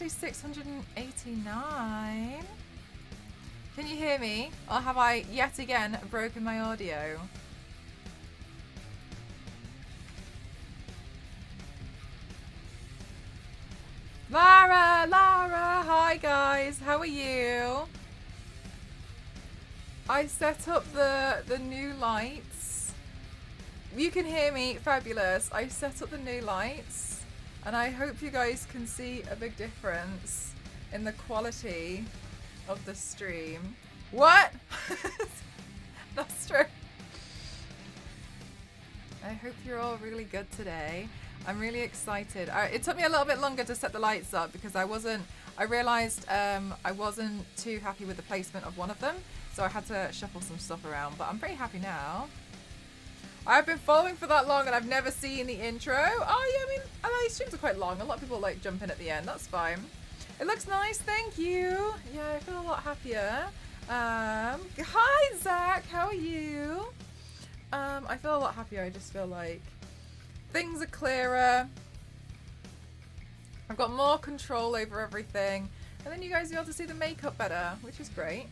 actually 689. Can you hear me? Or have I yet again broken my audio? Lara, hi guys, how are you? I set up the new lights. You can hear me, fabulous. I set up the new lights and I hope you guys can see a big difference in the quality of the stream. What? That's true. I hope you're all really good today. I'm really excited. It took me a little bit longer to set the lights up because I realized I wasn't too happy with the placement of one of them. So I had to shuffle some stuff around, but I'm pretty happy now. I've been following for that long and I've never seen the intro. Oh yeah, I mean, these streams are quite long. A lot of people like jump in at the end. That's fine. It looks nice, thank you. Yeah, I feel a lot happier. Hi Zach, how are you? I feel a lot happier. I just feel like things are clearer. I've got more control over everything. And then you guys are able to see the makeup better, which is great.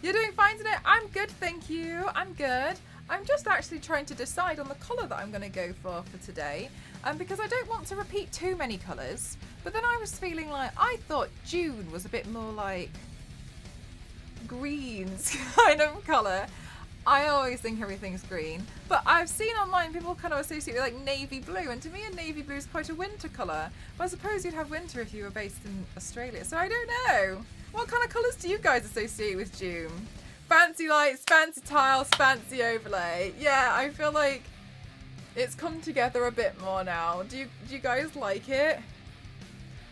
You're doing fine today? I'm good, thank you. I'm good. I'm just actually trying to decide on the colour that I'm going to go for today. Because I don't want to repeat too many colours. But then I was feeling like, I thought June was a bit more like greens kind of colour. I always think everything's green. But I've seen online people kind of associate with like navy blue. And to me, a navy blue is quite a winter colour. But I suppose you'd have winter if you were based in Australia. So I don't know. What kind of colours do you guys associate with June? Fancy lights, fancy tiles, fancy overlay. Yeah, I feel like it's come together a bit more now. Do you guys like it?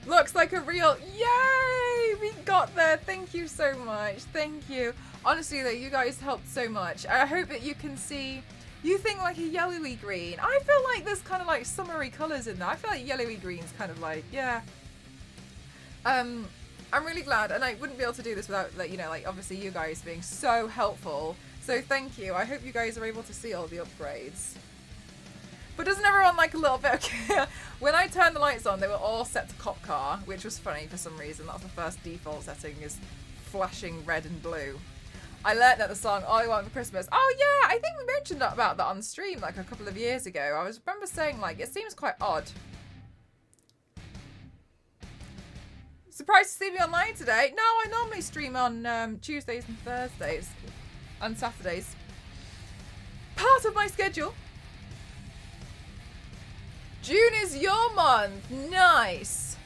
Looks like a real... Yay! We got there. Thank you so much. Thank you. Honestly, though, you guys helped so much. I hope that you can see... You think like a yellowy green. I feel like there's kind of like summery colours in there. I feel like yellowy green's kind of like, yeah. I'm really glad, and I wouldn't be able to do this without, like, you know, like, obviously you guys being so helpful. So thank you. I hope you guys are able to see all the upgrades. But doesn't everyone like a little bit? Okay. When I turned the lights on, they were all set to cop car, which was funny for some reason. That's the first default setting, is flashing red and blue. I learnt that the song All I Want for Christmas. Oh yeah, I think we mentioned about that on stream like a couple of years ago. I remember saying like, it seems quite odd. Surprised to see me online today? No, I normally stream on Tuesdays and Thursdays and Saturdays. Part of my schedule. June is your month. Nice.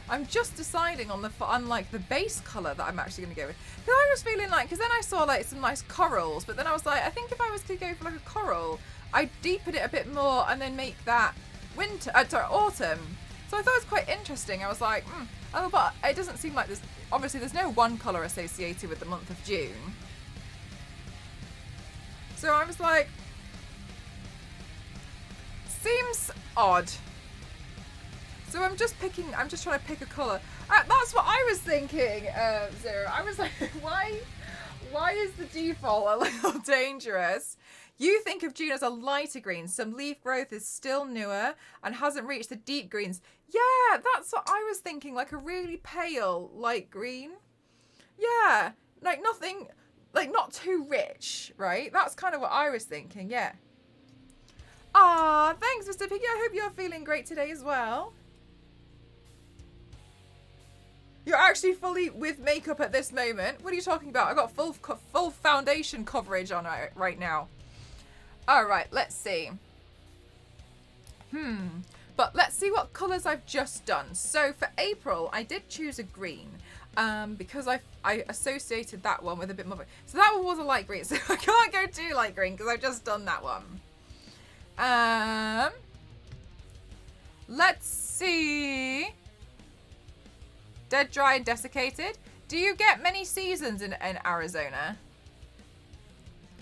I'm just deciding on like the base colour that I'm actually going to go with. Because I was feeling like, because then I saw like some nice corals, but then I was like, I think if I was to go for like a coral, I'd deepen it a bit more and then make that winter, sorry, autumn. So I thought it was quite interesting. I was like, oh, but it doesn't seem like there's, obviously there's no one colour associated with the month of June. So I was like, seems odd. So I'm just trying to pick a colour. That's what I was thinking, Zero. I was like, why is the default a little dangerous? You think of June as a lighter green. Some leaf growth is still newer and hasn't reached the deep greens. Yeah, that's what I was thinking, like a really pale light green. Yeah, like nothing, like not too rich, right? That's kind of what I was thinking, yeah. Ah, thanks, Mr. Piggy. I hope you're feeling great today as well. You're actually fully with makeup at this moment. What are you talking about? I've got full foundation coverage on it right now. All right, let's see. But let's see what colours I've just done. So for April, I did choose a green because I associated that one with a bit more. So that one was a light green, so I can't go too light green because I've just done that one. Let's see. Dead, dry, and desiccated. Do you get many seasons in Arizona?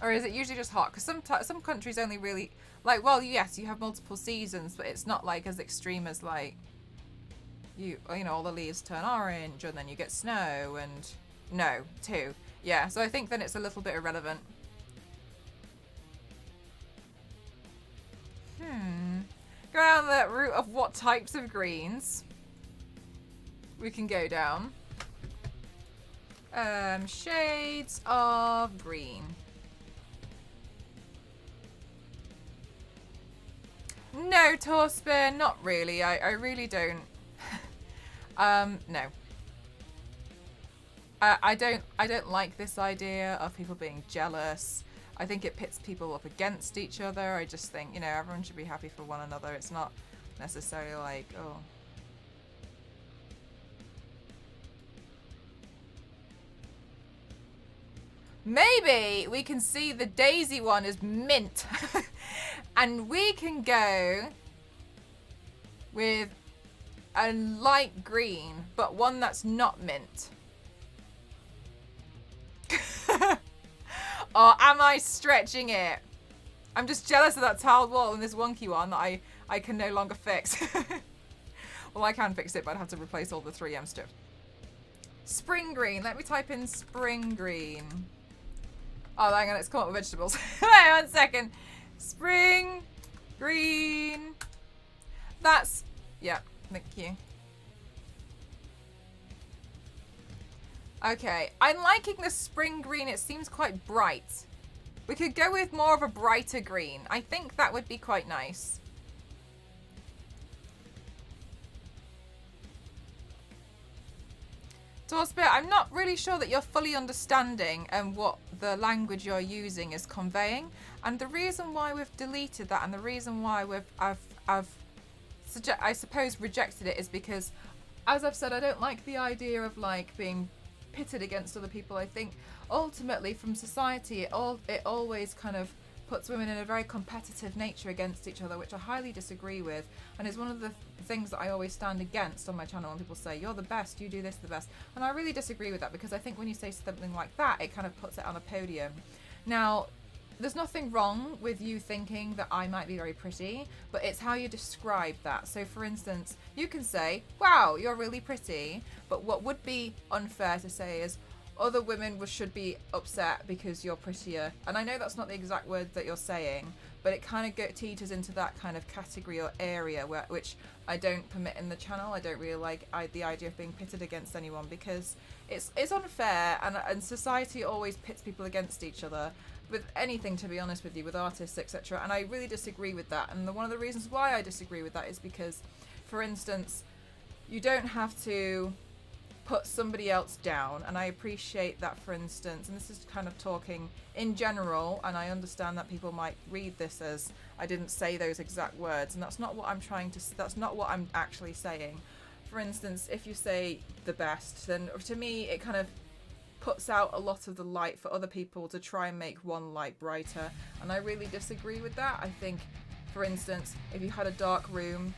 Or is it usually just hot? Because some countries only really... Like, well, yes, you have multiple seasons, but it's not, like, as extreme as, like... You know, all the leaves turn orange, and then you get snow, and... No, 2. Yeah, so I think then it's a little bit irrelevant. Go down the route of what types of greens we can go down. Shades of green. No, Torspin, not really. I really don't. No. I don't like this idea of people being jealous. I think it pits people up against each other. I just think, you know, everyone should be happy for one another. It's not necessarily like, oh. Maybe we can see the daisy one as mint. And we can go with a light green, but one that's not mint. Or am I stretching it? I'm just jealous of that tiled wall and this wonky one that I can no longer fix. Well, I can fix it, but I'd have to replace all the 3M stuff. Spring green. Let me type in spring green. Oh, hang on. It's come up with vegetables. Wait 1 second. Spring green. That's... Yeah, thank you. Okay, I'm liking the spring green. It seems quite bright. We could go with more of a brighter green. I think that would be quite nice. Dorsbit, I'm not really sure that you're fully understanding what the language you're using is conveying. And the reason why we've deleted that and the reason why I suppose rejected it is because, as I've said, I don't like the idea of like being pitted against other people. I think ultimately from society it always kind of puts women in a very competitive nature against each other, which I highly disagree with, and is one of the things that I always stand against on my channel when people say you're the best, you do this the best, and I really disagree with that, because I think when you say something like that, it kind of puts it on a podium. Now, there's nothing wrong with you thinking that I might be very pretty, but it's how you describe that. So for instance, you can say, wow, you're really pretty, but what would be unfair to say is, other women should be upset because you're prettier. And I know that's not the exact word that you're saying, but it kind of teeters into that kind of category or area which I don't permit in the channel. I don't really like the idea of being pitted against anyone, because it's unfair, and society always pits people against each other with anything, to be honest with you, with artists, etc. And I really disagree with that. And one of the reasons why I disagree with that is because, for instance, you don't have to put somebody else down, and I appreciate that, for instance, and this is kind of talking in general, and I understand that people might read this as I didn't say those exact words, and that's not what I'm actually saying. For instance, if you say the best, then to me it kind of puts out a lot of the light for other people to try and make one light brighter, and I really disagree with that. I think, for instance, if you had a dark room,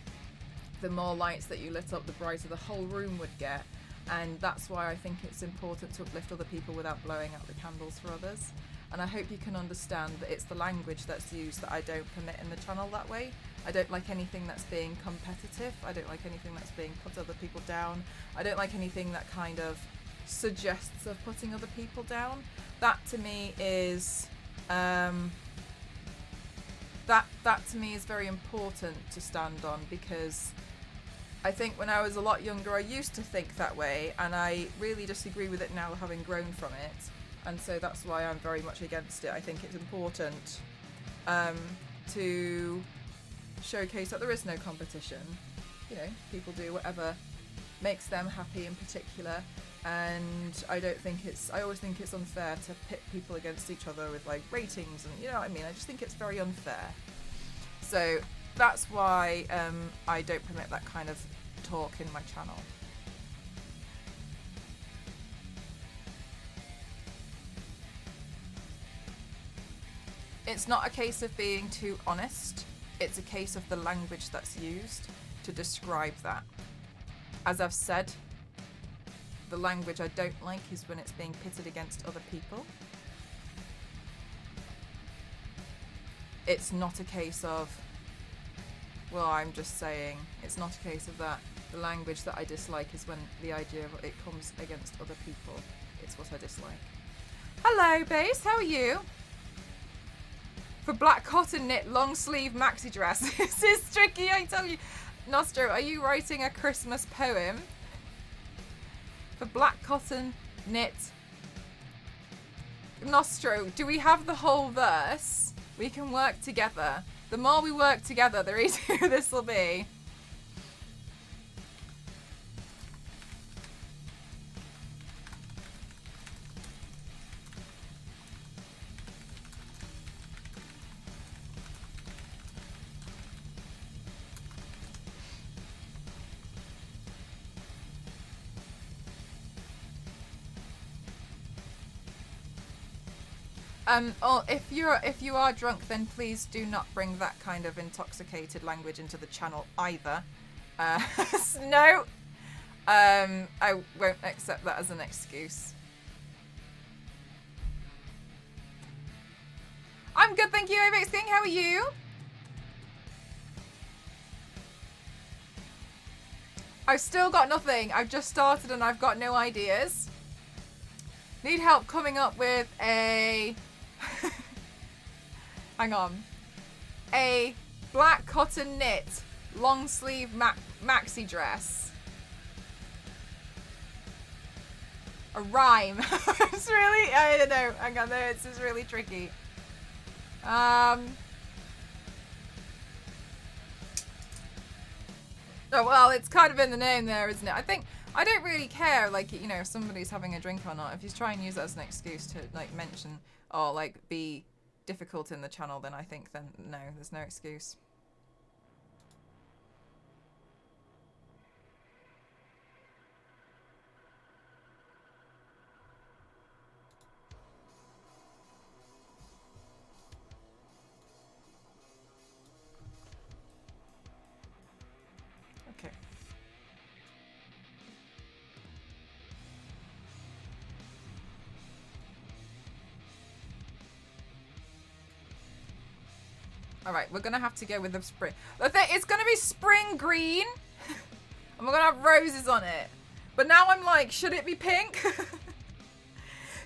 the more lights that you lit up, the brighter the whole room would get. And that's why I think it's important to uplift other people without blowing out the candles for others. And I hope you can understand that it's the language that's used that I don't permit in the channel that way. I don't like anything that's being competitive. I don't like anything that's being put other people down. I don't like anything that kind of suggests of putting other people down. That to me is that to me is very important to stand on, because I think when I was a lot younger, I used to think that way, and I really disagree with it now, having grown from it. And so that's why I'm very much against it. I think it's important to showcase that there is no competition. You know, people do whatever makes them happy in particular, and I always think it's unfair to pit people against each other with like ratings, and you know what I mean. I just think it's very unfair. So that's why I don't permit that kind of talk in my channel. It's not a case of being too honest, it's a case of the language that's used to describe that. As I've said, the language I don't like is when it's being pitted against other people. It's not a case of, well, I'm just saying, it's not a case of that. The language that I dislike is when the idea of it comes against other people. It's what I dislike. Hello, Base, how are you? For black cotton knit long sleeve maxi dress. This is tricky, I tell you. Nostro, are you writing a Christmas poem? For black cotton knit. Nostro, do we have the whole verse? We can work together. The more we work together, the easier this will be. Oh, if you are drunk, then please do not bring that kind of intoxicated language into the channel either. No, I won't accept that as an excuse. I'm good, thank you, Avex King. How are you? I've still got nothing. I've just started and I've got no ideas. Need help coming up with a... Hang on. A black cotton knit long sleeve maxi dress. A rhyme. It's really, I don't know. Hang on, this is really tricky. Oh, well, it's kind of in the name there, isn't it? I don't really care, like, you know, if somebody's having a drink or not. If you try and use that as an excuse to, like, mention or, like, be difficult in the channel, then I think then no, there's no excuse. Okay. All right, we're gonna have to go with the spring. It's gonna be spring green, and we're gonna have roses on it. But now I'm like, should it be pink?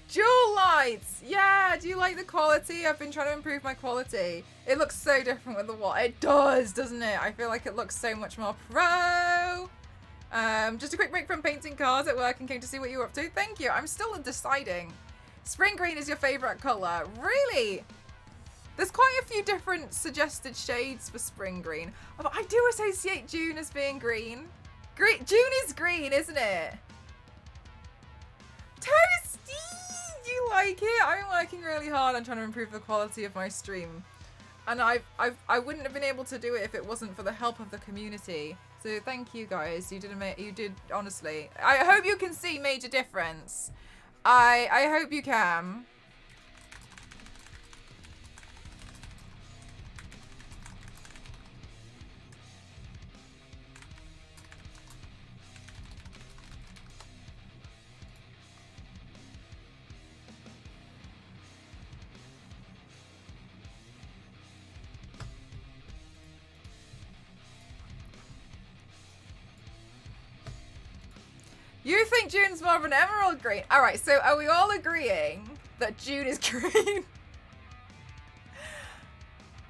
Jewel lights. Yeah, do you like the quality? I've been trying to improve my quality. It looks so different with the what. It does, doesn't it? I feel like it looks so much more pro. Just a quick break from painting cars at work and came to see what you were up to. Thank you. I'm still deciding. Spring green is your favorite color. Really? There's quite a few different suggested shades for spring green. Oh, I do associate June as being green. June is green, isn't it? Toasty! Do you like it? I'm working really hard on trying to improve the quality of my stream. And I wouldn't have been able to do it if it wasn't for the help of the community. So thank you guys. You did honestly. I hope you can see major difference. I hope you can. You think June's more of an emerald green? All right, so are we all agreeing that June is green?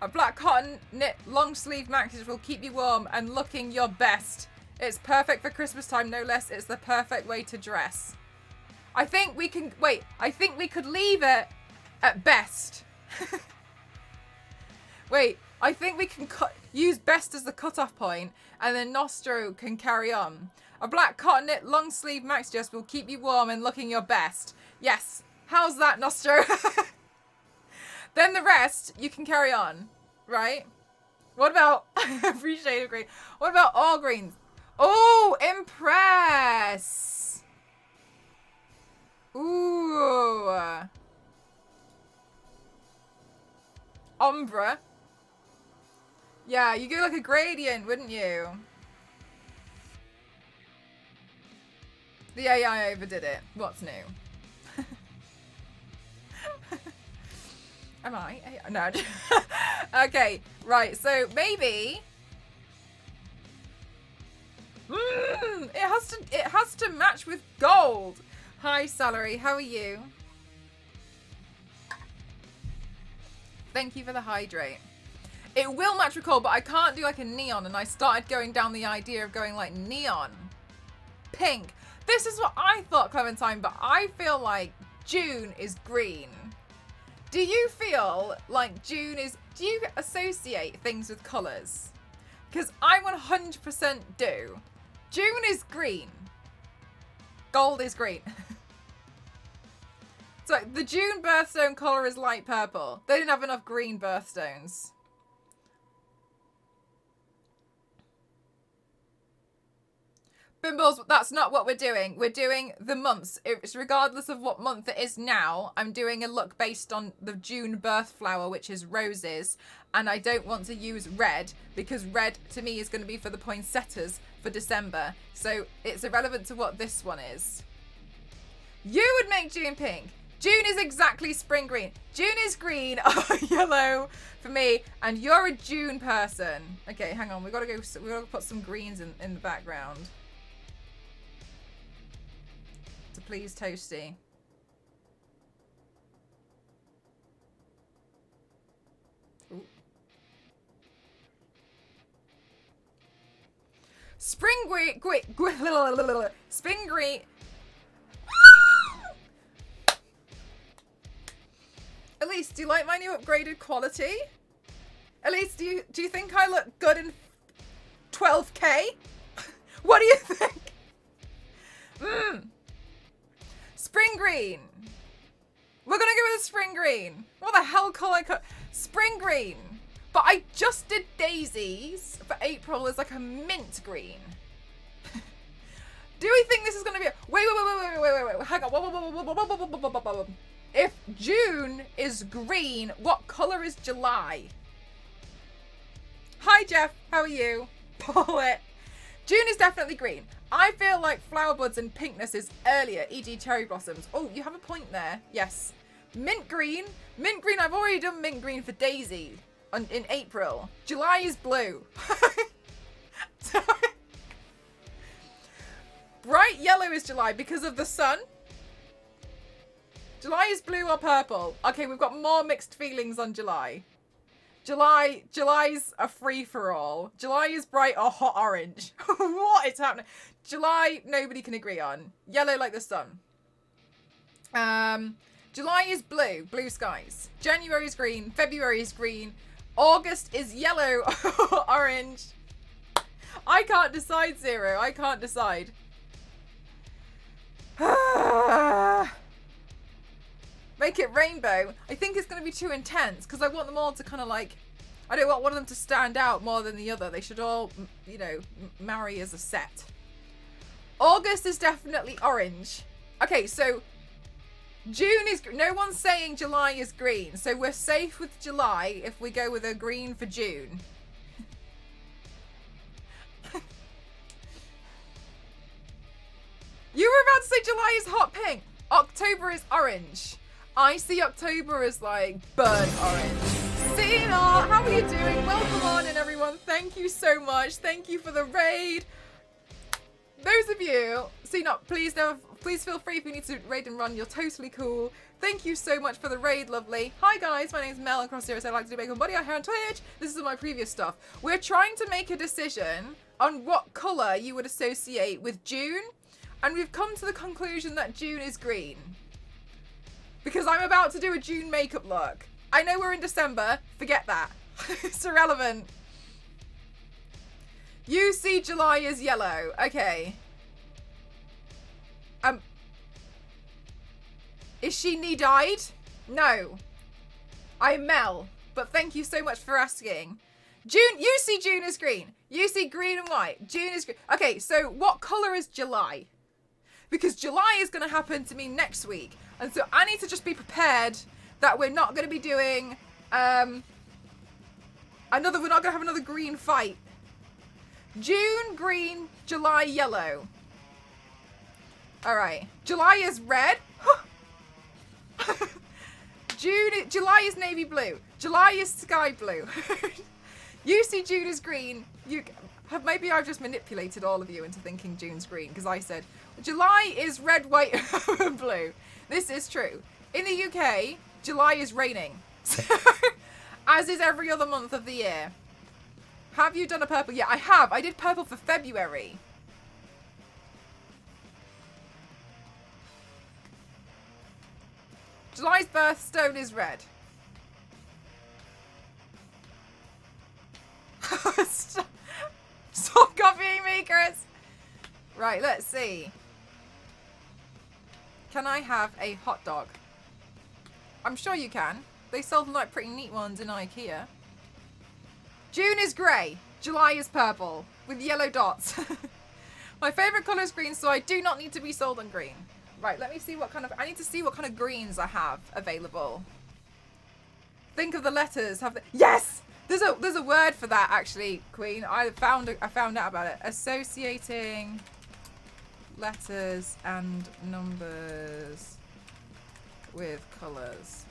A black cotton knit long sleeve maxi will keep you warm and looking your best. It's perfect for Christmas time, no less. It's the perfect way to dress. I think we can, wait, I think we could leave it at best. Wait, I think we can use best as the cutoff point and then Nostro can carry on. A black cotton knit long sleeve maxi dress will keep you warm and looking your best. Yes. How's that, Nostro? Then the rest, you can carry on. Right? What about every shade of green? What about all greens? Oh, impress. Ooh. Ombre. Yeah, you go like a gradient, wouldn't you? The AI overdid it. What's new? Am I? No. Okay, right. So maybe it has to match with gold. Hi, Salary. How are you? Thank you for the hydrate. It will match with cold, but I can't do like a neon, and I started going down the idea of going like neon. Pink. This is what I thought, Clementine, but I feel like June is green. Do you feel like June is... Do you associate things with colours? Because I 100% do. June is green. Gold is green. So the June birthstone colour is light purple. They didn't have enough green birthstones. Bimbles, that's not what we're doing. We're doing the months. It's regardless of what month it is now. I'm doing a look based on the June birth flower, which is roses. And I don't want to use red because red to me is going to be for the poinsettias for December. So it's irrelevant to what this one is. You would make June pink. June is exactly spring green. June is green, yellow for me. And you're a June person. Okay, hang on. We've got to put some greens in the background. To please Toasty. Ooh. Spring green, spring green. Elise, do you like my new upgraded quality? Elise, do you think I look good in 12K? What do you think? Spring green. We're gonna go with a spring green. What the hell colour? Spring green. But I just did daisies for April as like a mint green. Do we think this is gonna be? Wait. Hang on. If June is green, what colour is July? Hi Jeff, how are you? Pull it. June is definitely green. I feel like flower buds and pinkness is earlier, e.g. cherry blossoms. Oh, you have a point there. Yes. Mint green. Mint green, I've already done mint green for Daisy in April. July is blue. Bright yellow is July because of the sun. July is blue or purple. Okay, we've got more mixed feelings on July. July's a free-for-all. July is bright or hot orange. What is happening? July, nobody can agree on. Yellow like the sun. July is blue, blue skies. January is green, February is green. August is yellow or orange. I can't decide, Zero. I can't decide. Make it rainbow. I think it's going to be too intense because I want them all to kind of like... I don't want one of them to stand out more than the other. They should all, you know, marry as a set. August is definitely orange. Okay, so June is... No one's saying July is green. So we're safe with July if we go with a green for June. You were about to say July is hot pink. October is orange. I see October as like burnt orange. Cena, how are you doing? Welcome on in, everyone. Thank you so much. Thank you for the raid. Those of you, Cena, please feel free if you need to raid and run. You're totally cool. Thank you so much for the raid, lovely. Hi guys, my name's Mel and Cross Zero. I like to do bacon body art here on Twitch. This is my previous stuff. We're trying to make a decision on what colour you would associate with June. And we've come to the conclusion that June is green. Because I'm about to do a June makeup look. I know we're in December. Forget that. It's irrelevant. You see July as yellow. Okay. Is she knee-dyed? No. I'm Mel. But thank you so much for asking. June, you see June as green. You see green and white. June is green. Okay, so what colour is July? Because July is going to happen to me next week. And so I need to just be prepared that we're not going to be doing we're not going to have another green fight. June, green, July, yellow. All right. July is red. July is navy blue. July is sky blue. You see June is green. Maybe I've just manipulated all of you into thinking June's green because I said July is red, white, blue. This is true. In the UK, July is raining. So, As is every other month of the year. Have you done a purple? Yeah, I have. I did purple for February. July's birthstone is red. Stop copying me, Chris. Right, let's see. Can I have a hot dog? I'm sure you can. They sell them like pretty neat ones in IKEA. June is grey. July is purple with yellow dots. My favourite colour is green, so I do not need to be sold on green. Right, let me see what kind of... I need to see what kind of greens I have available. Think of the letters. Have the... Yes! There's a word for that, actually, Queen. I found out about it. Associating letters and numbers with colours.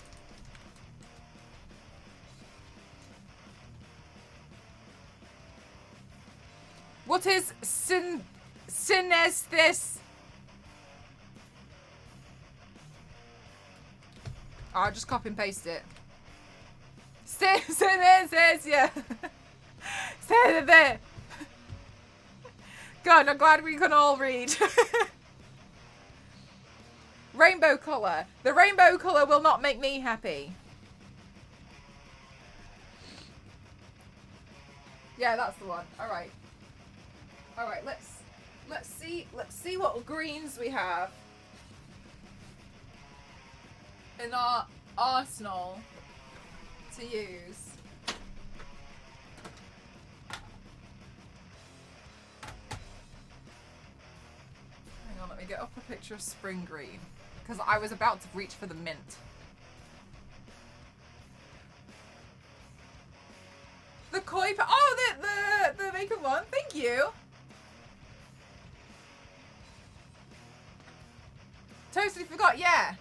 What is synesthesis? I'll just copy and paste it. Synesthesia. God, I'm glad we can all read. Rainbow colour. The rainbow colour will not make me happy. Yeah, that's the one. All right. All right. Let's see what greens we have in our arsenal to use. Hang on, let me get up a picture of spring green because I was about to reach for the mint. The koi. Oh, the makeup one. Thank you. Totally forgot. Yeah.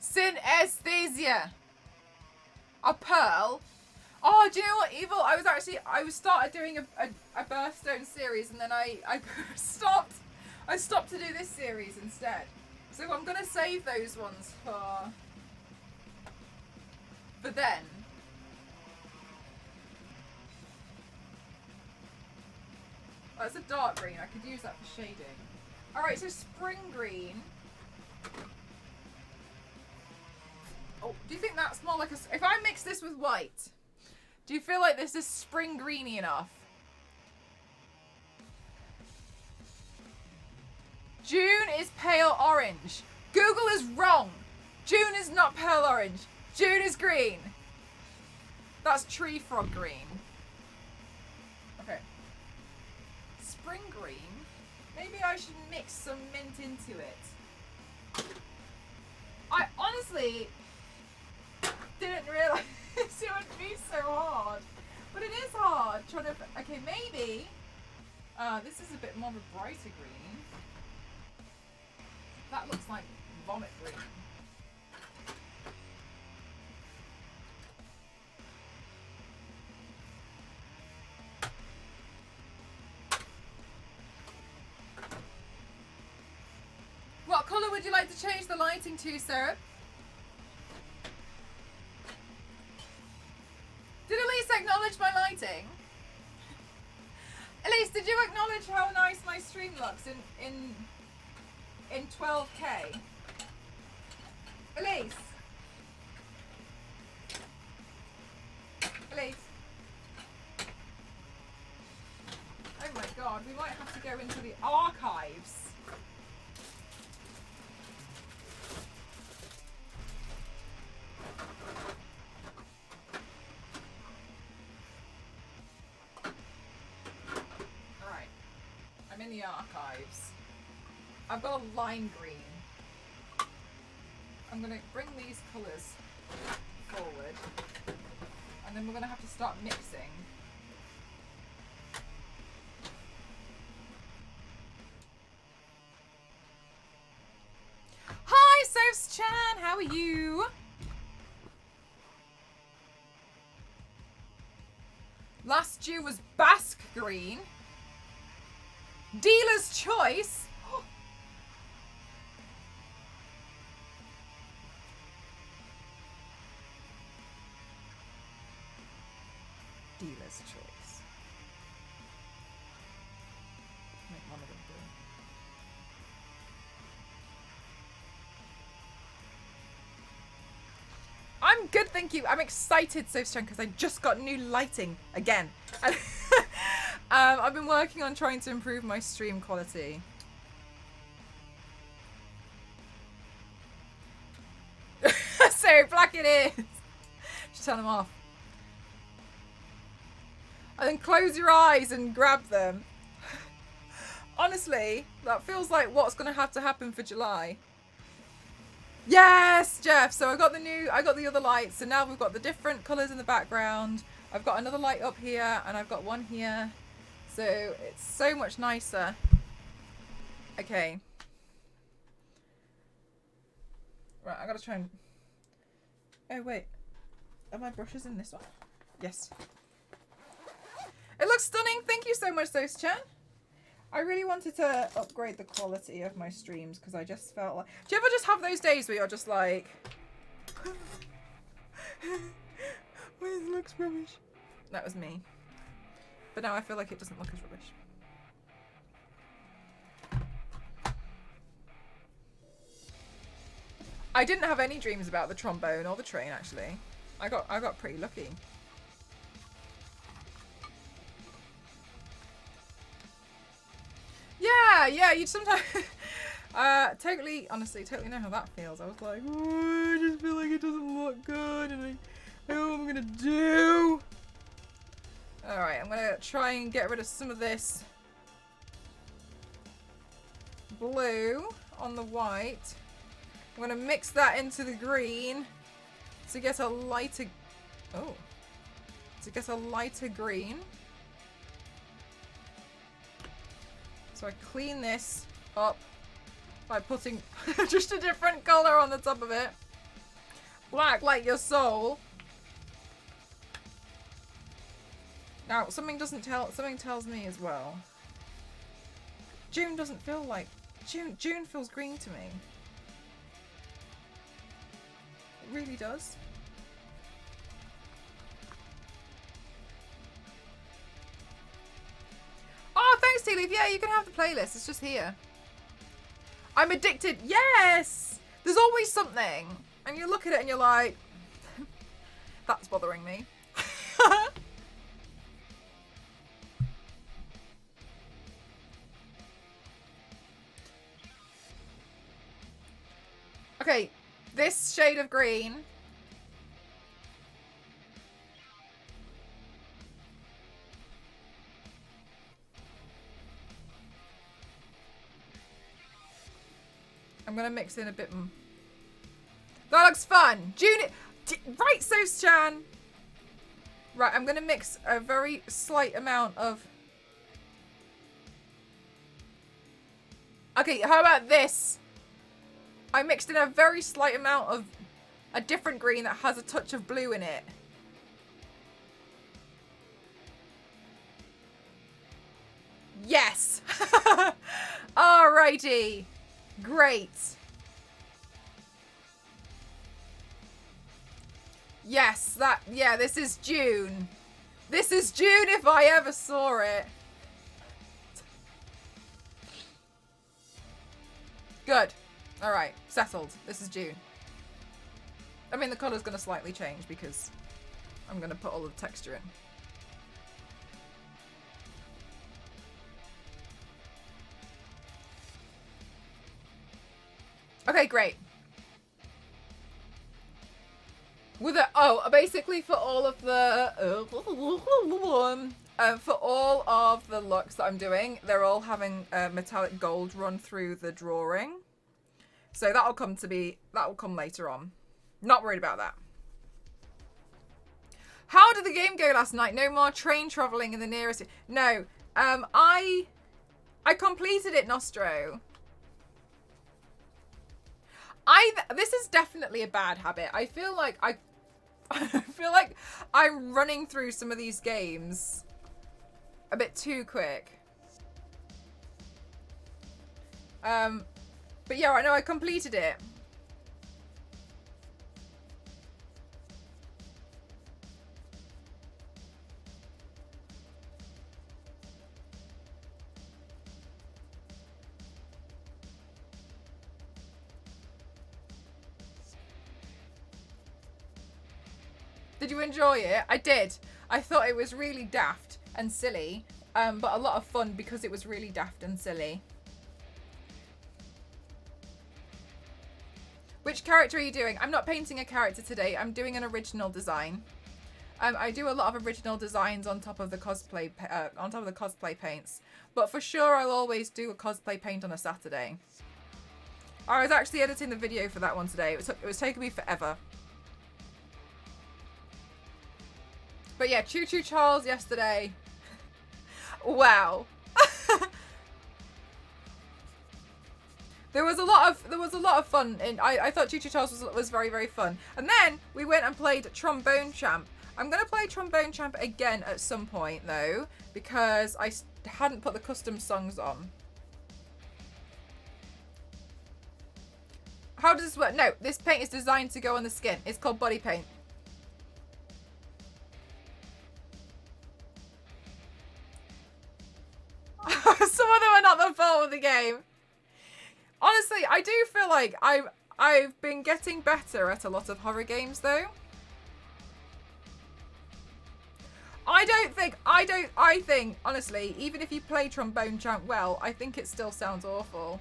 Synesthesia. A pearl. Oh, do you know what, Evil? I was started doing a birthstone series and then I stopped. I stopped to do this series instead. So I'm gonna save those ones for then. Oh, it's a dark green. I could use that for shading. Alright, so spring green. Oh, do you think that's more like a... If I mix this with white, do you feel like this is spring greeny enough? June is pale orange. Google is wrong. June is not pale orange. June is green. That's tree frog green. Okay. Spring green. Maybe I should mix some mint into it. I honestly didn't realise it would be so hard. But it is hard trying to... Okay, maybe... this is a bit more of a brighter green. That looks like vomit green. What colour would you like to change the lighting to, Sarah? Did Elise acknowledge my lighting? Elise, did you acknowledge how nice my stream looks in 12K? Elise? Elise? Oh my god, we might have to go into the archives. In the archives. I've got a lime green. I'm going to bring these colours forward and then we're going to have to start mixing. Hi Sos Chan, how are you? Last year was Basque green. Dealer's choice. choice. Make one of them blue. I'm good, thank you. I'm excited, Sofstran, because I just got new lighting again. I've been working on trying to improve my stream quality. So black it is. Just turn them off. And then close your eyes and grab them. Honestly, that feels like what's going to have to happen for July. Yes, Jeff. So I got the other lights. So now we've got the different colours in the background. I've got another light up here and I've got one here. So it's so much nicer. Okay. Right, I gotta try and... Oh, wait. Are my brushes in this one? Yes. It looks stunning. Thank you so much, Sos-chan. I really wanted to upgrade the quality of my streams because I just felt like... Do you ever just have those days where you're just like... It looks rubbish. That was me. But now I feel like it doesn't look as rubbish. I didn't have any dreams about the trombone or the train, actually. I got pretty lucky. Yeah, you'd sometimes... totally, honestly, totally know how that feels. I was like, oh, I just feel like it doesn't look good, and I know what I'm gonna do. Alright, I'm gonna try and get rid of some of this blue on the white. I'm gonna mix that into the green to get a lighter... Oh. To get a lighter green. So I clean this up by putting just a different colour on the top of it. Black like your soul. Now, something tells me as well. June doesn't feel like... June feels green to me. It really does. Oh, thanks, Tea Leaf. Yeah, you can have the playlist. It's just here. I'm addicted. Yes! There's always something. And you look at it and you're like, that's bothering me. Okay, this shade of green. I'm gonna mix in a bit. That looks fun. June, right, Sos-chan. Right, I'm gonna mix a very slight amount of. Okay, how about this? I mixed in a very slight amount of a different green that has a touch of blue in it. Yes! Alrighty. Great. Yes, yeah, this is June. This is June if I ever saw it. Good. Alright, settled. This is June. I mean, the colour's going to slightly change because I'm going to put all the texture in. Okay, great. With it, basically for all of the looks that I'm doing, they're all having a metallic gold run through the drawing. So that'll come later on. Not worried about that. How did the game go last night? No more train traveling in the nearest. No, I completed it, Nostro. This is definitely a bad habit. I feel like I'm running through some of these games a bit too quick. But yeah, I know I completed it. Did you enjoy it? I did. I thought it was really daft and silly, but a lot of fun because it was really daft and silly. Which character are you doing? I'm not painting a character today. I'm doing an original design. I do a lot of original designs on top of the cosplay paints, but for sure I'll always do a cosplay paint on a Saturday. I was actually editing the video for that one today. It was taking me forever. But yeah, Choo Choo Charles yesterday. Wow. There was a lot of fun, and I thought Choo Choo Charles was very, very fun. And then we went and played Trombone Champ. I'm gonna play Trombone Champ again at some point though, because I hadn't put the custom songs on. How does this work? No, this paint is designed to go on the skin. It's called body paint. Some of them are not the fault of the game. Honestly, I do feel like I've been getting better at a lot of horror games though. I think, honestly, even if you play Trombone Champ well, I think it still sounds awful.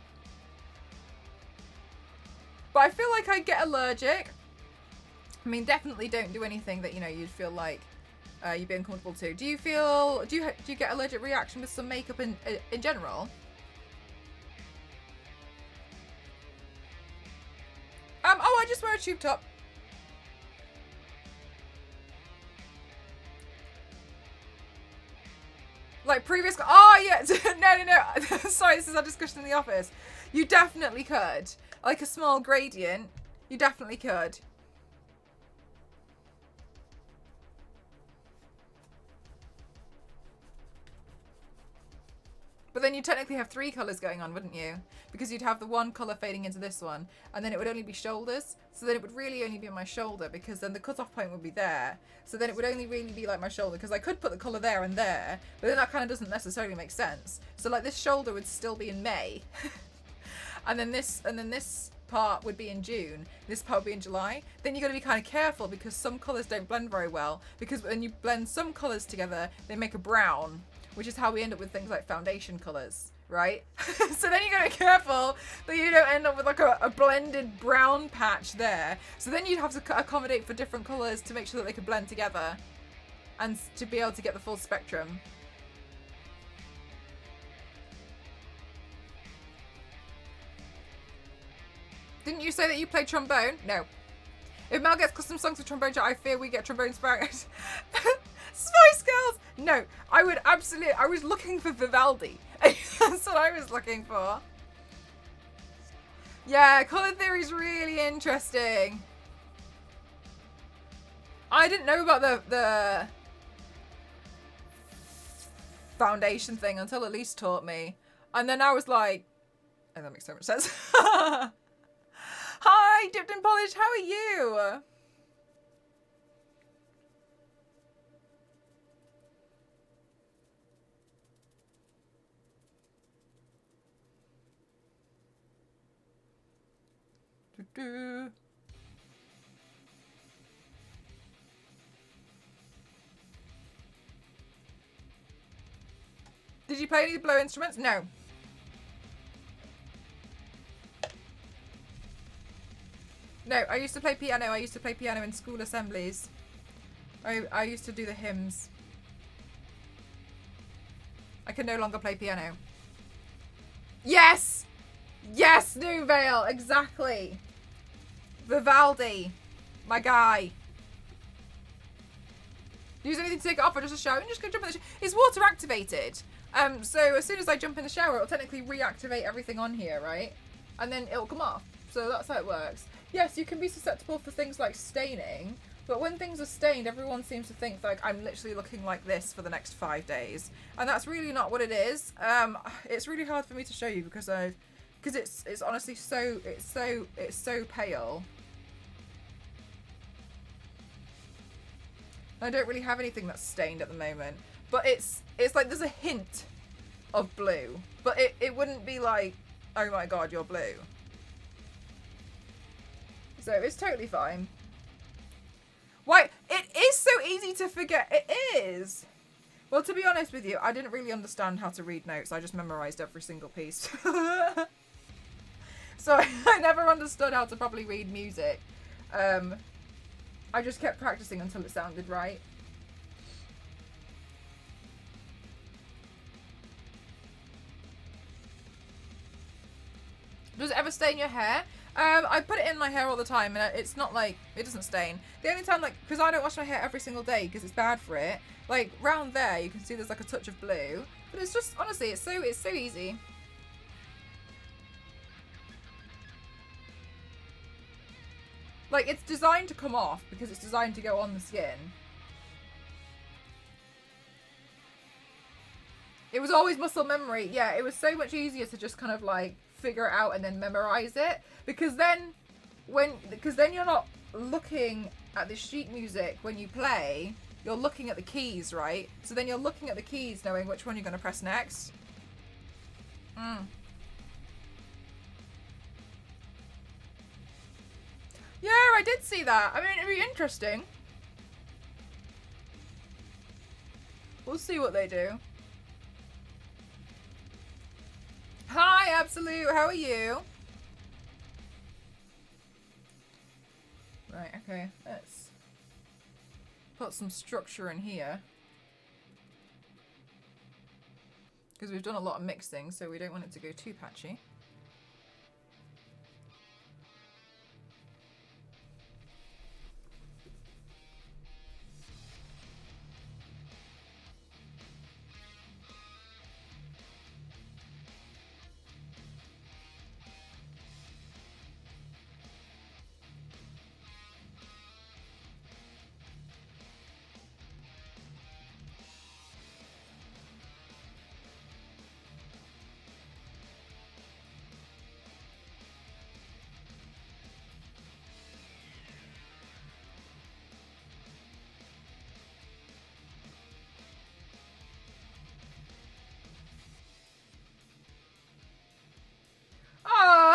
But I feel like I get allergic. I mean, definitely don't do anything that, you know, you'd feel like you'd be uncomfortable to. Do you get allergic reaction with some makeup in general? Oh, I just wear a tube top. Like previous, oh yeah, no. Sorry, this is our discussion in the office. You definitely could. Like a small gradient, you definitely could. But then you technically have 3 colours going on, wouldn't you? Because you'd have the one colour fading into this one, and then it would only be shoulders. So then it would really only be on my shoulder, because then the cut-off point would be there. So then it would only really be like my shoulder, because I could put the colour there and there, but then that kind of doesn't necessarily make sense. So like this shoulder would still be in May, and then this part would be in June. This part would be in July. Then you got to be kind of careful because some colours don't blend very well. Because when you blend some colours together, they make a brown, which is how we end up with things like foundation colours, right? So then you gotta be careful that you don't end up with like a blended brown patch there. So then you'd have to accommodate for different colours to make sure that they could blend together and to be able to get the full spectrum. Didn't you say that you played trombone? No. If Mel gets custom songs for trombone, I fear we get trombone sparrows. Spice Girls! No, I was looking for Vivaldi. That's what I was looking for. Yeah, colour theory is really interesting. I didn't know about the foundation thing until Elise taught me. And then I was like, oh, that makes so much sense. Hi, Dipped and Polished, how are you? Did you play any blow instruments? No. No, I used to play piano. I used to play piano in school assemblies. I used to do the hymns. I can no longer play piano. Yes! Yes, New Vale, exactly. Vivaldi, my guy. Use anything to take it off or just a shower? I'm just gonna jump in the shower. It's water activated. So as soon as I jump in the shower, it'll technically reactivate everything on here, right? And then it'll come off. So that's how it works. Yes, you can be susceptible for things like staining, but when things are stained, everyone seems to think like I'm literally looking like this for the next 5 days, and that's really not what it is. It's really hard for me to show you because it's honestly it's so pale. I don't really have anything that's stained at the moment, but it's like there's a hint of blue, but it wouldn't be like, oh my god, you're blue. So it's totally fine. Why? It is just so easy to forget. It is. Well, to be honest with you, I didn't really understand how to read notes. I just memorized every single piece. So I never understood how to properly read music. I just kept practicing until it sounded right. Does it ever stain your hair? I put it in my hair all the time, and it's not like, it doesn't stain. The only time, like, because I don't wash my hair every single day because it's bad for it, like, round there you can see there's like a touch of blue. But it's just, honestly, it's so easy. Like, it's designed to come off because it's designed to go on the skin. It was always muscle memory. Yeah, it was so much easier to just kind of like figure it out and then memorize it. Because then you're not looking at the sheet music when you play. You're looking at the keys, right? So then you're looking at the keys knowing which one you're going to press next. Yeah, I did see that. I mean, it'd be interesting. We'll see what they do. Hi, Absolute. How are you? Right, okay. Let's put some structure in here. Because we've done a lot of mixing, so we don't want it to go too patchy.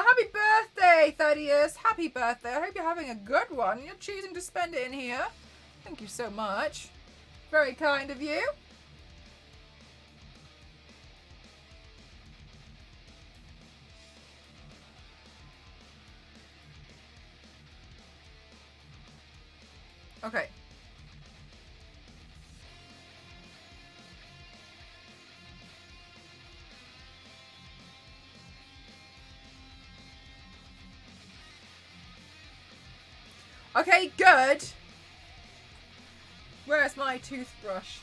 Happy birthday, Thaddeus. Happy birthday. I hope you're having a good one. You're choosing to spend it in here. Thank you so much. Very kind of you. Okay. Okay, good. Where's my toothbrush?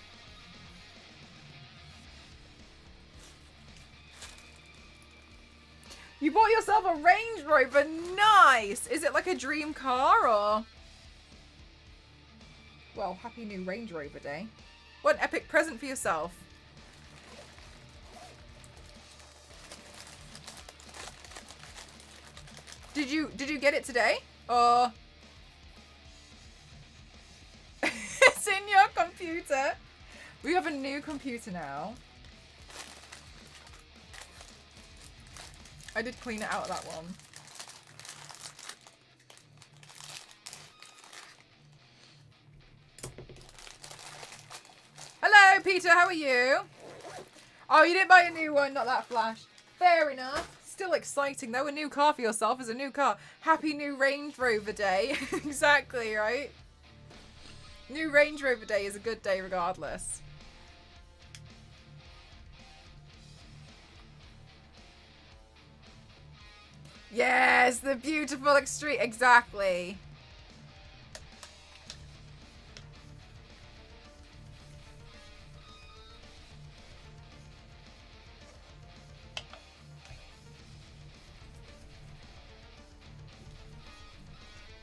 You bought yourself a Range Rover. Nice. Is it like a dream car or? Well, happy new Range Rover day. What an epic present for yourself. Did you get it today? Or it's in your computer. We have a new computer now. I did clean it out of that one. Hello, Peter. How are you? Oh, you didn't buy a new one. Not that flash. Fair enough. Still exciting though. A new car for yourself is a new car. Happy new Range Rover day. Exactly, right? New Range Rover day is a good day regardless. Yes, the beautiful extreme. Exactly.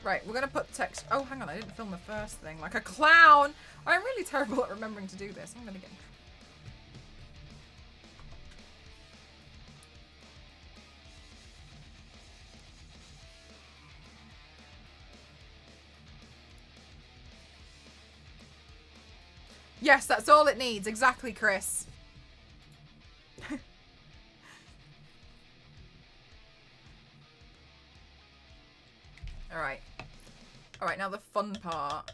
Right, we're going to put text. Oh, hang on. I didn't film the first thing. Like a clown. I'm really terrible at remembering to do this. I'm going to get... Yes, that's all it needs. Exactly, Chris. Alright. Alright, now the fun part.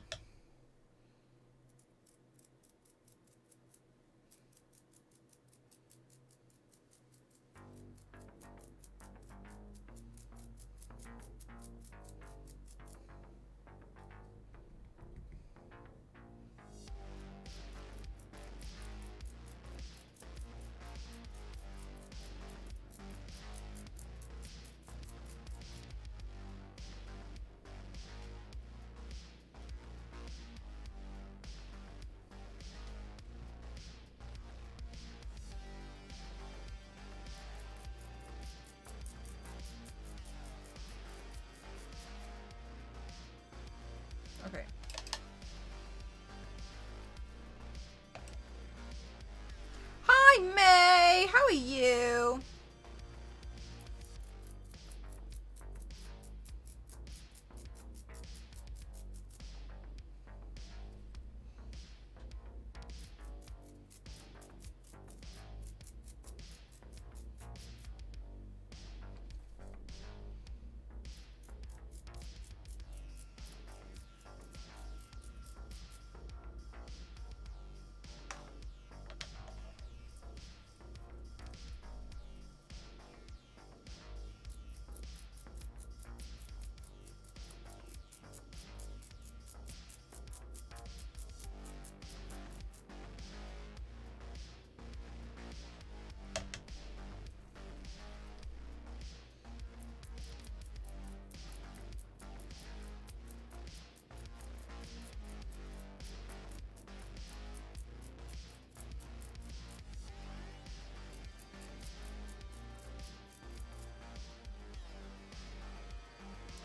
are you?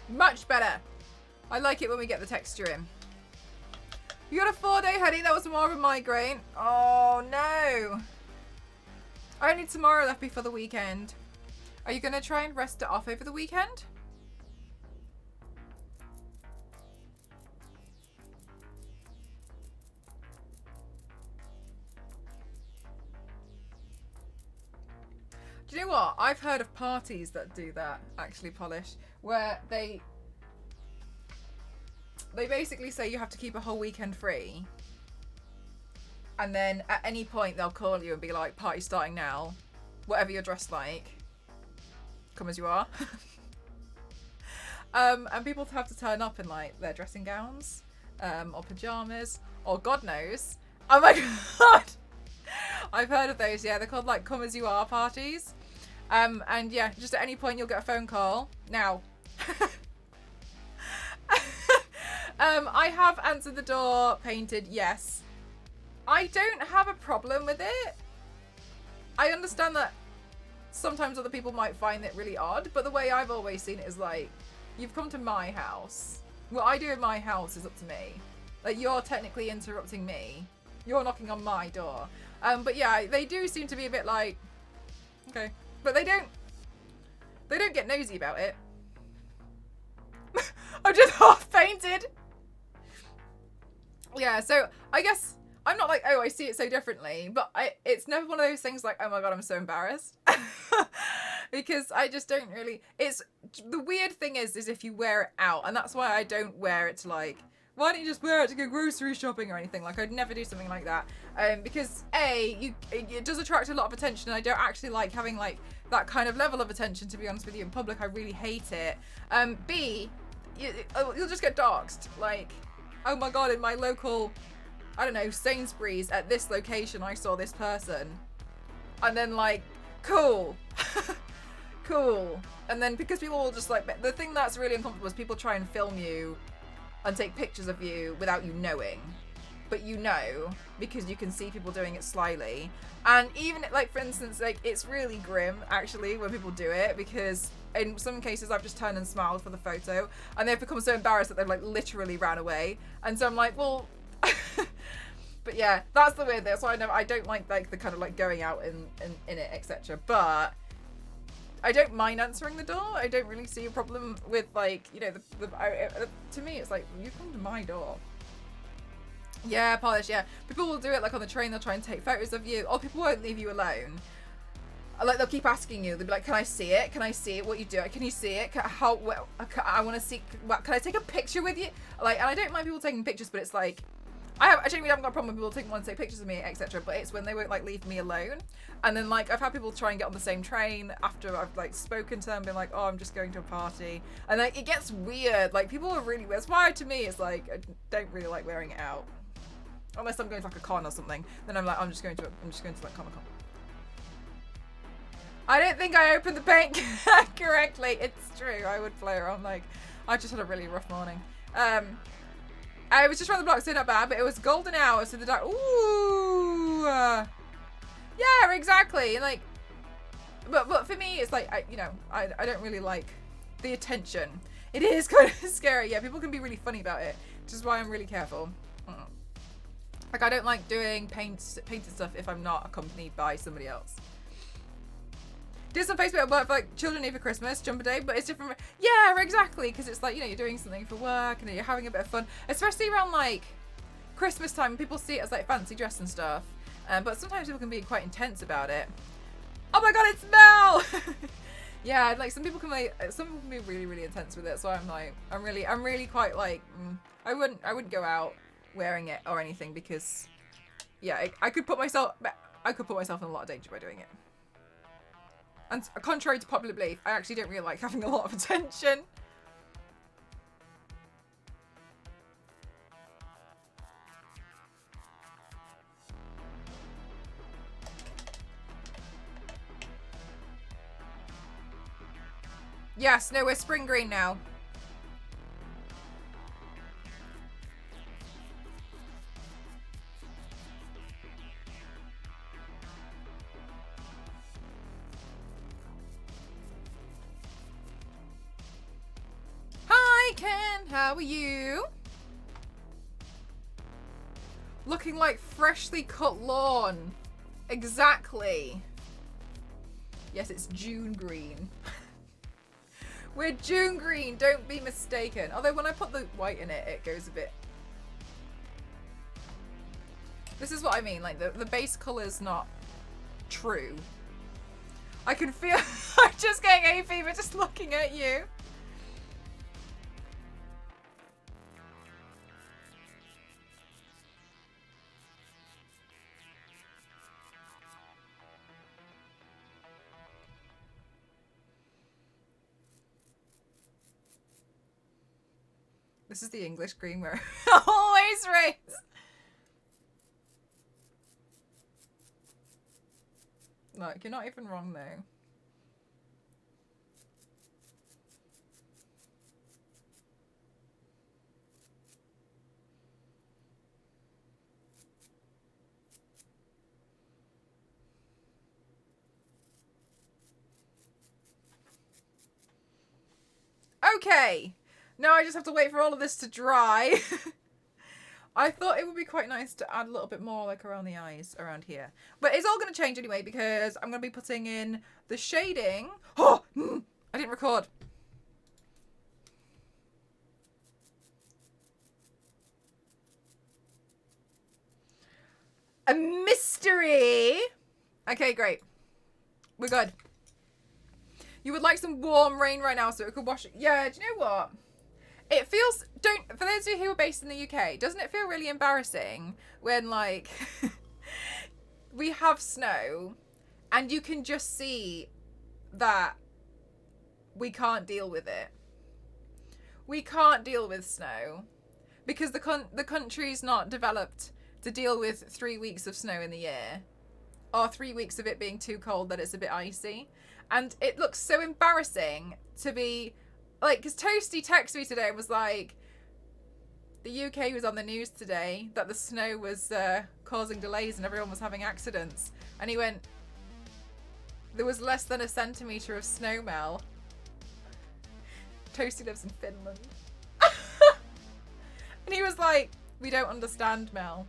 Much better. I like it when we get the texture in. You got a 4-day headache? That was more of a migraine. Oh no. I only tomorrow left before the weekend. Are you going to try and rest it off over the weekend? Do you know what? I've heard of parties that do that, actually, Polish, where they basically say you have to keep a whole weekend free. And then at any point they'll call you and be like, party starting now. Whatever you're dressed like. Come as you are. And people have to turn up in like their dressing gowns, or pajamas, or God knows. Oh my God. I've heard of those, yeah. They're called like come as you are parties. And yeah, just at any point you'll get a phone call. Now. I have answered the door, painted, yes. I don't have a problem with it. I understand that sometimes other people might find it really odd, but the way I've always seen it is like, you've come to my house. What I do in my house is up to me. Like, you're technically interrupting me. You're knocking on my door. But yeah, they do seem to be a bit like, okay. But they don't get nosy about it. I'm just half painted. Yeah, so I guess I'm not like, oh, I see it so differently, but it's never one of those things like, oh my God, I'm so embarrassed. Because I just don't really, the weird thing is if you wear it out, and that's why I don't wear it to like, why don't you just wear it to go grocery shopping or anything? Like, I'd never do something like that. Because it does attract a lot of attention, and I don't actually like having like that kind of level of attention, to be honest with you, in public. I really hate it. B, you'll just get doxxed. Like, oh my God, in my local, I don't know, Sainsbury's at this location, I saw this person. And then like, cool. Cool. And then because people will just like, the thing that's really uncomfortable is people try and film you and take pictures of you without you knowing. But you know, because you can see people doing it slyly. And even like, for instance, like it's really grim actually when people do it, because in some cases I've just turned and smiled for the photo and they've become so embarrassed that they've like literally ran away. And so I'm like, well, but yeah, that's the weird thing. So I don't like the kind of like going out in it, etc. But I don't mind answering the door. I don't really see a problem with like, you know, to me it's like, you come to my door. Yeah, Polish, yeah. People will do it like on the train, they'll try and take photos of you, or people won't leave you alone. Like, they'll keep asking you, they'll be like, can I see it? Can I see it? What you do? Can you see it? I want to see, can I take a picture with you? Like, and I don't mind people taking pictures, but it's like, I genuinely haven't got a problem with people wanting to take pictures of me, etc. But it's when they won't like leave me alone. And then like I've had people try and get on the same train after I've like spoken to them, been like, oh, I'm just going to a party, and like it gets weird. Like people are really weird. That's why to me it's like I don't really like wearing it out, unless I'm going to like a con or something. Then I'm like, I'm just going to like Comic-Con. I don't think I opened the paint correctly. It's true. I would play around. Like I just had a really rough morning. I was just around the block, so not bad, but it was golden hour, so the dark. Ooh, yeah, exactly. And like, but for me, it's like I don't really like the attention. It is kind of scary. Yeah, people can be really funny about it, which is why I'm really careful. Like I don't like doing painted stuff if I'm not accompanied by somebody else. Did some Facebook at work for like children need for Christmas, jumper day, but it's different. Yeah, exactly, because it's like, you know, you're doing something for work and you're having a bit of fun, especially around like Christmas time. People see it as like fancy dress and stuff, but sometimes people can be quite intense about it. Oh my god, it's Mel! Yeah, like some people can be really, really intense with it. So I'm like, I'm really quite like, I wouldn't go out wearing it or anything because, yeah, I could put myself in a lot of danger by doing it. And contrary to popular belief, I actually don't really like having a lot of attention. Yes, no, we're spring green now. Hi, Ken. How are you? Looking like freshly cut lawn. Exactly. Yes, it's June green. We're June green, don't be mistaken. Although when I put the white in it, it goes a bit... This is what I mean, like the base colour's not true. I can feel... I'm just getting hay fever just looking at you. This is the English green where it always rains. Look, you're not even wrong though. Okay. Now I just have to wait for all of this to dry. I thought it would be quite nice to add a little bit more like around the eyes around here. But it's all going to change anyway because I'm going to be putting in the shading. Oh, I didn't record. A mystery. Okay, great. We're good. You would like some warm rain right now so it could wash it. Yeah, do you know what? It feels, for those of you who are based in the UK, doesn't it feel really embarrassing when, like, we have snow and you can just see that we can't deal with it. We can't deal with snow because the country's not developed to deal with 3 weeks of snow in the year or 3 weeks of it being too cold that it's a bit icy. And it looks so embarrassing to be... Like, because Toasty texted me today and was like, the UK was on the news today that the snow was causing delays and everyone was having accidents. And he went, there was less than a centimetre of snow, Mel. Toasty lives in Finland. And he was like, we don't understand, Mel.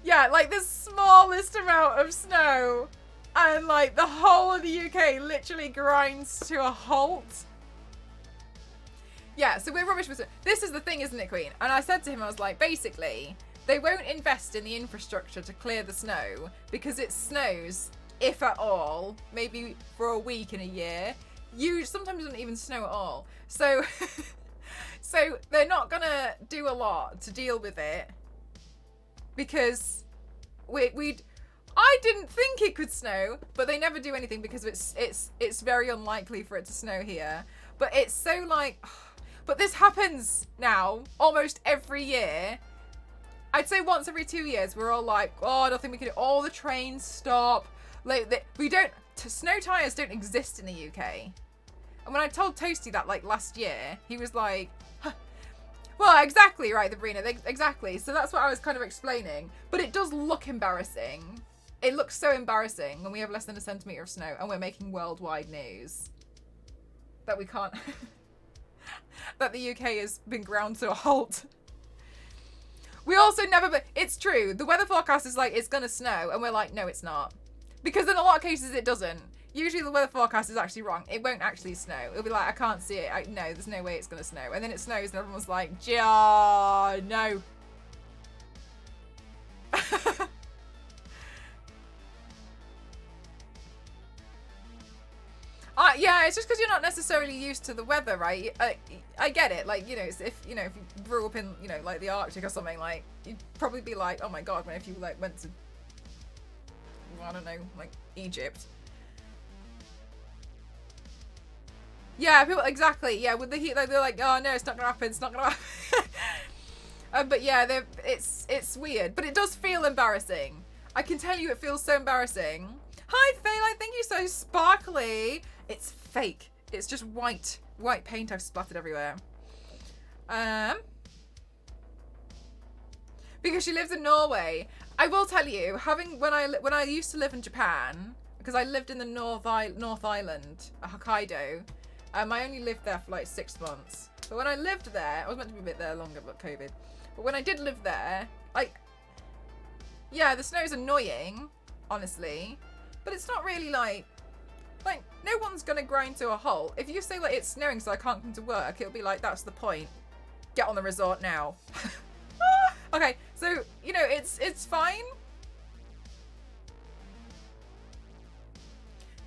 Yeah, like the smallest amount of snow. And like the whole of the UK literally grinds to a halt. Yeah, so we're rubbish with... This is the thing, isn't it, Queen? And I said to him, I was like, basically, they won't invest in the infrastructure to clear the snow because it snows, if at all, maybe for a week in a year. Sometimes it doesn't even snow at all. So, so they're not gonna do a lot to deal with it because I didn't think it could snow, but they never do anything because it's very unlikely for it to snow here. But it's so like, but this happens now almost every year. I'd say once every 2 years, we're all like, oh, I don't think we can do. All the trains stop. Like snow tires don't exist in the UK. And when I told Toasty that like last year, he was like, huh. Well, exactly right, Sabrina, exactly. So that's what I was kind of explaining. But it does look embarrassing. It looks so embarrassing when we have less than a centimetre of snow and we're making worldwide news. That we can't... that the UK has been ground to a halt. We also never, but it's true. The weather forecast is like, it's going to snow. And we're like, no, it's not. Because in a lot of cases, it doesn't. Usually the weather forecast is actually wrong. It won't actually snow. It'll be like, I can't see it. No, there's no way it's going to snow. And then it snows and everyone's like, yeah, no. Yeah, it's just because you're not necessarily used to the weather, right? I get it. Like, you know, if you grew up in, like the Arctic or something, like, you'd probably be like, oh my God, when if you like went to, I don't know, like Egypt. Yeah, people, exactly. Yeah, with the heat, like, they're like, oh no, it's not gonna happen. It's not gonna happen. But yeah, it's weird, but it does feel embarrassing. I can tell you, it feels so embarrassing. Hi, Faye, thank you, so sparkly. It's fake. It's just white paint I've splattered everywhere. Because she lives in Norway. I will tell you, when I used to live in Japan, because I lived in the North Island, Hokkaido. I only lived there for like 6 months. But when I lived there, I was meant to be a bit there longer, but COVID. But when I did live there, like, yeah, the snow is annoying, honestly. But it's not really like, no one's going to grind to a halt. If you say, like, it's snowing so I can't come to work, it'll be like, that's the point. Get on the resort now. Okay, so, it's fine.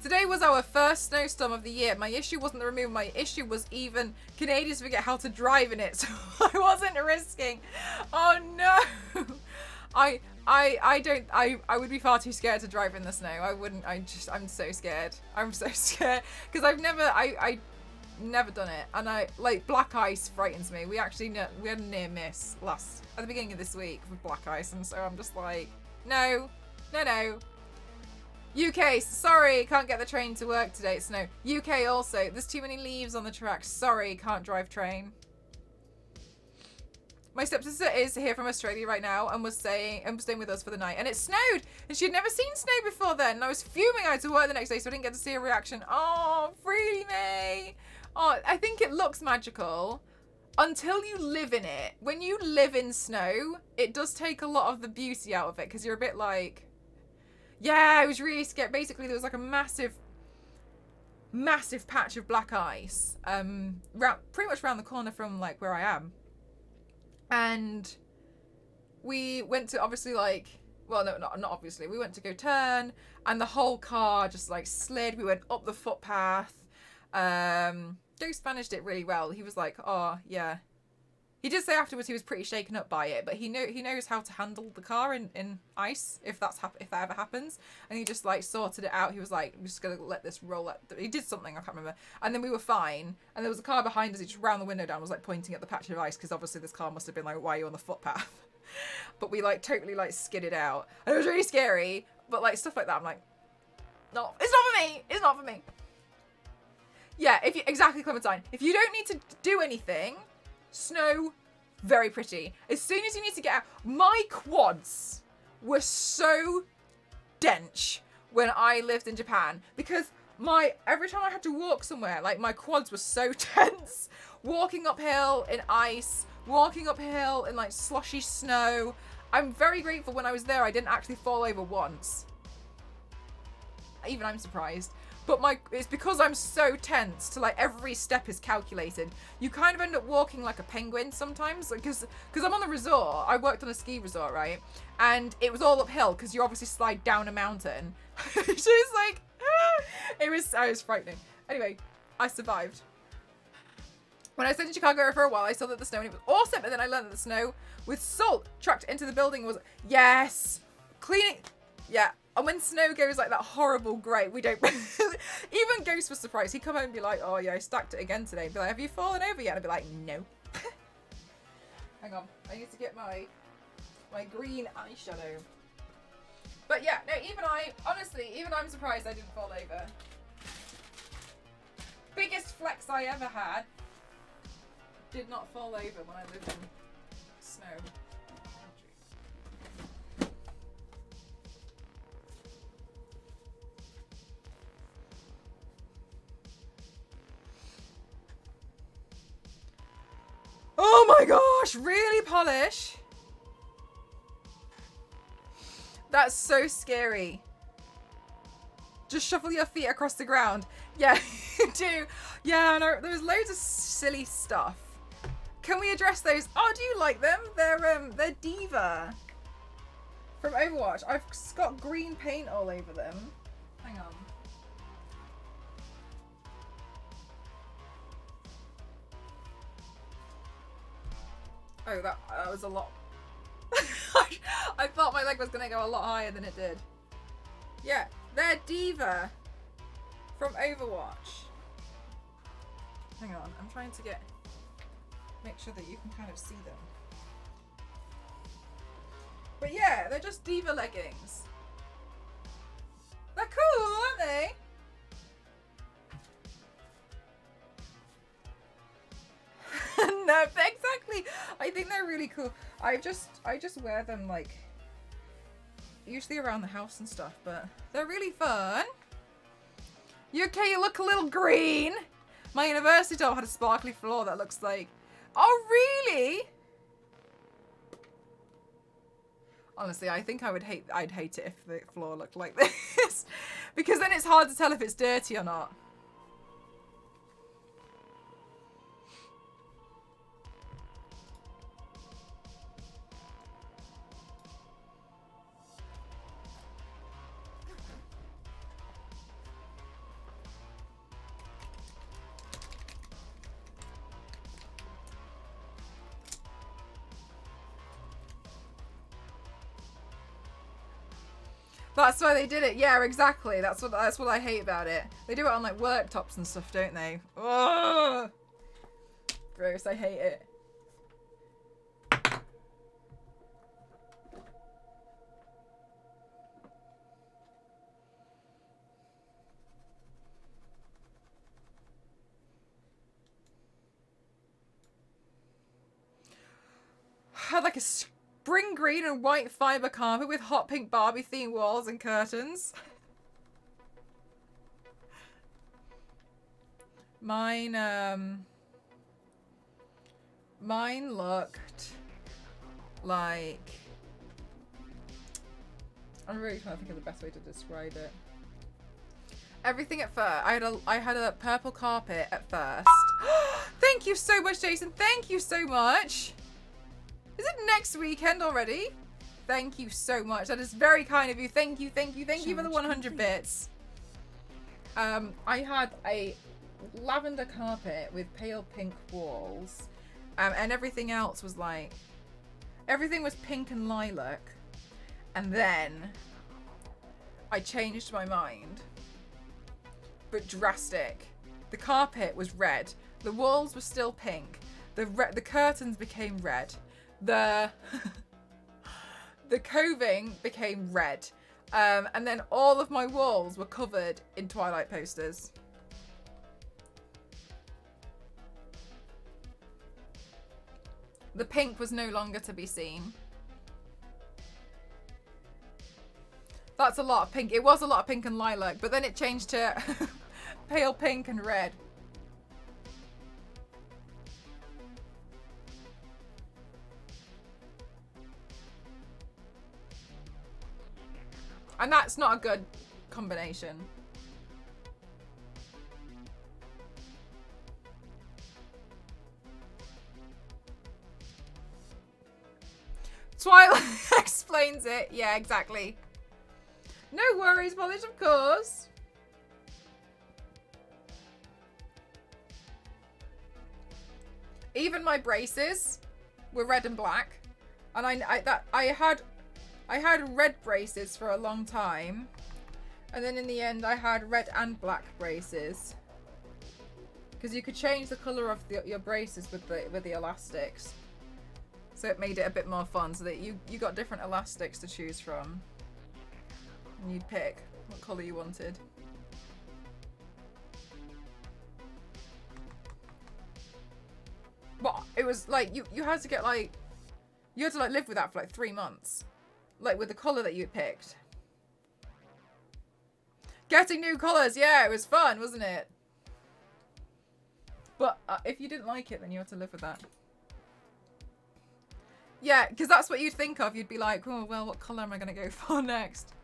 Today was our first snowstorm of the year. My issue wasn't the removal. My issue was even Canadians forget how to drive in it, so I wasn't risking. Oh, no. I would be far too scared to drive in the snow. I wouldn't. I'm so scared. I'm so scared because I never done it, and like black ice frightens me. We had a near miss at the beginning of this week with black ice, and so I'm just like, no. UK, sorry, can't get the train to work today. It's snow. UK also, there's too many leaves on the tracks. Sorry, can't drive train. My stepsister is here from Australia right now and was staying with us for the night. And it snowed. And she'd never seen snow before then. And I was fuming. I had to work the next day, so I didn't get to see her reaction. Oh, really, May? Oh, I think it looks magical until you live in it. When you live in snow, it does take a lot of the beauty out of it because you're a bit like, yeah, I was really scared. Basically, there was like a massive patch of black ice pretty much around the corner from like where I am. And we went to obviously like, well, no, not obviously. We went to go turn and the whole car just like slid. We went up the footpath. Ghost managed it really well. He was like, oh, yeah. He did say afterwards he was pretty shaken up by it, but he knows how to handle the car in ice if that ever happens. And he just like sorted it out. He was like, I'm just gonna let this roll. He did something, I can't remember. And then we were fine. And there was a car behind us. He just round the window down, was like pointing at the patch of ice because obviously this car must have been like, why are you on the footpath? But we like totally like skidded out. And it was really scary. But like stuff like that, I'm like, no, it's not for me. It's not for me. Yeah, exactly, Clementine. If you don't need to do anything, snow, very pretty. As soon as you need to get out, my quads were so dense when I lived in Japan because every time I had to walk somewhere, like my quads were so tense. Walking uphill in ice, walking uphill in like sloshy snow. I'm very grateful when I was there I didn't actually fall over once. Even I'm surprised. But it's because I'm so tense to like every step is calculated. You kind of end up walking like a penguin sometimes because I'm on the resort. I worked on a ski resort, right? And it was all uphill because you obviously slide down a mountain. So it's like, I was frightening. Anyway, I survived. When I stayed in Chicago for a while, I saw that the snow and it was awesome. And then I learned that the snow with salt tracked into the building was, yes, cleaning. Yeah. And when snow goes like that horrible grey, we don't... Even Ghost was surprised. He'd come home and be like, oh yeah, I stacked it again today. And be like, have you fallen over yet? And I'd be like, no. Hang on. I need to get my green eyeshadow. But yeah, no, even I'm surprised I didn't fall over. Biggest flex I ever had. Did not fall over when I lived in snow. Oh my gosh, really, Polish? That's so scary. Just shuffle your feet across the ground. Yeah, do. Yeah, no, there's loads of silly stuff. Can we address those? Oh, do you like them? They're Diva from Overwatch. I've got green paint all over them. Hang on. Oh, that was a lot. I thought my leg was gonna go a lot higher than it did. Yeah, they're Diva from Overwatch. Hang on, I'm trying to make sure that you can kind of see them. But yeah, they're just Diva leggings. They're cool, aren't they? No, exactly. I think they're really cool. I just wear them like usually around the house and stuff, but they're really fun. You okay? You look a little green. My university doll had a sparkly floor that looks like. Oh really? Honestly, I think I'd hate it if the floor looked like this. Because then it's hard to tell if it's dirty or not. That's why they did it. Yeah, exactly. That's what I hate about it. They do it on like worktops and stuff, don't they? Ugh. Gross. I hate it. Had like a spring green and white fiber carpet with hot pink Barbie themed walls and curtains. Mine looked like, I'm really trying to think of the best way to describe it. Everything at first. I had a purple carpet at first. Thank you so much, Jason. Thank you so much. Is it next weekend already? Thank you so much. That is very kind of you. Thank you, thank you, thank you for the 100 bits. I had a lavender carpet with pale pink walls, and everything else was like, everything was pink and lilac. And then I changed my mind, but drastic. The carpet was red. The walls were still pink. The curtains became red. The coving became red, and then all of my walls were covered in Twilight posters. The pink was no longer to be seen. That's a lot of pink. It was a lot of pink and lilac, but then it changed to pale pink and red. And that's not a good combination. Twilight explains it. Yeah, exactly. No worries, Polish, of course. Even my braces were red and black. And I had red braces for a long time, and then in the end I had red and black braces, because you could change the color of your braces with the elastics, so it made it a bit more fun. So that you got different elastics to choose from, and you'd pick what color you wanted. But it was like you had to get like you had to like live with that for like 3 months. Like with the colour that you picked. Getting new colours, yeah, it was fun, wasn't it? But if you didn't like it, then you had to live with that. Yeah, because that's what you'd think of. You'd be like, oh, well, what colour am I going to go for next?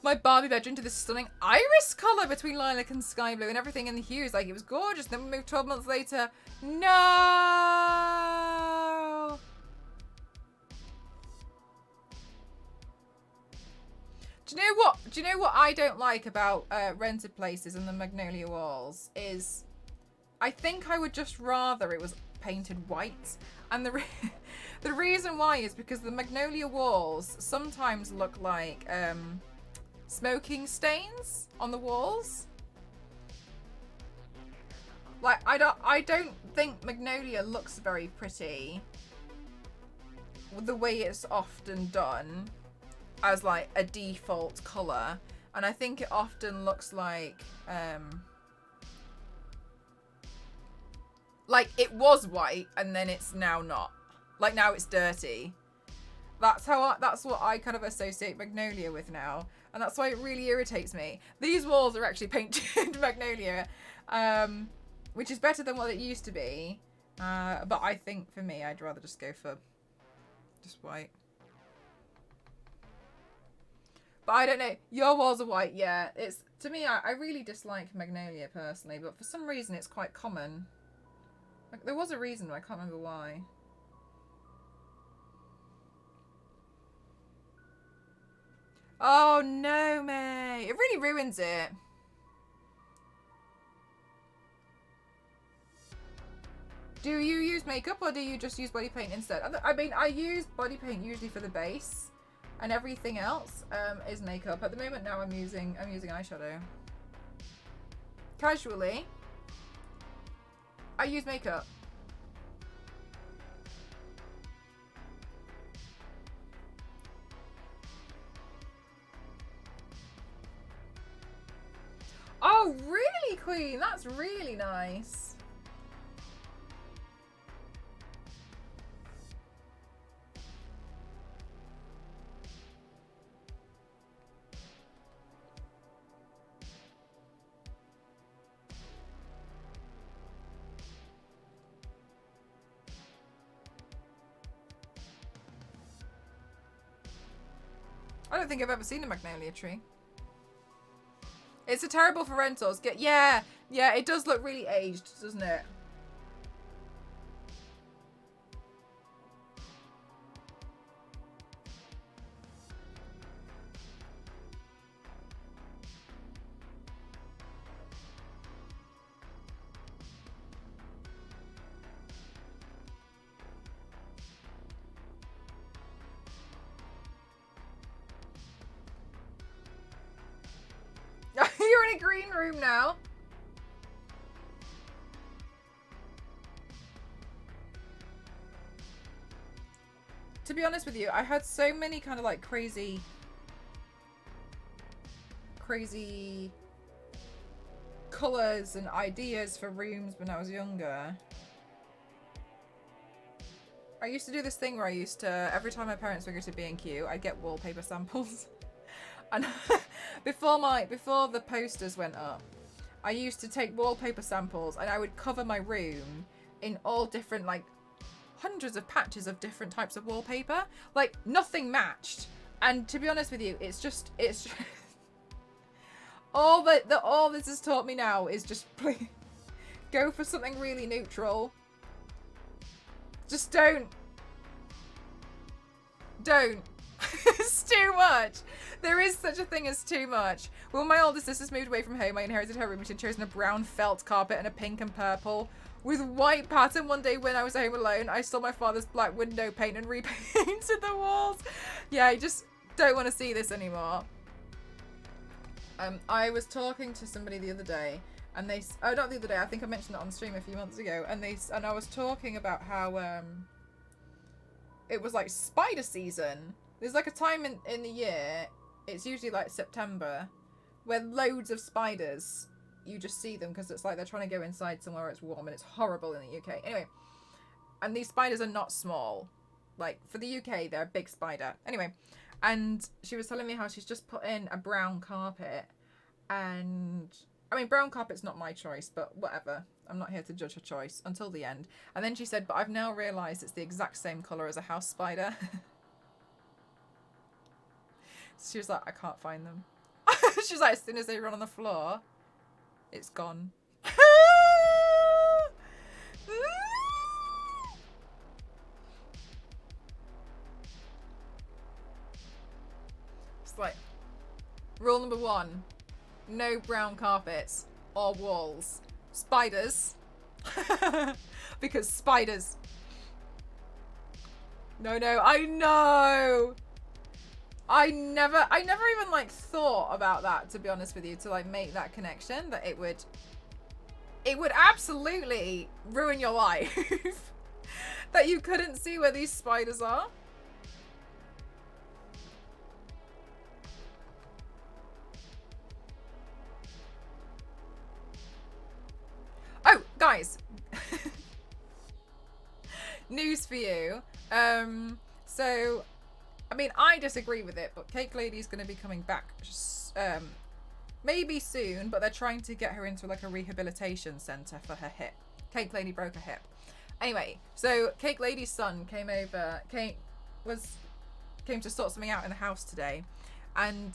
My Barbie bedroom to this stunning iris colour between lilac and sky blue and everything in the hues. Like, it was gorgeous. Then we moved 12 months later. No! Do you know what? Do you know what I don't like about rented places and the magnolia walls is, I think I would just rather it was painted white, and the reason why is because the magnolia walls sometimes look like smoking stains on the walls. Like, I don't think magnolia looks very pretty the way it's often done as like a default color, and I think it often looks like it was white and then it's now not. Like, now it's dirty. That's what I kind of associate magnolia with now, and that's why it really irritates me. These walls are actually painted magnolia, which is better than what it used to be. But I think for me, I'd rather just go for just white. But I don't know. Your walls are white, yeah. It's, to me, I really dislike magnolia personally, but for some reason it's quite common. Like, there was a reason, but I can't remember why. Oh no, May. It really ruins it. Do you use makeup or do you just use body paint instead? I mean, I use body paint usually for the base, and everything else is makeup. At the moment now I'm using eyeshadow. Casually, I use makeup. Oh, really, Queen? That's really nice. I don't think I've ever seen a magnolia tree. It's a terrible for rentals. Yeah, it does look really aged, doesn't it? You're in a green room now. To be honest with you, I had so many kind of like crazy colours and ideas for rooms when I was younger. I used to do this thing where I used to, every time my parents would go to B&Q, I'd get wallpaper samples. And before the posters went up, I used to take wallpaper samples and I would cover my room in all different, like, hundreds of patches of different types of wallpaper. Like, nothing matched. And to be honest with you, it's just all this has taught me now is just please go for something really neutral. Just don't. It's too much. There is such a thing as too much. When my older sisters moved away from home, I inherited her room, which had chosen a brown felt carpet and a pink and purple with white pattern. One day when I was home alone, I stole my father's black window paint and repainted the walls. Yeah, I just don't want to see this anymore. I was talking to somebody the other day, and they, oh, not the other day, I think I mentioned it on stream a few months ago, and I was talking about how it was like spider season. There's like a time in the year, it's usually like September, where loads of spiders, you just see them because it's like they're trying to go inside somewhere it's warm, and it's horrible in the UK. Anyway, and these spiders are not small. Like, for the UK, they're a big spider. Anyway, and she was telling me how she's just put in a brown carpet, and I mean, brown carpet's not my choice, but whatever. I'm not here to judge her choice until the end. And then she said, but I've now realised it's the exact same colour as a house spider. She was like, I can't find them. She was like, as soon as they run on the floor, it's gone. It's like, rule number 1, no brown carpets or walls. Spiders. Because spiders. No, I know. I never even like thought about that, to be honest with you, to like make that connection that it would absolutely ruin your life. That you couldn't see where these spiders are. Oh, guys. News for you. So, I mean, I disagree with it, but Cake Lady's going to be coming back maybe soon, but they're trying to get her into like a rehabilitation centre for her hip. Cake Lady broke her hip. Anyway, so Cake Lady's son came to sort something out in the house today, and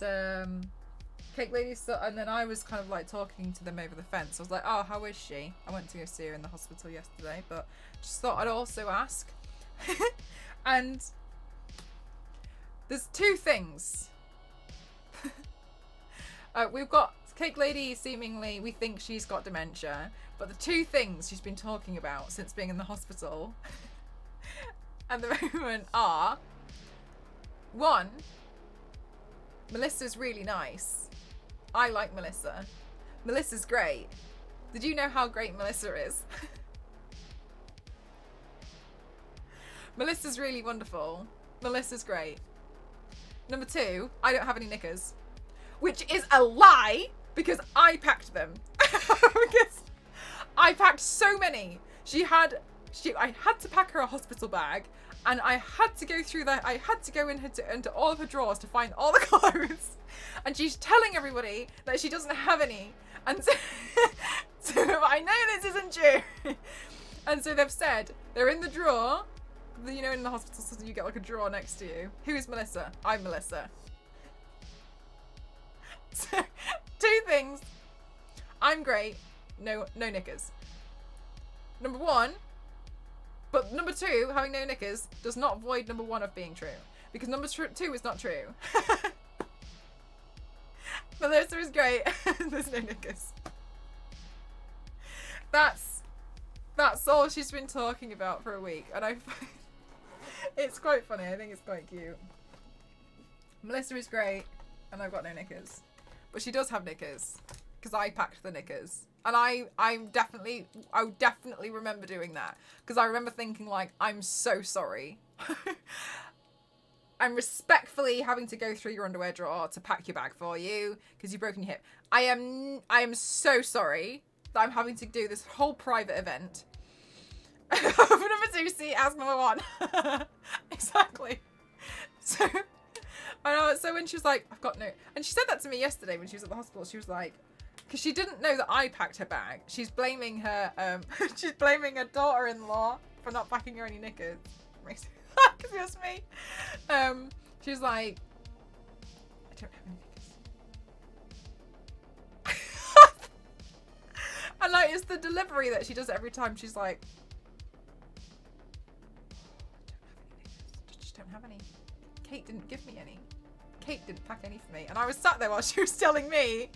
Cake Lady's son, and then I was kind of like talking to them over the fence. I was like, oh, how is she? I went to go see her in the hospital yesterday, but just thought I'd also ask. And there's 2 things. We've got Cake Lady, seemingly, we think she's got dementia, but the 2 things she's been talking about since being in the hospital at the moment are, 1, Melissa's really nice. I like Melissa. Melissa's great. Did you know how great Melissa is? Melissa's really wonderful. Melissa's great. Number 2, I don't have any knickers. Which is a lie, because I packed them. Because I packed so many. I had to pack her a hospital bag, and I had to go through that. I had to go into all of her drawers to find all the clothes. And she's telling everybody that she doesn't have any. And so, so I know this isn't true. And so they've said they're in the drawer. You know, in the hospital, so you get like a drawer next to you. Who is Melissa? I'm Melissa. So, 2 things. I'm great. No knickers. Number 1. But number 2, having no knickers, does not void number 1 of being true. Because number 2 is not true. Melissa is great. There's no knickers. That's all she's been talking about for a week. And it's quite funny. I think it's quite cute. Melissa is great. And I've got no knickers. But she does have knickers. Because I packed the knickers. And I definitely remember doing that. Because I remember thinking, like, I'm so sorry. I'm respectfully having to go through your underwear drawer to pack your bag for you. Because you've broken your hip. I am so sorry that I'm having to do this whole private event. For number 2, see, ask number 1. Exactly. So... I know, so when she was like, I've got no... And she said that to me yesterday when she was at the hospital. She was like... Because she didn't know that I packed her bag. She's blaming her... she's blaming her daughter-in-law for not packing her any knickers. Because it was me. She was like... I don't have any knickers. And like, it's the delivery that she does it every time. She's like... I just don't have any. Kate didn't give me any. Kate didn't pack any for me. And I was sat there while she was telling me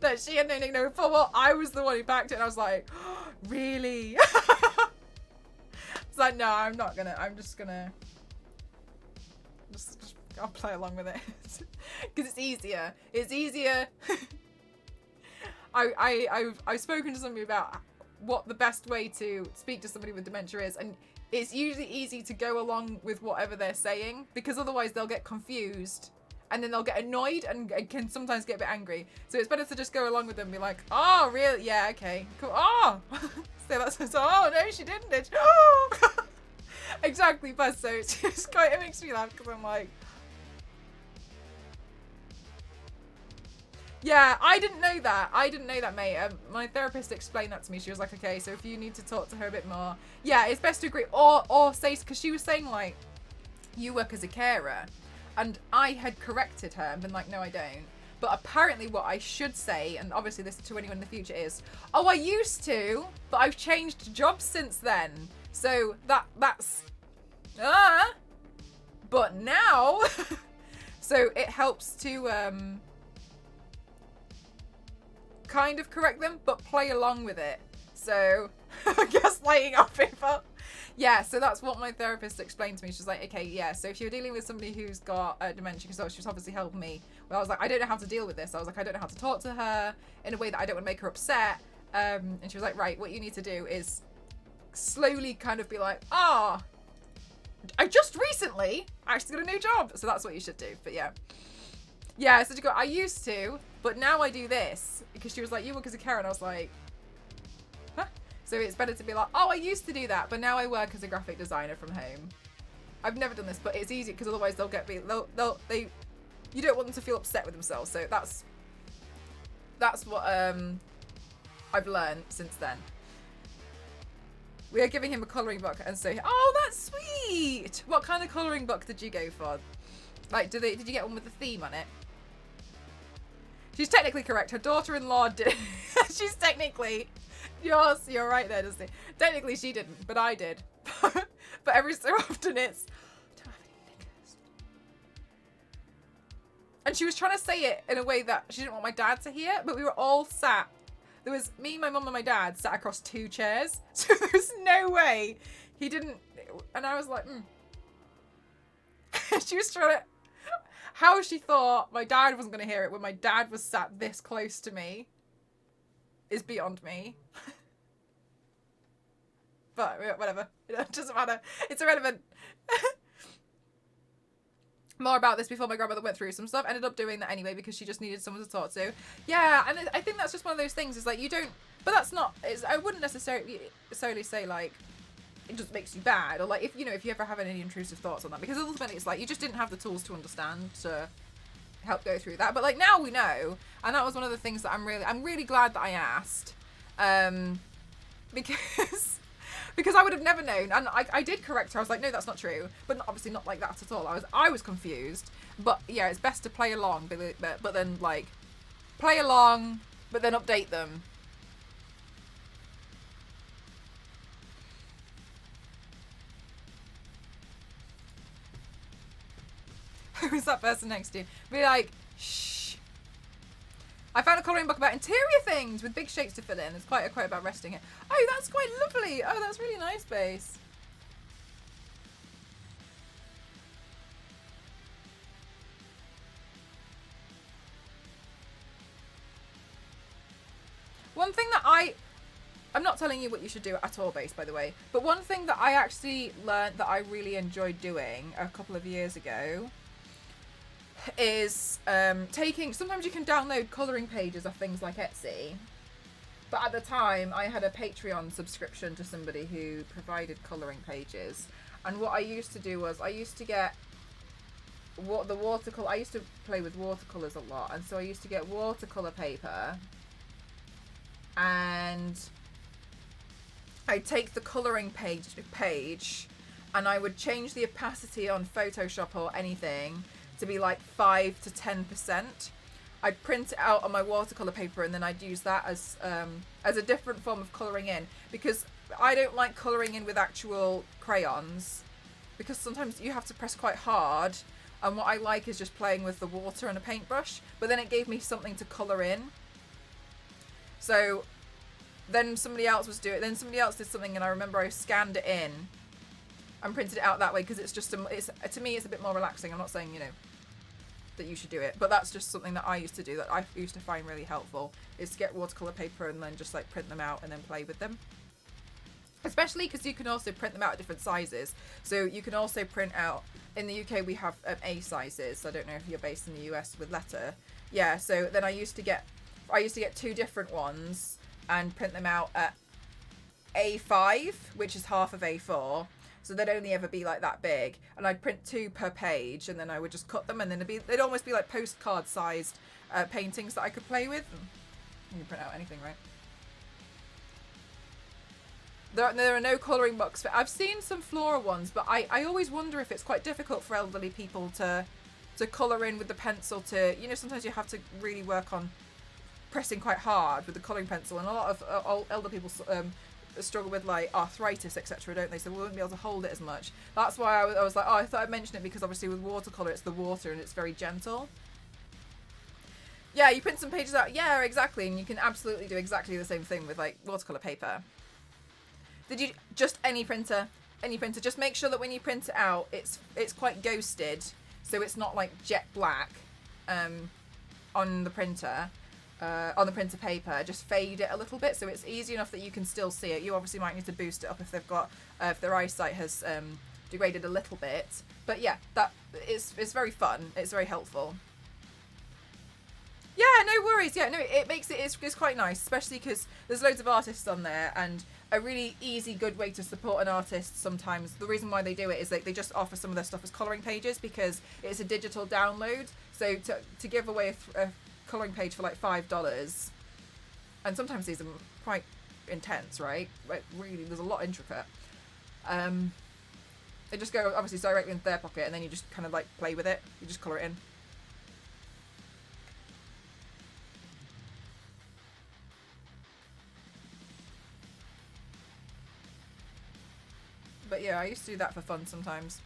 that she had no knickers before. Well, I was the one who packed it. And I was like, oh, really? It's like, no, I'm not gonna. I'm just gonna... Just I'll play along with it. Because it's easier. It's easier. I've spoken to somebody about what the best way to speak to somebody with dementia is. And it's usually easy to go along with whatever they're saying, because otherwise they'll get confused and then they'll get annoyed and can sometimes get a bit angry. So it's better to just go along with them and be like, oh, really? Yeah, okay, cool. Oh, so that's so, oh, no, she didn't, did she? Oh. Exactly, but so it's just quite, it makes me laugh because I'm like, Yeah, I didn't know that. I didn't know that, mate. My therapist explained that to me. She was like, okay, so if you need to talk to her a bit more, yeah, it's best to agree. Or say, because she was saying, like, you work as a carer. And I had corrected her and been like, no, I don't. But apparently what I should say, and obviously this to anyone in the future, is, oh, I used to, but I've changed jobs since then. So that's, but now, so it helps to, kind of correct them, but play along with it. So, gaslighting off people. Yeah, so that's what my therapist explained to me. She's like, okay, yeah, so if you're dealing with somebody who's got dementia, because she was obviously helping me, well, I was like, I don't know how to deal with this. I was like, I don't know how to talk to her in a way that I don't want to make her upset. And she was like, right, what you need to do is slowly kind of be like, I just recently actually got a new job. So that's what you should do. But yeah. Yeah, so she go, I used to, but now I do this. Because she was like, you work as a carer. And I was like, huh? So it's better to be like, oh, I used to do that, but now I work as a graphic designer from home. I've never done this, but it's easy because otherwise you don't want them to feel upset with themselves. So that's what I've learned since then. We are giving him a colouring book and say, oh, that's sweet. What kind of colouring book did you go for? Like, did you get one with a theme on it? She's technically correct. Her daughter-in-law did. She's technically, you're right there, Disney. Technically she didn't, but I did. But every so often it's, I don't have any knickers. And she was trying to say it in a way that she didn't want my dad to hear, but we were all sat. There was me, my mum, and my dad sat across 2 chairs. So there was no way he didn't. And I was like, She was trying to. How she thought my dad wasn't going to hear it when my dad was sat this close to me is beyond me. But whatever. It doesn't matter. It's irrelevant. More about this before my grandmother went through some stuff. Ended up doing that anyway because she just needed someone to talk to. Yeah, and I think that's just one of those things. Is like you don't. But that's not. I wouldn't necessarily say like it just makes you bad, or like if you ever have any intrusive thoughts on that, because ultimately it's like you just didn't have the tools to understand to help go through that. But like now we know, and that was one of the things that I'm really glad that I asked, because I would have never known, and I did correct her. I was like, no, that's not true, but obviously not like that at all. I was confused, but yeah, it's best to play along, but then like play along, but then update them. Who's that person next to you? Be like, shh. I found a colouring book about interior things with big shapes to fill in. There's quite a quote about resting it. Oh, that's quite lovely. Oh, that's really nice, Base. One thing that I'm not telling you what you should do at all, Base, by the way, but one thing that I actually learned that I really enjoyed doing a couple of years ago is sometimes you can download colouring pages of things like Etsy, but at the time I had a Patreon subscription to somebody who provided colouring pages, and what I used to do was I used to get I used to play with watercolours a lot, and so I used to get watercolour paper and I'd take the colouring page and I would change the opacity on Photoshop or anything to be like 5 to 10%. I'd print it out on my watercolor paper and then I'd use that as a different form of colouring in, because I don't like colouring in with actual crayons, because sometimes you have to press quite hard, and what I like is just playing with the water and a paintbrush, but then it gave me something to colour in. So then somebody else did something, and I remember I scanned it in and printed it out that way, because it's just to me it's a bit more relaxing. I'm not saying that you should do it, but that's just something that I used to do, that I used to find really helpful, is to get watercolor paper and then just like print them out and then play with them. Especially because you can also print them out at different sizes. So you can also print out, in the UK we have A sizes. So I don't know if you're based in the US with letter. Yeah, so then I used to get 2 different ones and print them out at A5, which is half of A4. So they'd only ever be like that big, and I'd print 2 per page, and then I would just cut them, and then they'd almost be like postcard sized paintings that I could play with. You can print out anything, right? There are no colouring books. I've seen some Floral ones, but I always wonder if it's quite difficult for elderly people to colour in with the pencil. Sometimes you have to really work on pressing quite hard with the colouring pencil, and a lot of elder people struggle with like arthritis, etc., don't they? So we won't be able to hold it as much. That's why I was like, oh, I thought I'd mention it, because obviously with watercolour it's the water and it's very gentle. Yeah, you print some pages out. Yeah, exactly. And you can absolutely do exactly the same thing with like watercolour paper. Did you just any printer? Any printer. Just make sure that when you print it out, it's quite ghosted, so it's not like jet black on the printer. On the printer paper, just fade it a little bit so it's easy enough that you can still see it. You obviously might need to boost it up if their eyesight has degraded a little bit. But yeah, it's very fun. It's very helpful. Yeah, no worries. Yeah, no, it makes it's quite nice, especially because there's loads of artists on there, and a really easy, good way to support an artist sometimes. The reason why they do it is they just offer some of their stuff as colouring pages, because it's a digital download. So to give away a colouring page for like $5, and sometimes these are quite intense, right? Like really, there's a lot intricate. They just go obviously directly into their pocket, and then you just kind of like play with it. You just colour it in. But yeah, I used to do that for fun sometimes.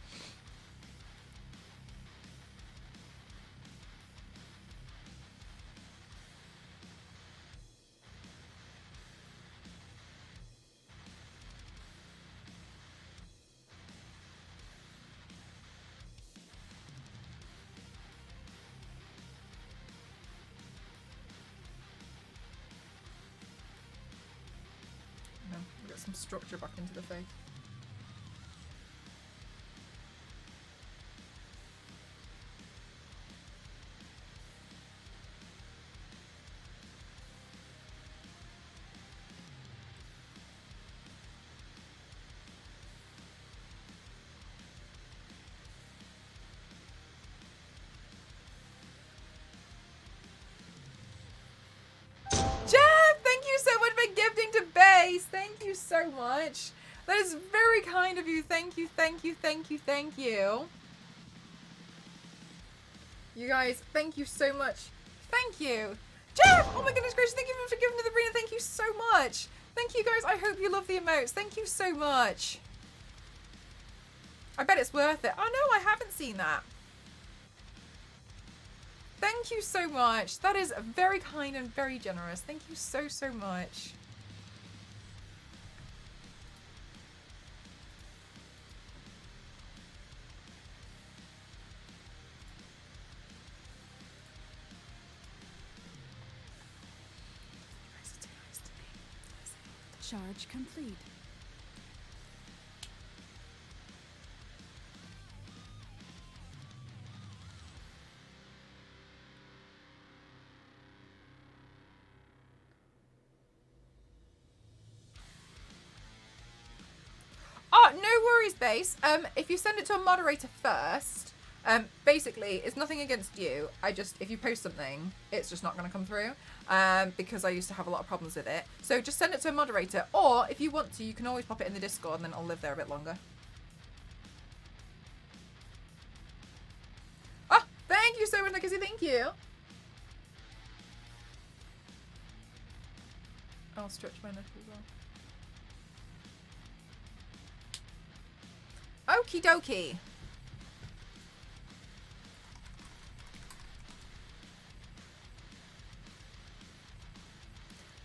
Get some structure back into the face. Thank you so much for gifting to base. Thank you so much. That is very kind of you. Thank you, thank you, thank you, thank you. You guys, thank you so much. Thank you. Jeff! Oh my goodness gracious, thank you for giving to the arena. Thank you so much. Thank you guys. I hope you love the emotes. Thank you so much. I bet it's worth it. Oh no, I haven't seen that. Thank you so much. That is very kind and very generous. Thank you so, so much. Charge complete. Oh, no worries, Base. If you send it to a moderator first, basically, it's nothing against you. If you post something, it's just not going to come through, because I used to have a lot of problems with it. So just send it to a moderator, or if you want to, you can always pop it in the Discord, and then it'll live there a bit longer. Oh, thank you so much, Nickasy. Thank you. I'll stretch my neck as well. Okie dokie.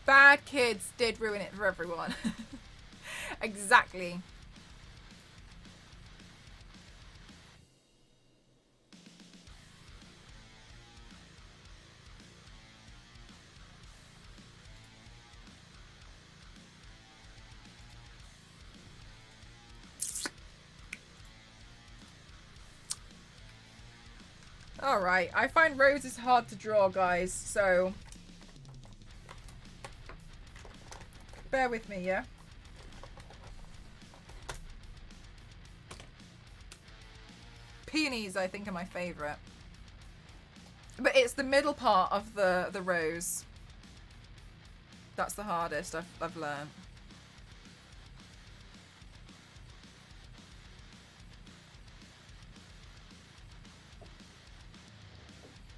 Bad kids did ruin it for everyone. Exactly. Alright, I find roses hard to draw, guys, so bear with me, yeah? Peonies, I think, are my favourite. But it's the middle part of the rose. That's the hardest I've learned.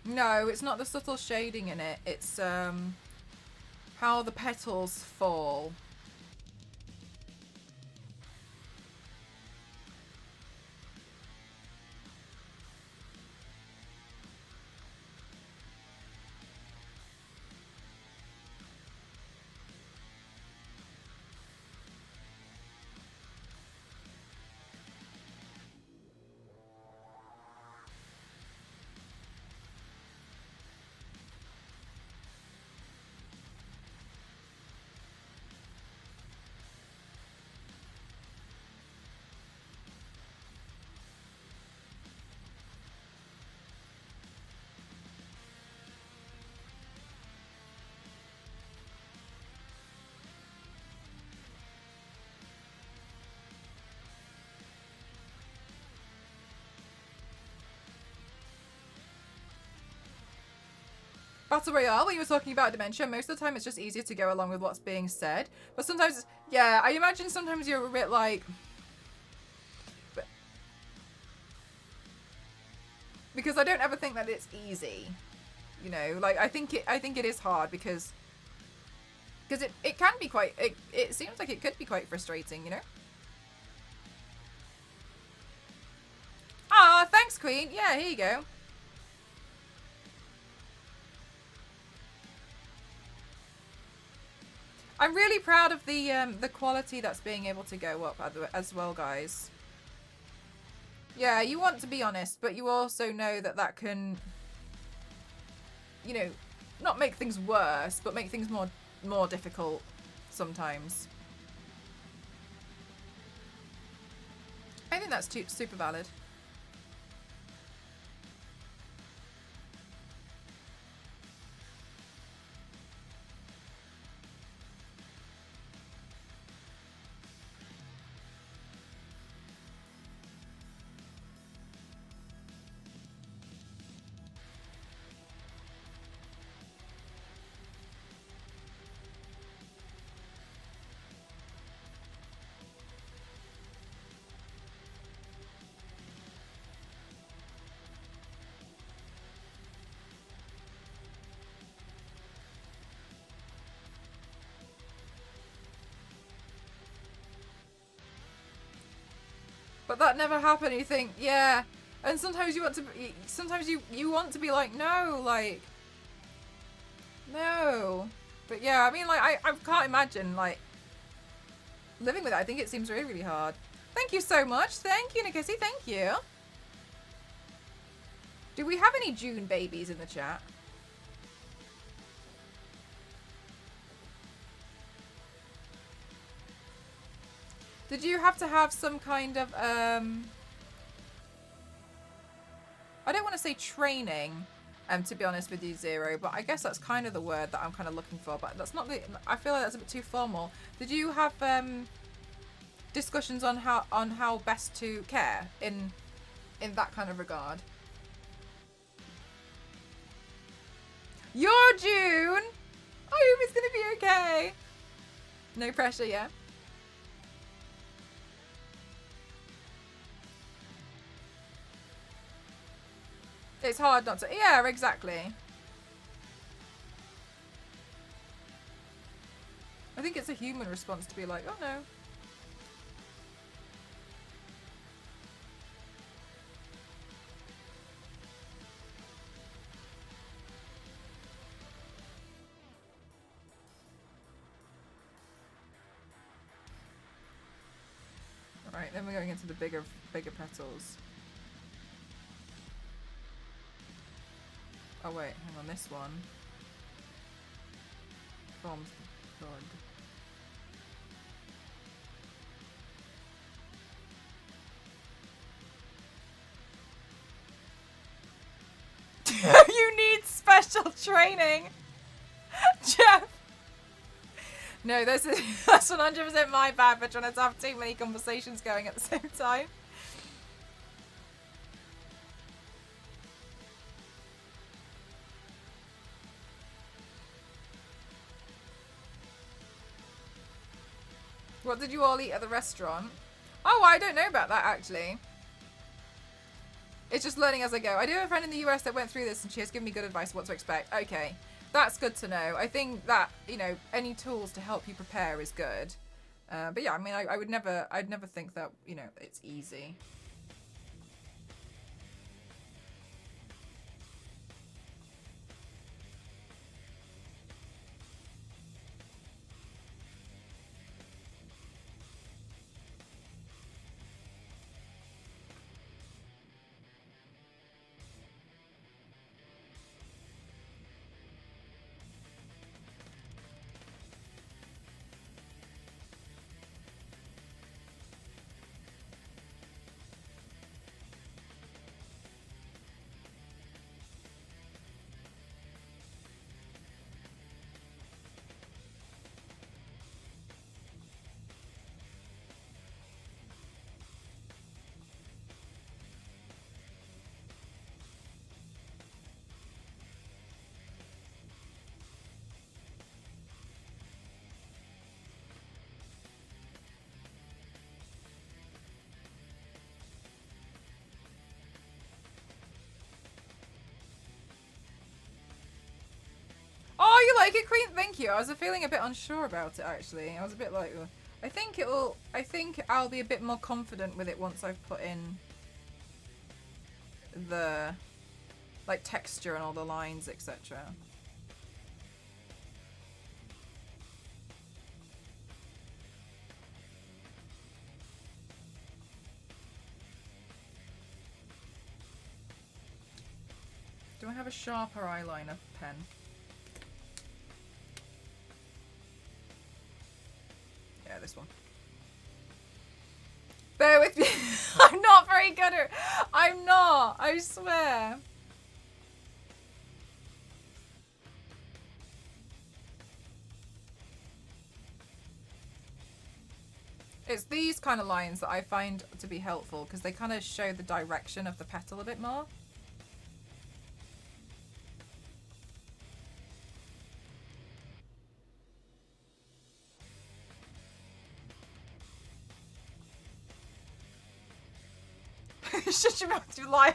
No, it's not the subtle shading in it. It's how the petals fall. Battle Royale, when you were talking about dementia, most of the time it's just easier to go along with what's being said. But sometimes, yeah, I imagine sometimes you're a bit like... Because I don't ever think that it's easy. You know, like, I think it is hard because it can be quite... It seems like it could be quite frustrating, you know? Ah, thanks, Queen. Yeah, here you go. I'm really proud of the quality that's being able to go up as well, guys. Yeah, you want to be honest, but you also know that that can, you know, not make things worse, but make things more difficult sometimes. I think that's super valid. But that never happened. You think, yeah. And sometimes you want to be, sometimes you want to be like, no, like, no. But yeah, I mean, like, I can't imagine, like, living with it. I think it seems really, really hard. Thank you so much. Thank you, Nikisi. Thank you. Do we have any June babies in the chat? Did you have to have some kind of, I don't want to say training, to be honest with you, Zero, but I guess that's kind of the word that I'm kind of looking for, but that's not the, I feel like that's a bit too formal. Did you have, discussions on how best to care in that kind of regard? You're June! I hope it's gonna be okay. No pressure, yeah? It's hard not to... Yeah, exactly. I think it's a human response to be like, oh no. Alright, then we're going into the bigger petals. Oh wait, hang on, this one. Forms the bud. You need special training! Jeff! No, that's 100% my bad for trying to have too many conversations going at the same time. What did you all eat at the restaurant? Oh, I don't know about that, actually. It's just learning as I go. I do have a friend in the US that went through this, and she has given me good advice on what to expect. Okay, that's good to know. I think that, you know, any tools to help you prepare is good. But yeah, I mean, I'd never think that, you know, it's easy. Oh, you like it, Queen? Thank you. I was feeling a bit unsure about it, actually. I was a bit like, I think I'll be a bit more confident with it once I've put in the, like, texture and all the lines, etc. Do I have a sharper eyeliner pen? Yeah, this one. Bear with me. I'm not very good at... I'm not. I swear. It's these kind of lines that I find to be helpful because they kind of show the direction of the petal a bit more. Shut your mouth, you lie.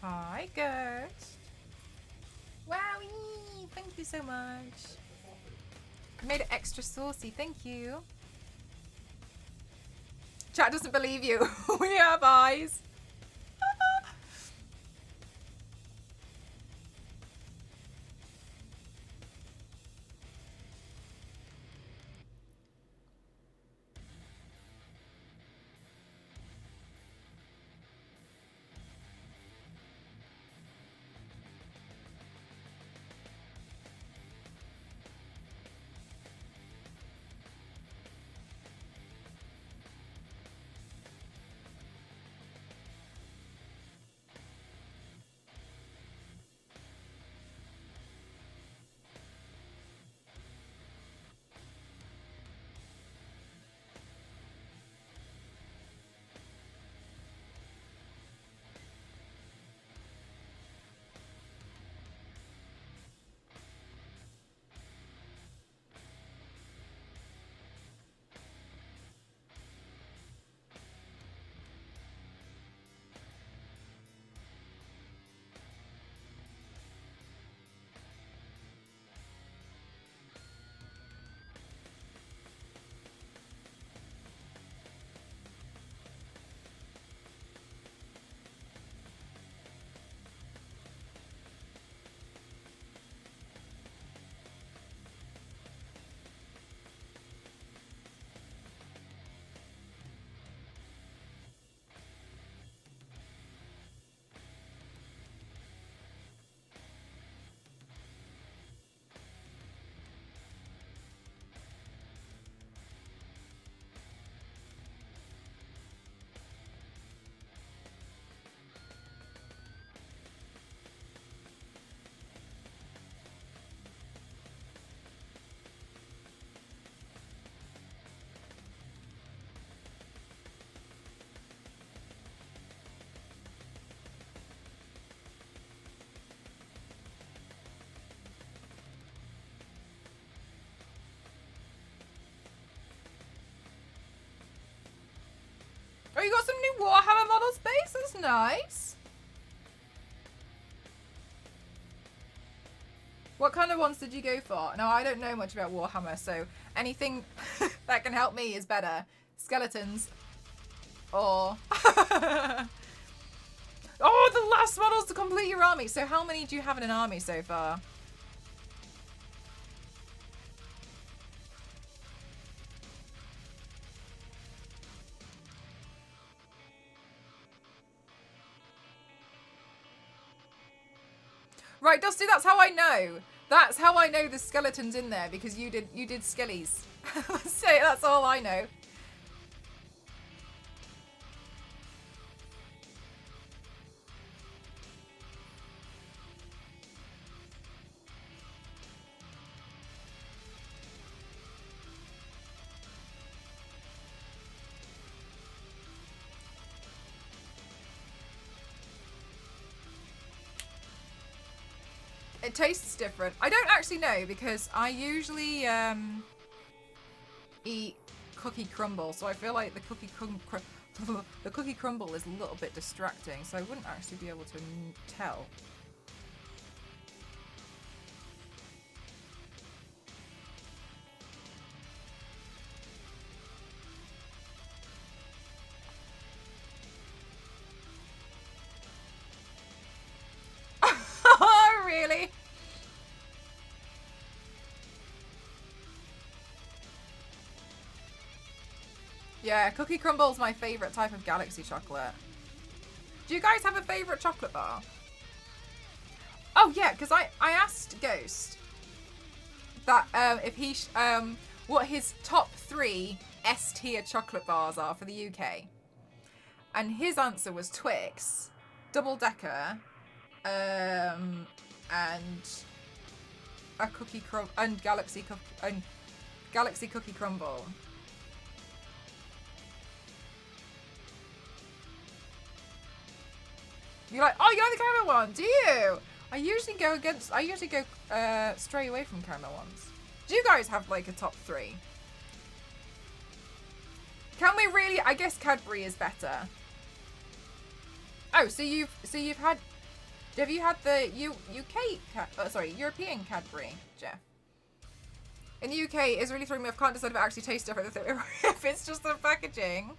Hi, Ghost. Wowie! Thank you so much. You made it extra saucy. Thank you. Chat doesn't believe you. We have eyes. got some new Warhammer models base. That's nice. What kind of ones did you go for? No, I don't know much about Warhammer, so anything that can help me is better. Skeletons. Or... oh, the last models to complete your army. So how many do you have in an army so far? Right, Dusty, that's how I know. That's how I know the skeleton's in there, because you did skellies. So that's all I know. It tastes different. I don't actually know, because I usually eat cookie crumble, so I feel like the cookie crumble is a little bit distracting, so I wouldn't actually be able to tell. Really? Yeah, cookie crumble's my favourite type of galaxy chocolate. Do you guys have a favourite chocolate bar? Oh yeah, because I asked Ghost that if he what his top 3 S tier chocolate bars are for the UK, and his answer was Twix, Double Decker, and a Galaxy Cookie Crumble. You're like, oh, you like the caramel one, do you? I usually go stray away from caramel ones. Do you guys have like a top 3? Can we really? I guess Cadbury is better. Oh, so you've had. Have you had the European Cadbury, Jeff? In the UK, it's really throwing me off. Can't decide if it actually tastes different if it's just the packaging.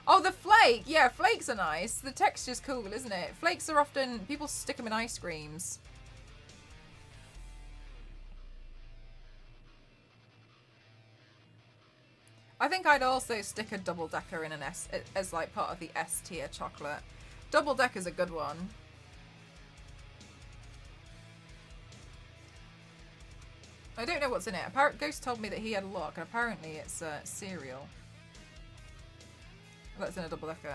Oh, the flake. Yeah, flakes are nice. The texture's cool, isn't it? Flakes are often... people stick them in ice creams. I think I'd also stick a double decker in an S as like part of the S tier chocolate. Double decker's a good one. I don't know what's in it. Ghost told me that he had a look, and apparently it's cereal. That's in a double decker.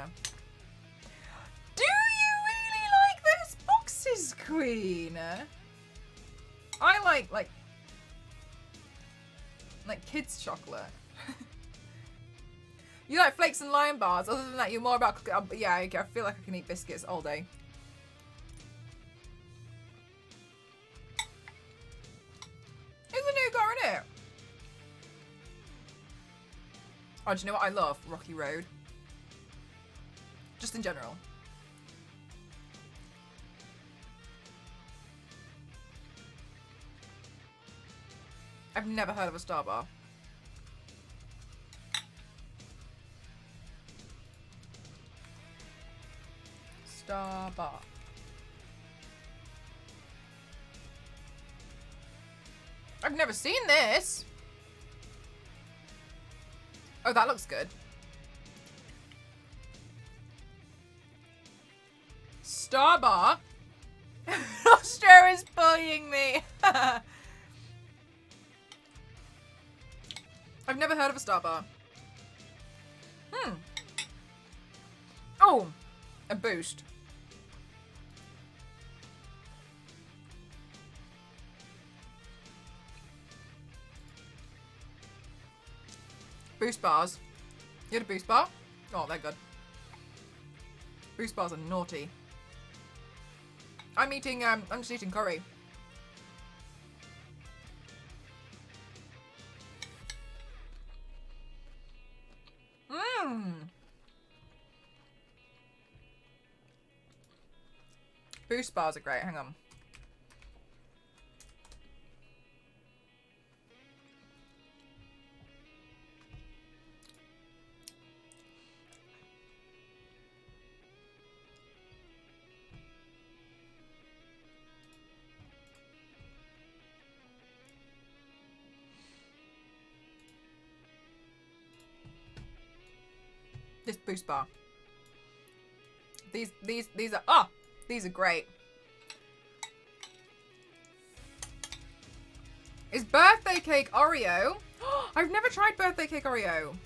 Do you really like those boxes, Queen? I like kids' chocolate. You like flakes and Lion bars. Other than that, you're more about cooking. Yeah, I feel like I can eat biscuits all day. Is the nougat in it? Oh, do you know what I love? Rocky Road. Just in general. I've never heard of a Star Bar. Star Bar. I've never seen this. Oh, that looks good. Star Bar? Nostra is bullying me. I've never heard of a Star Bar. Oh, a Boost. Boost bars. You had a Boost bar? Oh, they're good. Boost bars are naughty. I'm just eating curry. Boost bars are great. Hang on. This boost bar. These are these are great. Is birthday cake Oreo? I've never tried birthday cake Oreo.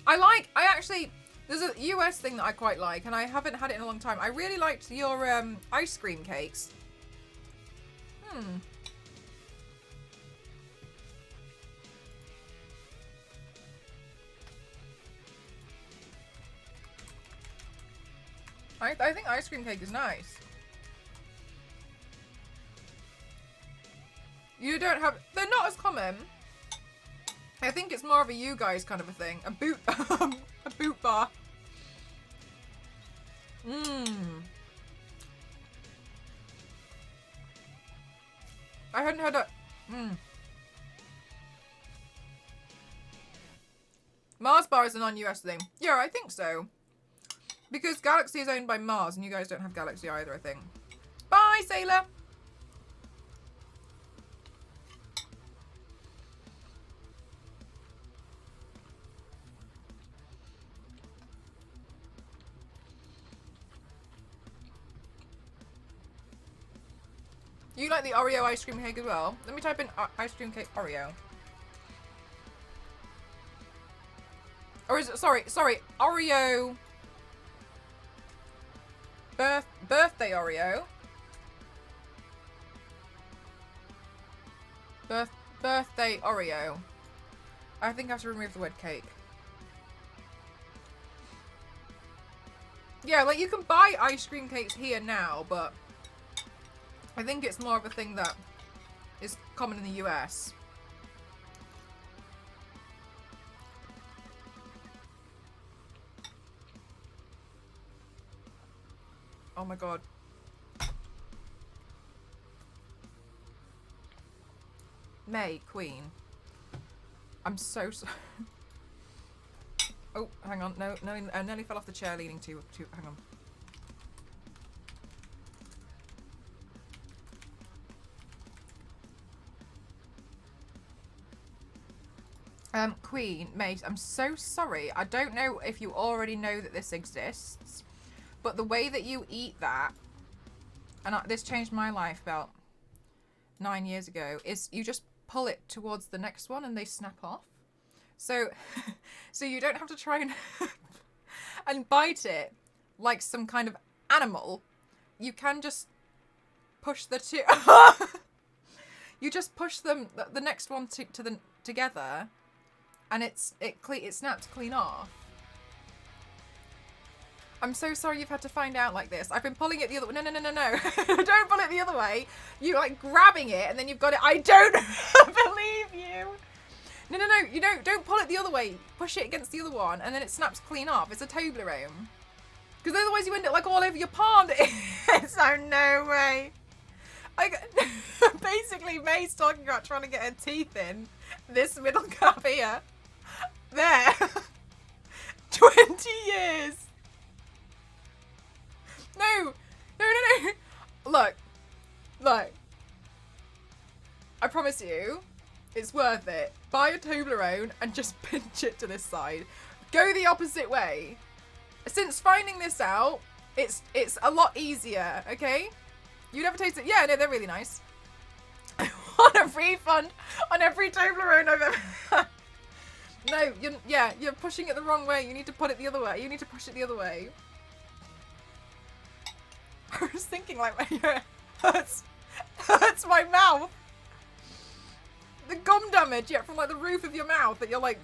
I actually, there's a US thing that I quite like, and I haven't had it in a long time. I really liked your ice cream cakes. I think ice cream cake is nice. You don't have, they're not as common. I think it's more of a you guys kind of a thing. A boot, a boot bar. I hadn't had a, Mars bar is a non-US thing. Yeah, I think so. Because Galaxy is owned by Mars, and you guys don't have Galaxy either, I think. Bye, Sailor! You like the Oreo ice cream cake as well? Let me type in ice cream cake Oreo. Or is it, sorry, Oreo... birthday Oreo. Birthday Oreo. I think I have to remove the word cake. Yeah, like you can buy ice cream cakes here now, but I think it's more of a thing that is common in the US. Oh my god. May, Queen. I'm so sorry. Oh, hang on. No, I nearly fell off the chair leaning too. Hang on. Queen, mate, I'm so sorry. I don't know if you already know that this exists, but the way that you eat that, and this changed my life about 9 years ago, is you just pull it towards the next one and they snap off. So, so you don't have to try and bite it like some kind of animal. You can just push the two. You just push them, the next one together, and it snaps clean off. I'm so sorry you've had to find out like this. I've been pulling it the other way. No. Don't pull it the other way. You like grabbing it and then you've got it. I don't believe you. No. You don't pull it the other way. Push it against the other one and then it snaps clean off. It's a Toblerone. Because otherwise you end up like all over your palm. So no way. Basically, May's talking about trying to get her teeth in. This middle cup here. There. 20 years. No. Look. I promise you, it's worth it. Buy a Toblerone and just pinch it to this side. Go the opposite way. Since finding this out, it's a lot easier, okay? You never tasted it? Yeah, no, they're really nice. I want a refund on every Toblerone I've ever had. No, you're pushing it the wrong way. You need to put it the other way. You need to push it the other way. I was thinking like my ear hurts my mouth. The gum damage, from like the roof of your mouth that you're like.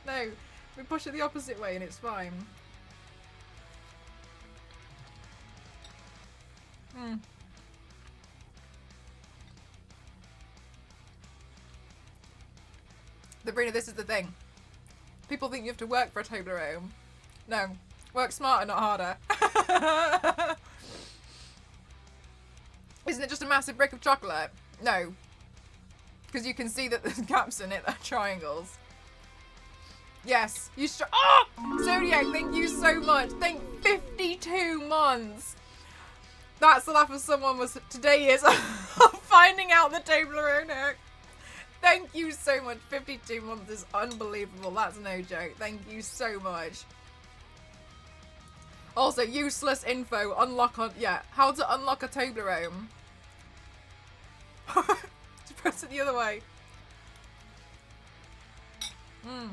No, we push it the opposite way and it's fine. Sabrina, this is the thing. People think you have to work for a Toblerone. No. Work smarter, not harder. Isn't it just a massive brick of chocolate? No. Because you can see that there's gaps in it that are triangles. Yes. You oh! Zodiac, thank you so much. Thank 52 months. That's the laugh of someone was today is finding out the Toblerone hack. Thank you so much. 52 months is unbelievable. That's no joke. Thank you so much. Also, useless info. Unlock on... Yeah. How to unlock a Toblerone. Just press it the other way. Hmm.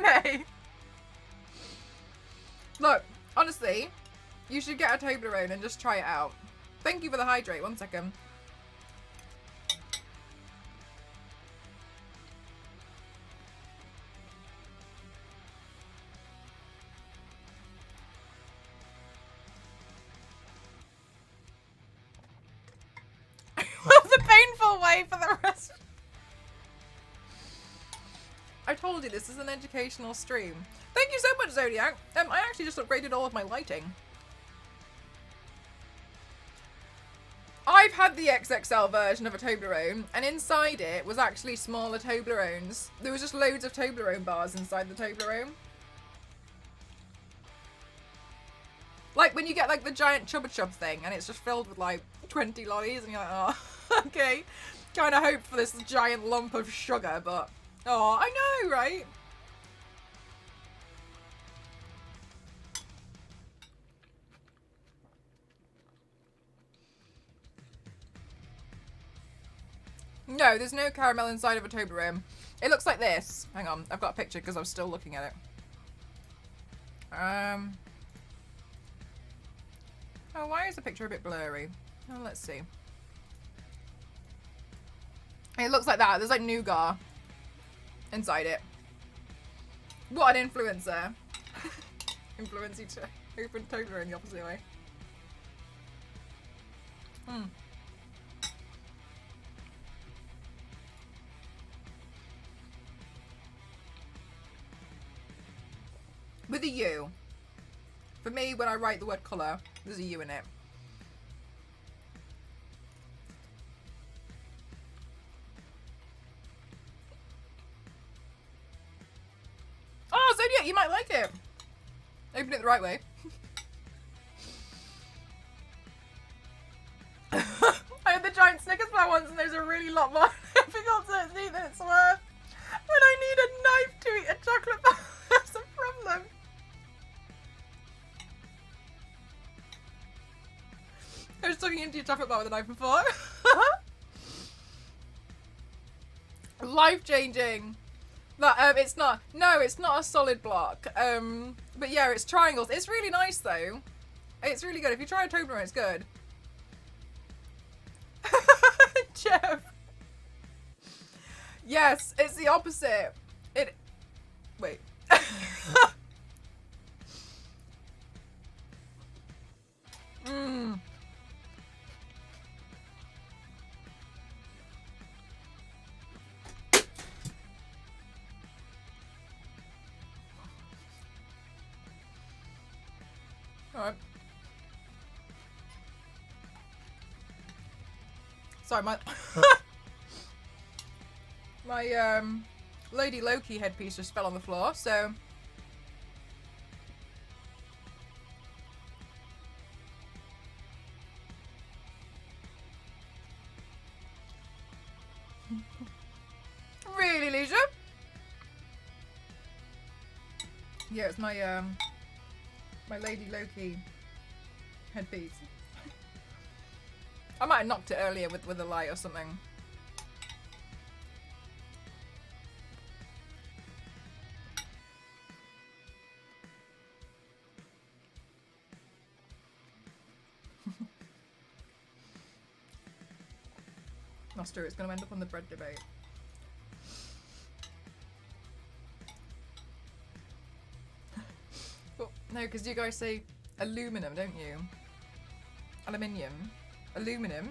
May. Look, honestly, you should get a Toblerone and just try it out. Thank you for the hydrate. 1 second. The painful way for the rest. I told you this is an educational stream. Thank you so much, Zodiac. I actually just upgraded all of my lighting. I've had the XXL version of a Toblerone, and inside it was actually smaller Toblerones. There was just loads of Toblerone bars inside the Toblerone. Like when you get like the giant Chubba Chub thing, and it's just filled with like 20 lollies, and you're like, oh, okay. Kind of hope for this giant lump of sugar, but oh, I know, right? No, there's no caramel inside of a Toblerone. It looks like this. Hang on, I've got a picture because I was still looking at it. Oh, why is the picture a bit blurry? Oh, let's see. It looks like that. There's like nougat inside it. What an influencer. Influence you to open Toblerone the opposite way. Hmm. With a U. For me, when I write the word colour, there's a U in it. Oh, Zodiac, you might like it. Open it the right way. I had the giant Snickers bar once and there's a really lot more difficult to eat than it's worth. When I need a knife to eat a chocolate bar, that's a problem. I was talking into your chocolate bar with a knife before. Life-changing. That it's not. No, it's not a solid block. But yeah, it's triangles. It's really nice though. It's really good. If you try a Toblerone, it's good. Jeff. Yes, it's the opposite. It. Wait. Mmm. Alright. Sorry, my my Lady Loki headpiece just fell on the floor, so really, Leisure? Yeah, it's my my Lady Loki headpiece. I might have knocked it earlier with a light or something. Master, it's going to end up on the bread debate. No, because you guys say aluminum, don't you? Aluminium. Aluminum.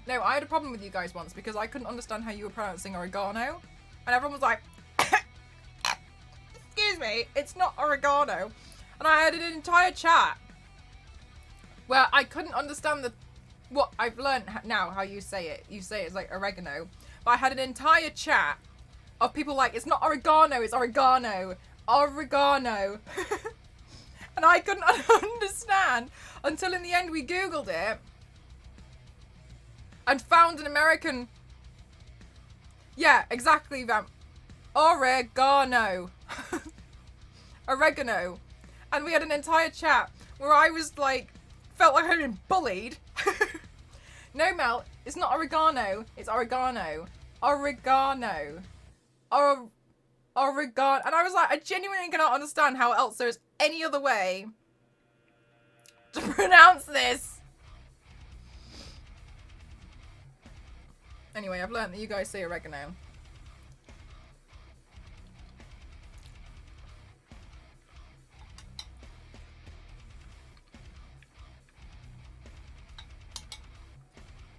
No, I had a problem with you guys once because I couldn't understand how you were pronouncing oregano. And everyone was like, excuse me, it's not oregano. And I had an entire chat where I couldn't understand what I've learned now, how you say it. You say it's like oregano. But I had an entire chat of people like, it's not oregano, it's oregano. Oregano. And I couldn't understand until in the end we Googled it and found an American. Yeah, exactly, Vamp. Oregano. Oregano. And we had an entire chat where I was like, felt like I'd been bullied. No, Mel, it's not oregano, it's oregano. Oregano. Oregano. And I was like, I genuinely cannot understand how else there's any other way to pronounce this. Anyway, I've learned that you guys say oregano.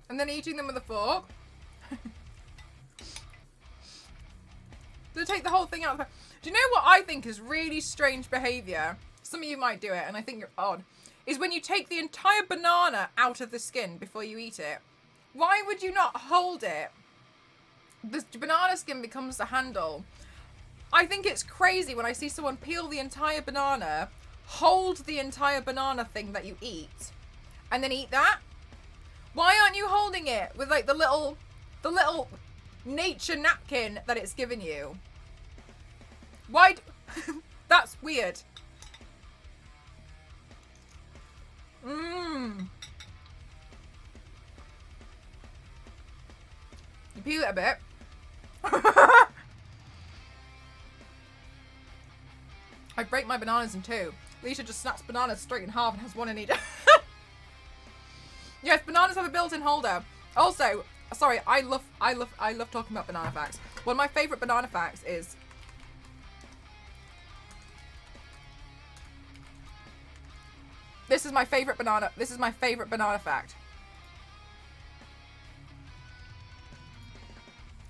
And then eating them with a fork. To take the whole thing out of the... Do you know what I think is really strange behaviour? Some of you might do it, and I think you're odd. Is when you take the entire banana out of the skin before you eat it. Why would you not hold it? The banana skin becomes the handle. I think it's crazy when I see someone peel the entire banana, hold the entire banana thing that you eat, and then eat that. Why aren't you holding it with like the little nature napkin that it's given you? Why? That's weird. You peel it a bit. I break my bananas in two. Leisha just snaps bananas straight in half and has one in each. Yes, bananas have a built-in holder. Also, sorry, I love talking about banana facts. One of my favourite banana facts is this is my favourite banana fact.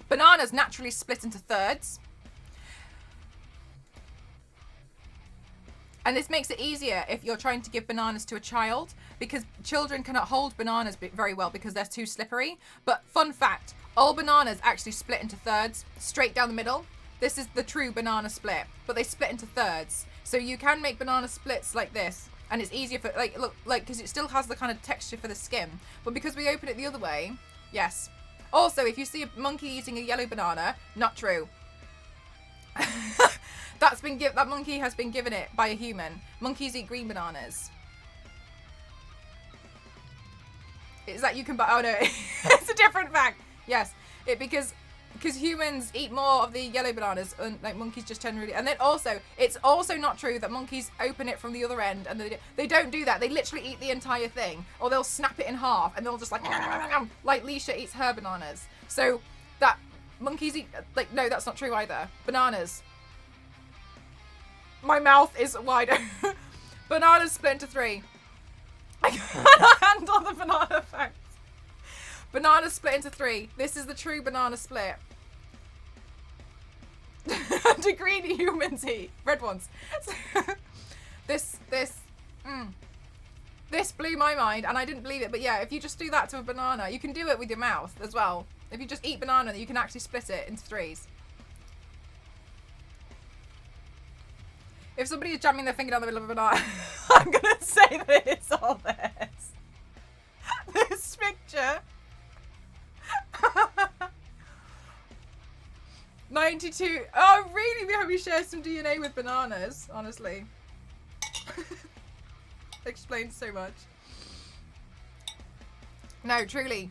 Bananas naturally split into thirds. And this makes it easier if you're trying to give bananas to a child, because children cannot hold bananas very well because they're too slippery. But fun fact, all bananas actually split into thirds, straight down the middle. This is the true banana split, but they split into thirds. So you can make banana splits like this, and it's easier for, like, look, like, because it still has the kind of texture for the skin. But because we open it the other way, yes. Also, if you see a monkey eating a yellow banana, not true. That monkey has been given it by a human. Monkeys eat green bananas. Is that you can buy? Oh no, it's a different fact. Yes, because humans eat more of the yellow bananas, and like monkeys just generally. And then also, it's also not true that monkeys open it from the other end, and they don't do that. They literally eat the entire thing, or they'll snap it in half, and they'll just like Leisha eats her bananas. So that monkeys eat no, that's not true either. Bananas. My mouth is wider. Bananas split into three. I cannot handle the banana facts. Bananas split into three. This is the true banana split. Do green humans eat? Red ones. This blew my mind, and I didn't believe it. But yeah, if you just do that to a banana, you can do it with your mouth as well. If you just eat banana, you can actually split it into threes. If somebody is jamming their finger down the middle of a banana, I'm gonna say that it's all this. This picture. 92. Oh, really? We hope we share some DNA with bananas, honestly. Explains so much. No, truly.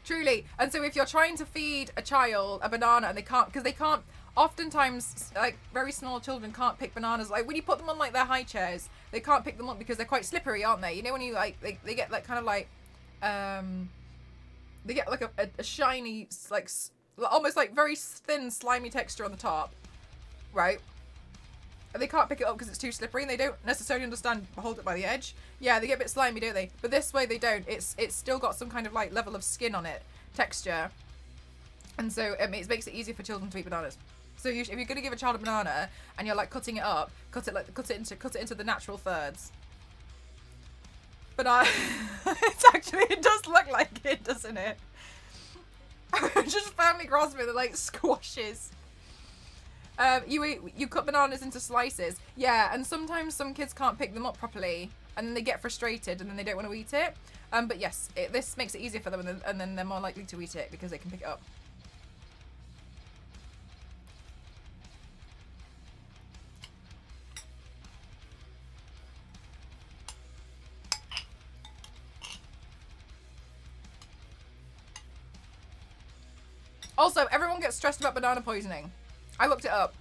Truly. And so if you're trying to feed a child a banana and they can't, because they can't, oftentimes, like, very small children can't pick bananas. Like, when you put them on, like, their high chairs, they can't pick them up because they're quite slippery, aren't they? You know, when you, like, they get, like, kind of, like, they get, like, a shiny, like, almost, like, very thin, slimy texture on the top, right? They can't pick it up because it's too slippery, and they don't necessarily understand hold it by the edge. Yeah, they get a bit slimy, don't they? But this way they don't. It's still got some kind of like level of skin on it, texture, and so it makes it easier for children to eat bananas. So if you're going to give a child a banana and you're like cutting it up, cut it into the natural thirds. But it does look like it, doesn't it? Just firmly grasp it, they're like squashes. You cut bananas into slices. Yeah, and sometimes some kids can't pick them up properly, and then they get frustrated, and then they don't want to eat it. But yes, this makes it easier for them, and then they're more likely to eat it because they can pick it up. Also, everyone gets stressed about banana poisoning. I looked it up.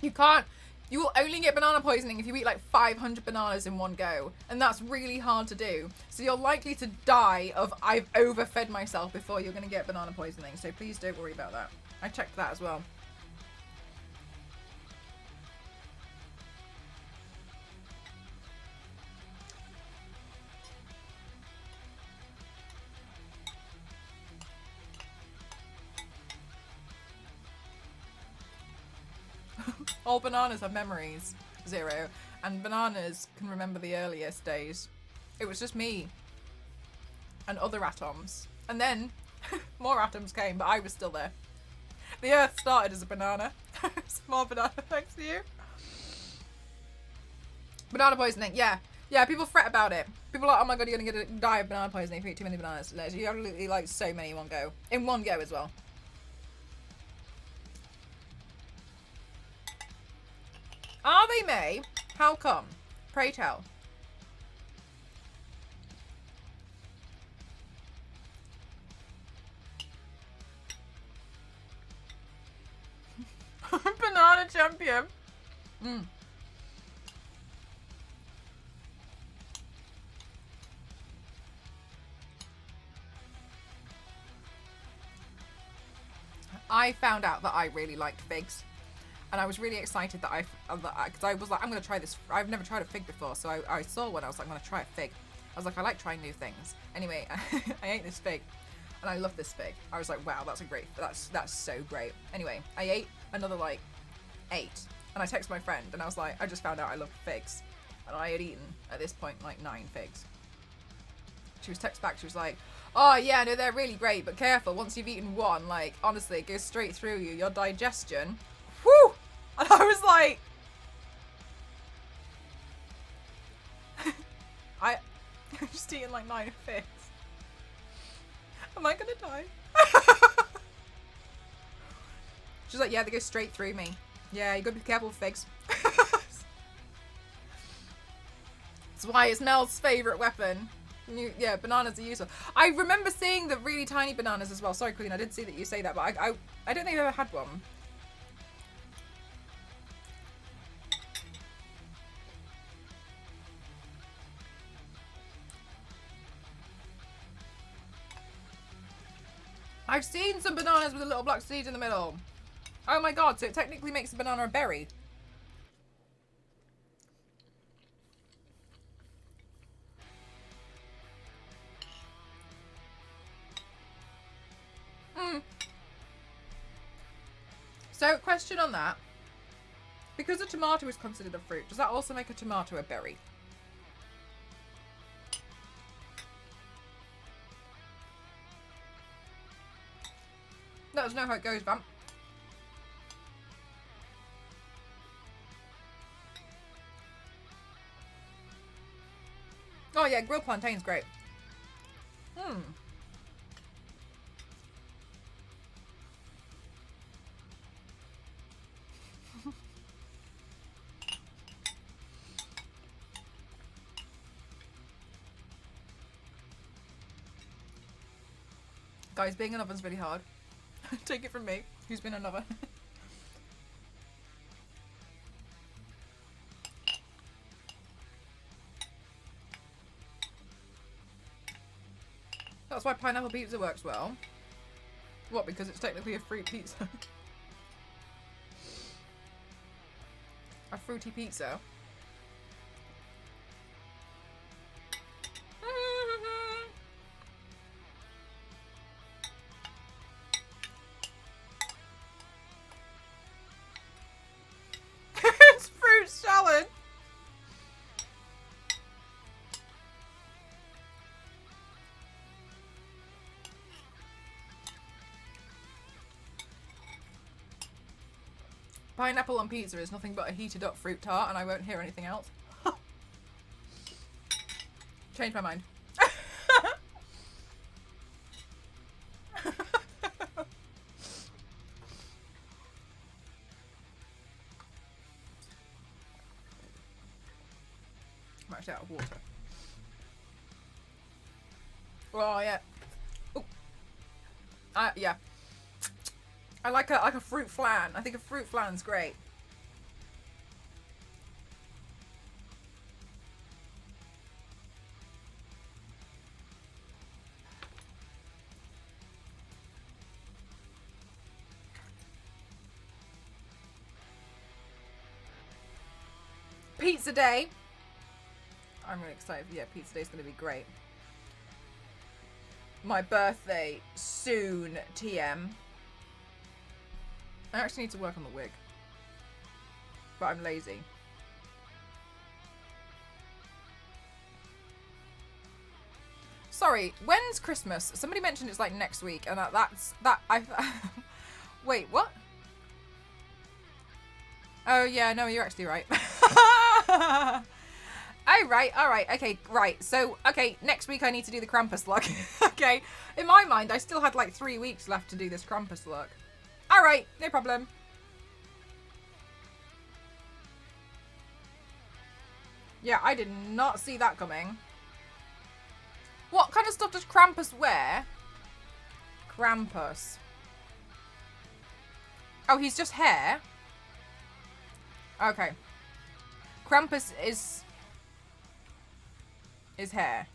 You will only get banana poisoning if you eat like 500 bananas in one go. And that's really hard to do. So you're likely to die of I've overfed myself before you're going to get banana poisoning. So please don't worry about that. I checked that as well. All bananas have memories, 0. And bananas can remember the earliest days. It was just me and other atoms. And then more atoms came, but I was still there. The Earth started as a banana. Small banana, thanks to you. Banana poisoning, yeah. Yeah, people fret about it. People are like, oh my god, you're gonna die of banana poisoning if you eat too many bananas. You have to eat like so many in one go. In one go as well. Are they, May? How come? Pray tell. Banana champion. I found out that I really liked figs. And I was really excited that because I was like, I'm going to try this. I've never tried a fig before. So I saw one. I was like, I'm going to try a fig. I was like, I like trying new things. Anyway, I ate this fig. And I love this fig. I was like, wow, that's so great. Anyway, I ate another like 8. And I texted my friend. And I was like, I just found out I love figs. And I had eaten, at this point, like 9 figs. She was text back. She was like, oh yeah, no, they're really great. But careful, once you've eaten one, like, honestly, it goes straight through you. Your digestion. Whew! And I was like, I'm just eating like 9 figs. Am I gonna die? She's like, yeah, they go straight through me. Yeah, you gotta be careful with figs. That's why it's Mel's favourite weapon. Yeah, bananas are useful. I remember seeing the really tiny bananas as well. Sorry, Queen, I did see that you say that, but I don't think I've ever had one. I've seen some bananas with a little black seed in the middle. Oh my god, so it technically makes a banana a berry. So, question on that. Because a tomato is considered a fruit, does that also make a tomato a berry? Let us know how it goes, Vamp. Oh yeah, grilled plantain's great. Guys, being an oven's really hard. Take it from me, who's been an oven. That's why pineapple pizza works well. What, because it's technically a fruit pizza? A fruity pizza. It's fruit salad. Pineapple on pizza is nothing but a heated up fruit tart, and I won't hear anything else. Changed my mind. I'm actually out of water. Oh yeah. Ooh. Yeah. I like a fruit flan. I think a fruit flan's great. Pizza day. I'm really excited. Yeah, pizza day's gonna be great. My birthday soon, TM. I actually need to work on the wig, but I'm lazy. Sorry, when's Christmas? Somebody mentioned it's like next week, and wait, what? Oh yeah, no, you're actually right. Oh, right, alright, okay, right. So, okay, next week I need to do the Krampus look. Okay, in my mind, I still had like 3 weeks left to do this Krampus look. Alright, no problem. Yeah, I did not see that coming. What kind of stuff does Krampus wear? Krampus. Oh, he's just hair? Okay. Krampus is hair.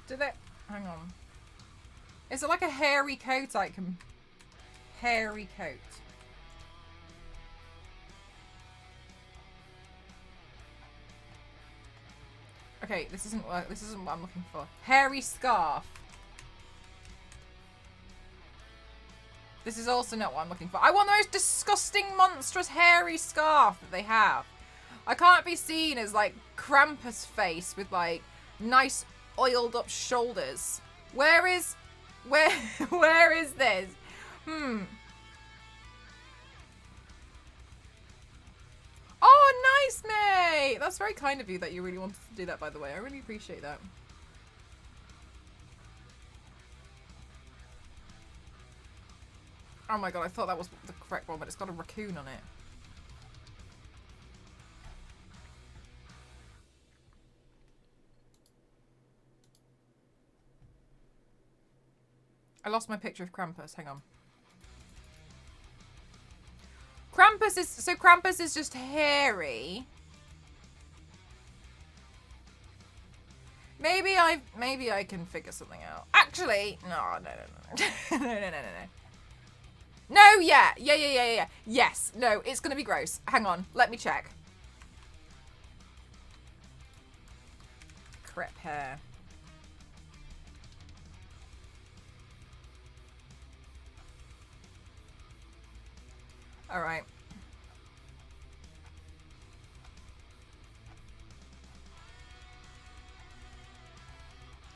Do they... Hang on. Is it like a hairy coat I can... Hairy coat. Okay, this isn't what I'm looking for. Hairy scarf. This is also not what I'm looking for. I want the most disgusting, monstrous, hairy scarf that they have. I can't be seen as, like, Krampus face with, like, nice, oiled up shoulders. Where is this? Oh, nice, mate! That's very kind of you that you really wanted to do that, by the way. I really appreciate that. Oh my god, I thought that was the correct one, but it's got a raccoon on it. I lost my picture of Krampus. Hang on. Krampus is just hairy. Maybe I can figure something out. Actually, no. No. No, yeah. Yes, no, it's gonna be gross. Hang on, let me check. Crep hair. All right.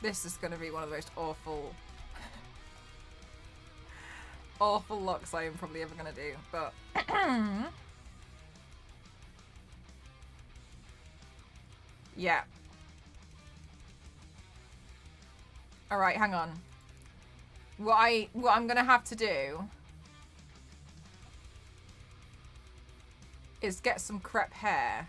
This is going to be one of the most awful looks I am probably ever going to do, but yeah. All right, hang on. What I'm going to have to do is get some crep hair.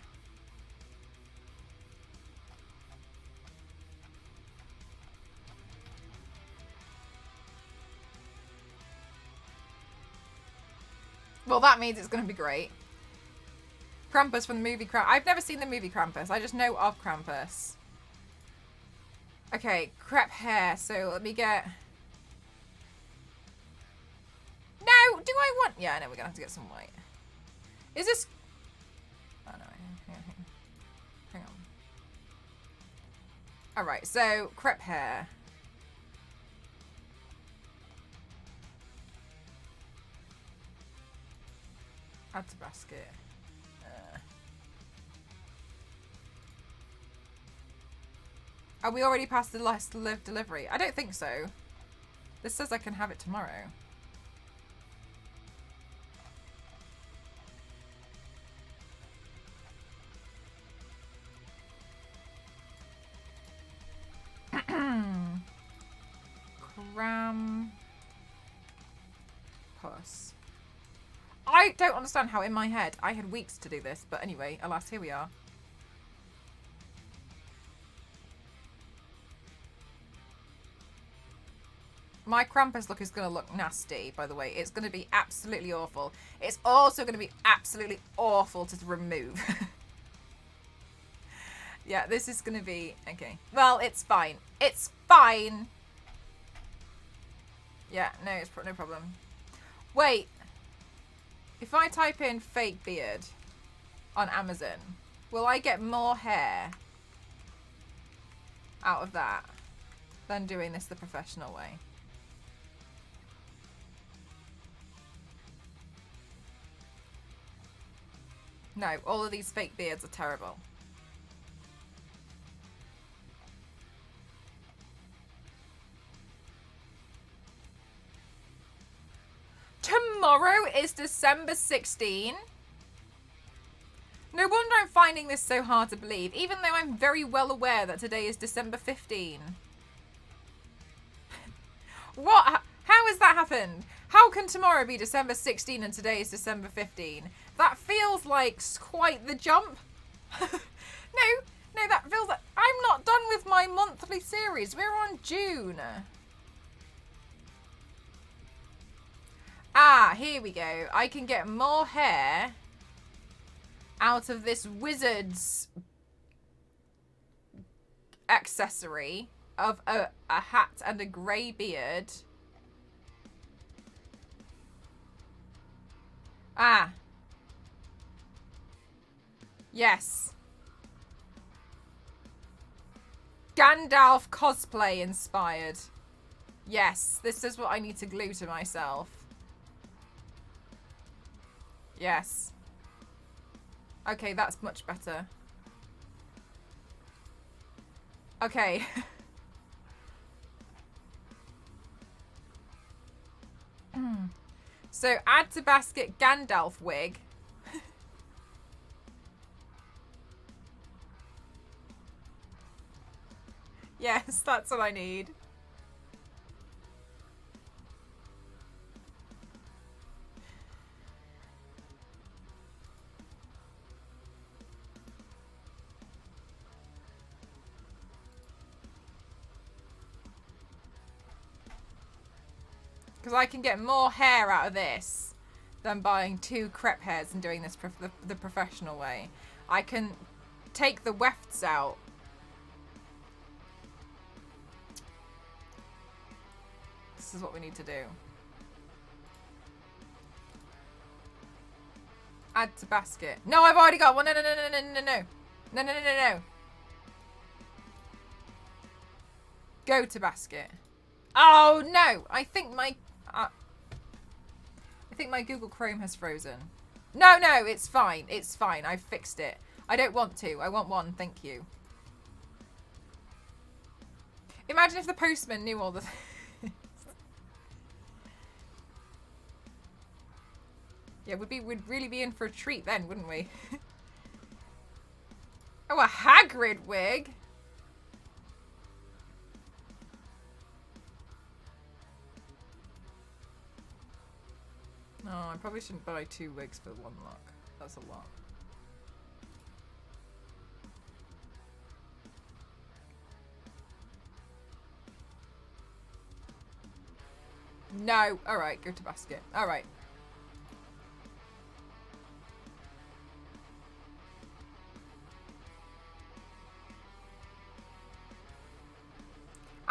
Well, that means it's going to be great. Krampus from the movie Krampus. I've never seen the movie Krampus. I just know of Krampus. Okay, crepe hair. So let me get... No! Do I want... Yeah, no, we're going to have to get some white. Is this... Oh, no. Hang on. Alright, so crepe hair. Add to basket. Are we already past the last live delivery? I don't think so. This says I can have it tomorrow. Krampus. I don't understand how in my head I had weeks to do this, but anyway, alas, here we are. My Krampus look is going to look nasty, by the way. It's going to be absolutely awful. It's also going to be absolutely awful to remove. Yeah, this is going to be... Okay. Well, it's fine. It's fine. Yeah, no, it's no problem. Wait. If I type in fake beard on Amazon, will I get more hair out of that than doing this the professional way? No, all of these fake beards are terrible. Tomorrow is December 16. No wonder I'm finding this so hard to believe, even though I'm very well aware that today is December 15. What? How has that happened? How can tomorrow be December 16 and today is December 15? That feels like quite the jump. No, that feels like... I'm not done with my monthly series. We're on June. Ah, here we go. I can get more hair out of this wizard's accessory of a hat and a grey beard. Ah. Yes. Gandalf cosplay inspired. Yes, this is what I need to glue to myself. Yes. Okay, that's much better. Okay. So add to basket Gandalf wig. Yes, that's what I need. Because I can get more hair out of this than buying 2 crepe hairs and doing this the professional way. I can take the wefts out. This is what we need to do. Add to basket. No, I've already got one. No, no, no, no, no, no, no. No, no, no, no, no. Go to basket. Oh, no. I think my Google Chrome has frozen. No, no, it's fine. It's fine. I've fixed it. I don't want to. I want one. Thank you. Imagine if the postman knew all the things. Yeah, we'd really be in for a treat then, wouldn't we? Oh, a Hagrid wig. No, I probably shouldn't buy 2 wigs for 1 look. That's a lot. No. Alright, go to basket. Alright.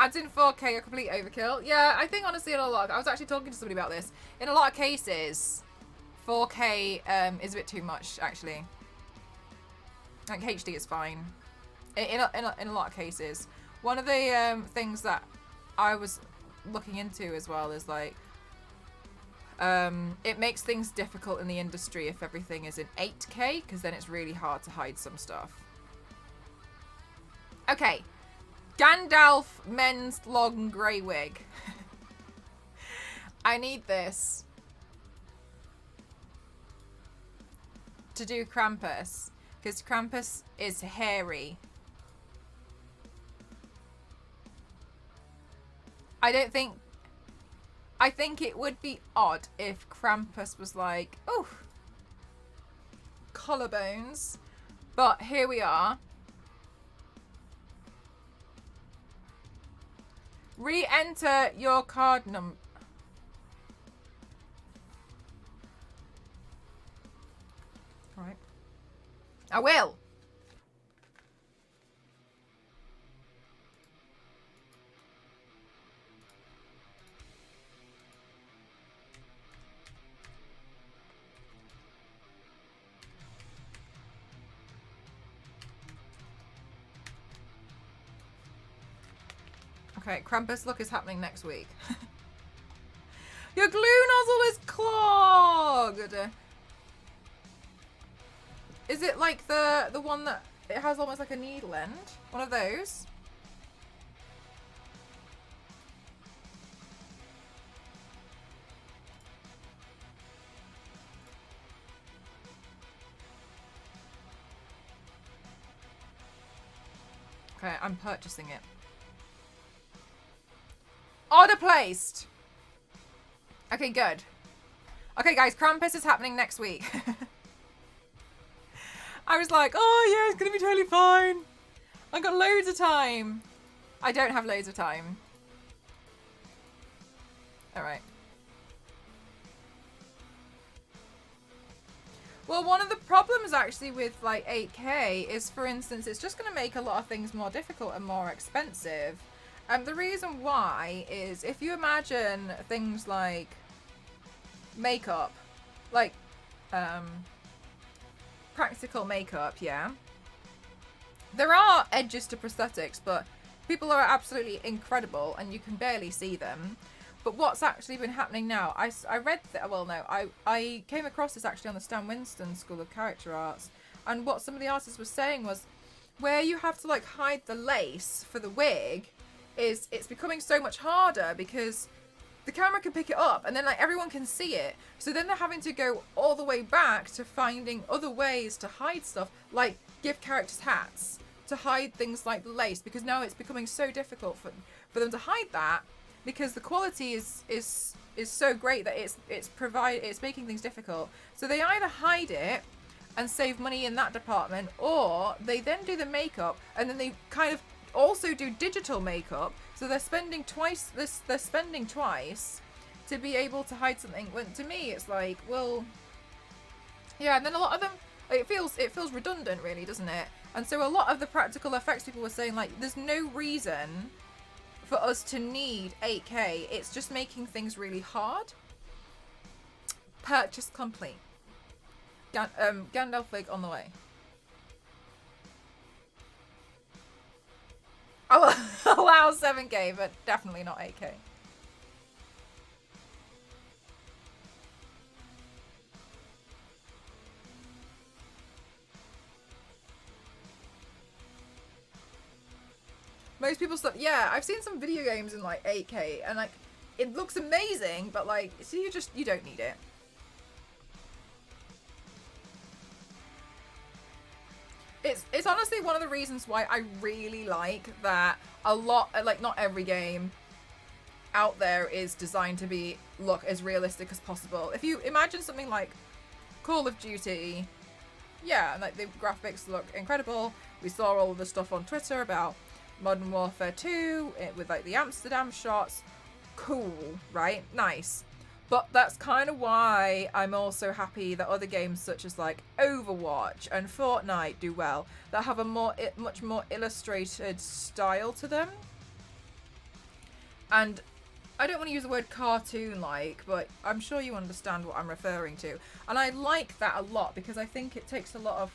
Ads in 4K are complete overkill. Yeah, I think honestly in a lot. I was actually talking to somebody about this. In a lot of cases, 4K is a bit too much actually. Like HD is fine. In a lot of cases. One of the things that I was looking into as well is like it makes things difficult in the industry if everything is in 8K because then it's really hard to hide some stuff. Okay. Gandalf men's long grey wig. I need this to do Krampus because Krampus is hairy. I think it would be odd if Krampus was like, oh, collarbones. But here we are. Re-enter your card number. Right. I will. Okay, Krampus look is happening next week. Your glue nozzle is clogged! Is it like the one that it has almost like a needle end? One of those? Okay, I'm purchasing it. Order placed! Okay, good. Okay, guys, Krampus is happening next week. I was like, oh yeah, it's gonna be totally fine. I've got loads of time. I don't have loads of time. Alright. Well, one of the problems actually with like 8K is, for instance, it's just gonna make a lot of things more difficult and more expensive. And the reason why is if you imagine things like makeup, like practical makeup, yeah. There are edges to prosthetics, but people are absolutely incredible and you can barely see them. But what's actually been happening now, I read that, well no, I came across this actually on the Stan Winston School of Character Arts, and what some of the artists were saying was where you have to like hide the lace for the wig is it's becoming so much harder because the camera can pick it up and then like everyone can see it. So then they're having to go all the way back to finding other ways to hide stuff, like give characters hats to hide things like the lace, because now it's becoming so difficult for them to hide that because the quality is so great that it's making things difficult. So they either hide it and save money in that department, or they then do the makeup and then they kind of also do digital makeup, so they're spending twice to be able to hide something. When to me it's like, well, yeah, and then a lot of them, it feels redundant really, doesn't it? And so a lot of the practical effects people were saying like there's no reason for us to need 8K, it's just making things really hard. Purchase complete. Gandalf wig on the way. I'll allow 7K, but definitely not 8K. Most people stuff, yeah, I've seen some video games in like 8K and like it looks amazing, but like, so you don't need it. It's honestly one of the reasons why I really like that a lot, like not every game out there is designed to look as realistic as possible. If you imagine something like Call of Duty, yeah, and like the graphics look incredible. We saw all of the stuff on Twitter about Modern Warfare 2 with like the Amsterdam shots. Cool, right? Nice. But that's kind of why I'm also happy that other games such as like Overwatch and Fortnite do well, that have a much more illustrated style to them. And I don't want to use the word cartoon-like, but I'm sure you understand what I'm referring to. And I like that a lot because I think it takes a lot of...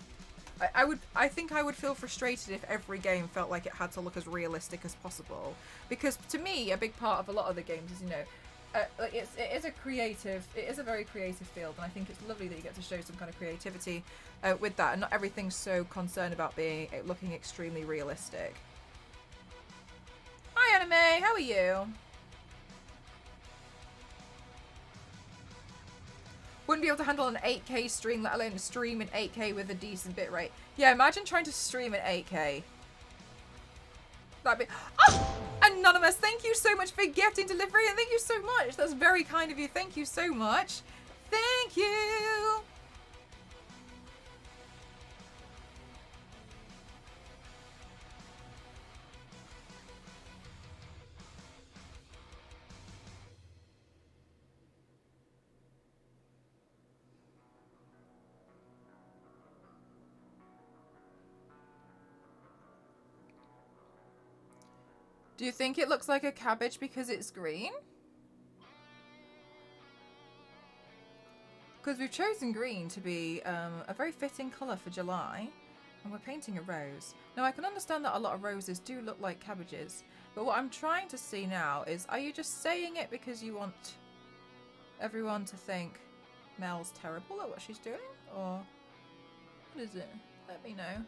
I think I would feel frustrated if every game felt like it had to look as realistic as possible. Because to me, a big part of a lot of the games is, you know, it is a very creative field, and I think it's lovely that you get to show some kind of creativity with that, and not everything's so concerned about looking extremely realistic. Hi, Anime. How are you? Wouldn't be able to handle an 8K stream, let alone stream in 8K with a decent bitrate. Yeah, imagine trying to stream in 8K. That'd be... Oh! Anonymous, thank you so much for gifting delivery, and thank you so much. That's very kind of you. Thank you so much. Thank you. Do you think it looks like a cabbage because it's green? Because we've chosen green to be a very fitting colour for July, and we're painting a rose. Now, I can understand that a lot of roses do look like cabbages, but what I'm trying to see now is, are you just saying it because you want everyone to think Mel's terrible at what she's doing? Or what is it? Let me know.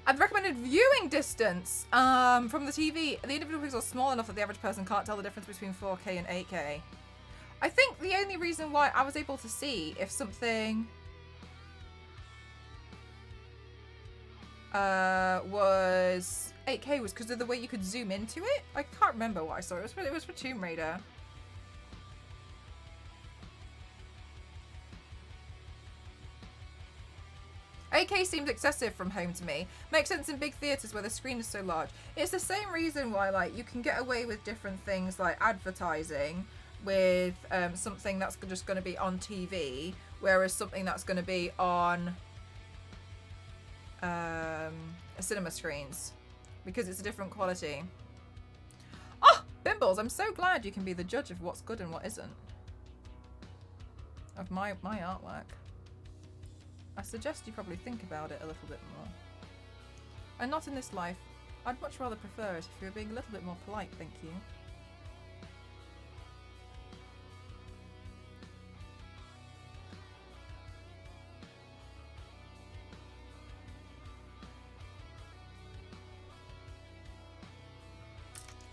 I've recommended viewing distance from the TV. The individual pixels are small enough that the average person can't tell the difference between 4K and 8K. I think the only reason why I was able to see if something was 8K was because of the way you could zoom into it. I can't remember what I saw. It was for Tomb Raider. AK seems excessive from home to me. Makes sense in big theatres where the screen is so large. It's the same reason why, like, you can get away with different things like advertising with something that's just going to be on TV, whereas something that's going to be on cinema screens, because it's a different quality. Oh, Bimbles, I'm so glad you can be the judge of what's good and what isn't. Of my artwork. I suggest you probably think about it a little bit more. And not in this life. I'd much rather prefer it if you were being a little bit more polite, thank you.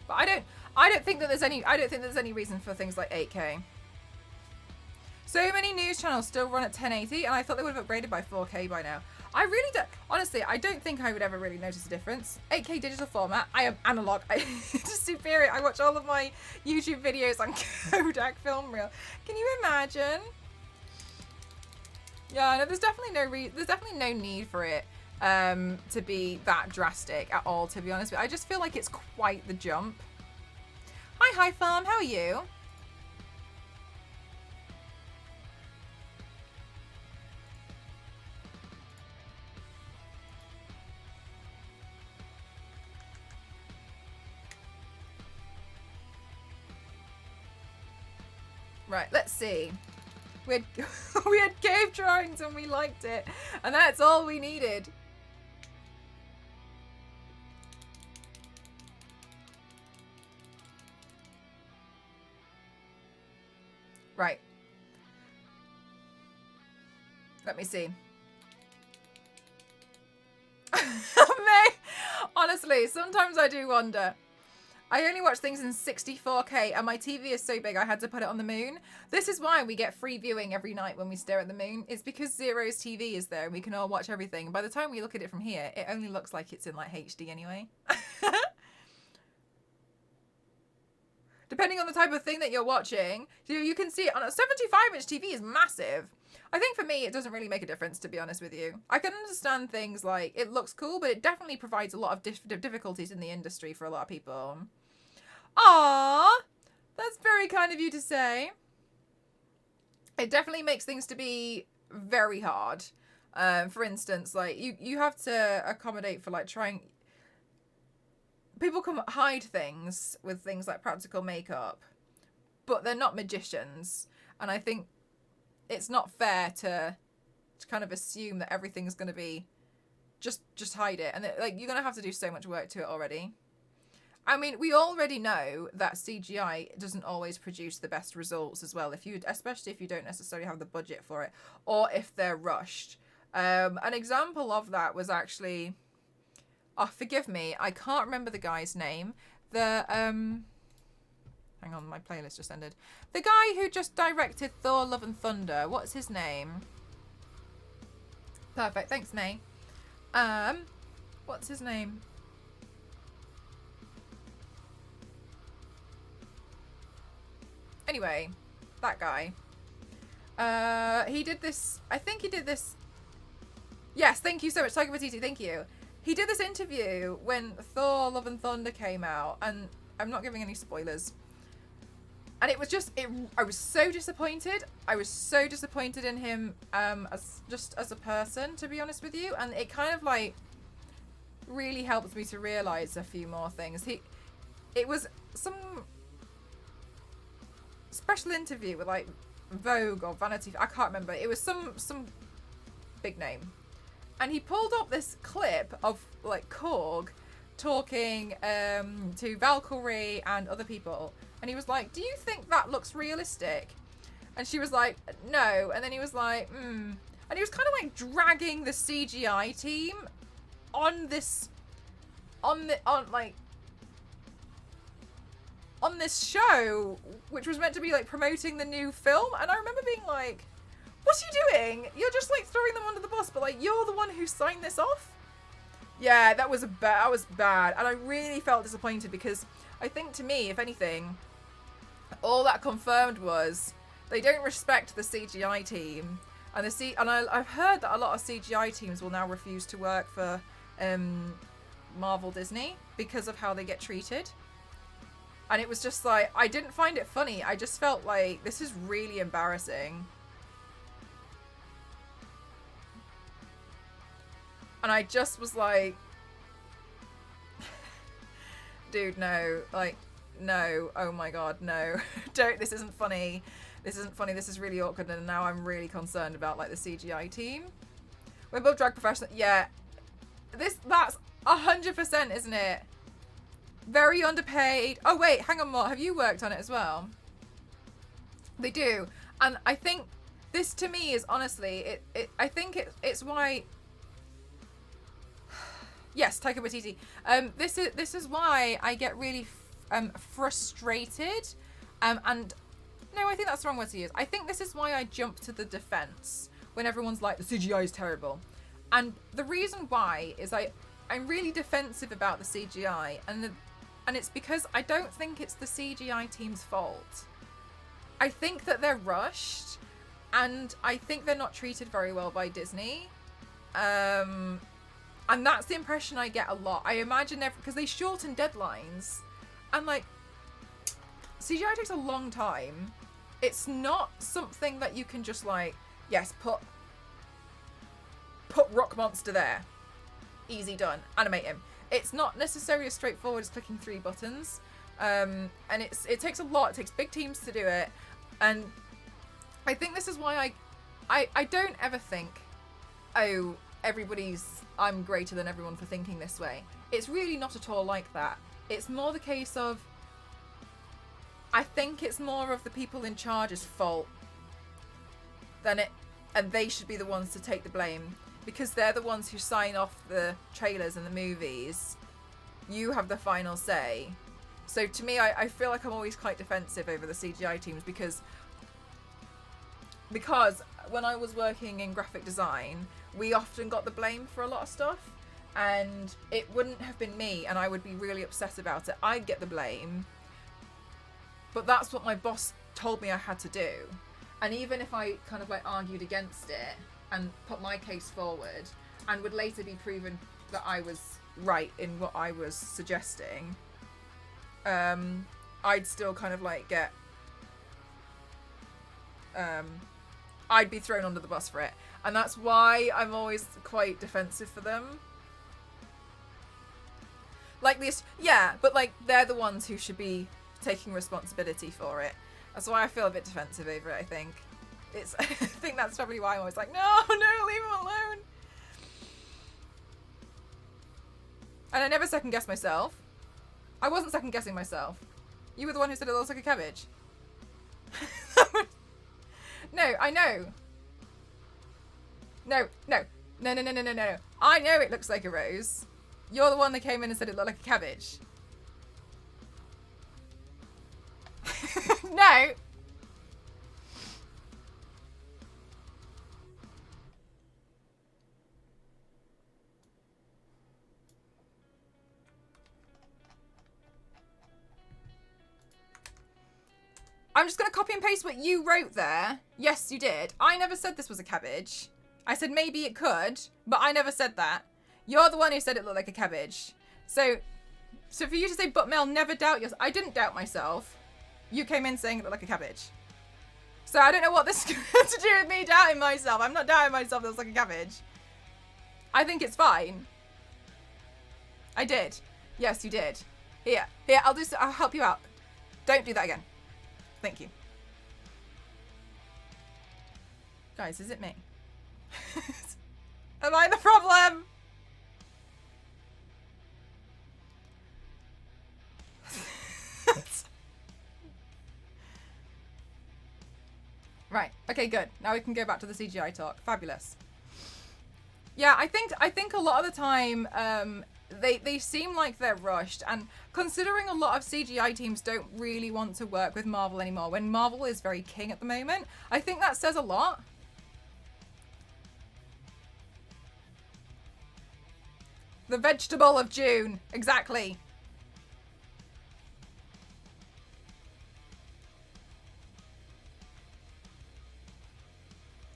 But I don't think that there's any reason for things like 8K. So many news channels still run at 1080, and I thought they would have upgraded by 4K by now. I really don't, honestly, I don't think I would ever really notice a difference. 8K digital format, I am analog. It's superior. I watch all of my YouTube videos on Kodak film reel. Can you imagine? Yeah, no, there's definitely no need for it to be that drastic at all, to be honest with you. I just feel like it's quite the jump. Hi Farm, how are you? Right, let's see. We had cave drawings and we liked it, and that's all we needed. Right. Let me see. May, honestly, sometimes I do wonder. I only watch things in 64K and my TV is so big I had to put it on the moon. This is why we get free viewing every night when we stare at the moon. It's because Zero's TV is there and we can all watch everything. By the time we look at it from here, it only looks like it's in like HD anyway. Depending on the type of thing that you're watching, you can see it on a 75-inch TV is massive. I think for me, it doesn't really make a difference, to be honest with you. I can understand things like it looks cool, but it definitely provides a lot of difficulties in the industry for a lot of people. Aww, that's very kind of you to say. It definitely makes things to be very hard. For instance, like you have to accommodate for like trying. people can hide things with things like practical makeup, but they're not magicians. And I think it's not fair to kind of assume that everything's going to be just hide it. And like, you're going to have to do so much work to it already. I mean, we already know that CGI doesn't always produce the best results as well, especially if you don't necessarily have the budget for it, or if they're rushed. An example of that was actually, oh, forgive me, I can't remember the guy's name. Hang on, my playlist just ended. The guy who just directed Thor: Love and Thunder, what's his name? Perfect, thanks, May. What's his name? Anyway, that guy. He did this. I think he did this. Yes, thank you so much, Taika Waititi. Thank you. He did this interview when Thor: Love and Thunder came out, and I'm not giving any spoilers. And it was just, I was so disappointed. I was so disappointed in him as a person, to be honest with you. And it kind of like really helped me to realize a few more things. It was some special interview with like Vogue or Vanity, I can't remember. It was some big name, and he pulled up this clip of like Korg talking to Valkyrie and other people, and he was like, "Do you think that looks realistic?" And she was like, "No." And then he was like, and he was kind of like dragging the CGI team on this show, which was meant to be like promoting the new film. And I remember being like, what are you doing? You're just like throwing them under the bus, but like, you're the one who signed this off. Yeah, that was bad. And I really felt disappointed, because I think, to me, if anything, all that confirmed was they don't respect the CGI team. And I've heard that a lot of CGI teams will now refuse to work for Marvel Disney because of how they get treated. And it was just like, I didn't find it funny. I just felt like, this is really embarrassing. And I just was like, dude, no. Like, no. Oh my god, no. Don't, this isn't funny. This isn't funny. This is really awkward. And now I'm really concerned about like the CGI team. We're both drag professionals. Yeah. That's 100%, isn't it? Very underpaid. Oh wait, hang on, more. Have you worked on it as well? They do. And I think this, to me, is honestly, I think it's why. Yes, Taika Waititi. This is why I get really frustrated. And no, I think that's the wrong word to use. I think this is why I jump to the defense when everyone's like, the CGI is terrible. And the reason why is I'm really defensive about the CGI, and it's because I don't think it's the CGI team's fault. I think that they're rushed, and I think they're not treated very well by Disney. And that's the impression I get a lot. I imagine because they shorten deadlines, and like, CGI takes a long time. It's not something that you can just like, yes, put Rock Monster there. Easy done. Animate him. It's not necessarily as straightforward as clicking 3 buttons. And it takes a lot. It takes big teams to do it. And I think this is why I don't ever think, oh, I'm greater than everyone for thinking this way. It's really not at all like that. It's more the case of, I think it's more of the people in charge's fault and they should be the ones to take the blame, because they're the ones who sign off the trailers and the movies. You have the final say. So to me, I feel like I'm always quite defensive over the CGI teams, because when I was working in graphic design, we often got the blame for a lot of stuff, and it wouldn't have been me, and I would be really upset about it. I'd get the blame, but that's what my boss told me I had to do. And even if I kind of like argued against it and put my case forward, and would later be proven that I was right in what I was suggesting, I'd still kind of like get, I'd be thrown under the bus for it. And that's why I'm always quite defensive for them. Like this, yeah, but like they're the ones who should be taking responsibility for it. That's why I feel a bit defensive over it, I think. I think that's probably why I'm always like, no, leave him alone. And I never second guess myself. I wasn't second guessing myself. You were the one who said it looks like a cabbage. No, I know. No. I know it looks like a rose. You're the one that came in and said it looked like a cabbage. No. I'm just going to copy and paste what you wrote there. Yes, you did. I never said this was a cabbage. I said maybe it could, but I never said that. You're the one who said it looked like a cabbage. So for you to say, but Mel, never doubt yourself. I didn't doubt myself. You came in saying it looked like a cabbage. So I don't know what this has to do with me doubting myself. I'm not doubting myself. It looks like a cabbage. I think it's fine. I did. Yes, you did. Here, I'll help you out. Don't do that again. Thank you. Guys, is it me? Am I the problem? Right. Okay, good. Now we can go back to the CGI talk. Fabulous. Yeah, I think a lot of the time they seem like they're rushed, and considering a lot of CGI teams don't really want to work with Marvel anymore, when Marvel is very king at the moment, I think that says a lot. The vegetable of June. Exactly.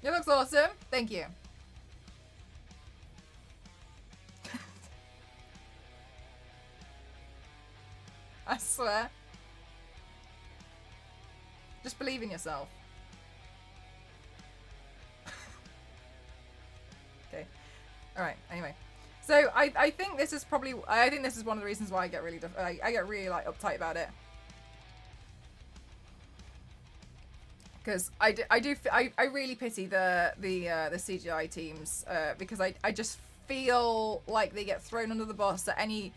It looks awesome. Thank you. I swear. Just believe in yourself. Okay. Alright, anyway. So I think this is probably, I think this is one of the reasons why I get really, I get really like uptight about it. Because I really pity the CGI teams because I just feel like they get thrown under the bus at any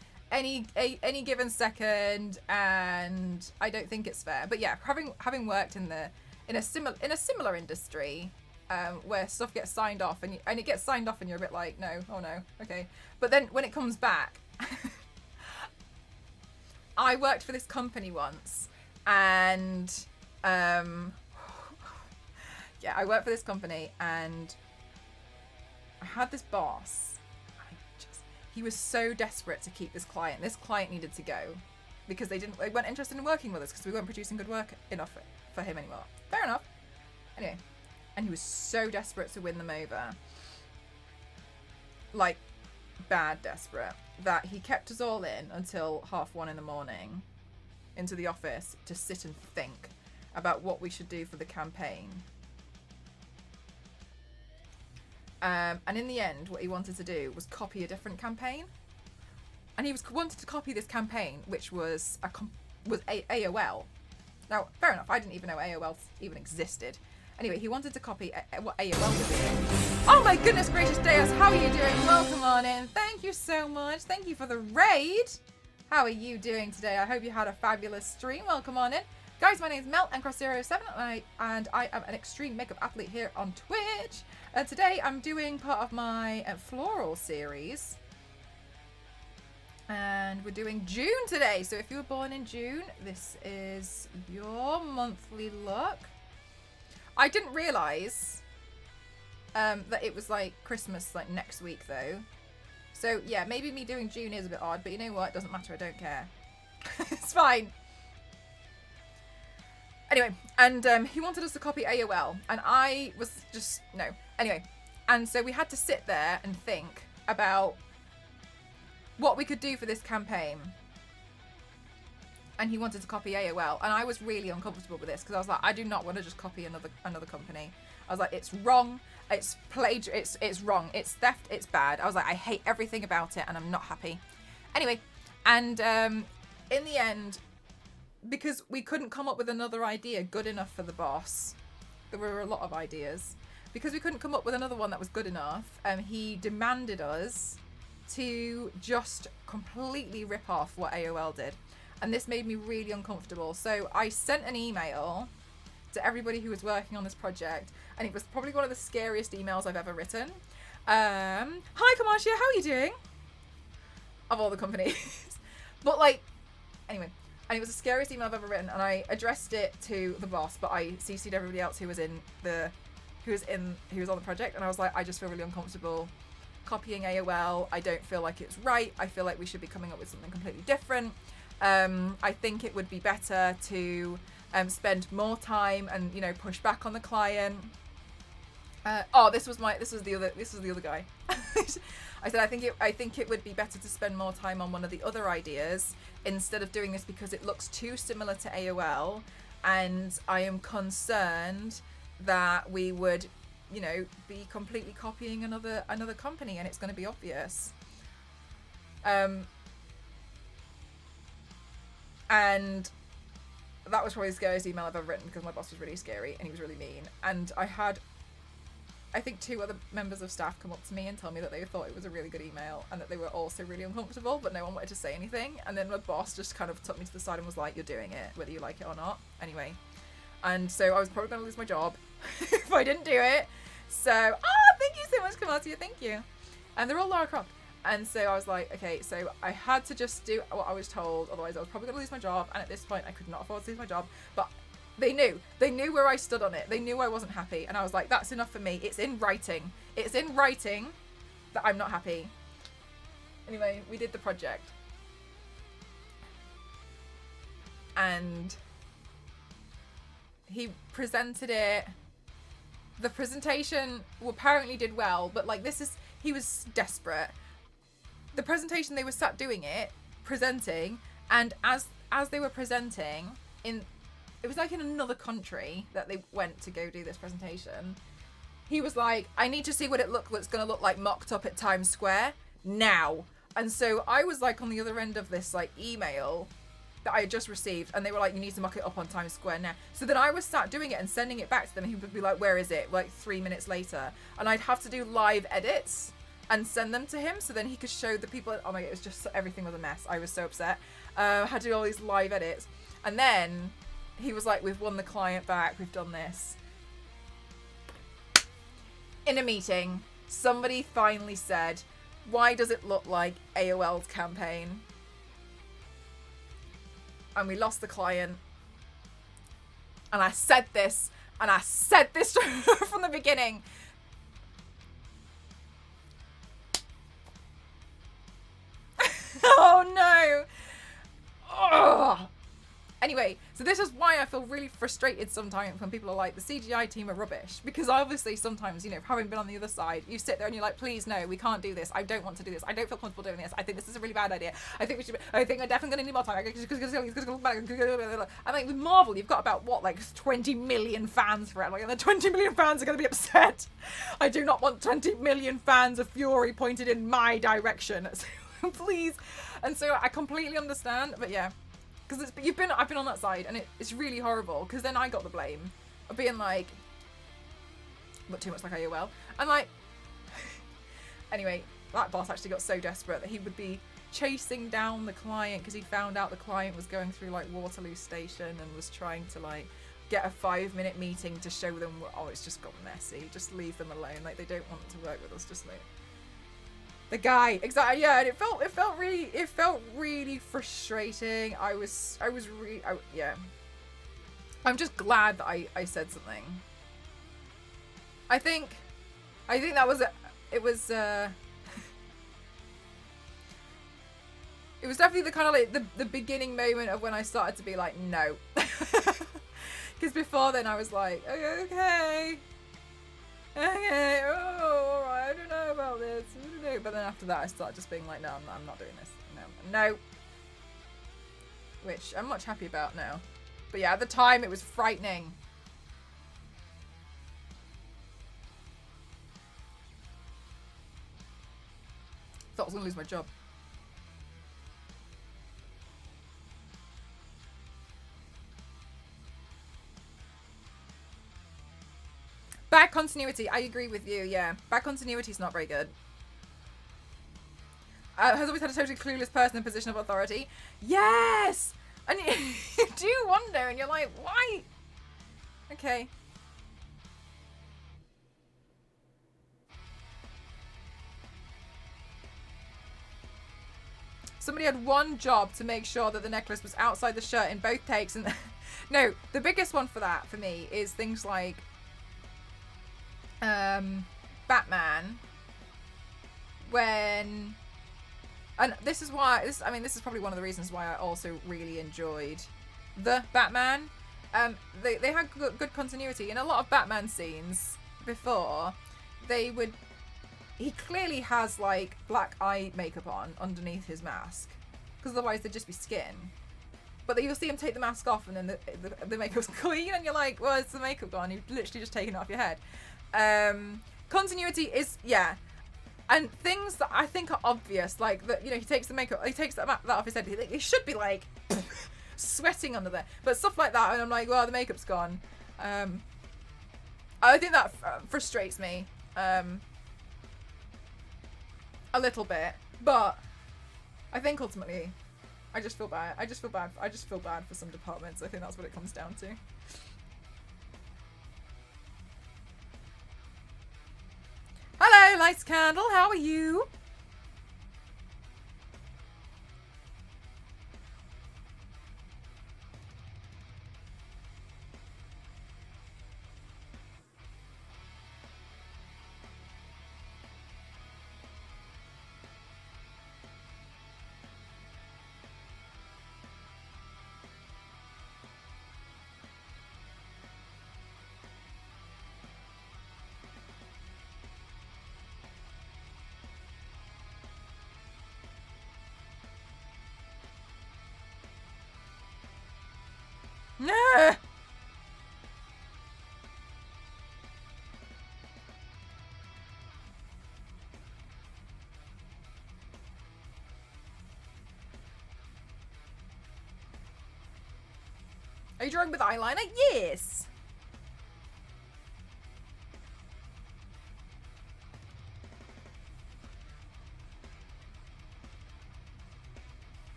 given second, and I don't think it's fair. But yeah, having worked in a similar industry where stuff gets signed off and it gets signed off and you're a bit like, no, oh no, okay. But then when it comes back, I worked for this company once, and yeah, I worked for this company, and I had this boss. He was so desperate to keep this client. This client needed to go because they weren't interested in working with us because we weren't producing good work enough for him anymore. Fair enough. Anyway, and he was so desperate to win them over, like bad desperate, that he kept us all in until 1:30 in the morning into the office to sit and think about what we should do for the campaign. And in the end, what he wanted to do was copy a different campaign. And he wanted to copy this campaign, which was AOL. Now, fair enough, I didn't even know AOL even existed. Anyway, he wanted to copy what AOL was doing. Oh my goodness gracious, Deus, how are you doing? Welcome on in. Thank you so much. Thank you for the raid. How are you doing today? I hope you had a fabulous stream. Welcome on in. Guys, my name is Mel and Cross07, and I am an extreme makeup athlete here on Twitch. Today I'm doing part of my Floral series, and we're doing June today. So if you were born in June, this is your monthly look. I didn't realise that it was like Christmas like next week though. So yeah, maybe me doing June is a bit odd, but you know what? It doesn't matter. I don't care. It's fine. Anyway, and he wanted us to copy AOL, and I was just, no. Anyway, and so we had to sit there and think about what we could do for this campaign. And he wanted to copy AOL, and I was really uncomfortable with this because I was like, I do not want to just copy another company. I was like, it's wrong, it's wrong, it's theft, it's bad. I was like, I hate everything about it, and I'm not happy. Anyway, And in the end, because we couldn't come up with another idea good enough for the boss, there were a lot of ideas. Because we couldn't come up with another one that was good enough, he demanded us to just completely rip off what AOL did. And this made me really uncomfortable. So I sent an email to everybody who was working on this project, and it was probably one of the scariest emails I've ever written. Hi, Kamarshia, how are you doing? Of all the companies. But like, anyway, and it was the scariest email I've ever written, and I addressed it to the boss, but I CC'd everybody else who was on the project, and I was like, I just feel really uncomfortable copying AOL. I don't feel like it's right. I feel like we should be coming up with something completely different. I think it would be better to spend more time and, you know, push back on the client. This was the other guy. I said, I think it would be better to spend more time on one of the other ideas instead of doing this, because it looks too similar to AOL, and I am concerned that we would, you know, be completely copying another company, and it's going to be obvious. And that was probably the scariest email I've ever written, because my boss was really scary and he was really mean. And I had, I think, 2 other members of staff come up to me and tell me that they thought it was a really good email and that they were also really uncomfortable, but no one wanted to say anything. And then my boss just kind of took me to the side and was like, you're doing it, whether you like it or not. Anyway. And so I was probably going to lose my job if I didn't do it. So, thank you so much, Kamatia, thank you. And they're all Lara Croft. And so I was like, okay, so I had to just do what I was told, otherwise I was probably going to lose my job. And at this point, I could not afford to lose my job. But they knew where I stood on it. They knew I wasn't happy. And I was like, that's enough for me. It's in writing. It's in writing that I'm not happy. Anyway, we did the project. And he presented it. The presentation apparently did well, but like he was desperate. The presentation, they were sat doing it, presenting, and as they were presenting, it was like in another country that they went to go do this presentation. He was like, I need to see what it's going to look like mocked up at Times Square now. And so I was like on the other end of this like email that I had just received, and they were like, you need to mock it up on Times Square now. So then I was sat doing it and sending it back to them, and he would be like, where is it? Like 3 minutes later. And I'd have to do live edits and send them to him so then he could show the people. Oh my god, it was just, everything was a mess. I was so upset. I had to do all these live edits. And then he was like, we've won the client back, we've done this. In a meeting, somebody finally said, why does it look like AOL's campaign? And we lost the client. And I said this from the beginning. Oh no! Ugh. Anyway, so this is why I feel really frustrated sometimes when people are like, the CGI team are rubbish. Because obviously sometimes, you know, having been on the other side, you sit there and you're like, please no, we can't do this. I don't want to do this. I don't feel comfortable doing this. I think this is a really bad idea. I think we're definitely going to need more time. And like with Marvel, you've got about, what, like 20 million fans for it. Like, and the 20 million fans are going to be upset. I do not want 20 million fans of Fury pointed in my direction. So, please. And so I completely understand, but yeah. Because I've been on that side, and it's really horrible. Because then I got the blame of being like, but too much like AOL. And like, anyway, that boss actually got so desperate that he would be chasing down the client because he found out the client was going through like Waterloo Station and was trying to like get a 5-minute meeting to show them. Oh, it's just got messy. Just leave them alone. Like they don't want to work with us. Just like. The guy, exactly, yeah, and it felt really frustrating. Yeah. I'm just glad that I said something. I think that was it was definitely the kind of like the beginning moment of when I started to be like, no. Because before then I was like, okay, oh, alright, I don't know about this. I don't know. But then after that I started just being like, no, I'm not doing this. No. Which I'm much happy about now. But yeah, at the time it was frightening. Thought I was going to lose my job. Bad continuity. I agree with you. Yeah, bad continuity is not very good. Has always had a totally clueless person in a position of authority. Yes! And you do wonder, and you're like, why? Okay. Somebody had one job to make sure that the necklace was outside the shirt in both takes. And no, the biggest one for that, for me, is things like Batman. When... And this is why... this is probably one of the reasons why I also really enjoyed the Batman. They had good continuity. In a lot of Batman scenes before, they would... He clearly has, like, black eye makeup on underneath his mask. Because otherwise there'd just be skin. But you'll see him take the mask off and then the makeup's clean and you're like, well, it's the makeup gone. You've literally just taken it off your head. Continuity is, yeah. And things that I think are obvious, like, that, you know, he takes the makeup, he takes that off his head. He should be, like, sweating under there. But stuff like that, and I'm like, well, the makeup's gone. I think that frustrates me. A little bit, but I think ultimately I just feel bad. I just feel bad for some departments. I think that's what it comes down to. Hello, Lights Candle. How are you? Nah. Are you drawing with eyeliner? Yes.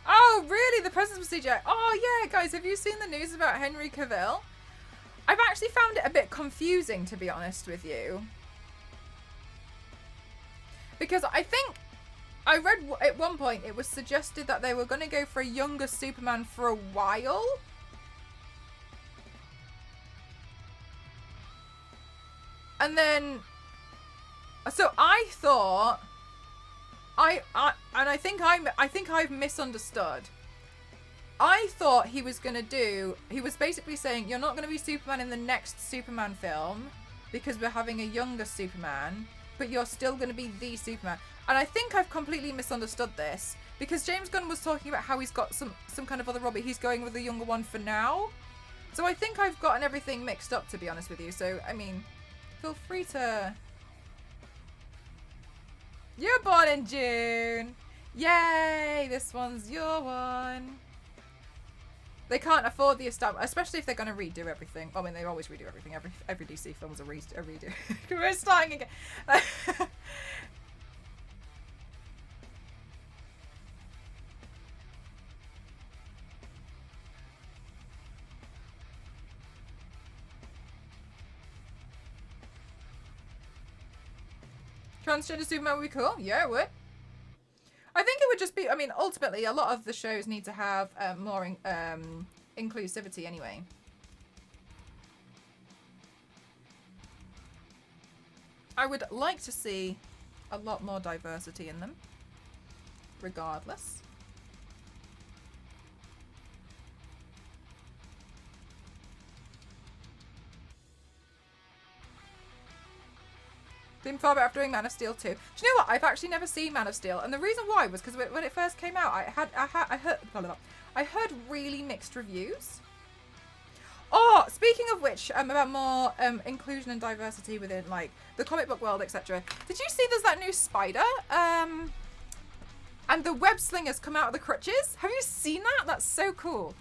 Oh, really? The President's procedure? Oh, yeah, guys, have you seen the news about Henry Cavill? I've actually found it a bit confusing, to be honest with you. Because I think I read at one point it was suggested that they were going to go for a younger Superman for a while. And then... So I thought... I think I've misunderstood. I thought he was gonna do. He was basically saying you're not gonna be Superman in the next Superman film because we're having a younger Superman, but you're still gonna be the Superman. And I think I've completely misunderstood this because James Gunn was talking about how he's got some kind of other Robert. He's going with the younger one for now. So I think I've gotten everything mixed up, to be honest with you. So I mean, feel free to. You're born in June. Yay! This one's your one. They can't afford the establishment, especially if they're going to redo everything. I mean, they always redo everything. Every DC film is a redo. We're starting again. Transgender Superman would be cool. Yeah, it would. I think it would just be, I mean, ultimately, a lot of the shows need to have more inclusivity anyway. I would like to see a lot more diversity in them, regardless. Been far better after doing Man of Steel 2. Do you know what? I've actually never seen Man of Steel, and the reason why was because when it first came out, I heard really mixed reviews. Oh, speaking of which, about more inclusion and diversity within like the comic book world, etc. Did you see there's that new Spider? And the web slingers come out of the crutches. Have you seen that? That's so cool.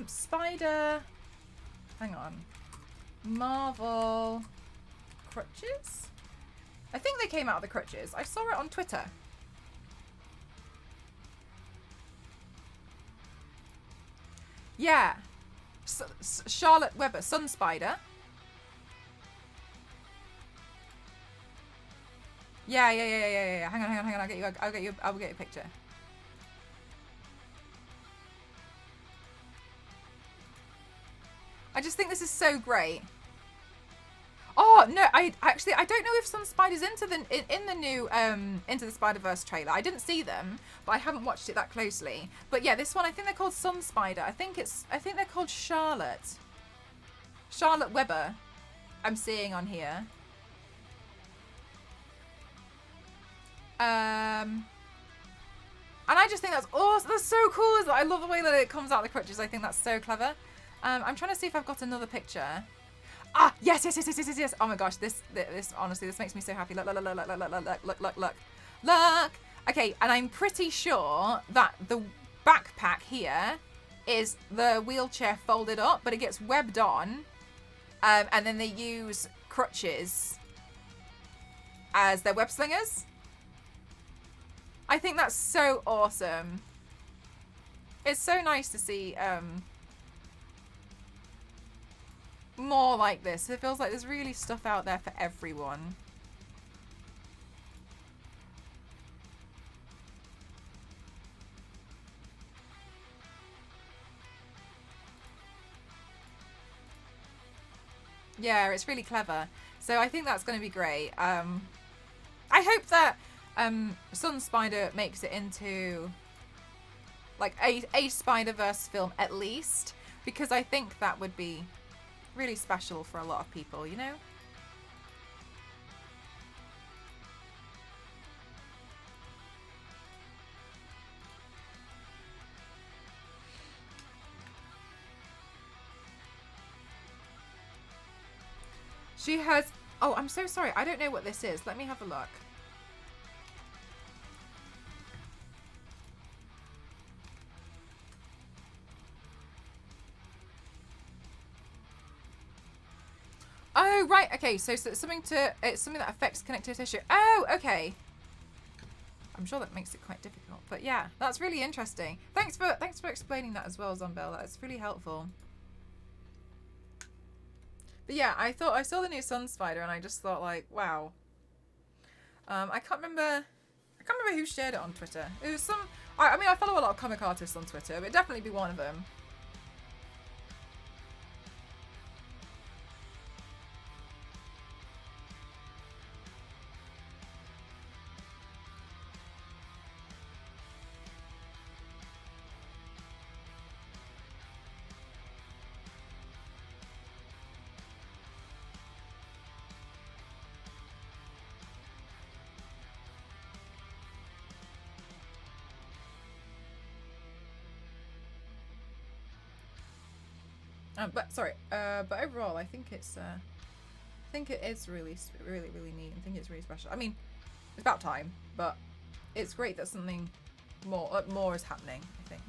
Spider. Hang on. Marvel crutches? I think they came out of the crutches. I saw it on Twitter. Yeah. Charlotte Webber, Sun Spider. Yeah. Hang on. I'll get you a picture. I just think this is so great. Oh no! I don't know if Sun Spider's in the new Into the Spider-Verse trailer. I didn't see them, but I haven't watched it that closely. But yeah, this one I think they're called Sun Spider. I think they're called Charlotte Webber. I'm seeing on here. And I just think that's awesome. That's so cool. I love the way that it comes out of the crutches. I think that's so clever. I'm trying to see if I've got another picture. Ah, yes. Oh my gosh, this honestly, this makes me so happy. Look. Okay, and I'm pretty sure that the backpack here is the wheelchair folded up, but it gets webbed on, and then they use crutches as their web slingers. I think that's so awesome. It's so nice to see more like this. It feels like there's really stuff out there for everyone. Yeah, it's really clever. So I think that's going to be great. I hope that Sun Spider makes it into like a Spider-Verse film at least, because I think that would be really special for a lot of people, you know? She has... Oh, I'm so sorry. I don't know what this is. Let me have a look. Oh, right. Okay, so it's something that affects connective tissue. Oh, okay. I'm sure that makes it quite difficult. But yeah, that's really interesting. Thanks for explaining that as well, Zombell. That's really helpful. But yeah, I saw the new Sun Spider and I just thought like, wow. I can't remember who shared it on Twitter. It was some... I mean, I follow a lot of comic artists on Twitter, but it'd definitely be one of them. But overall, I think it is really neat. I think it's really special. I mean, it's about time, but it's great that something more is happening, I think.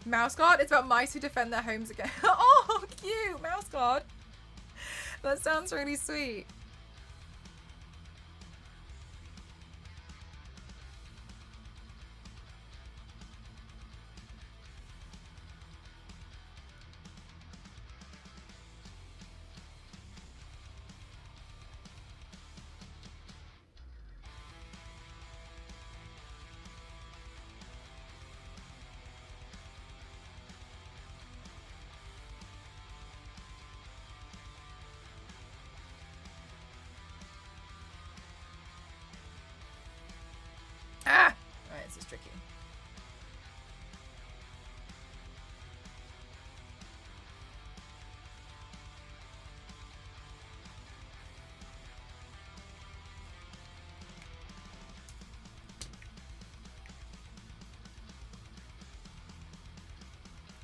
Mouse Guard? It's about mice who defend their homes again. Oh, cute! Mouse Guard. That sounds really sweet.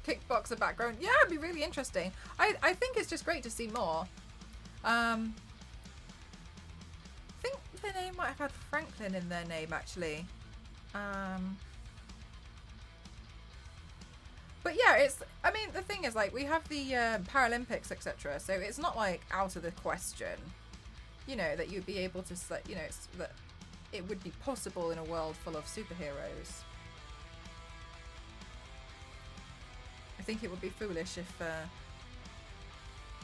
kickboxer background. Yeah, it'd be really interesting. I think it's just great to see more. I think their name might have had Franklin in their name, actually. But yeah, it's, I mean, the thing is, like, we have the Paralympics, etc. So it's not, like, out of the question, you know, that you'd be able to, you know, that it would be possible in a world full of superheroes. I think it would be foolish if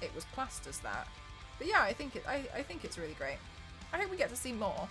it was classed as that. But yeah, I think it's really great. I hope we get to see more.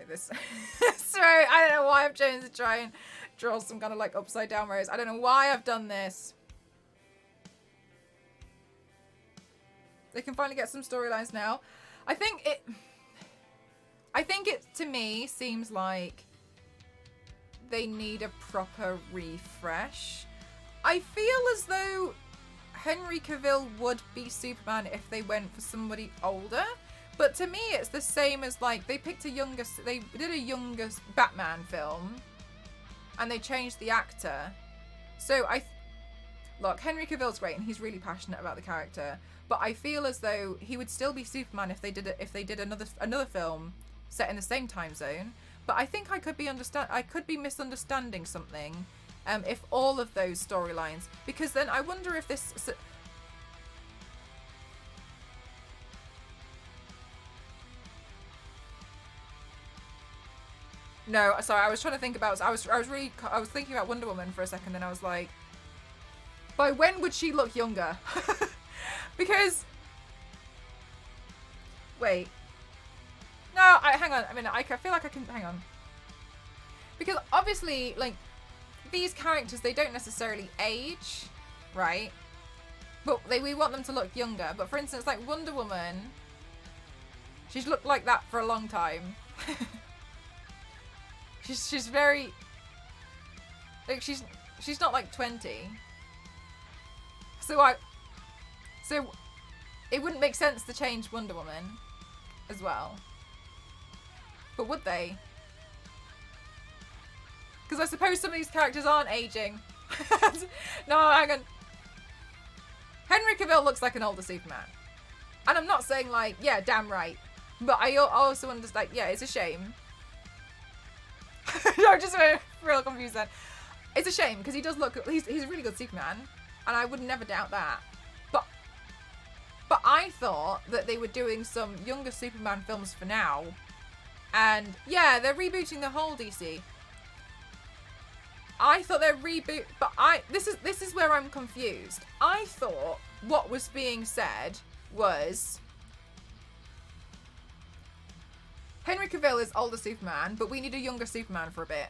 This sorry, I don't know why I've chosen to try and draw some kind of like upside down rose. I don't know why I've done this. They can finally get some storylines now. I think it to me seems like they need a proper refresh. I feel as though Henry Cavill would be Superman if they went for somebody older. But to me, it's the same as, like, they picked they did a younger Batman film, and they changed the actor. So look, Henry Cavill's great, and he's really passionate about the character. But I feel as though he would still be Superman if they did another film set in the same time zone. But I think I could be misunderstanding something, if all of those storylines, because then I wonder if this. No, sorry, I was trying to think about, I was thinking about Wonder Woman for a second, and I was like, by when would she look younger? Because, wait. No, hang on, I mean, I feel like I can, hang on. Because obviously, like, these characters, they don't necessarily age, right? But we want them to look younger. But for instance, like Wonder Woman, she's looked like that for a long time. She's very, like, she's not like 20. So it wouldn't make sense to change Wonder Woman as well. But would they? Because I suppose some of these characters aren't aging. No, hang on. Henry Cavill looks like an older Superman. And I'm not saying, like, yeah, damn right. But I also understand, yeah, it's a shame. I'm just real confused then. It's a shame, because he does look, he's a really good Superman. And I would never doubt that. But I thought that they were doing some younger Superman films for now. And, yeah, they're rebooting the whole DC. I thought they're but this is where I'm confused. I thought what was being said was Henry Cavill is older Superman, but we need a younger Superman for a bit.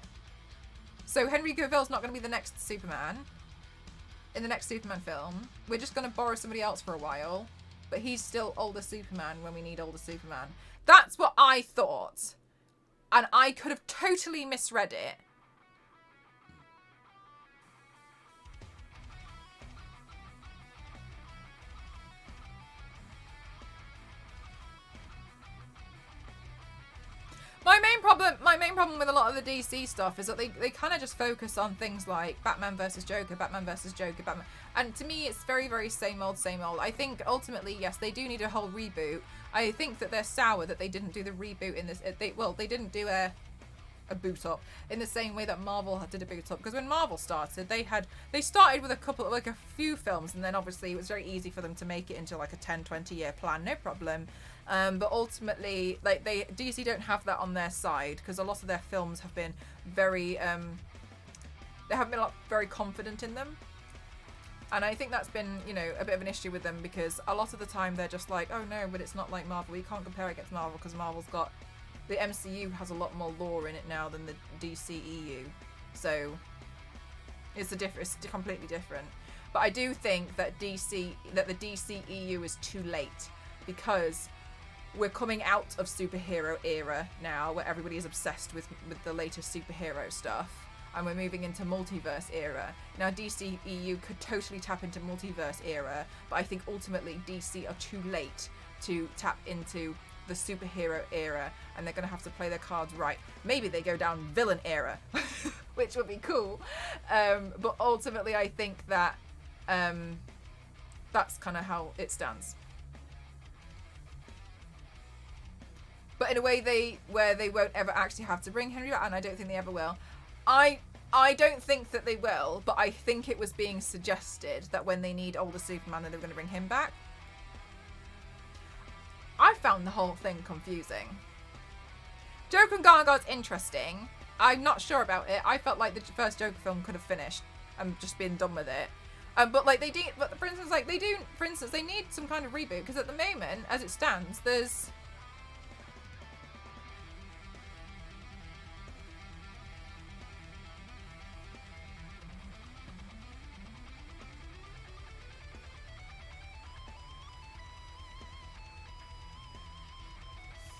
So Henry Cavill's not going to be the next Superman in the next Superman film. We're just going to borrow somebody else for a while, but he's still older Superman when we need older Superman. That's what I thought. And I could have totally misread it. My main problem with a lot of the DC stuff is that they kind of just focus on things like Batman versus Joker, Batman. And to me, it's very, very same old, same old. I think ultimately, yes, they do need a whole reboot. I think that they're sour that they didn't do the reboot in this. They didn't do a boot up in the same way that Marvel did a boot up, because when Marvel started, they started with a few films, and then obviously it was very easy for them to make it into like a 10-20 year plan, no problem. But ultimately, like, DC don't have that on their side, because a lot of their films have been very they haven't been very confident in them. And I think that's been, you know, a bit of an issue with them, because a lot of the time they're just like, oh no, but it's not like Marvel. We can't compare it against Marvel, because Marvel's got, the MCU has a lot more lore in it now than the DCEU. So it's completely different. But I do think that the DC EU is too late, because we're coming out of superhero era now, where everybody is obsessed with the latest superhero stuff, and we're moving into multiverse era. Now DC EU could totally tap into multiverse era, but I think ultimately DC are too late to tap into the superhero era, and they're going to have to play their cards right. Maybe they go down villain era, which would be cool. But ultimately I think that that's kind of how it stands. But in a way where they won't ever actually have to bring Henry back, and I don't think they ever will. I don't think that they will, but I think it was being suggested that when they need older Superman, that they're going to bring him back. I found the whole thing confusing. Joker and Gargoyle's interesting. I'm not sure about it. I felt like the first Joker film could have finished and just been done with it. But like they do, but for instance, they need some kind of reboot, because at the moment, as it stands, there's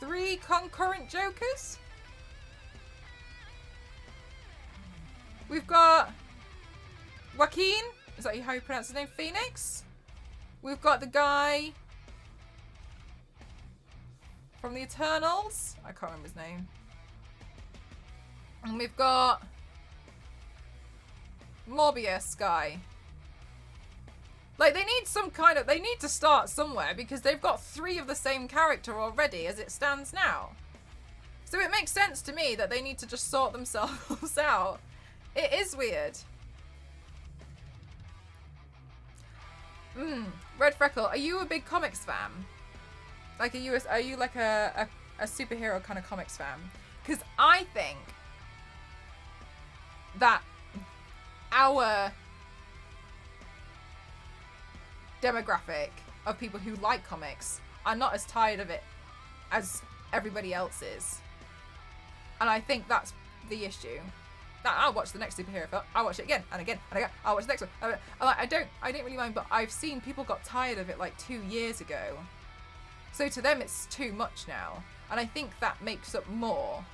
three concurrent Jokers. We've got Joaquin, is that how you pronounce his name? Phoenix. We've got the guy from the Eternals. I can't remember his name. And we've got Morbius guy. Like, they need to start somewhere, because they've got three of the same character already as it stands now. So it makes sense to me that they need to just sort themselves out. It is weird. Red Freckle, are you a big comics fan? Like, are you like a superhero kind of comics fan? Because I think that our demographic of people who like comics are not as tired of it as everybody else is. And I think that's the issue. That I'll watch the next superhero film. I'll watch it again and again and again. I'll watch the next one. I don't really mind, but I've seen people got tired of it like 2 years ago. So to them it's too much now. And I think that makes up more.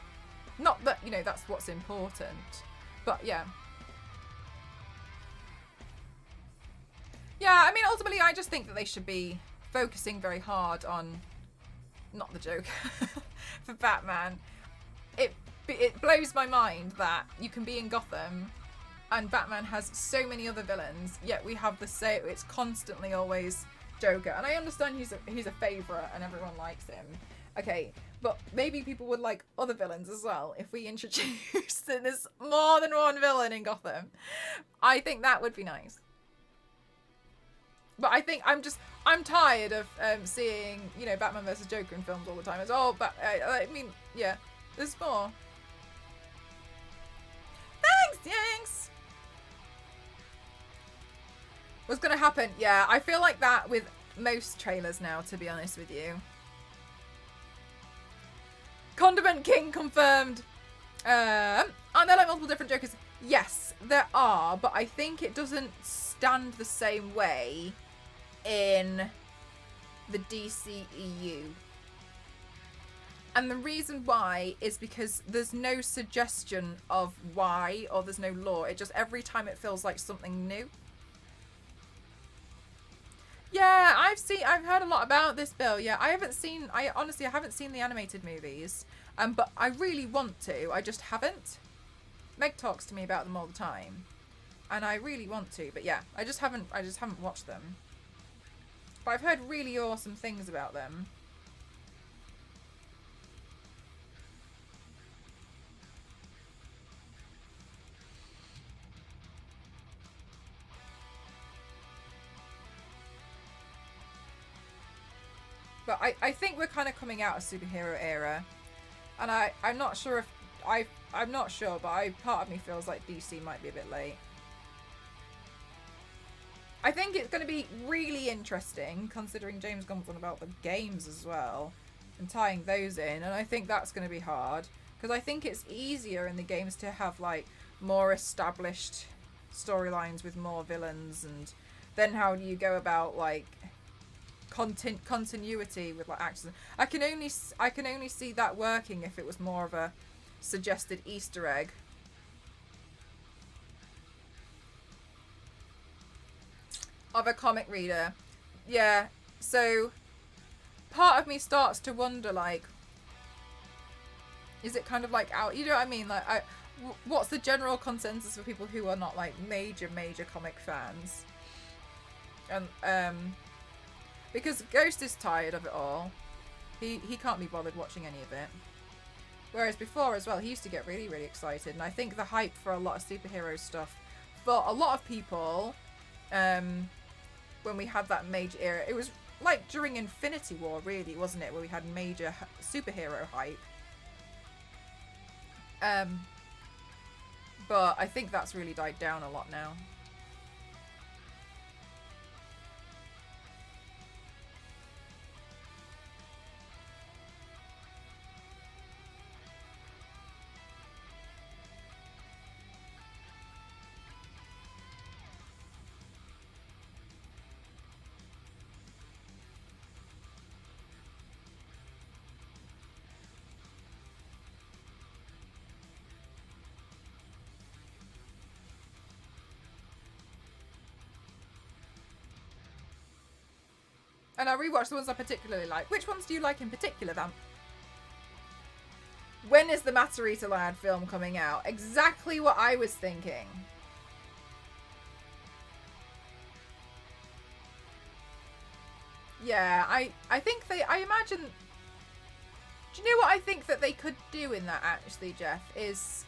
Not that, that's what's important. But yeah. Yeah, I mean, ultimately, I just think that they should be focusing very hard on, not the Joker, for Batman. It blows my mind that you can be in Gotham and Batman has so many other villains, yet we have the same, it's constantly always Joker. And I understand he's a favourite and everyone likes him. Okay, but maybe people would like other villains as well if we introduced that there's more than one villain in Gotham. I think that would be nice. But I think I'm tired of seeing, Batman versus Joker in films all the time. It's all, but I mean, yeah, there's more. Thanks. What's gonna happen? Yeah, I feel like that with most trailers now, to be honest with you. Condiment King confirmed. Aren't there like multiple different Jokers? Yes, there are, but I think it doesn't stand the same way in the DCEU. And the reason why is because there's no suggestion of why, or there's no lore. It just, every time it feels like something new. Yeah, I've heard a lot about this, Bill. Yeah, I honestly haven't seen the animated movies. But I really want to. I just haven't. Meg talks to me about them all the time. And I really want to, but yeah, I just haven't watched them. But I've heard really awesome things about them. But I think we're kind of coming out of superhero era. And I'm not sure if I'm not sure, but part of me feels like DC might be a bit late. I think it's going to be really interesting, considering James Gunn's on about the games as well, and tying those in. And I think that's going to be hard, because I think it's easier in the games to have like more established storylines with more villains and then how do you go about like continuity with like actions? I can only see that working if it was more of a suggested Easter egg. Of a comic reader. Yeah, so part of me starts to wonder, like, is it kind of like out, you know what I mean? Like, what's the general consensus for people who are not like major comic fans? And because Ghost is tired of it all. He can't be bothered watching any of it. Whereas before as well, he used to get really excited, and I think the hype for a lot of superhero stuff for a lot of people, when we had that major era, it was like during Infinity War, really, wasn't it, where we had major superhero hype. But I think that's really died down a lot now. And I rewatched the ones I particularly like. Which ones do you like in particular, Vamp? When is the Matarita Lad film coming out? Exactly what I was thinking. Yeah, I think I imagine... Do you know what I think that they could do in that, actually, Jeff? Is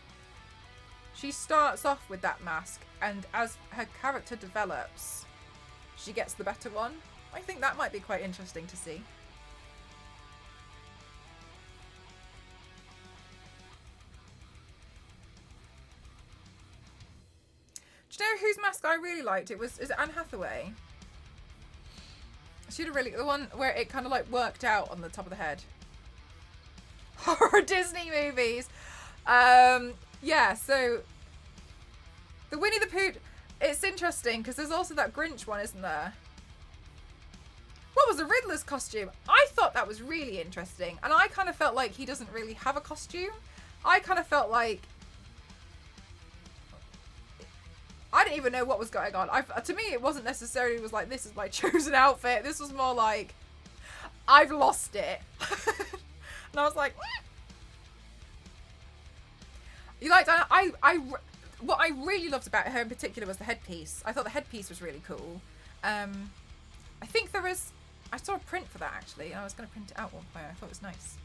she starts off with that mask, and as her character develops, she gets the better one. I think that might be quite interesting to see. Do you know whose mask I really liked? Is it Anne Hathaway? She had the one where it kind of like worked out on the top of the head. Horror Disney movies. Yeah, so the Winnie the Pooh, it's interesting because there's also that Grinch one, isn't there? What was the Riddler's costume? I thought that was really interesting, and I kind of felt like he doesn't really have a costume. I kind of felt like I didn't even know what was going on. To me, it wasn't necessarily was like, this is my chosen outfit. This was more like, I've lost it. And I was like, you liked, what I really loved about her in particular was the headpiece. I thought the headpiece was really cool. I think I saw a print for that actually, and I was going to print it out one point. I thought it was nice.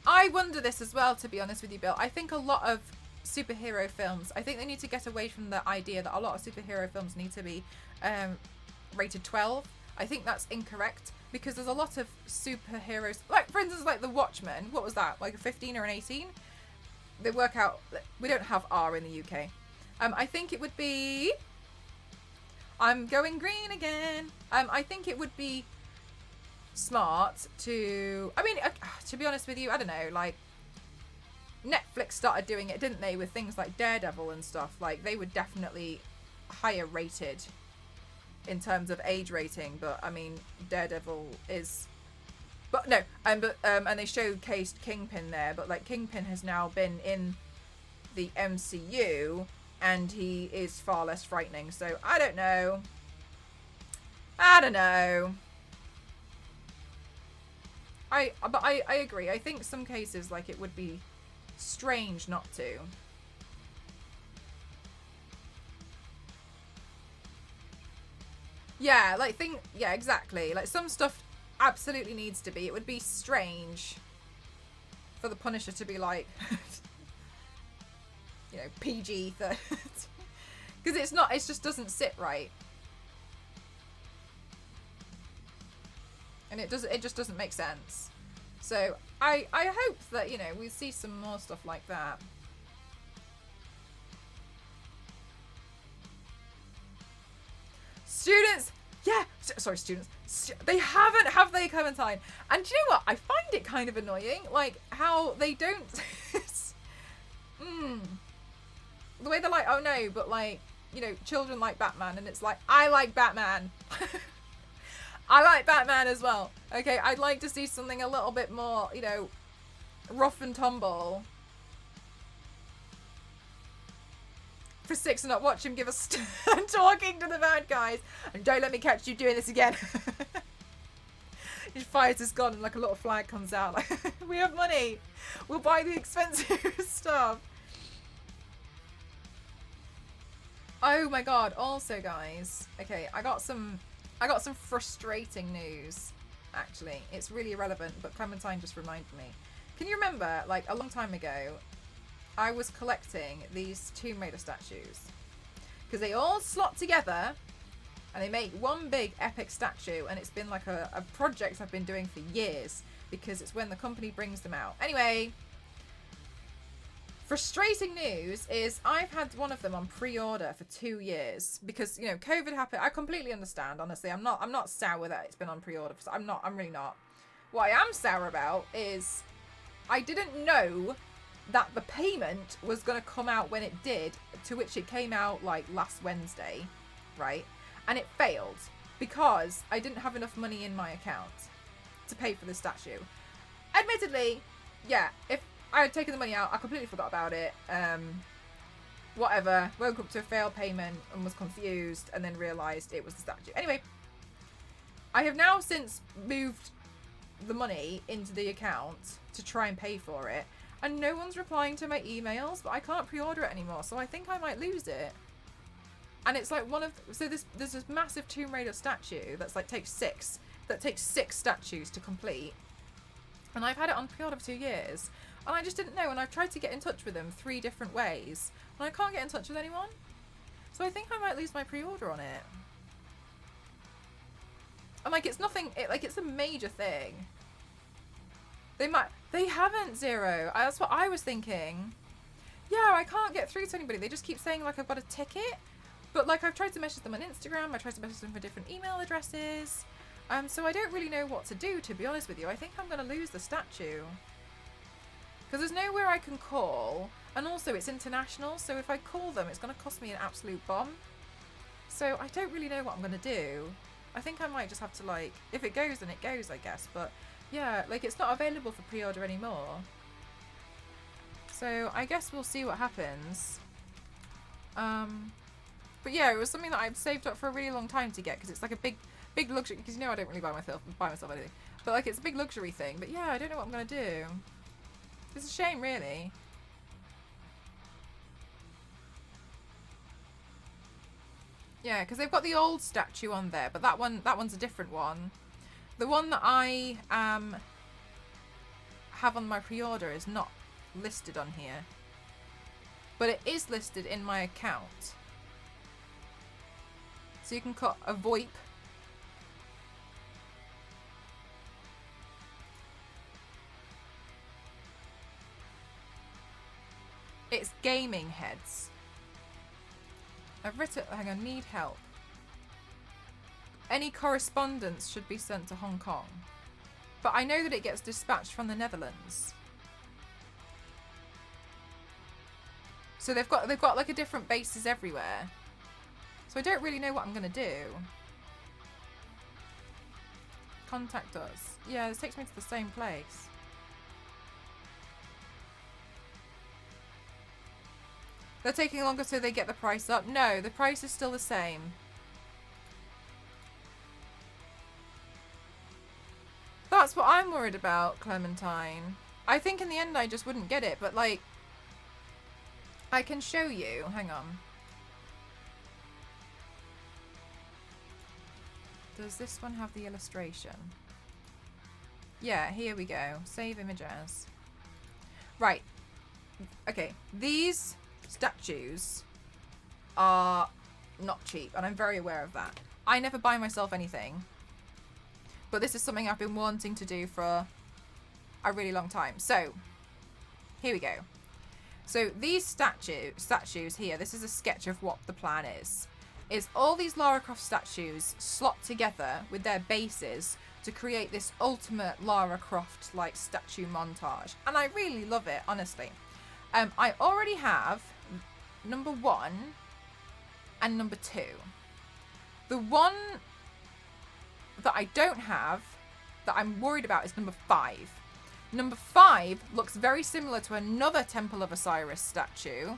I wonder this as well, to be honest with you, Bill. I think a lot of superhero films, I think they need to get away from the idea that a lot of superhero films need to be rated 12. I think that's incorrect, because there's a lot of superheroes, like for instance, like The Watchmen. What was that? Like a 15 or an 18? They work out. We don't have R in the UK. I think it would be. I'm going green again. I think it would be smart to. I mean, to be honest with you, I don't know. Like, Netflix started doing it, didn't they, with things like Daredevil and stuff? Like, they were definitely higher rated in terms of age rating, but I mean, Daredevil is. But no, and they showcased Kingpin there, but like Kingpin has now been in the MCU, and he is far less frightening. So I don't know. But I agree. I think some cases, like, it would be strange not to. Yeah, like yeah, exactly. Like, some stuff absolutely needs to be. It would be strange for the Punisher to be like, you know, PG-13. Because it's not, it just doesn't sit right. And it just doesn't make sense. So I hope that, you know, we see some more stuff like that. Students, yeah, sorry, students. They haven't, have they, Clementine? And do you know what? I find it kind of annoying, like how they don't. the way they're like, oh no, but like, you know, children like Batman, and it's like, I like Batman. I like Batman as well. Okay, I'd like to see something a little bit more, you know, rough and tumble. For 6 and not watch him give us talking to the bad guys. And don't let me catch you doing this again. He fires his gun and like a little flag comes out. Like, we have money. We'll buy the expensive stuff. Oh my god. Also, guys. Okay, I got some frustrating news. Actually, it's really irrelevant, but Clementine just reminded me. Can you remember, like a long time ago, I was collecting these Tomb Raider statues because they all slot together and they make one big epic statue, and it's been like a project I've been doing for years because it's when the company brings them out. Anyway, frustrating news is I've had one of them on pre-order for 2 years because, you know, COVID happened. I completely understand, honestly. I'm not sour that it's been on pre-order. I'm really not. What I am sour about is I didn't know that the payment was going to come out when it did, to which it came out like last Wednesday, right? And it failed because I didn't have enough money in my account to pay for the statue. Admittedly, yeah, if I had taken the money out, I completely forgot about it. Whatever, woke up to a failed payment and was confused and then realised it was the statue. Anyway, I have now since moved the money into the account to try and pay for it. And no one's replying to my emails, but I can't pre-order it anymore, so I think I might lose it. And it's like there's this massive Tomb Raider statue that's like takes six statues to complete. And I've had it on pre-order for 2 years. And I just didn't know, and I've tried to get in touch with them 3 different ways. And I can't get in touch with anyone. So I think I might lose my pre-order on it. And like it's nothing, it's a major thing. They haven't, Zero. That's what I was thinking. Yeah, I can't get through to anybody. They just keep saying like I've got a ticket. But like I've tried to message them on Instagram. I tried to message them for different email addresses. So I don't really know what to do, to be honest with you. I think I'm going to lose the statue. Because there's nowhere I can call. And also it's international. So if I call them, it's going to cost me an absolute bomb. So I don't really know what I'm going to do. I think I might just have to like, if it goes, then it goes, I guess. But yeah, like it's not available for pre-order anymore. So I guess we'll see what happens. But yeah, it was something that I've saved up for a really long time to get because it's like a big luxury. Because you know I don't really buy myself anything, but like it's a big luxury thing. But yeah, I don't know what I'm gonna do. It's a shame, really. Yeah, because they've got the old statue on there, but that one's a different one. The one that I have on my pre-order is not listed on here, but it is listed in my account. So you can cut a VoIP. It's gaming heads. I've written, hang on, need help. Any correspondence should be sent to Hong Kong. But I know that it gets dispatched from the Netherlands. So they've got like a different bases everywhere. So I don't really know what I'm going to do. Contact us. Yeah, this takes me to the same place. They're taking longer so they get the price up. No, the price is still the same. That's what I'm worried about, Clementine. I think in the end I just wouldn't get it, but like, I can show you. Hang on. Does this one have the illustration? Yeah, here we go. Save image as. Right. Okay, these statues are not cheap, and I'm very aware of that. I never buy myself anything, but this is something I've been wanting to do for a really long time. So, here we go. So these statues here, this is a sketch of what the plan is all these Lara Croft statues slot together with their bases to create this ultimate Lara Croft like statue montage. And I really love it, honestly. I already have number 1 and number 2. The one that I don't have, that I'm worried about, is number 5. Number 5 looks very similar to another Temple of Osiris statue,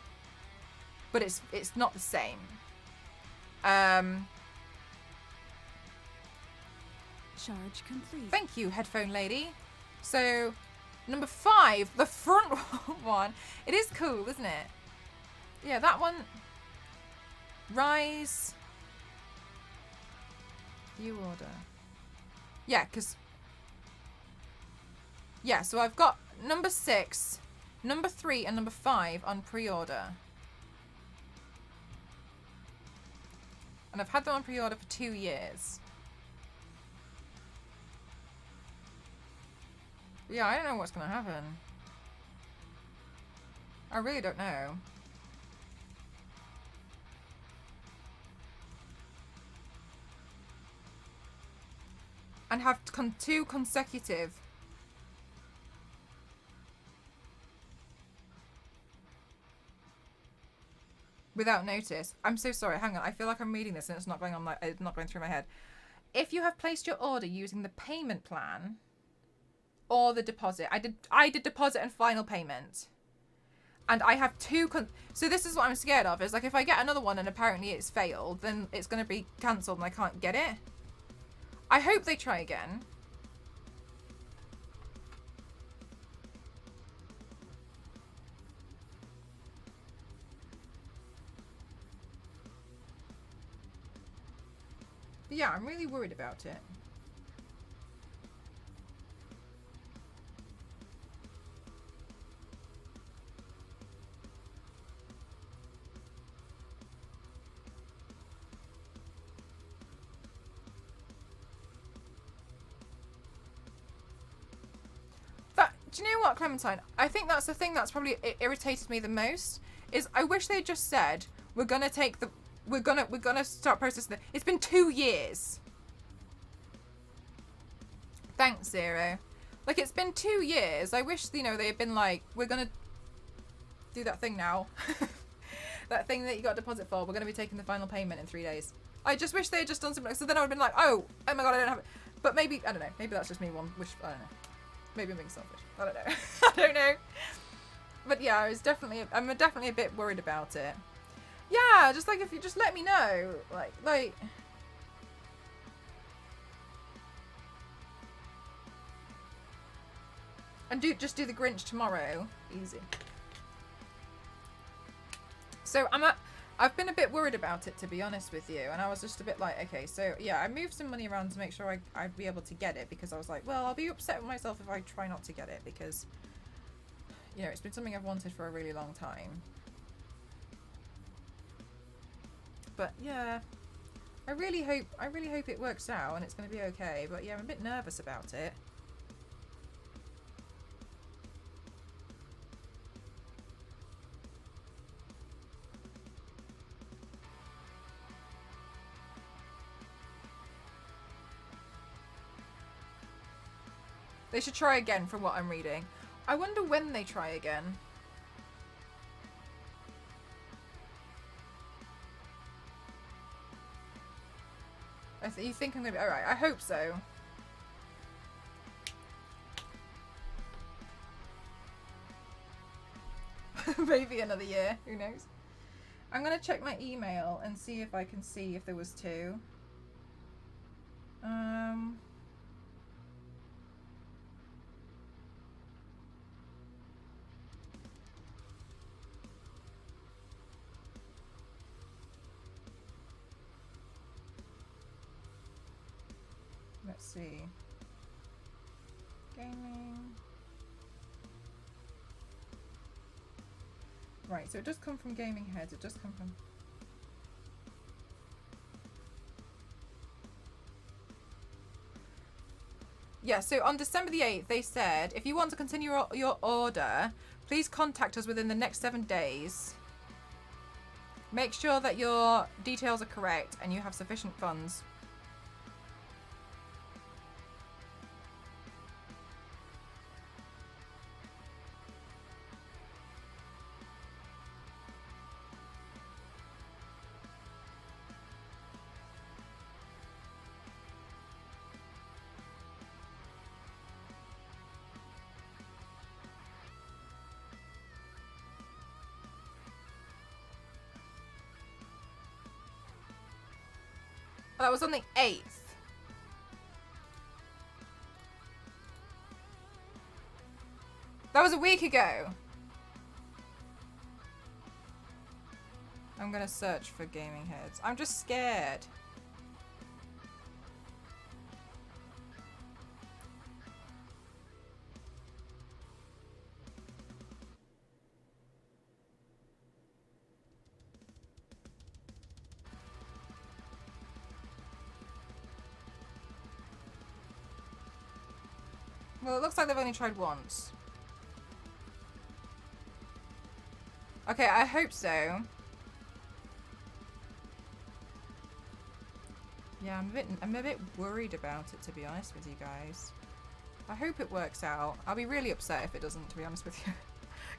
but it's not the same. Charge complete. Thank you, headphone lady. So, number 5, the front one, it is cool, isn't it? Yeah, that one. Rise. View order. Yeah, because... Yeah, so I've got number 6, number 3, and number 5 on pre-order. And I've had them on pre-order for 2 years. Yeah, I don't know what's going to happen. I really don't know. And have 2 consecutive. Without notice. I'm so sorry. Hang on. I feel like I'm reading this and it's not going on. It's not going through my head. If you have placed your order using the payment plan or the deposit, I did deposit and final payment, and I have 2. So this is what I'm scared of. Is like if I get another one and apparently it's failed, then it's going to be cancelled and I can't get it. I hope they try again. But yeah, I'm really worried about it. Do you know what, Clementine? I think that's the thing that's probably irritated me the most. Is I wish they'd just said we're gonna start processing it. It's been 2 years. Thanks, Zero. Like, it's been 2 years. I wish, you know, they had been like, we're gonna do that thing now. That thing that you got a deposit for. We're gonna be taking the final payment in 3 days. I just wish they had just done something. So then I would have been like, oh my god, I don't have it. But maybe, I don't know. Maybe that's just me one. Which I don't know. Maybe I'm being selfish. I don't know. I don't know. But yeah, I'm definitely a bit worried about it. Yeah, just like if you just let me know, like. And just do the Grinch tomorrow. Easy. So I've been a bit worried about it, to be honest with you, and I was just a bit like, okay, so yeah, I moved some money around to make sure I'd be able to get it, because I was like, well, I'll be upset with myself if I try not to get it, because, you know, it's been something I've wanted for a really long time. But yeah, I really hope it works out and it's going to be okay. But yeah, I'm a bit nervous about it. They should try again from what I'm reading. I wonder when they try again. You think I'm going to be alright? I hope so. Maybe another year. Who knows? I'm going to check my email and see if I can see if there was 2. Let's see. Gaming. Right, so it does come from Gaming Heads. It does come from... Yeah, so on December the 8th, they said, if you want to continue your order, please contact us within the next 7 days. Make sure that your details are correct and you have sufficient funds. Oh, that was on the 8th. That was a week ago. I'm gonna search for gaming heads. I'm just scared. Well, it looks like they've only tried once. Okay, I hope so. Yeah, I'm a bit worried about it, to be honest with you guys. I hope it works out. I'll be really upset if it doesn't, to be honest with you.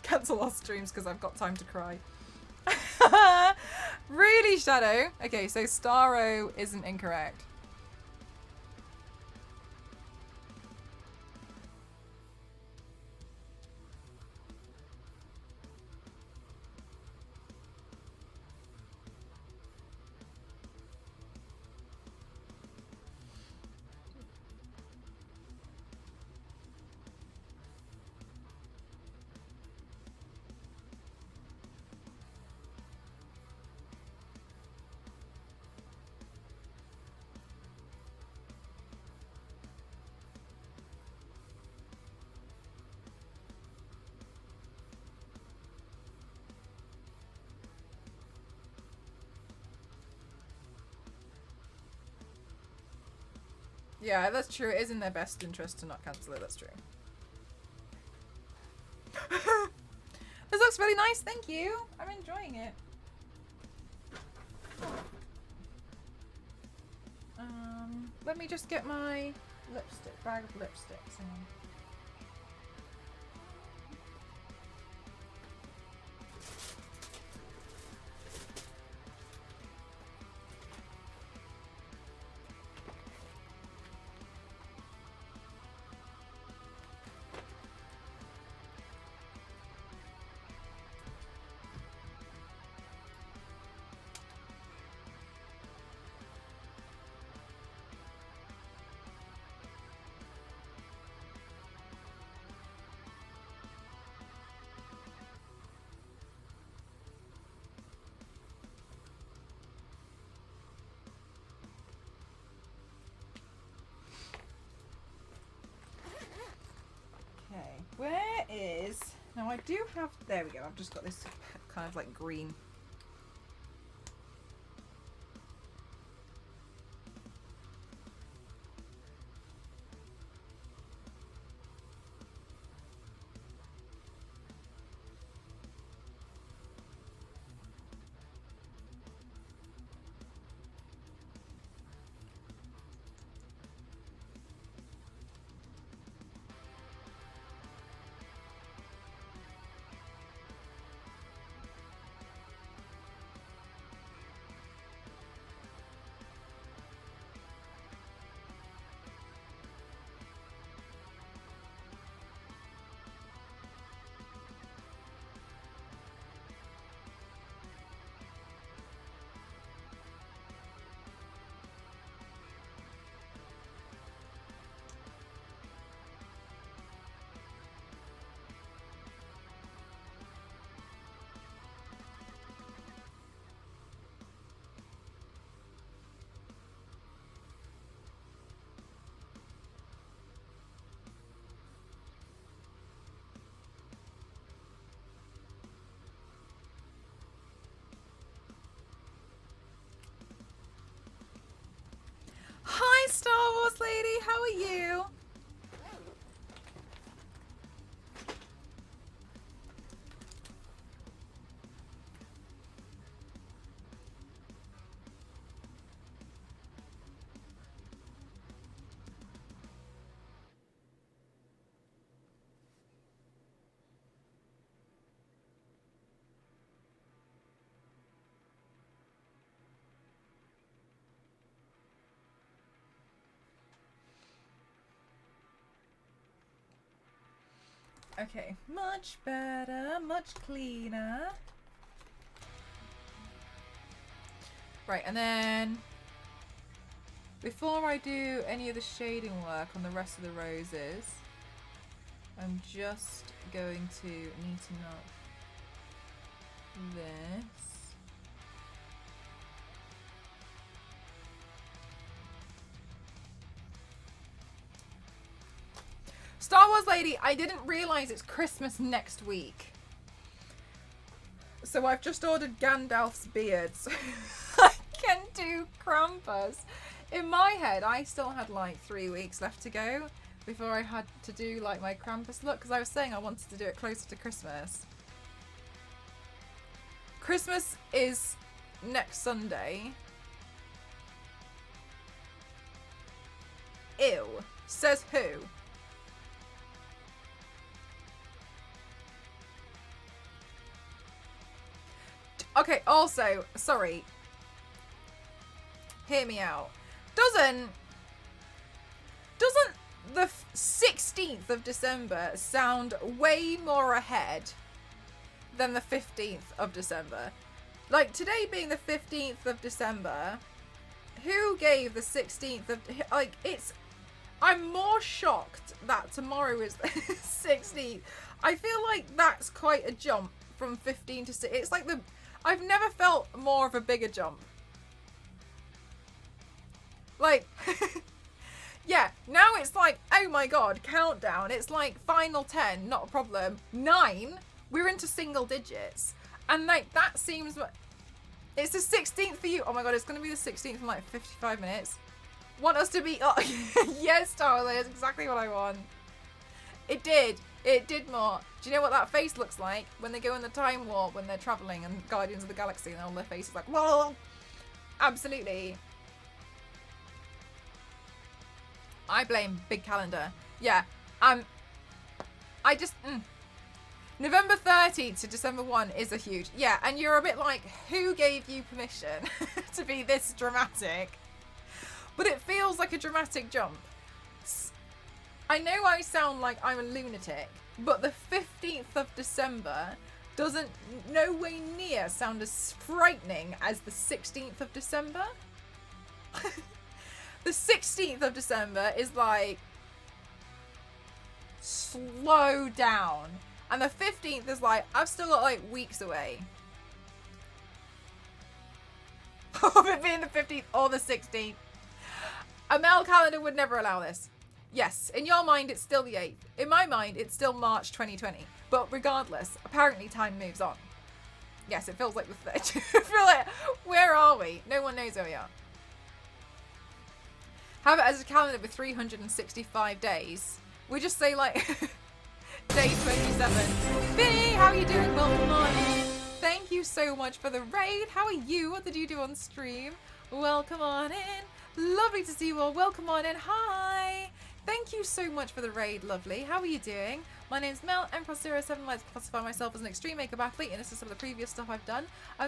Cancel our streams because I've got time to cry. Really, Shadow? Okay, so Starro isn't incorrect. Yeah, that's true. It is in their best interest to not cancel it. That's true. This looks really nice. Thank you. I'm enjoying it. Let me just get my lipstick, bag of lipsticks. Hang on. Where is... Now I do have... There we go. I've just got this kind of like green. Hi, Star Wars lady. How are you? Okay, much better, much cleaner. Right, and then Before I do any of the shading work on the rest of the roses, I'm just going to neaten up this. Star Wars lady, I didn't realise it's Christmas next week. So I've just ordered Gandalf's beard so I can do Krampus. In my head, I still had like 3 weeks left to go before I had to do like my Krampus look, because I was saying I wanted to do it closer to Christmas. Christmas is next Sunday. Ew. Says who? Okay, also, sorry. Hear me out. Doesn't the 16th of December sound way more ahead than the 15th of December? Like, today being the 15th of December, who gave the 16th of... Like, it's... I'm more shocked that tomorrow is the 16th. I feel like that's quite a jump from 15 to 6. It's like the... I've never felt more of a bigger jump. Like, yeah, now it's like, oh my god, countdown. It's like final 10, not a problem. 9, we're into single digits. And like, that seems... It's the 16th for you. Oh my god, it's going to be the 16th in like 55 minutes. Want us to be... Oh, yes, Tyler, that's exactly what I want. It did. It did more. Do you know what that face looks like when they go in the time warp, when they're travelling and Guardians of the Galaxy and all their faces like, whoa! Absolutely. I blame Big Calendar. Yeah. I just... November 30 to December 1 is a huge... Yeah, and you're a bit like, who gave you permission to be this dramatic? But it feels like a dramatic jump. I know I sound like I'm a lunatic, but the 15th of December doesn't no way near sound as frightening as the 16th of December. The 16th of December is like, slow down. And the 15th is like, I've still got like weeks away. Of it being the 15th or the 16th. A Mel calendar would never allow this. Yes, in your mind, it's still the 8th. In my mind, it's still March 2020. But regardless, apparently time moves on. Yes, it feels like the 3rd. I feel like, where are we? No one knows where we are. Have it as a calendar with 365 days. We just say like, day 27. Vinny, how are you doing? Welcome on. Thank you so much for the raid. How are you? What did you do on stream? Welcome on in. Lovely to see you all. Welcome on in. Hi. Thank you so much for the raid, lovely. How are you doing? My name's Mel, Empress07. I like to classify myself as an extreme makeup athlete, and this is some of the previous stuff I've done.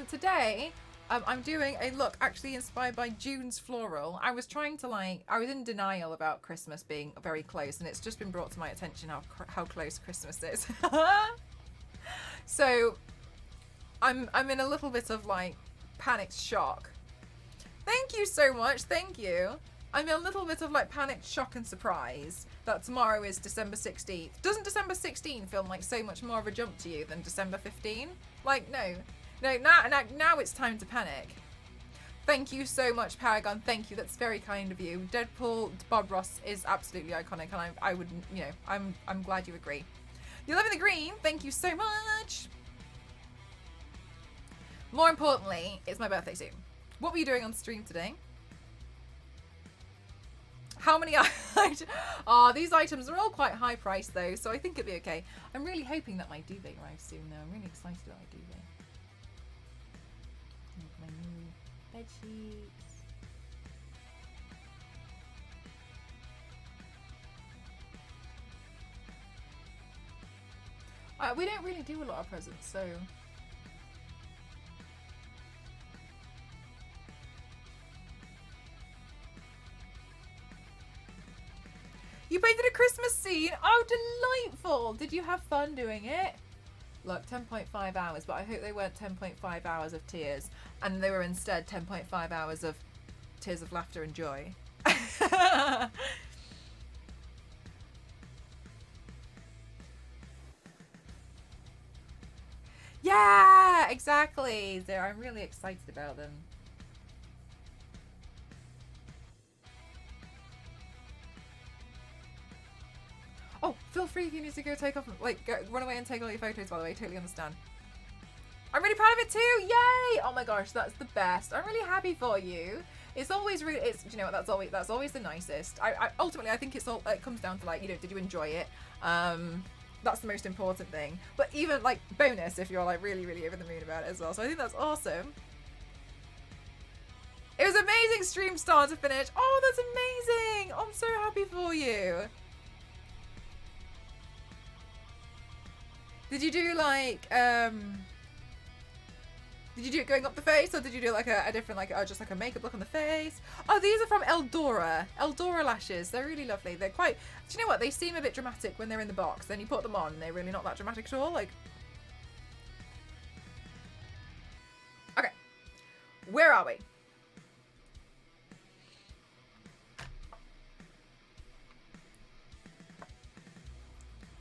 Today, I'm doing a look actually inspired by June's Floral. I was trying to I was in denial about Christmas being very close, and it's just been brought to my attention how close Christmas is. So, I'm in a little bit of panicked shock. Thank you so much, thank you. I'm in a little bit of panicked shock and surprise that tomorrow is December 16th. Doesn't December 16 feel like so much more of a jump to you than December 15? No, now it's time to panic. Thank you so much, Paragon. Thank you. That's very kind of you. Deadpool Bob Ross is absolutely iconic, and I would, I'm glad you agree. You live in the green. Thank you so much. More importantly, it's my birthday soon. What were you doing on stream today? How many items? Oh, these items are all quite high priced though, so I think it'll be okay. I'm really hoping that my duvet arrives soon though. I'm really excited about my duvet. My new bed sheets. We don't really do a lot of presents, so... You painted a Christmas scene? Oh, delightful! Did you have fun doing it? Look, 10.5 hours, but I hope they weren't 10.5 hours of tears, and they were instead 10.5 hours of tears of laughter and joy. Yeah, exactly. So I'm really excited about them. Oh, feel free if you need to go take off, like, run away and take all your photos, by the way. Totally understand. I'm really proud of it too. Yay! Oh my gosh, that's the best. I'm really happy for you. It's always really, do you know what, that's always the nicest. Ultimately, I think it comes down to, like, you know, did you enjoy it? That's the most important thing. But even, like, bonus if you're, like, really, really over the moon about it as well. So I think that's awesome. It was amazing stream start to finish. Oh, that's amazing. I'm so happy for you. Did you do, like, did you do it going up the face, or did you do like a different, like, just like a makeup look on the face? Oh, these are from Eldora. Eldora lashes. They're really lovely. They're quite, do you know what? They seem a bit dramatic when they're in the box. Then you put them on and they're really not that dramatic at all. Like, okay. Where are we?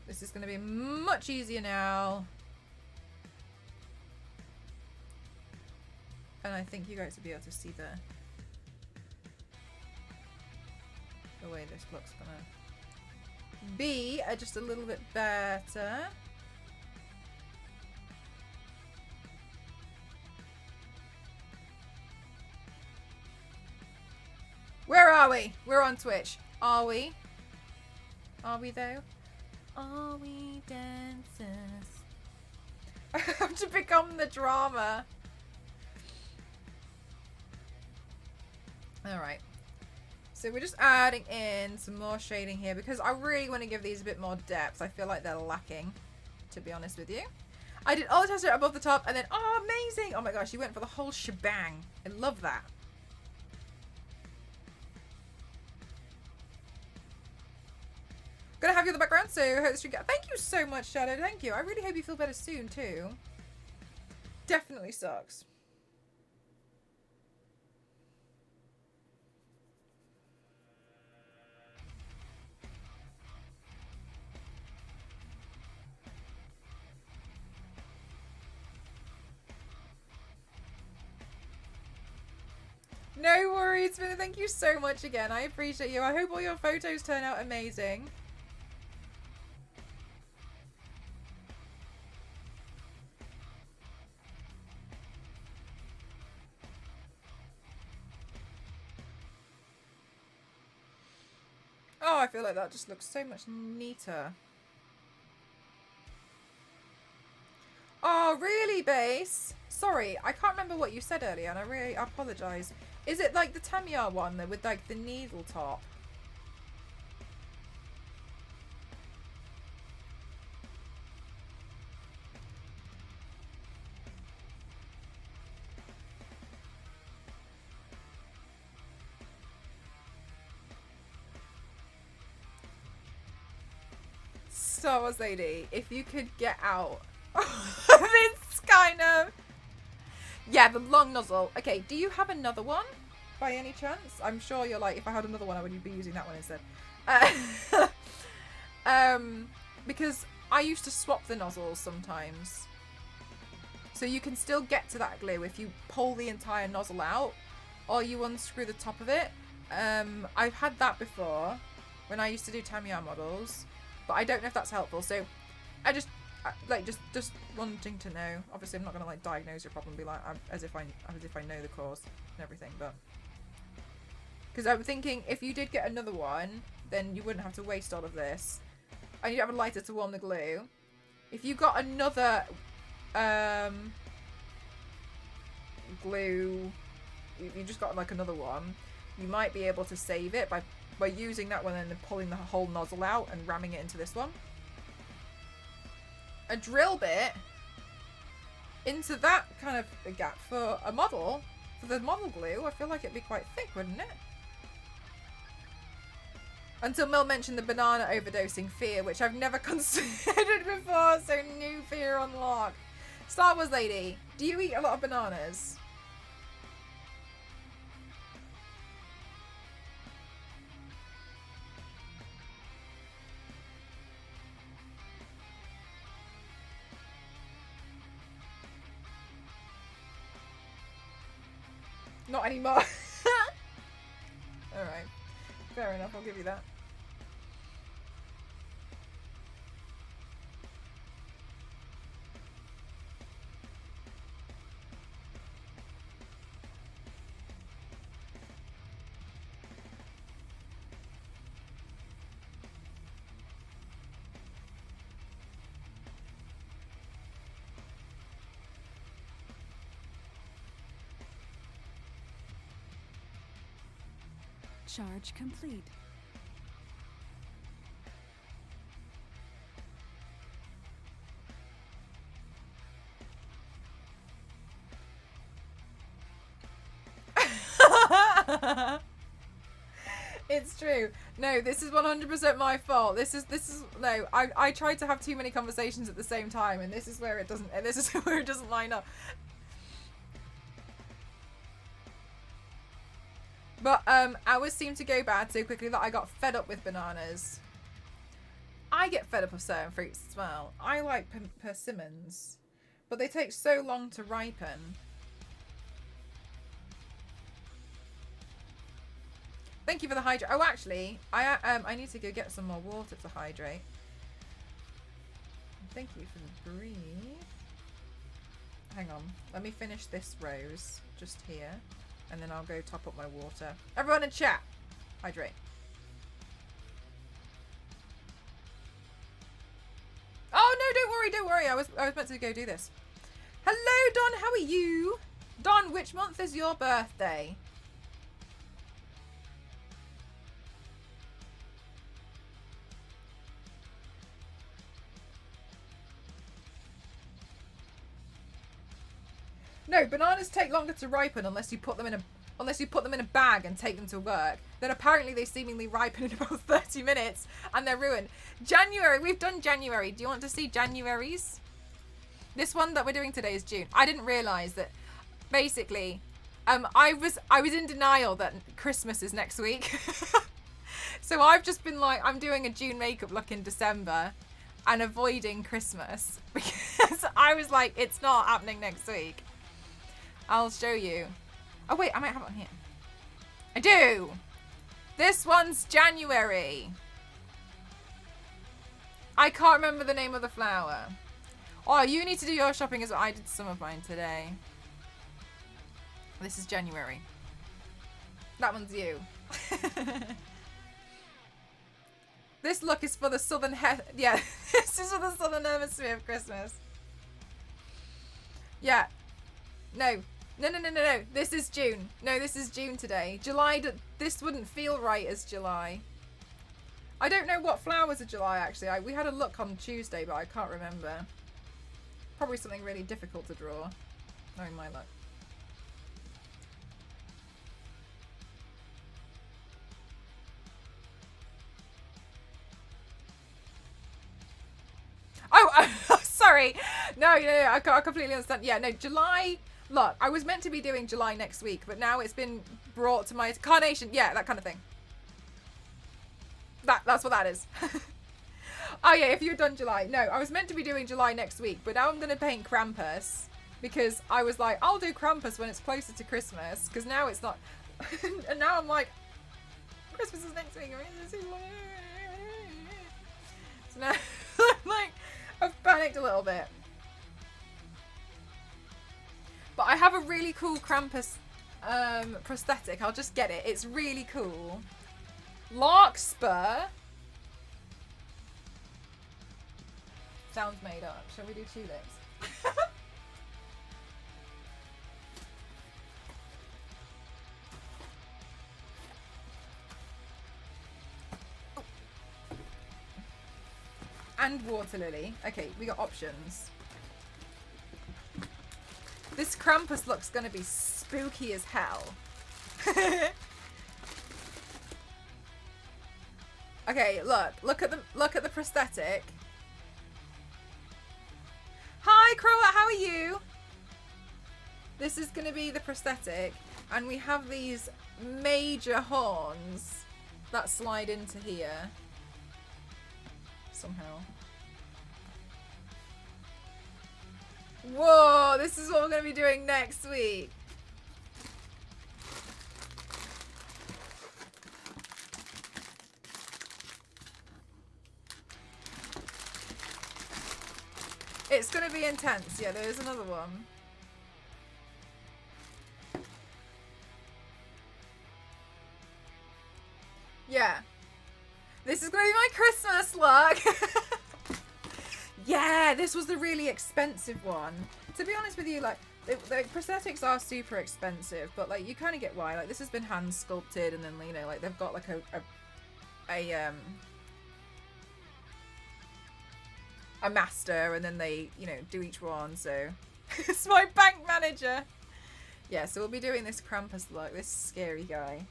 This is going to be much easier now. And I think you guys will be able to see the way this looks gonna be just a little bit better. Where are we? We're on Twitch. Are we? Are we though? Are we dancers? I have to become the drama. Alright, so we're just adding in some more shading here because I really want to give these a bit more depth. I feel like they're lacking, to be honest with you. I did all the tester above the top and then, oh, amazing! Oh my gosh, you went for the whole shebang. I love that. Gonna have you in the background, so hope this should get. Thank you so much, Shadow. Thank you. I really hope you feel better soon, too. Definitely sucks. No worries, Vinny. Thank you so much again. I appreciate you. I hope all your photos turn out amazing. Oh, I feel like that just looks so much neater. Oh, really, Base? Sorry, I can't remember what you said earlier, and I apologise. Is it like the Tamiya one with like the needle top? Star Wars lady, if you could get out of this kind of... Yeah, the long nozzle. Okay, do you have another one by any chance? I'm sure you're like, if I had another one, I would be using that one instead. Because I used to swap the nozzles sometimes. So you can still get to that glue if you pull the entire nozzle out or you unscrew the top of it. I've had that before when I used to do Tamiya models, but I don't know if that's helpful. So I just wanting to know. Obviously, I'm not gonna like diagnose your problem, and be like as if I know the cause and everything, but because I'm thinking if you did get another one, then you wouldn't have to waste all of this, and you'd have a lighter to warm the glue. If you got another glue, if you just got like another one, you might be able to save it by using that one and then pulling the whole nozzle out and ramming it into this one. A drill bit into that kind of a gap for a model, for the model glue, I feel like it'd be quite thick, wouldn't it? Until Mel mentioned the banana overdosing fear, which I've never considered before, so new fear unlocked. Star Wars lady, do you eat a lot of bananas? Not anymore. Alright. Fair enough, I'll give you that. Charge complete. It's true. No, this is 100% my fault. This is no. I tried to have too many conversations at the same time, and this is where it doesn't. This is where it doesn't line up. But hours seem to go bad so quickly that I got fed up with bananas. I get fed up of certain fruits as well. I like persimmons, but they take so long to ripen. Thank you for the hydrate. Oh, actually, I need to go get some more water to hydrate. Thank you for the breathe. Hang on. Let me finish this rose just here, and then I'll go top up my water. Everyone in chat, hydrate. Oh no! Don't worry. I was meant to go do this. Hello, Don. How are you? Don, which month is your birthday? No, bananas take longer to ripen unless you put them in a bag and take them to work. Then apparently they seemingly ripen in about 30 minutes and they're ruined. January, we've done January. Do you want to see January's? This one that we're doing today is June. I didn't realise that basically I was in denial that Christmas is next week. So I've just been like, I'm doing a June makeup look in December and avoiding Christmas because I was like, it's not happening next week. I'll show you. Oh wait, I might have it on here. I do! This one's January. I can't remember the name of the flower. Oh, you need to do your shopping as well. I did some of mine today. This is January. That one's you. This look is for the southern yeah, this is for the southern hemisphere of Christmas. Yeah. No. This is June. No, this is June today. July, this wouldn't feel right as July. I don't know what flowers are July, actually. We had a look on Tuesday, but I can't remember. Probably something really difficult to draw, knowing my luck. Oh, sorry. No, I completely understand. Yeah, no, July... Look, I was meant to be doing July next week, but now it's been brought to my... Carnation, yeah, that kind of thing. That's what that is. Oh, yeah, if you've done July. No, I was meant to be doing July next week, but now I'm going to paint Krampus, because I was like, I'll do Krampus when it's closer to Christmas, because now it's not... And now I'm like, Christmas is next week. So now, like, I've panicked a little bit. But I have a really cool Krampus prosthetic. I'll just get it. It's really cool. Larkspur. Sounds made up. Shall we do tulips? And water lily. Okay, we got options. This Krampus looks gonna be spooky as hell. Okay, look at the prosthetic. Hi, Croat, how are you? This is gonna be the prosthetic, and we have these major horns that slide into here somehow. Whoa, this is what we're going to be doing next week. It's going to be intense. Yeah, there is another one. Yeah. This is going to be my Christmas look. Yeah, this was the really expensive one. To be honest with you, like, the prosthetics are super expensive, but, like, you kind of get why. Like, this has been hand sculpted, and then, you know, like, they've got, like, a master, and then they, you know, do each one, so... It's my bank manager! Yeah, so we'll be doing this Krampus look, this scary guy.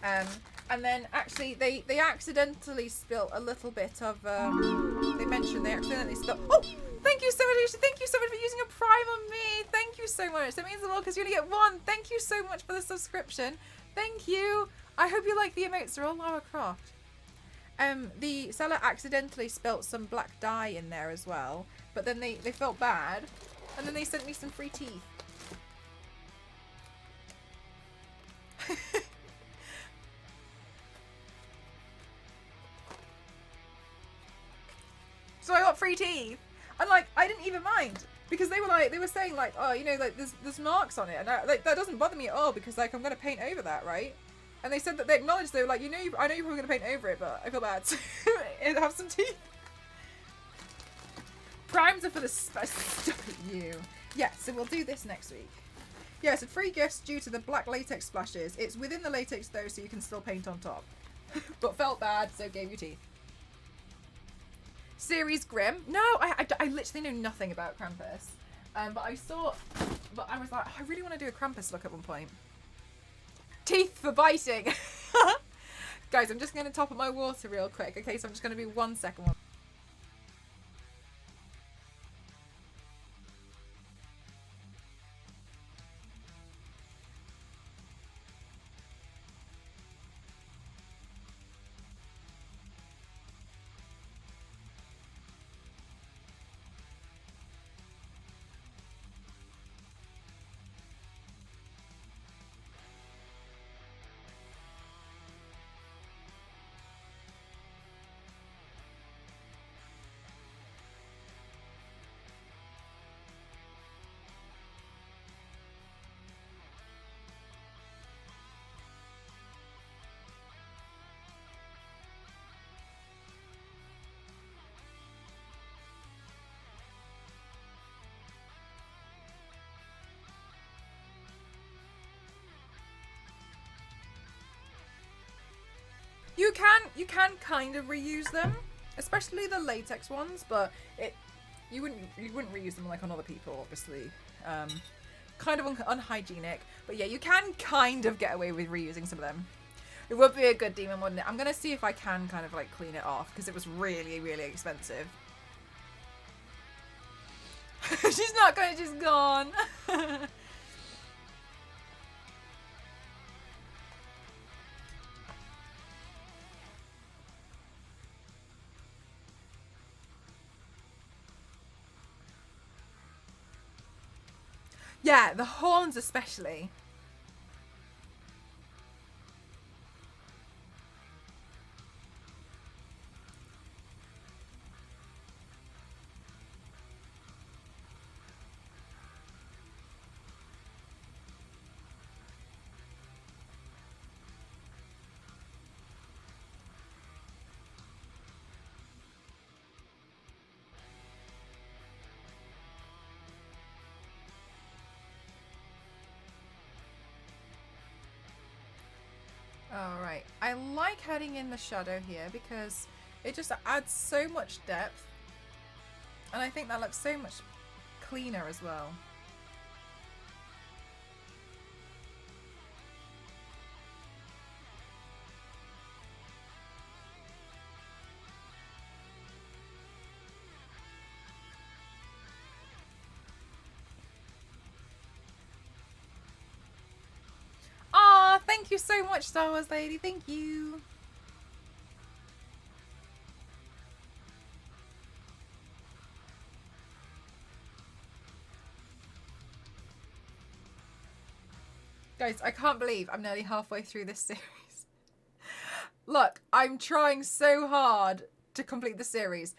And then actually they accidentally spilt a little bit of they mentioned they accidentally spilt. Oh, thank you so much! Thank you so much for using a Prime on me. Thank you so much. That means a lot because you only get one. Thank you so much for the subscription. Thank you. I hope you like the emotes. They're all Lara Croft. The seller accidentally spilt some black dye in there as well, but then they felt bad, and then they sent me some free teeth. So I got free teeth, and like I didn't even mind because they were saying like, oh, you know, like there's marks on it, and like that doesn't bother me at all because like I'm gonna paint over that, right? And they said that they acknowledged, they were like, I know you're probably gonna paint over it, but I feel bad. So have some teeth. Primes are for the stop you. Yeah, so we'll do this next week. Yeah, so free gifts due to the black latex splashes. It's within the latex though, so you can still paint on top. But felt bad, so gave you teeth. Series Grim. No, I literally know nothing about Krampus. But I was like, oh, I really want to do a Krampus look at one point. Teeth for biting. Guys, I'm just going to top up my water real quick. Okay, so I'm just going to be 1 second. You can kind of reuse them, especially the latex ones, but you wouldn't reuse them like on other people, obviously. Kind of unhygienic, but yeah, you can kind of get away with reusing some of them. It would be a good demon, wouldn't it? I'm gonna see if I can kind of like clean it off because it was really, really expensive. She's not going, she's gone. Yeah, the horns especially. Alright, I like adding in the shadow here because it just adds so much depth, and I think that looks so much cleaner as well. Ah, thank you so much, Star Wars Lady. Thank you. Guys, I can't believe I'm nearly halfway through this series. Look, I'm trying so hard to complete the series.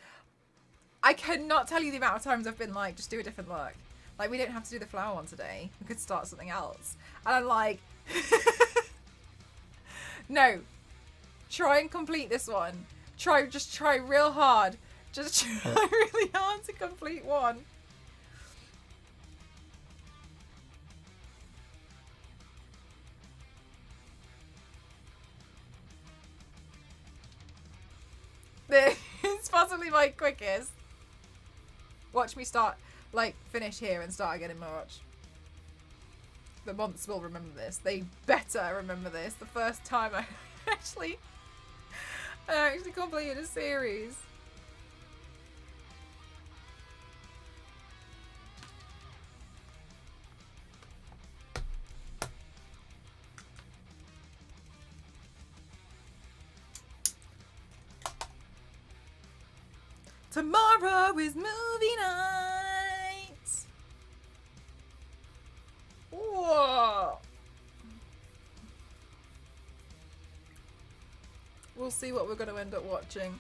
I cannot tell you the amount of times I've been like, just do a different look. Like, we don't have to do the flower one today. We could start something else. And I'm like, no, try and complete this one. Just try real hard. Just try really hard to complete one. It's possibly my quickest. Watch me start, like, finish here and start again in March. The months will remember this. They better remember this. The first time I actually completed a series. Tomorrow is movie night. Whoa. We'll see what we're going to end up watching.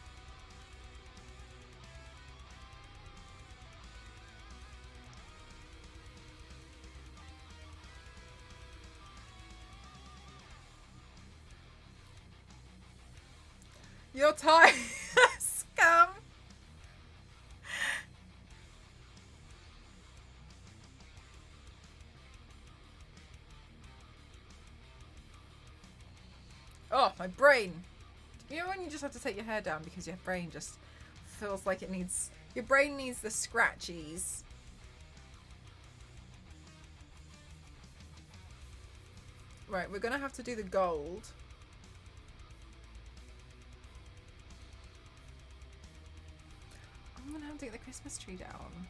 You're tired, scum. Oh, my brain. You know when you just have to take your hair down because your brain just feels like it needs... Your brain needs the scratchies. Right, we're going to have to do the gold. I'm going to have to get the Christmas tree down.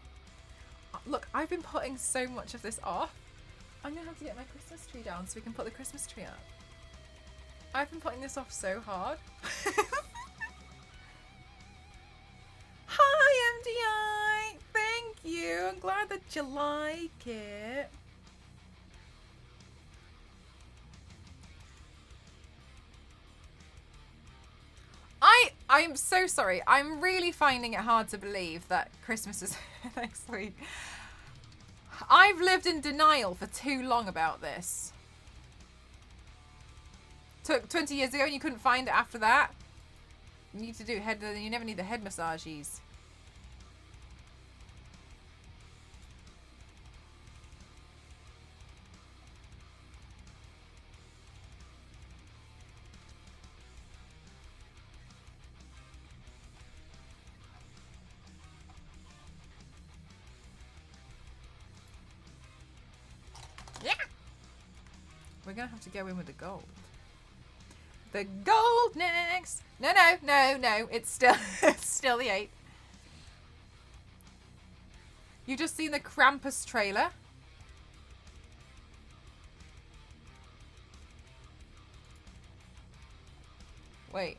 Look, I've been putting so much of this off. I'm going to have to get my Christmas tree down so we can put the Christmas tree up. I've been putting this off so hard. Hi, MDI! Thank you! I'm glad that you like it. I'm so sorry. I'm really finding it hard to believe that Christmas is next week. I've lived in denial for too long about this. Took 20 years ago and you couldn't find it after that. You need to do head, you never need the head massages. Yeah. We're gonna have to go in with the gold. The gold next. No. It's still it's still the 8th. You just seen the Krampus trailer. Wait.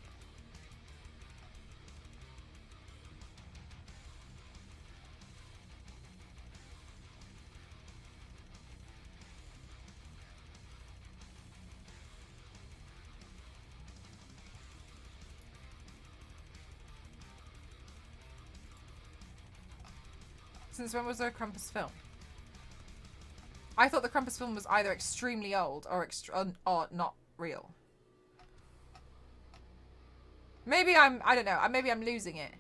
Since when was there a Krampus film? I thought the Krampus film was either extremely old or not real. Maybe I don't know. Maybe I'm losing it.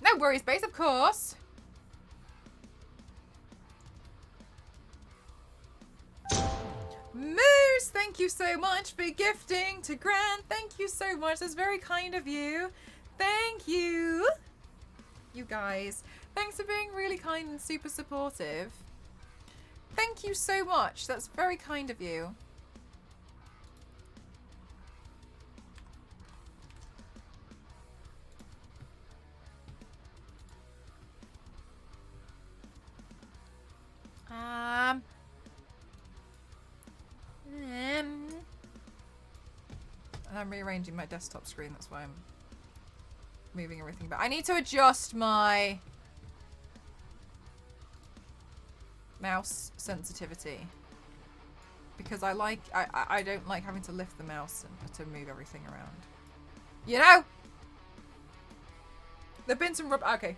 No worries, base, of course. Moose, thank you so much for gifting to Grant. Thank you so much. That's very kind of you. Thank you. You guys. Thanks for being really kind and super supportive. Thank you so much. That's very kind of you. I'm rearranging my desktop screen, that's why I'm moving everything back. I need to adjust my... mouse sensitivity. Because I don't like having to lift the mouse and to move everything around. You know? There've been some okay.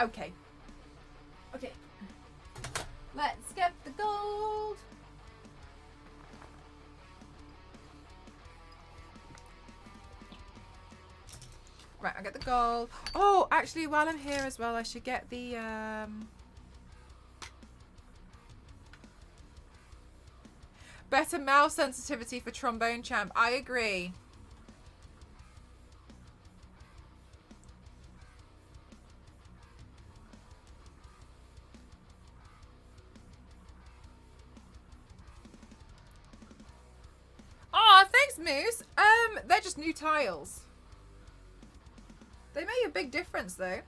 Okay. Okay. Let's get the gold. Right, I'll get the gold. Oh, actually, while I'm here as well, I should get the, better mouse sensitivity for Trombone Champ. I agree. Oh, thanks, Moose. They're just new tiles. They make a big difference, though.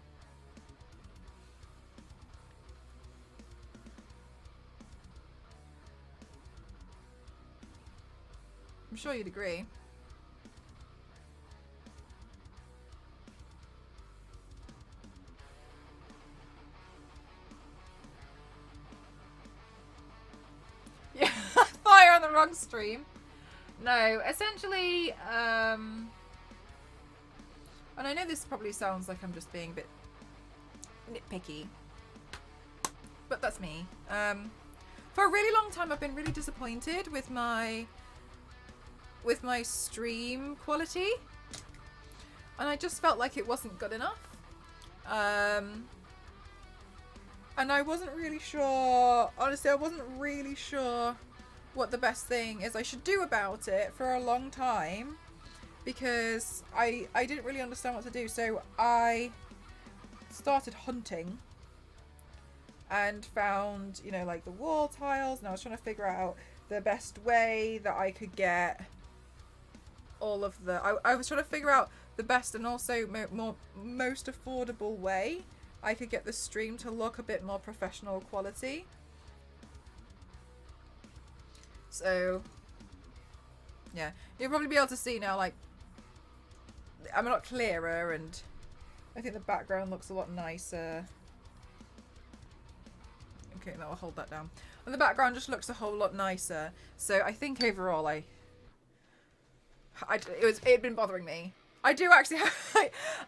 I'm sure you'd agree. Yeah, fire on the wrong stream. No, essentially, and I know this probably sounds like I'm just being a bit nitpicky, but that's me. For a really long time, I've been really disappointed with my stream quality, and I just felt like it wasn't good enough. And I wasn't really sure, honestly, I wasn't really sure what the best thing is I should do about it for a long time, because I didn't really understand what to do. So I started hunting and found, you know, like the wall tiles, and I was trying to figure out the best way that I could get all of the, I was trying to figure out the best and also most affordable way I could get the stream to look a bit more professional quality. So yeah, you'll probably be able to see now, like, I'm a lot clearer, and I think the background looks a lot nicer. Okay, no, I'll hold that down. And the background just looks a whole lot nicer. So I think overall it'd been bothering me. I do actually have,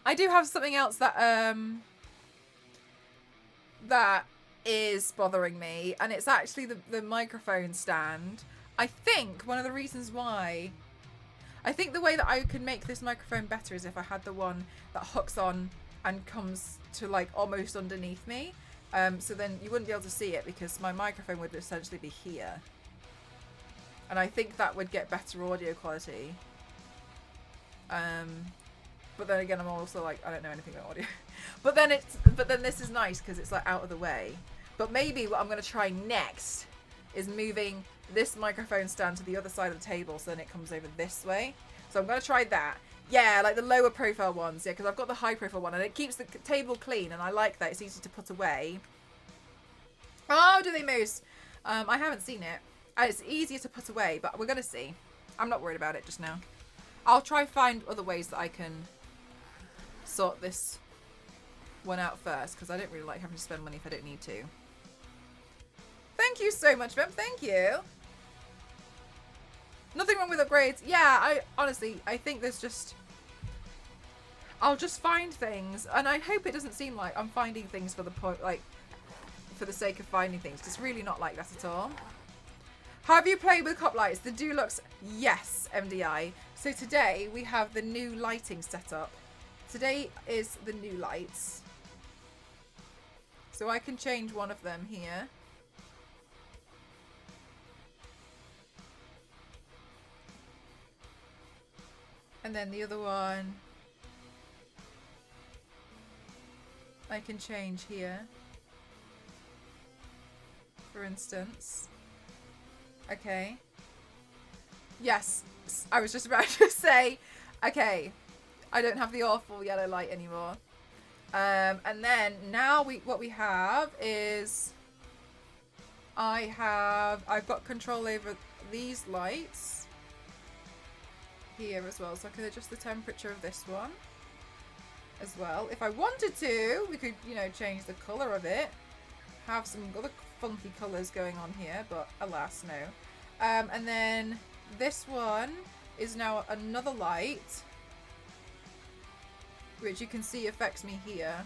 I do have something else that that is bothering me, and it's actually the microphone stand. I think one of the reasons why, I think the way that I could make this microphone better is if I had the one that hooks on and comes to like almost underneath me. So then you wouldn't be able to see it because my microphone would essentially be here. And I think that would get better audio quality. But then again, I'm also like, I don't know anything about audio. but then this is nice because it's like out of the way. But maybe what I'm going to try next is moving this microphone stand to the other side of the table, so then it comes over this way. So I'm going to try that. Yeah, like the lower profile ones. Yeah, because I've got the high profile one and it keeps the table clean, and I like that. It's easy to put away. Oh, do they, Moose? I haven't seen it. It's easier to put away, but we're going to see. I'm not worried about it just now. I'll try find other ways that I can sort this one out first, because I don't really like having to spend money if I don't need to. Thank you so much, Vem. Thank you. Nothing wrong with upgrades. Yeah, I think there's just, I'll just find things, and I hope it doesn't seem like I'm finding things for the point, like, for the sake of finding things. It's really not like that at all. Have you played with cop lights? The Dulux? Yes, MDI. So today we have the new lighting setup. Today is the new lights. So I can change one of them here. And then the other one I can change here, for instance. Okay. Yes, I was just about to say, okay, I don't have the awful yellow light anymore. And then now what we have is I've got control over these lights here as well, so I can adjust the temperature of this one as well. If I wanted to, we could, you know, change the color of it. have some other funky colours going on here, but alas, no. And then this one is now another light, which you can see affects me here.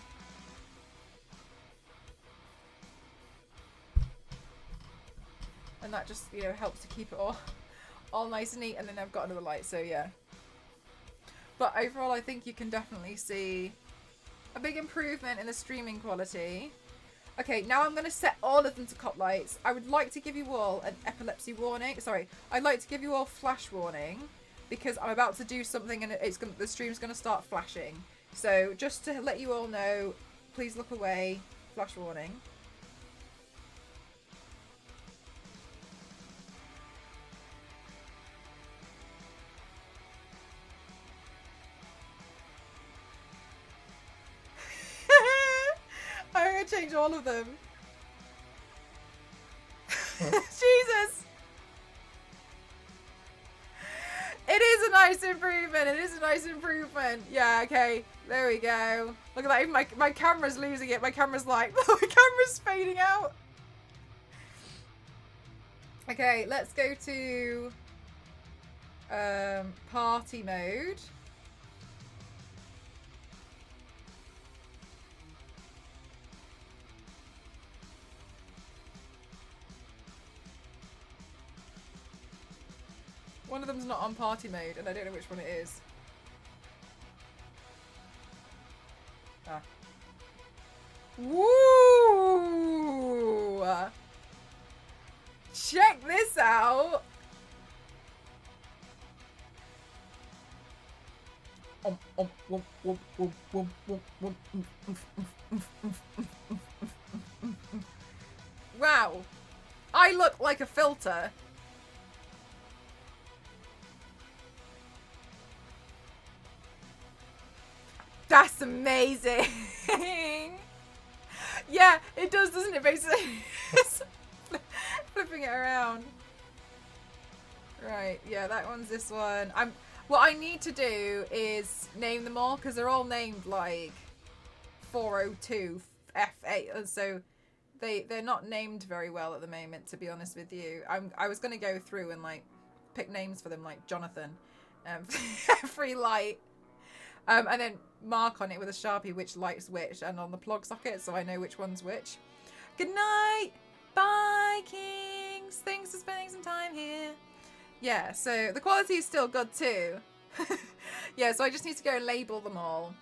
And that just, you know, helps to keep it all nice and neat. And then I've got another light, so yeah. But overall, I think you can definitely see a big improvement in the streaming quality. Okay, now I'm going to set all of them to cop lights. I would like to give you all an epilepsy warning. Sorry, I'd like to give you all flash warning because I'm about to do something and the stream's going to start flashing. So just to let you all know, please look away. Flash warning. I'm going to change all of them. Jesus! It is a nice improvement. It is a nice improvement. Yeah, okay. There we go. Look at that. Even my camera's losing it. My camera's like, my camera's fading out. Okay, let's go to party mode. One of them's not on party mode, and I don't know which one it is. Ah. Woo! Check this out! Wow! I look like a filter. That's amazing. Yeah, it does, doesn't it, basically? Flipping it around. Right, yeah, that one's this one. What I need to do is name them all because they're all named like 402 F8, and so they're not named very well at the moment, to be honest with you. I was gonna go through and like pick names for them, like Jonathan, free light. And then mark on it with a Sharpie which light's which and on the plug socket so I know which one's which. Good night! Bye, Kings! Thanks for spending some time here. Yeah, so the quality is still good too. Yeah, so I just need to go and label them all.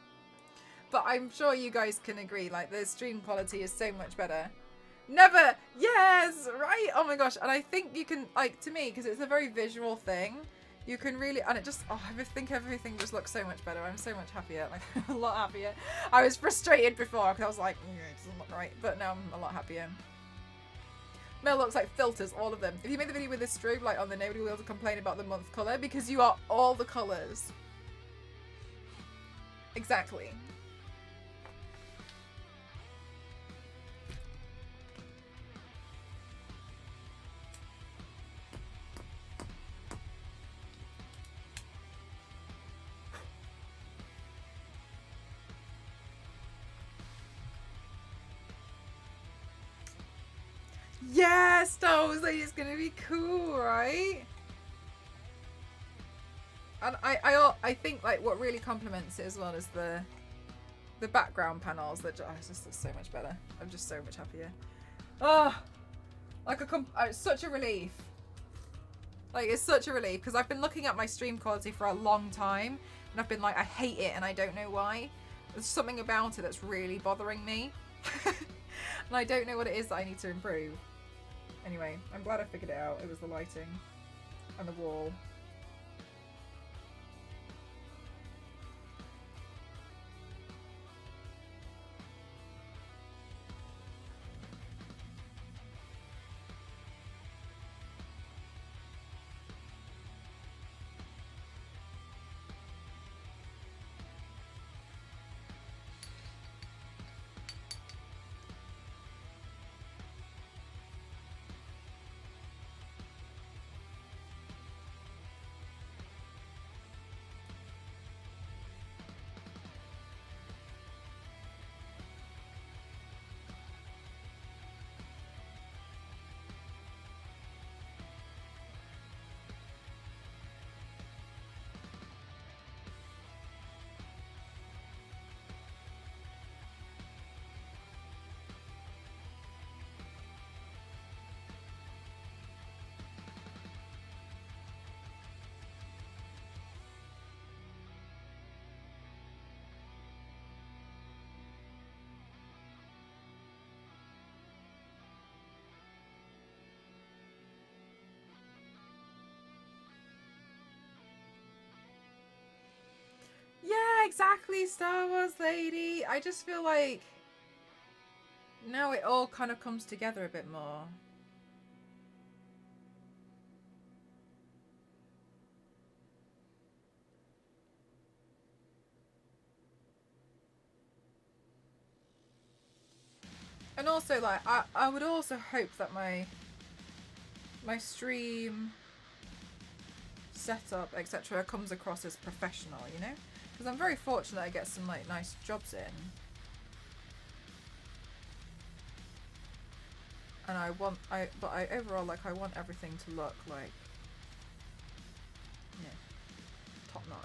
But I'm sure you guys can agree, like, the stream quality is so much better. Never! Yes! Right? Oh my gosh. And I think you can, like, to me, because it's a very visual thing, you can really, and it just, oh, I think everything just looks so much better. I'm so much happier, like a lot happier. I was frustrated before because I was like, it doesn't look right, but now I'm a lot happier. Mel looks like filters, all of them. If you made the video with this strobe light on, then nobody will be able to complain about the month colour because you are all the colours. Exactly. Yeah, Star Wars Lady is gonna be cool, right? And I think like what really complements it as well is the background panels that just looks so much better. I'm just so much happier. Oh, like it's such a relief. Like it's such a relief because I've been looking at my stream quality for a long time and I've been like, I hate it and I don't know why. There's something about it that's really bothering me. And I don't know what it is that I need to improve. Anyway, I'm glad I figured it out. It was the lighting and the wall. exactly, Star Wars lady. I just feel like now it all kind of comes together a bit more. And also, like, I would also hope that my stream setup, etc., comes across as professional, you know? Because I'm very fortunate I get some, like, nice jobs in. And overall, like, I want everything to look like, yeah, top notch.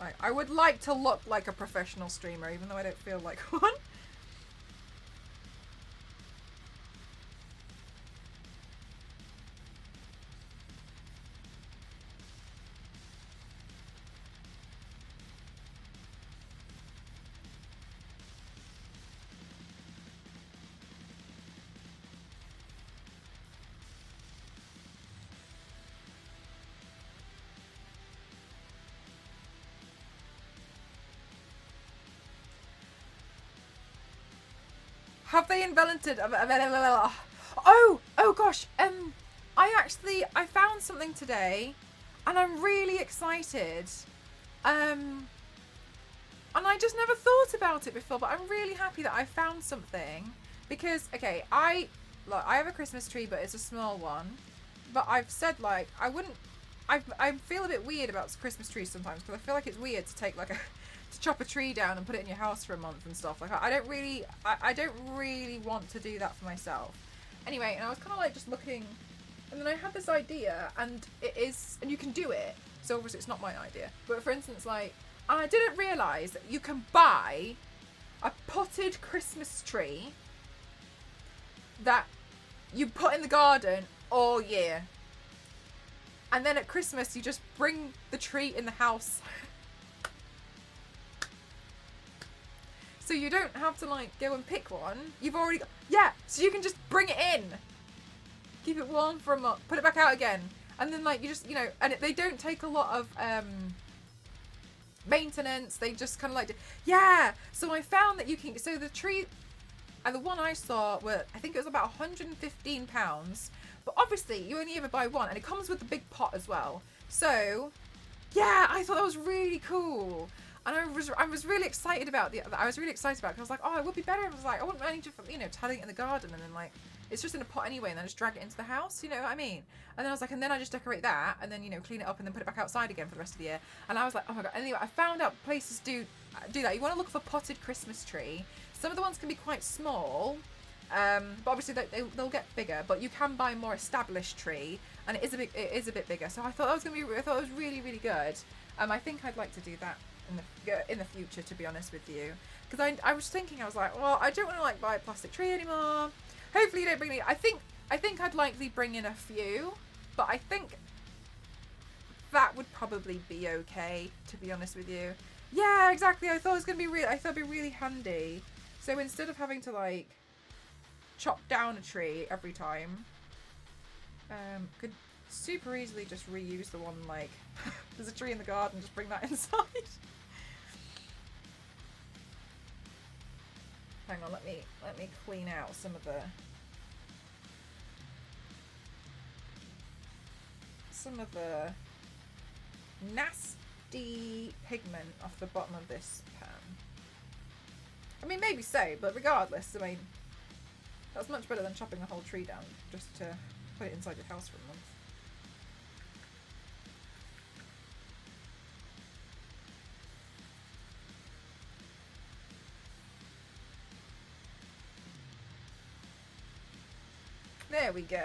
Like, I would like to look like a professional streamer, even though I don't feel like one. Have they invented? Oh gosh. I found something today, and I'm really excited. And I just never thought about it before, but I'm really happy that I found something because okay, I have a Christmas tree, but it's a small one. But I've said like I feel a bit weird about Christmas trees sometimes because I feel like it's weird to take like to chop a tree down and put it in your house for a month and stuff. Like I don't really want to do that for myself. Anyway, and I was kind of like just looking, and then I had this idea, and you can do it. So obviously it's not my idea, but for instance, like I didn't realise that you can buy a potted Christmas tree that you put in the garden all year. And then at Christmas, you just bring the tree in the house. So you don't have to, like, go and pick one. You've already got... Yeah, so you can just bring it in. Keep it warm for a month. Put it back out again. And then, like, you just, you know... And they don't take a lot of maintenance. They just kind of like... Yeah! So I found that you can... So the tree... And the one I saw were... I think it was about £115. But obviously, you only ever buy one, and it comes with a big pot as well. So, yeah, I thought that was really cool, and I was really excited about it. I was really excited about it. 'Cause I was like, oh, it would be better if it was like I wouldn't mind just tilling it in the garden, and then like it's just in a pot anyway, and then I just drag it into the house. You know what I mean? And then I was like, and then I just decorate that, and then clean it up, and then put it back outside again for the rest of the year. And I was like, oh my god. Anyway, I found out places do that. You want to look for potted Christmas tree. Some of the ones can be quite small. But obviously they'll get bigger, but you can buy a more established tree, and it is a bit bigger. So I thought that was I thought it was really, really good. I think I'd like to do that in the future, to be honest with you, because I was thinking, I was like, well, I don't want to like buy a plastic tree anymore. Hopefully you don't bring any. I think I'd likely bring in a few, but I think that would probably be okay, to be honest with you. Yeah, exactly. I thought it was gonna be I thought it'd be really handy. So instead of having to like chop down a tree every time, could super easily just reuse the one, like there's a tree in the garden, just bring that inside. Hang on, let me clean out some of the nasty pigment off the bottom of this pan. I mean, maybe so, but regardless, I mean, that's much better than chopping a whole tree down just to put it inside your house for a month. There we go.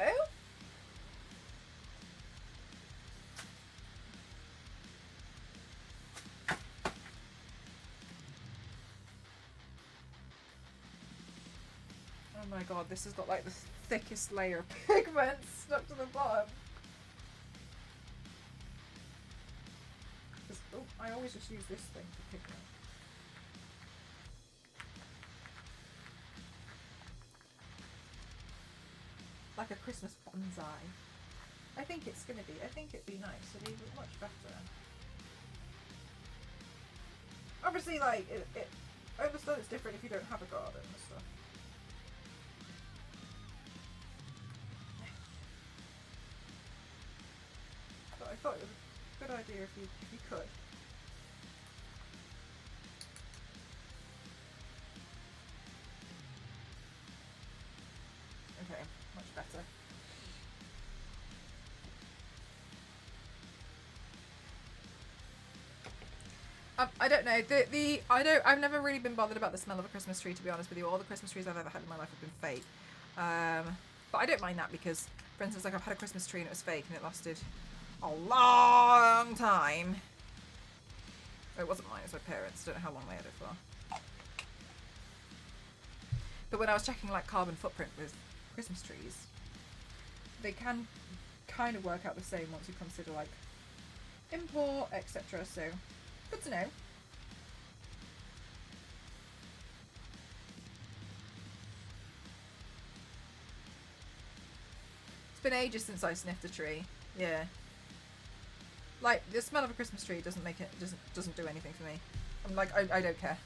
Oh my god, this has got like the thickest layer of pigment stuck to the bottom. Oh, I always just use this thing for pigment. Like a Christmas bonsai. I think it's going to be. I think it'd be nice. It'd be much better. Obviously, like, I understand it's different if you don't have a garden and stuff. But I thought it was a good idea if you could. Okay, much better. I don't know. I've never really been bothered about the smell of a Christmas tree, to be honest with you. All the Christmas trees I've ever had in my life have been fake. But I don't mind that because, for instance, like I've had a Christmas tree and it was fake and it lasted a long time. Oh, it wasn't mine, it was my parents. I don't know how long they had it for. But when I was checking like carbon footprint with Christmas trees, they can kind of work out the same once you consider like import, etc. So good to know. It's been ages since I sniffed a tree. Yeah. Like the smell of a Christmas tree doesn't make it doesn't do anything for me. I'm like I don't care.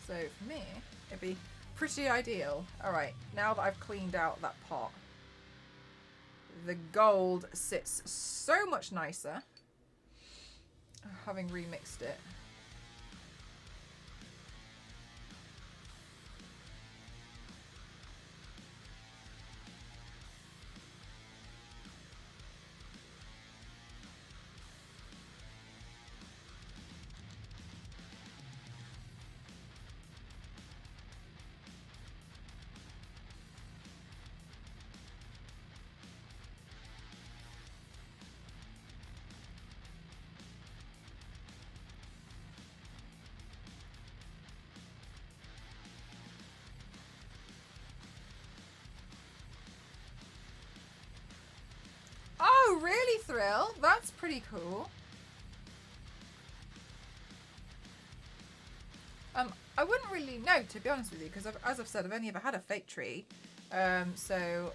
So for me, it'd be pretty ideal. Alright, now that I've cleaned out that pot, the gold sits so much nicer, having remixed it. Oh, really, Thrill? That's pretty cool. I wouldn't really know, to be honest with you, because as I've said, I've only ever had a fake tree. So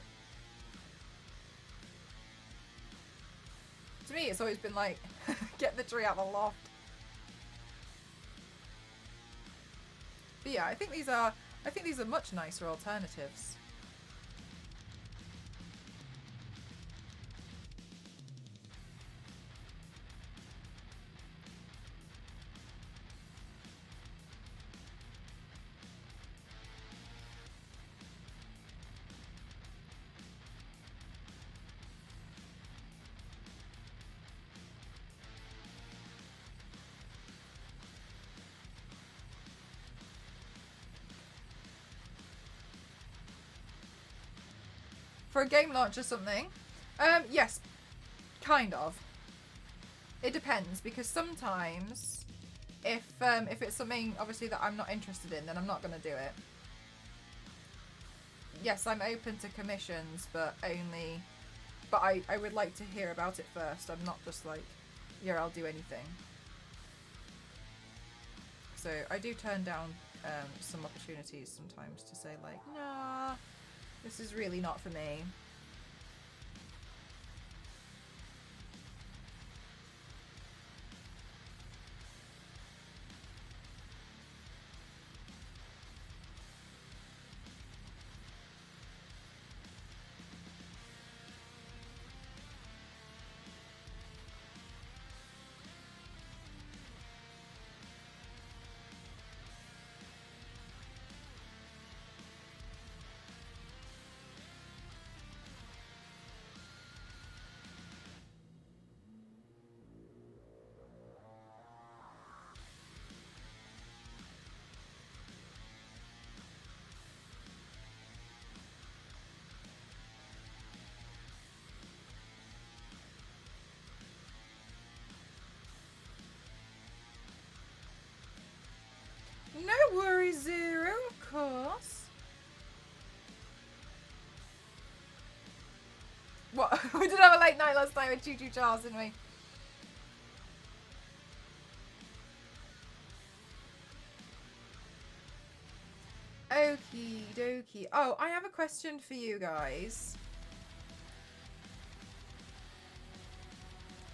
to me, it's always been like, get the tree out of the loft. But yeah, I think these are much nicer alternatives. For a game launch or something? Yes, kind of. It depends, because sometimes if it's something obviously that I'm not interested in, then I'm not going to do it. Yes, I'm open to commissions, but I would like to hear about it first. I'm not just like, yeah, I'll do anything. So I do turn down some opportunities sometimes to say like, nah, this is really not for me. No worries, Zero, of course. What? We did have a late night last night with Choo Choo Charles, didn't we? Okie dokie. Oh, I have a question for you guys.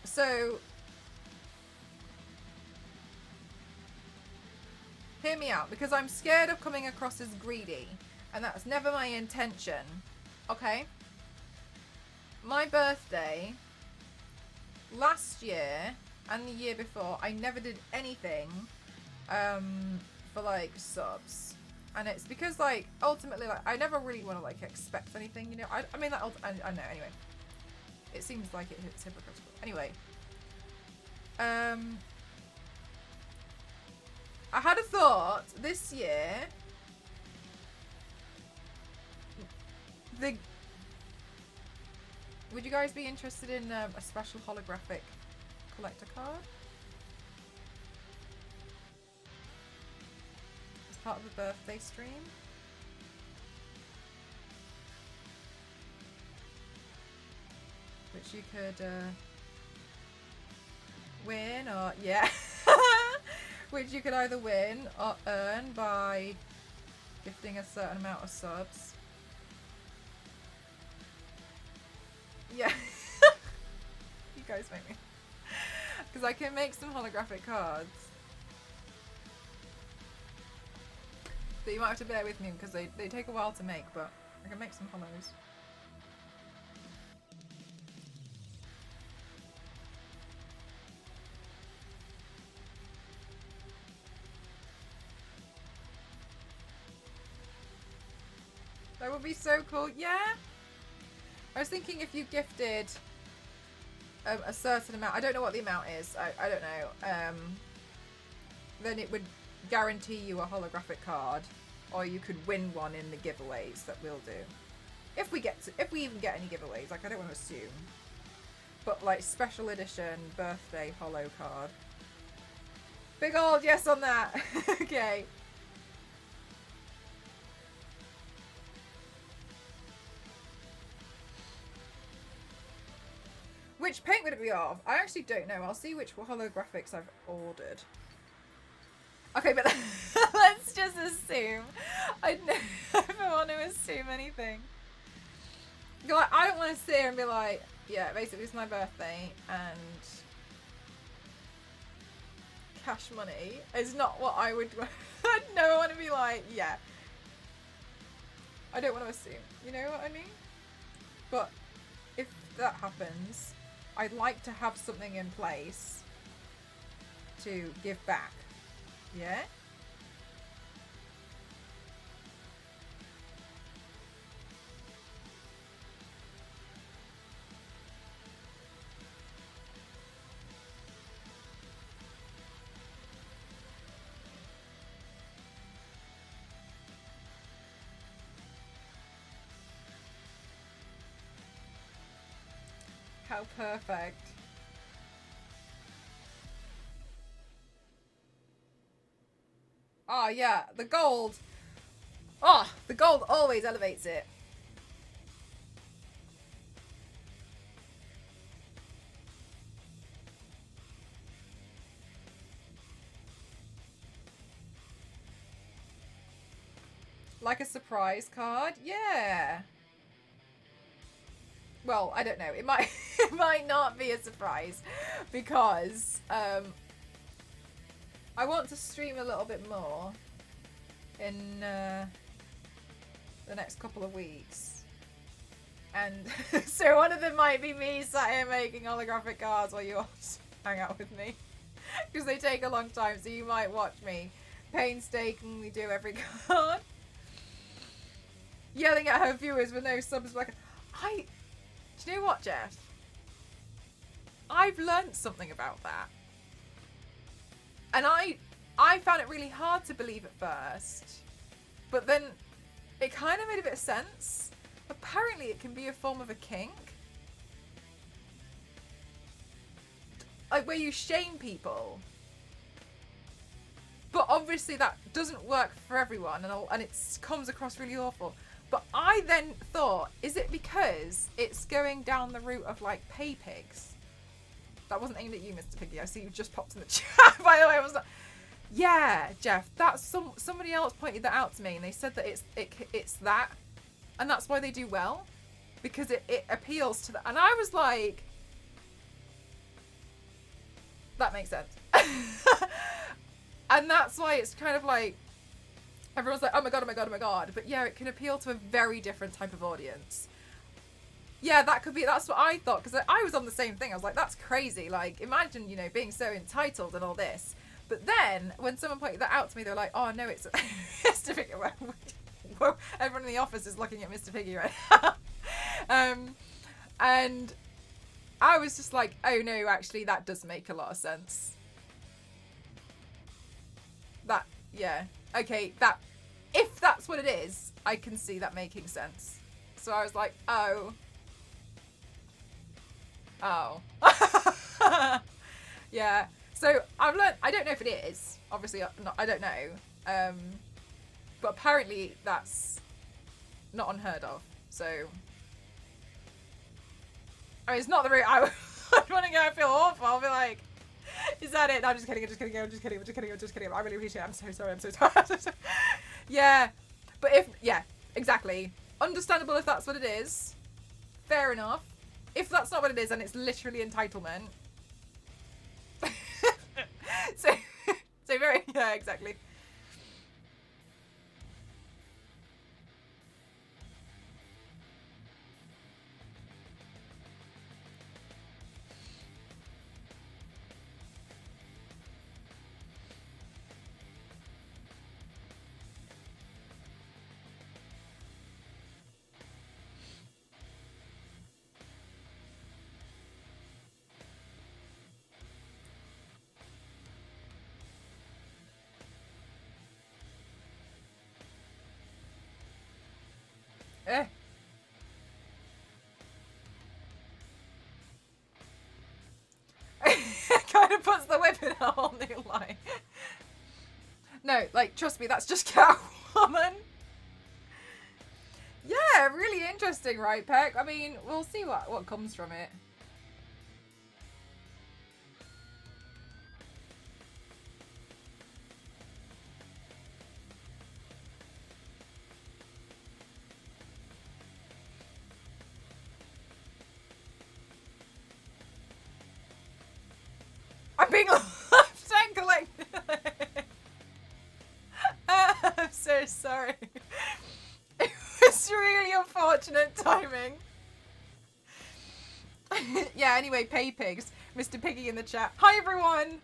So, hear me out, because I'm scared of coming across as greedy, and that's never my intention. Okay? My birthday last year and the year before, I never did anything for like subs, and it's because like ultimately like I never really want to like expect anything, you know. I mean that I know anyway. It seems like it's hypocritical. Anyway, I had a thought this year. Would you guys be interested in a special holographic collector card? As part of the birthday stream? Which you could win or, yeah. Which you could either win or earn by gifting a certain amount of subs. Yeah. You guys make me. Because I can make some holographic cards. But you might have to bear with me because they take a while to make, but I can make some hollows. That would be so cool. Yeah. I was thinking if you gifted a certain amount, I don't know what the amount is, I don't know, then it would guarantee you a holographic card, or you could win one in the giveaways that we'll do. If we even get any giveaways, like I don't want to assume. But like special edition birthday holo card. Big old yes on that. Okay. Which paint would it be of? I actually don't know. I'll see which holographics I've ordered. Okay, but let's just assume. I never want to assume anything. Like, I don't want to sit here and be like, yeah, basically it's my birthday and cash money is not what I would. I'd never want to be like, yeah. I don't want to assume. You know what I mean? But if that happens, I'd like to have something in place to give back. Yeah? How perfect. Oh yeah, the gold. Oh, the gold always elevates it. Like a surprise card? Yeah. Well, I don't know. It might it might not be a surprise because I want to stream a little bit more in the next couple of weeks. And so one of them might be me sat here making holographic cards while you all hang out with me. Because they take a long time, so you might watch me painstakingly do every card. Yelling at her viewers with no subs. Like, do you know what, Jeff? I've learned something about that. And I found it really hard to believe at first. But then it kind of made a bit of sense. Apparently it can be a form of a kink. Like where you shame people. But obviously that doesn't work for everyone and it comes across really awful. But I then thought, is it because it's going down the route of like pay pigs? That wasn't aimed at you, Mr. Piggy. I see you just popped in the chat. By the way, I was like, Yeah, Jeff, that's somebody else pointed that out to me, and they said that it's that, and that's why they do well, because it appeals to the. And I was like, that makes sense. And that's why it's kind of like everyone's like, oh my god, oh my god, oh my god. But yeah, it can appeal to a very different type of audience. Yeah, that could be. That's what I thought, because I was on the same thing. I was like, that's crazy. Like, imagine, you know, being so entitled and all this. But then when someone pointed that out to me, they were like, oh no, it's Mr. Piggy. Whoa, everyone in the office is looking at Mr. Piggy right now. And I was just like, oh no, actually that does make a lot of sense. That, yeah. Okay, that, if that's what it is, I can see that making sense. So I was like, oh. Oh. Yeah. So I've learned, I don't know if it is, obviously I don't know. But apparently that's not unheard of. So, I mean, it's not the route I want to go. I feel awful. I'll be like, is that it? No, I'm just kidding. I'm just kidding. I'm just kidding. I'm just kidding. I'm just kidding. I really appreciate it. I'm so sorry. I'm so sorry. I'm so sorry. Yeah. But if, yeah, exactly. Understandable if that's what it is. Fair enough. If that's not what it is, and it's literally entitlement. so very, yeah, exactly. Eh. Kind of puts the whip in a whole new light. No, like, trust me, that's just Catwoman. Yeah, really interesting, right, Peck? I mean, we'll see what comes from it. I'm being left ankling. I'm so sorry. It was really unfortunate timing. Yeah, anyway, Pay Pigs. Mr. Piggy in the chat. Hi, everyone.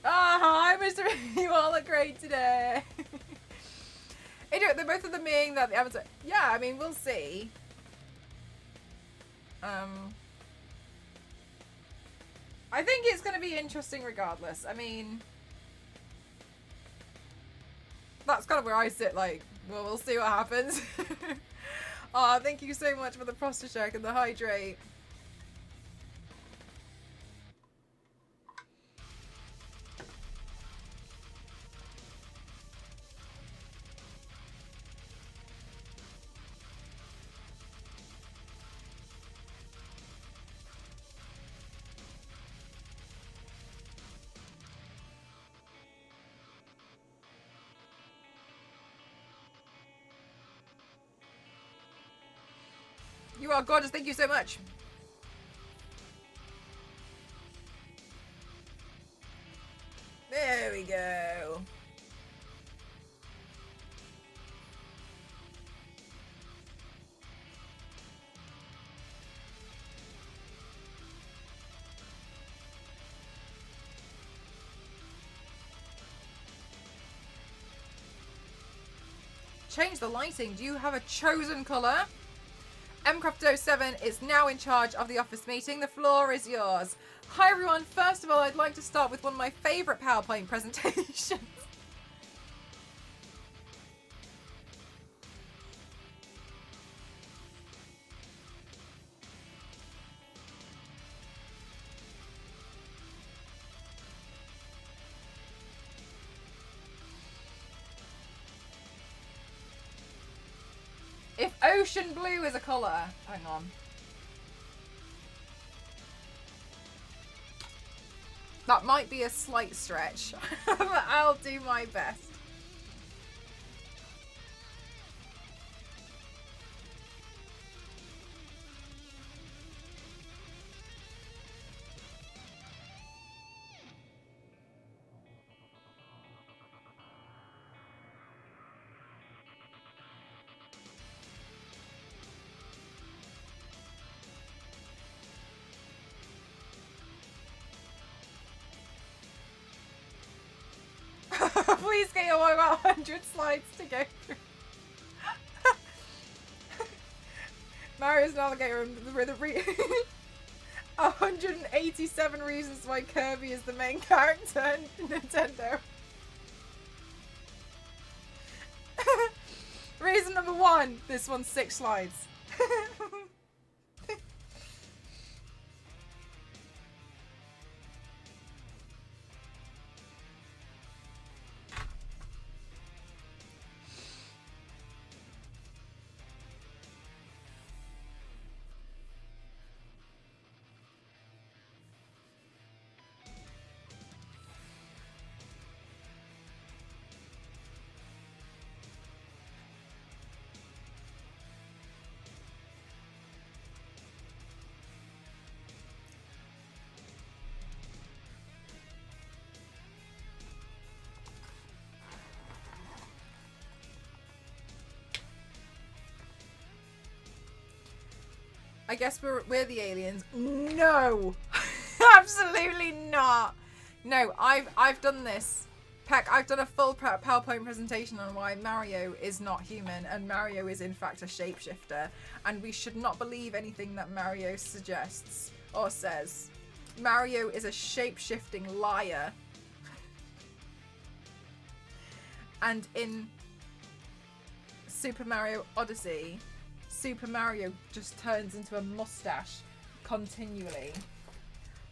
Hi, Mr. Piggy. You all look great today. They're both of them being that the Avatar. Yeah, I mean, we'll see. I think it's going to be interesting regardless. I mean, that's kind of where I sit, like, well, we'll see what happens. Oh, thank you so much for the Prostacheck and the hydrate. You are gorgeous. Thank you so much. There we go. Change the lighting. Do you have a chosen colour? Mcraft07 is now in charge of the office meeting. The floor is yours. Hi everyone. First of all, I'd like to start with one of my favourite PowerPoint presentations. Ocean blue is a colour. Hang on. That might be a slight stretch, but I'll do my best. Please get your 100 slides to go through. Mario's Navigator with a 187 reasons why Kirby is the main character in Nintendo. Reason number 1, this one's 6 slides. I guess we're the aliens. No, absolutely not. No, I've done this. Peck, I've done a full PowerPoint presentation on why Mario is not human and Mario is in fact a shapeshifter, and we should not believe anything that Mario suggests or says. Mario is a shape-shifting liar. And in Super Mario Odyssey, Super Mario just turns into a mustache continually.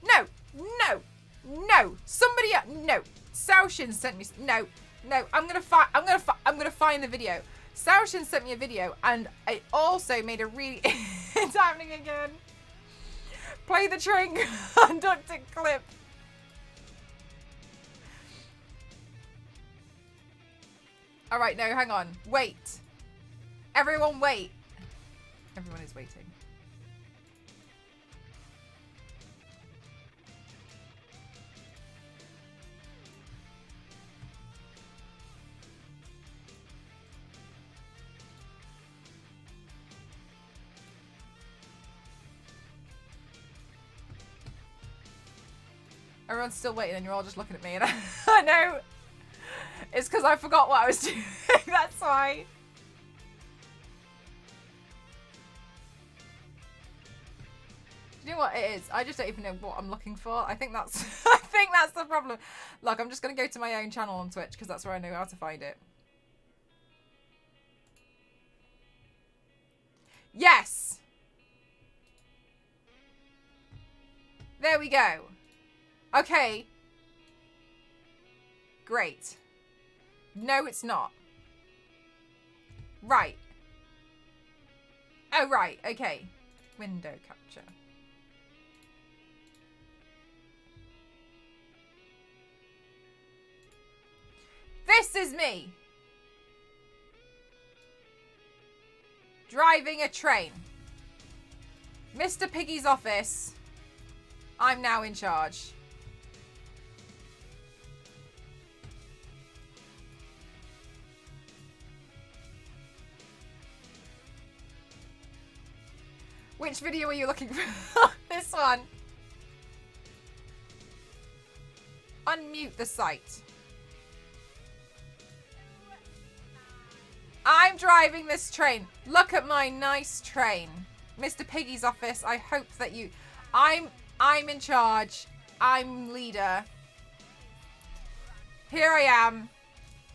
No, no, no. Somebody, no. Saoshin sent me. No, no. I'm gonna find the video. Saoshin sent me a video, and it also made a really. It's happening again. Play the train conductor clip. All right, no, hang on. Wait. Everyone, wait. Everyone is waiting. Everyone's still waiting and you're all just looking at me and I know. It's because I forgot what I was doing. That's why. You know what it is? I just don't even know what I'm looking for. I think that's the problem. Look, I'm just gonna go to my own channel on Twitch because that's where I know how to find it. Yes! There we go. Okay. Great. No, it's not. Right. Oh, right. Okay. Window capture. This is me. Driving a train. Mr. Piggy's office. I'm now in charge. Which video are you looking for? This one. Unmute the site. I'm driving this train. Look at my nice train. Mr. Piggy's office. I hope that you... I'm in charge. I'm leader. Here I am.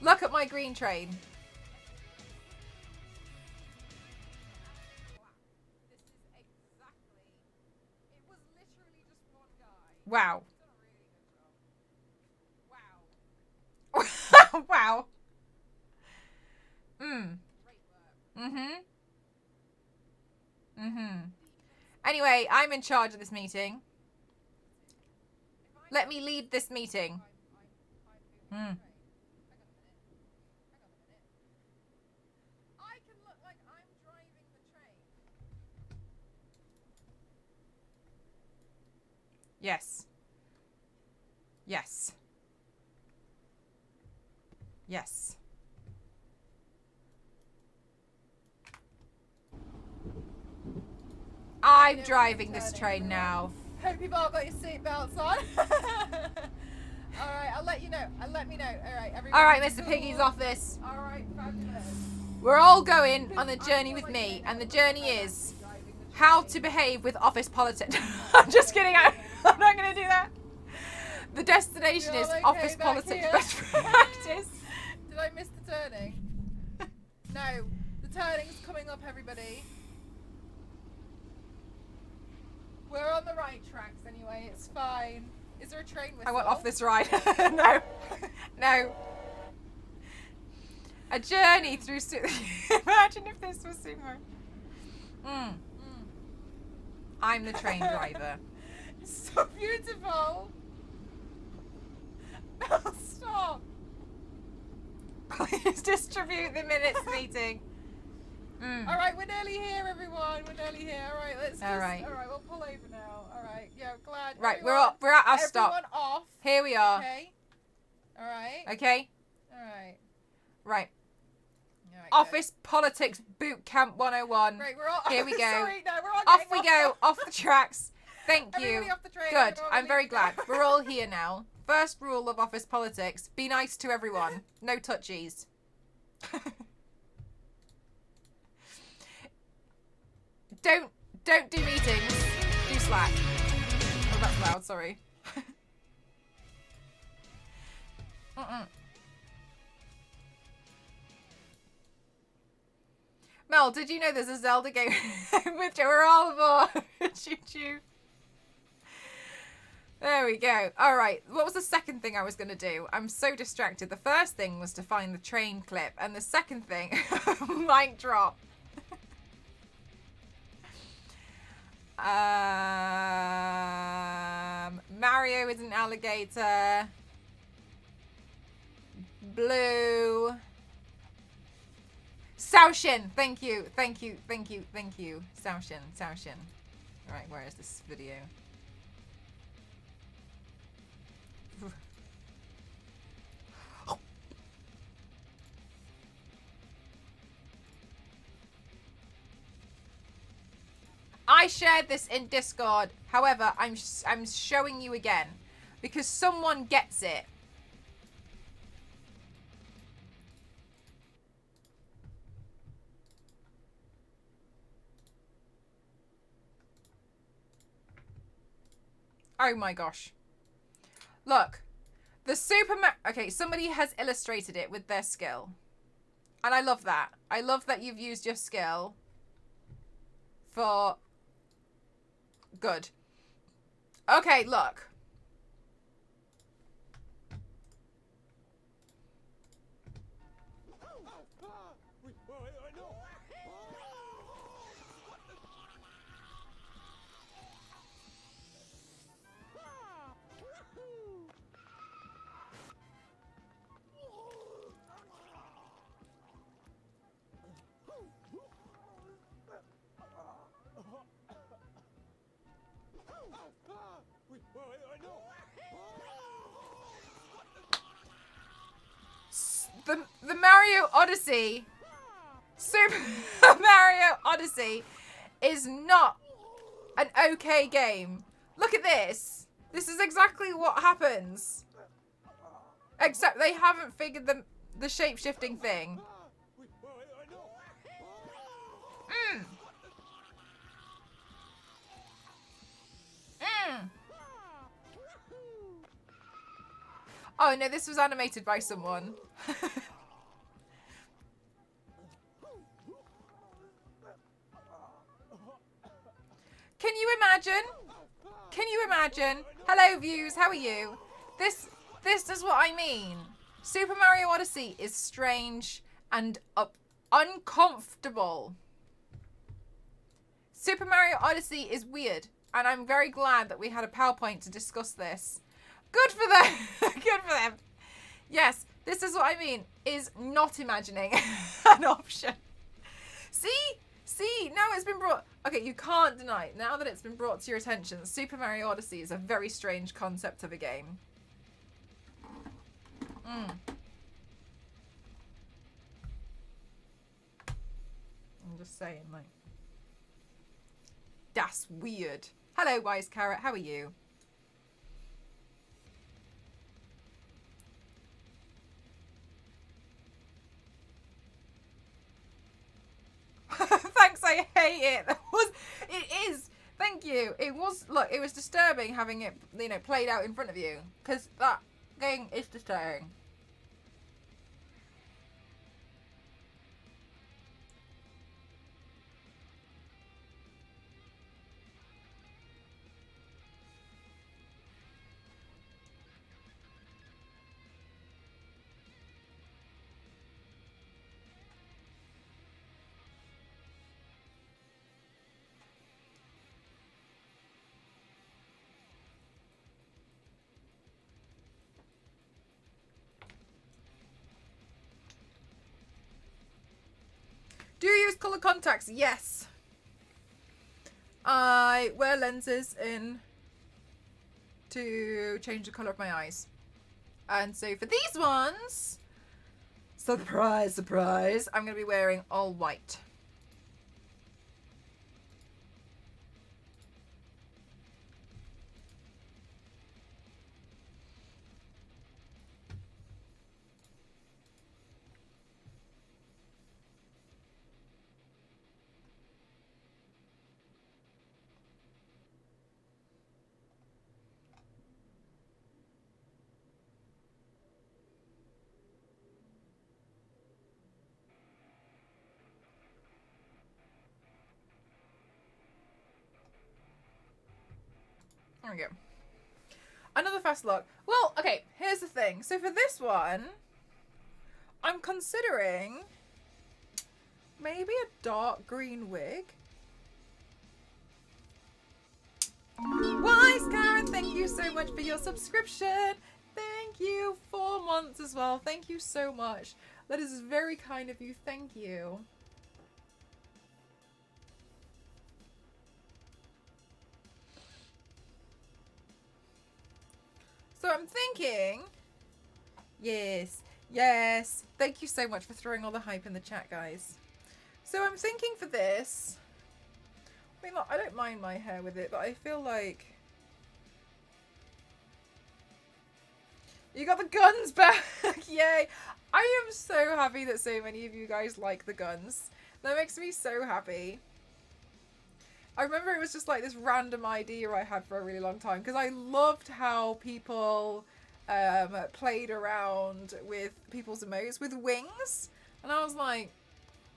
Look at my green train. Wow. Wow. Mm. Mm-hmm. Anyway, I'm in charge of this meeting. Let me lead this meeting. I can look like I'm driving the train. Yes. Yes. Yes. I'm driving this train now. Hope you've all got your seatbelts on. Alright, I'll let you know. Let me know. Alright, everyone. Alright, Mr. Piggy's office. Alright, fabulous. We're all going on a journey with me, and the journey is how to behave with office politics. I'm just kidding. I'm not going to do that. The destination is office politics best practice. Did I miss the turning? No. The turning's coming up, everybody. We're on the right tracks anyway, it's fine. Is there a train whistle? I want off this ride. No. No. A journey through... Imagine if this was Sumo. I'm the train driver. It's so beautiful. No, stop. Please distribute the minutes meeting. Alright, we're nearly here, everyone. We're nearly here. Alright, let's just... Alright, we'll pull over now. Alright, yeah, glad... Right, everyone, we're at our stop. Everyone off. Here we are. Okay. Alright. Okay. Alright. Right. Office Politics Boot Camp 101. Right, we're all... Here we go. Sorry, no, we're all off we go. Off the tracks. Thank you. Off the train. Good. I'm very glad. We're all here now. First rule of office politics. Be nice to everyone. No touchies. Don't do meetings. Do Slack. Oh, that's loud. Sorry. Mel, did you know there's a Zelda game with we're all aboard? Choo choo. There we go. All right. What was the second thing I was going to do? I'm so distracted. The first thing was to find the train clip, and the second thing, mic drop. Mario is an alligator. Blue. Saoshin. Thank you. Thank you. Thank you. Thank you. Saoshin. Saoshin. All right. Where is this video? I shared this in Discord. However, I'm showing you again because someone gets it. Oh my gosh. Look. The okay, somebody has illustrated it with their skill. And I love that. I love that you've used your skill for good. Okay, look. The Mario Odyssey, Super Mario Odyssey is not an okay game. Look at this. This is exactly what happens. Except they haven't figured the shape-shifting thing. Oh no, this was animated by someone. Can you imagine? Can you imagine? Hello views, how are you? This is what I mean. Super Mario Odyssey is strange and uncomfortable. Super Mario Odyssey is weird, and I'm very glad that we had a PowerPoint to discuss this. Good for them. Good for them. Yes, this is what I mean, is not imagining an option. See, now it's been brought... Okay, you can't deny, now that it's been brought to your attention, Super Mario Odyssey is a very strange concept of a game. I'm just saying, like... That's weird. Hello, Wise Carrot, how are you? Thanks, I hate it. It is. Thank you. It was, look, it was disturbing having it, you know, played out in front of you. Because that game is disturbing. Do you use colour contacts? Yes. I wear lenses in to change the colour of my eyes. And so for these ones, surprise, surprise, I'm going to be wearing all white. There we go. Another fast look. Well, okay, here's the thing. So for this one, I'm considering maybe a dark green wig. Wise Karen, thank you so much for your subscription. Thank you. 4 months as well. Thank you so much. That is very kind of you. Thank you. So I'm thinking, yes, thank you so much for throwing all the hype in the chat, guys. So I'm thinking for this, I mean, look, I don't mind my hair with it, but I feel like, you got the guns back, yay. I am so happy that so many of you guys like the guns. That makes me so happy. I remember it was just like this random idea I had for a really long time because I loved how people played around with people's emotes with wings, and I was like,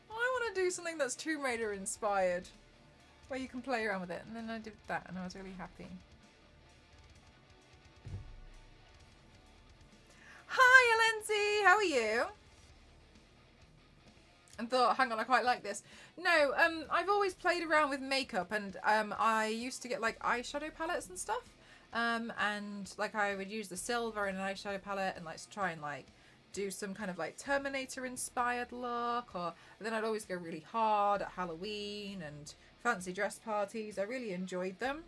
I want to do something that's Tomb Raider inspired where you can play around with it, and then I did that and I was really happy. Hi Alenzi, how are you? And thought, hang on, I quite like this. No, I've always played around with makeup, and I used to get like eyeshadow palettes and stuff. And like I would use the silver in an eyeshadow palette and like try and like do some kind of like Terminator inspired look, or then I'd always go really hard at Halloween and fancy dress parties. I really enjoyed them.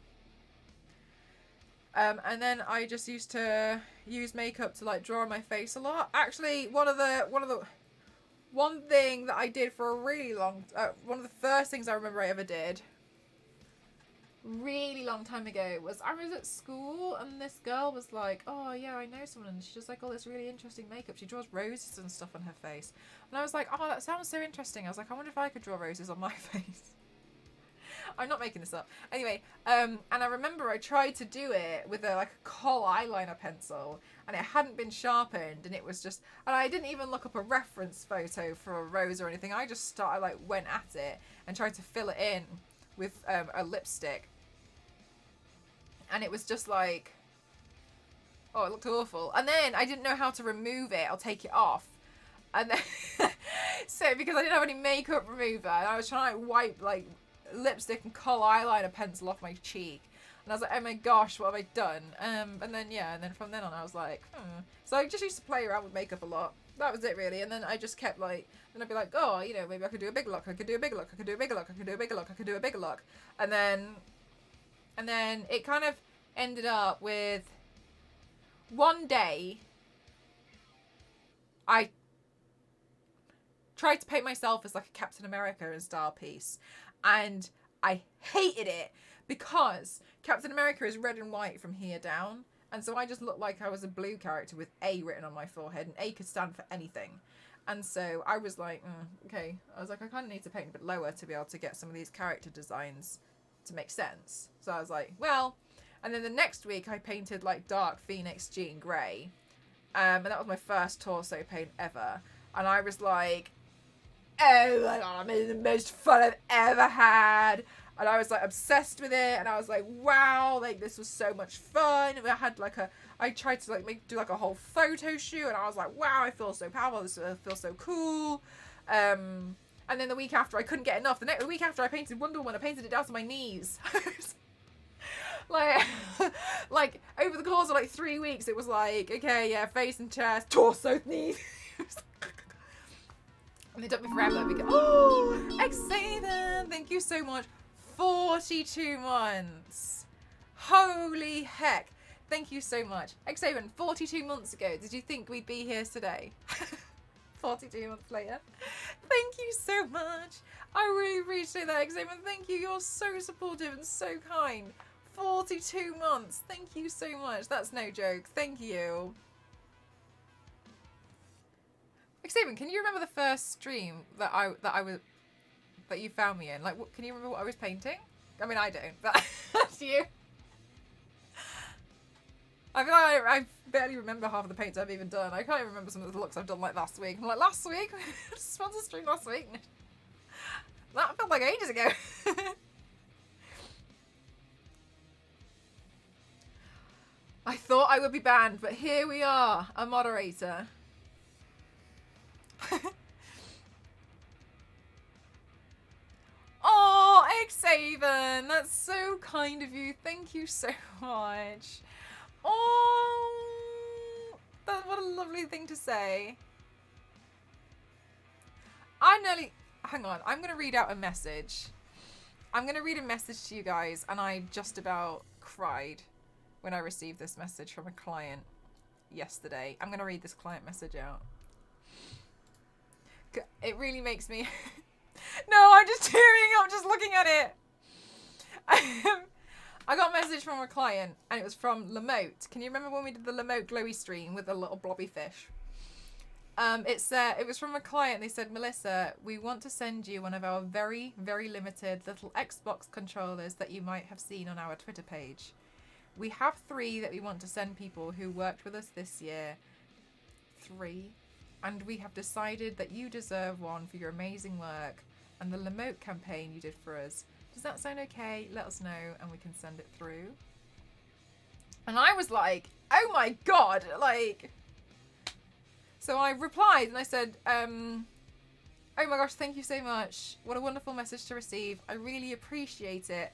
And then I just used to use makeup to like draw on my face a lot. Actually, one thing that I did for a really long, one of the first things I remember I ever did, really long time ago, was I was at school and this girl was like, oh yeah, I know someone and she does like all this really interesting makeup. She draws roses and stuff on her face. And I was like, oh, that sounds so interesting. I was like, I wonder if I could draw roses on my face. I'm not making this up. Anyway, and I remember I tried to do it with a kohl eyeliner pencil, and it hadn't been sharpened, and it was just, and I didn't even look up a reference photo for a rose or anything. I just went at it and tried to fill it in with a lipstick, and it was just like, oh, it looked awful. And then I didn't know how to remove it. I'll take it off. And then, so because I didn't have any makeup remover, and I was trying to wipe like lipstick and kohl eyeliner pencil off my cheek. And I was like, oh my gosh, what have I done? And then from then on I was like, So I just used to play around with makeup a lot. That was it really. And then I just kept like, then I'd be like, oh, you know, maybe I could do a big look, I could do a bigger look, I could do a bigger look, I could do a bigger look, I could do a bigger look. And then it kind of ended up with one day I tried to paint myself as like a Captain America in style piece, and I hated it because Captain America is red and white from here down, and so I just looked like I was a blue character with A written on my forehead, and A could stand for anything. And so I was like, okay. I was like, I kind of need to paint a bit lower to be able to get some of these character designs to make sense. So I was like, well, and then the next week I painted like dark Phoenix Jean Grey, and that was my first torso paint ever, and I was like, oh my god, I'm having the most fun I've ever had. And I was like obsessed with it, and I was like, wow, like this was so much fun. And I tried to like do like a whole photo shoot, and I was like, wow, I feel so powerful, this feels so cool. And then the week after I couldn't get enough. The week after I painted Wonder Woman, I painted it down to my knees. like over the course of like 3 weeks, it was like, okay, yeah, face and chest, torso, knees. And they took me forever because, oh, Xaven, thank you so much. 42 months. Holy heck. Thank you so much. Xaven, 42 months ago, did you think we'd be here today? 42 months later. Thank you so much. I really appreciate that, Xaven. Thank you. You're so supportive and so kind. 42 months. Thank you so much. That's no joke. Thank you. Xaven, can you remember the first stream that you found me in? Like, can you remember what I was painting? I mean, I don't, but that's you. I feel like I barely remember half of the paints I've even done. I can't even remember some of the looks I've done like last week. I'm like, last week? Sponsor stream last week? That felt like ages ago. I thought I would be banned, but here we are, a moderator. Oh, Xaven, that's so kind of you. Thank you so much. Oh, what a lovely thing to say. Hang on, I'm going to read out a message. I'm going to read a message to you guys, and I just about cried when I received this message from a client yesterday. I'm going to read this client message out. It really makes me... No, I'm just tearing up just looking at it. I got a message from a client, and it was from Lamote. Can you remember when we did the Lamote glowy stream with the little blobby fish? It was from a client. They said, Melissa, we want to send you one of our very, very limited little Xbox controllers that you might have seen on our Twitter page. We have 3 that we want to send people who worked with us this year. 3. And we have decided that you deserve one for your amazing work and the Lamote campaign you did for us. Does that sound okay? Let us know and we can send it through. And I was like, oh my god, like... So I replied and I said, oh my gosh, thank you so much. What a wonderful message to receive. I really appreciate it.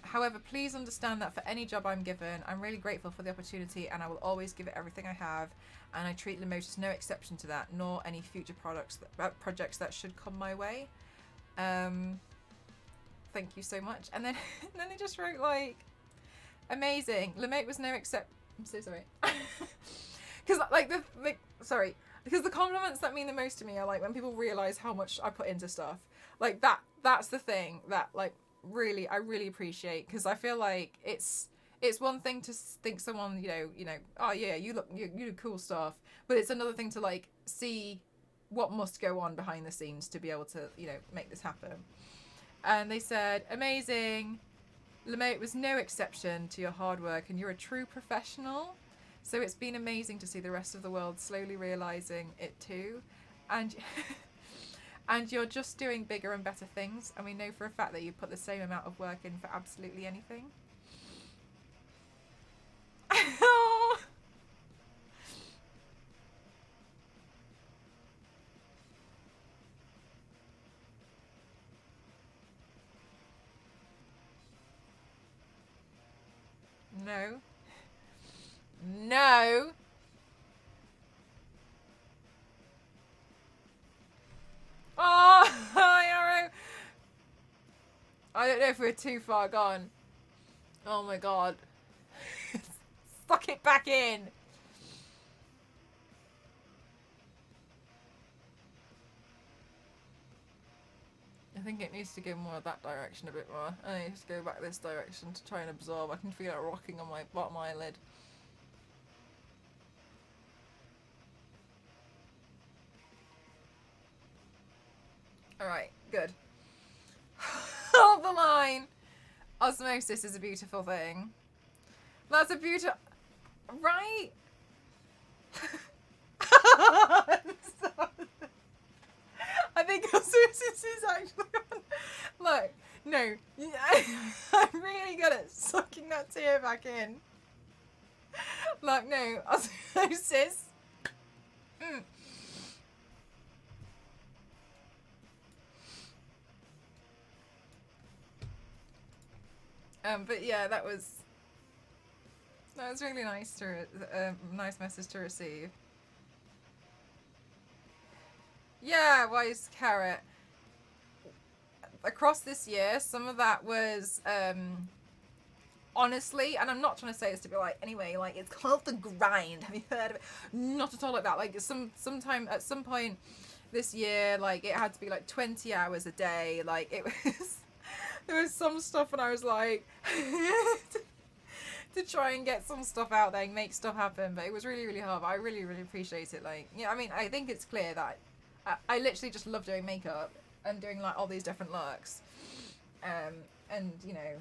However, please understand that for any job I'm given, I'm really grateful for the opportunity and I will always give it everything I have. And I treat Lamote as no exception to that, nor any future projects that should come my way. Thank you so much. And then, and then they just wrote like, amazing. Lamote was no except. I'm so sorry. Because because the compliments that mean the most to me are like when people realize how much I put into stuff. Like that's the thing that like really I really appreciate, because I feel like it's one thing to think someone, you know, oh yeah, you do cool stuff, but it's another thing to like see what must go on behind the scenes to be able to, you know, make this happen. And they said, amazing. Lamote was no exception to your hard work and you're a true professional. So it's been amazing to see the rest of the world slowly realizing it too. And and you're just doing bigger and better things. And we know for a fact that you put the same amount of work in for absolutely anything. No. No. Oh, Arrow. I don't know if we're too far gone. Oh my god. Suck it back in. I think it needs to go more that direction a bit more. I need to go back this direction to try and absorb. I can feel it rocking on my bottom eyelid. Alright, good. Hold the line! Osmosis is a beautiful thing. That's a beautiful... Right? I think osmosis is actually on... Look, no. I'm really good at sucking that tear back in. Like, no. Osmosis. Mm. But yeah, that was really nice to nice message to receive. Yeah, wise carrot. Across this year, some of that was honestly, and I'm not trying to say this to be like, anyway, like it's called the grind. Have you heard of it? Not at all like that. Like sometime at some point this year, like it had to be like 20 hours a day. Like it was. There was some stuff and I was like to try and get some stuff out there and make stuff happen, but it was really, really hard. But I really, really appreciate it. Like, yeah, I mean, I think it's clear that I literally just love doing makeup and doing like all these different looks. And you know,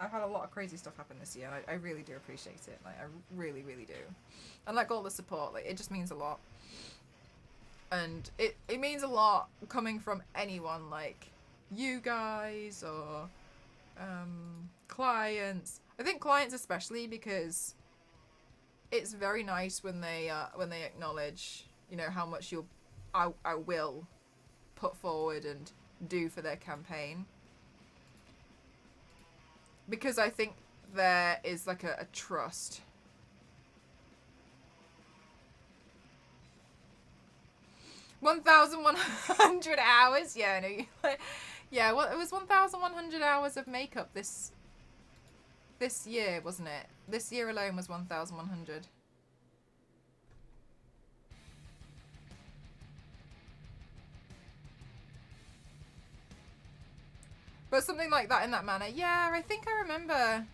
I've had a lot of crazy stuff happen this year and I really do appreciate it. Like, I really, really do. And like all the support, like it just means a lot. And it means a lot coming from anyone, like you guys or clients. I think clients especially, because it's very nice when they acknowledge, you know, how much I will put forward and do for their campaign, because I think there is like a trust. $1,100 hours. Yeah, no. Yeah, well, it was 1,100 hours of makeup this year, wasn't it? This year alone was 1,100. But something like that in that manner. Yeah, I think I remember.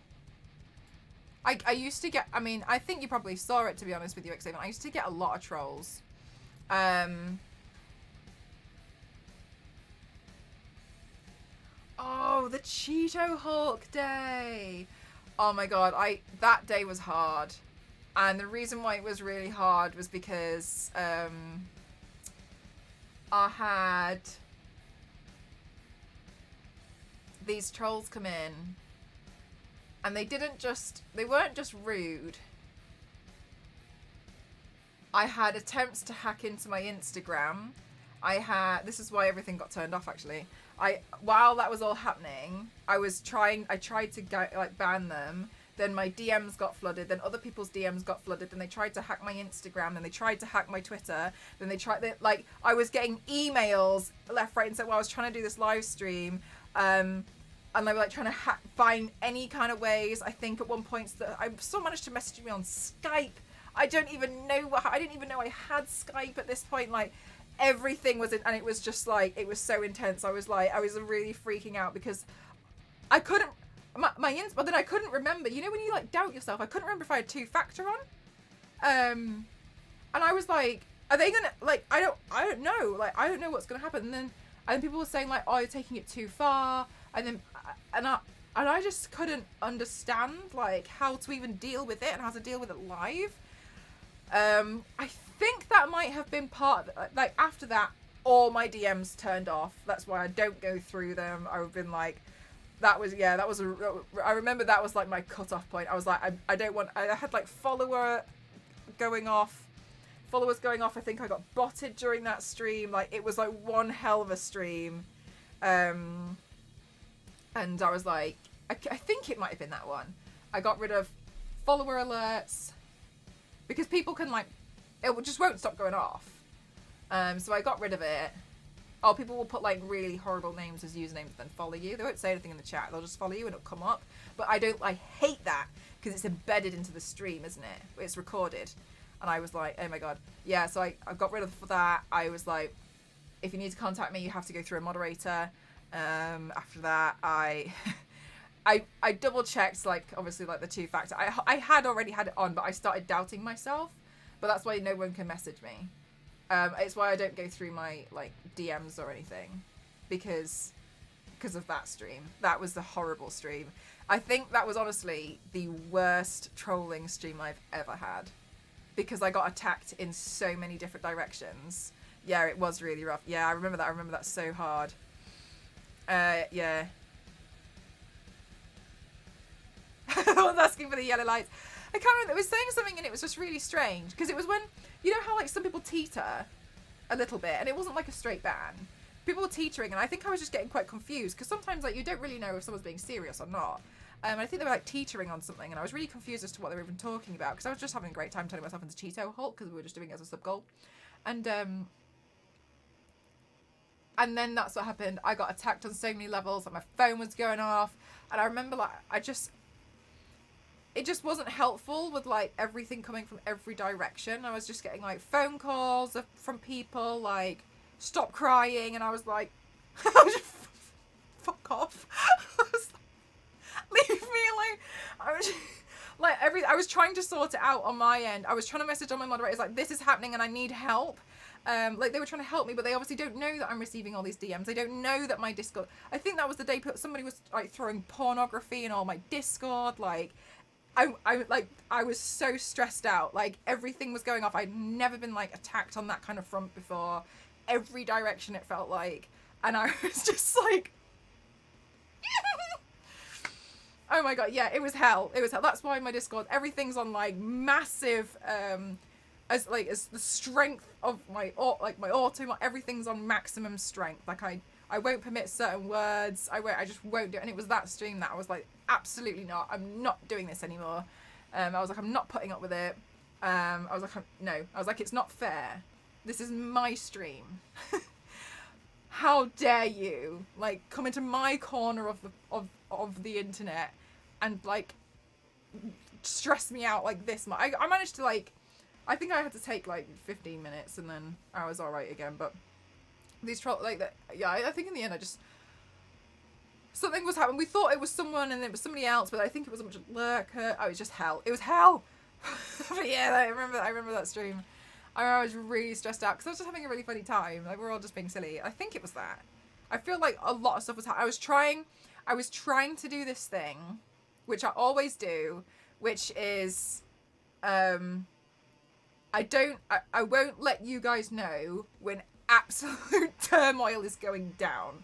I used to get, I mean, I think you probably saw it, to be honest with you, Xavier. I used to get a lot of trolls. Oh, the Cheeto Hulk day. Oh my god, that day was hard. And the reason why it was really hard was because I had these trolls come in and they weren't just rude. I had attempts to hack into my Instagram. This is why everything got turned off actually. While that was all happening, I tried to ban them. Then my DMs got flooded. Then other people's DMs got flooded. Then they tried to hack my Instagram. Then they tried to hack my Twitter. Then I was getting emails left, right, and center while I was trying to do this live stream. And they were like trying to find any kind of ways. I think at one point I still managed to message me on Skype. I didn't even know I had Skype at this point. Like, everything was in, and it was just like, it was so intense. I was really freaking out because I couldn't, but then I couldn't remember, you know, when you like doubt yourself, I couldn't remember if I had 2-factor on. And I was like, are they gonna, like, I don't know, like, I don't know what's gonna happen. And then people were saying like, oh, you're taking it too far. And I just couldn't understand like how to even deal with it and how to deal with it live. I think that might have been part of, like, after that, all my DMs turned off. That's why I don't go through them. I've been like, I remember that was like my cutoff point. I was like, I had like followers going off. I think I got botted during that stream. Like, it was like one hell of a stream. And I was like, I think it might have been that one. I got rid of follower alerts, because people can like, it just won't stop going off. So I got rid of it. Oh, people will put like really horrible names as usernames and then follow you. They won't say anything in the chat. They'll just follow you and it'll come up. But I hate that because it's embedded into the stream, isn't it? It's recorded. And I was like, oh my God. Yeah, so I got rid of that. I was like, if you need to contact me, you have to go through a moderator. After that, I double checked, like, obviously, like the 2-factor. I had already had it on, but I started doubting myself. But that's why no one can message me. It's why I don't go through my like DMs or anything, because of that stream. That was the horrible stream. I think that was honestly the worst trolling stream I've ever had, because I got attacked in so many different directions. Yeah, it was really rough. Yeah, I remember that. I remember that so hard. Yeah. I was asking for the yellow lights. I can't remember. It was saying something and it was just really strange, because it was when, you know how like some people teeter a little bit, and it wasn't like a straight ban. People were teetering, and I think I was just getting quite confused, because sometimes like you don't really know if someone's being serious or not. I think they were like teetering on something, and I was really confused as to what they were even talking about, because I was just having a great time turning myself into Cheeto Hulk, because we were just doing it as a sub goal. And then that's what happened. I got attacked on so many levels, like my phone was going off, and I remember like it just wasn't helpful with like everything coming from every direction. I was just getting like phone calls from people like, stop crying, and I was like, fuck off. I was like, leave me alone. I was trying to sort it out on my end. I was trying to message on my moderators like, this is happening and I need help. Like they were trying to help me, but they obviously don't know that I'm receiving all these DMs. They don't know that my Discord, I think that was the day somebody was like throwing pornography in all my Discord. Like I was so stressed out. Like everything was going off. I'd never been like attacked on that kind of front before. Every direction it felt like, and I was just like, oh my God, yeah, it was hell. It was hell. That's why my Discord, everything's on like massive, as the strength of my auto, everything's on maximum strength. Like I won't permit certain words. I just won't do it. And it was that stream that I was like, absolutely not. I'm not doing this anymore. I was like, I'm not putting up with it. I was like, no. I was like, it's not fair. This is my stream. How dare you like come into my corner of the internet and like stress me out like this much. I managed to like, I think I had to take like 15 minutes and then I was all right again. But these troll like that, yeah. I think in the end something was happening. We thought it was someone and it was somebody else, but I think it was a much lurker. Oh, it was just hell. It was hell. But yeah, I remember that stream. I was really stressed out because I was just having a really funny time. Like we were all just being silly. I think it was that. I feel like a lot of stuff was happening. I was trying to do this thing, which I always do, which is, I won't let you guys know when absolute turmoil is going down,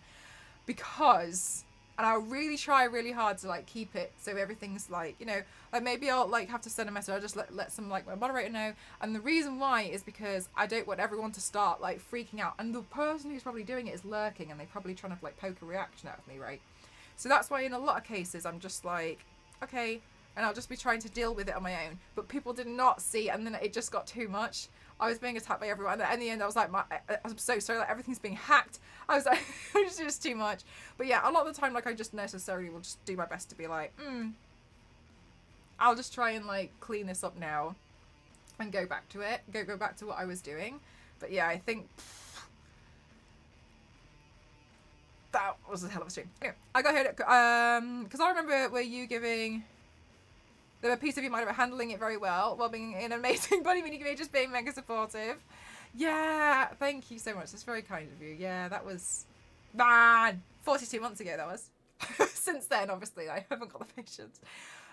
because, and I'll really try really hard to like keep it so everything's like, you know, like maybe I'll like have to send a message. I'll just let some like my moderator know. And the reason why is because I don't want everyone to start like freaking out. And the person who's probably doing it is lurking and they're probably trying to like poke a reaction out of me, right? So that's why in a lot of cases I'm just like, okay, and I'll just be trying to deal with it on my own. But people did not see, and then it just got too much. I was being attacked by everyone, and in the end I was like, I'm so sorry, like everything's being hacked. I was like, it's just too much. But yeah, a lot of the time, like I just necessarily will just do my best to be like, I'll just try and like clean this up now, and go back to it, go back to what I was doing. But yeah, I think that was a hell of a stream. Anyway, I got here because I remember were you giving. There were pieces of you might have been handling it very well while being an amazing buddy when you give just being mega supportive. Yeah, thank you so much. That's very kind of you. Yeah, that was, man, 42 months ago that was. Since then, obviously, I haven't got the patience.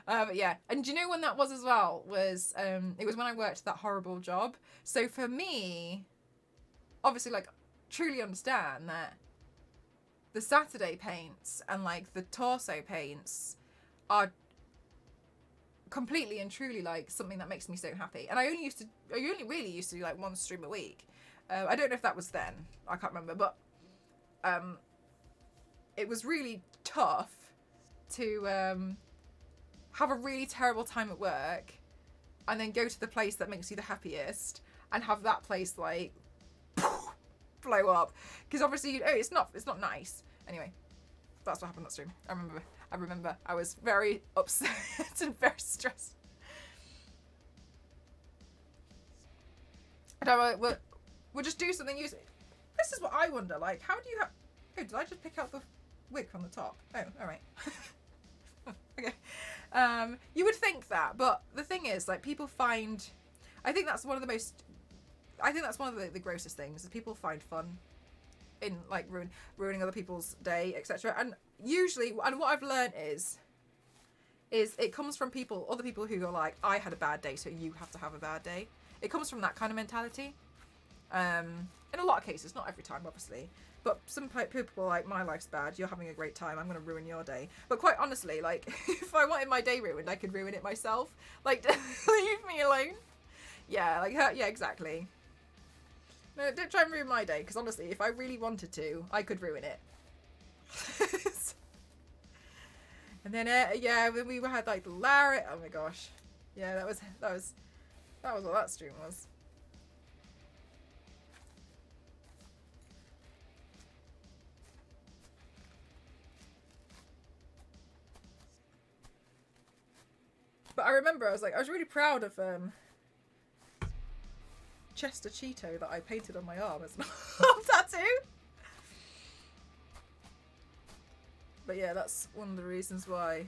But yeah, and do you know when that was as well? Was it was when I worked that horrible job. So for me, obviously, like, truly understand that the Saturday paints and like the torso paints are completely and truly like something that makes me so happy. And I only really used to do like one stream a week. I don't know if that was then, I can't remember, but it was really tough to have a really terrible time at work and then go to the place that makes you the happiest and have that place like blow up, because obviously it's not nice. Anyway, that's what happened that stream. I remember I was very upset and very stressed. And we'll just do something useful. This is what I wonder, like, how do you have... Oh, did I just pick out the wig from the top? Oh, alright. Okay. You would think that, but the thing is, like, people find... I think that's one of the grossest things, is people find fun in, like, ruining other people's day, etc. And usually, and what I've learned is it comes from other people who are like, I had a bad day, so you have to have a bad day. It comes from that kind of mentality. In a lot of cases, not every time, obviously. But some people are like, my life's bad, you're having a great time, I'm going to ruin your day. But quite honestly, like, if I wanted my day ruined, I could ruin it myself. Like, leave me alone. Yeah, like, yeah, exactly. No, don't try and ruin my day, because honestly, if I really wanted to, I could ruin it. And then, yeah, when we had, like, the Larry, oh my gosh. Yeah, that was what that stream was. But I remember I was really proud of Chester Cheeto that I painted on my arm as an arm tattoo. But yeah, that's one of the reasons why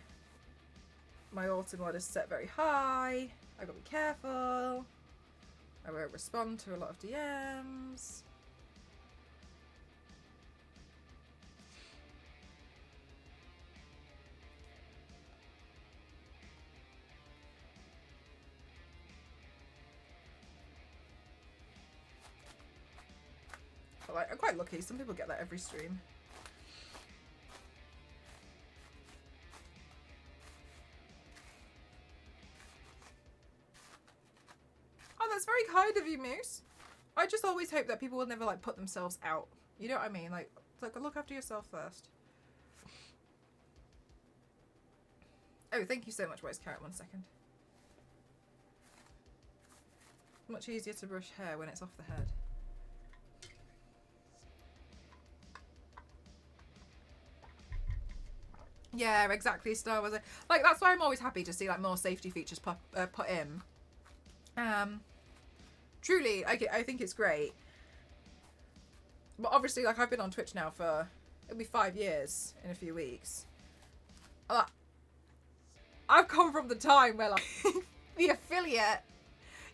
my autumn mod is set very high. I gotta be careful. I won't respond to a lot of DMs. But like, I'm quite lucky. Some people get that every stream. Oh, that's very kind of you, Moose. I just always hope that people will never like put themselves out. You know what I mean? Like look after yourself first. Oh, thank you so much, Wise Carrot. 1 second. Much easier to brush hair when it's off the head. Yeah, exactly. Star Wars. Like, that's why I'm always happy to see like more safety features put in. Truly, I think it's great. But obviously, like, I've been on Twitch now for, it'll be 5 years in a few weeks. I've come from the time where, like, the affiliate,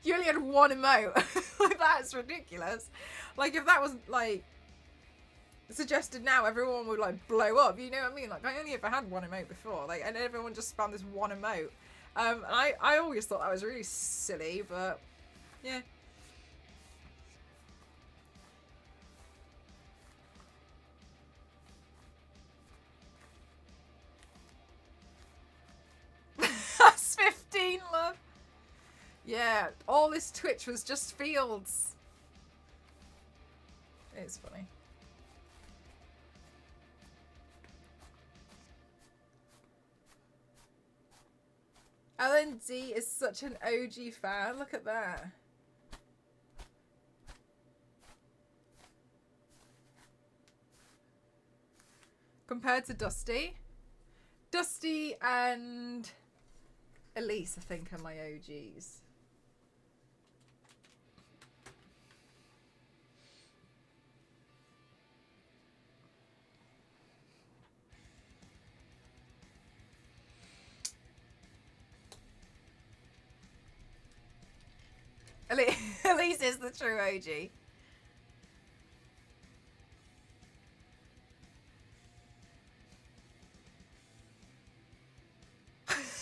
you only had one emote. Like, that's ridiculous. Like, if that was, like, suggested now, everyone would, like, blow up. You know what I mean? Like, I only ever had one emote before. Like, and everyone just spammed this one emote. And I always thought that was really silly, but, yeah. That's 15, love. Yeah, all this Twitch was just fields. It's funny. Alan D is such an OG fan. Look at that. Compared to Dusty. Dusty and Elise, I think, are my OGs. Elise is the true OG.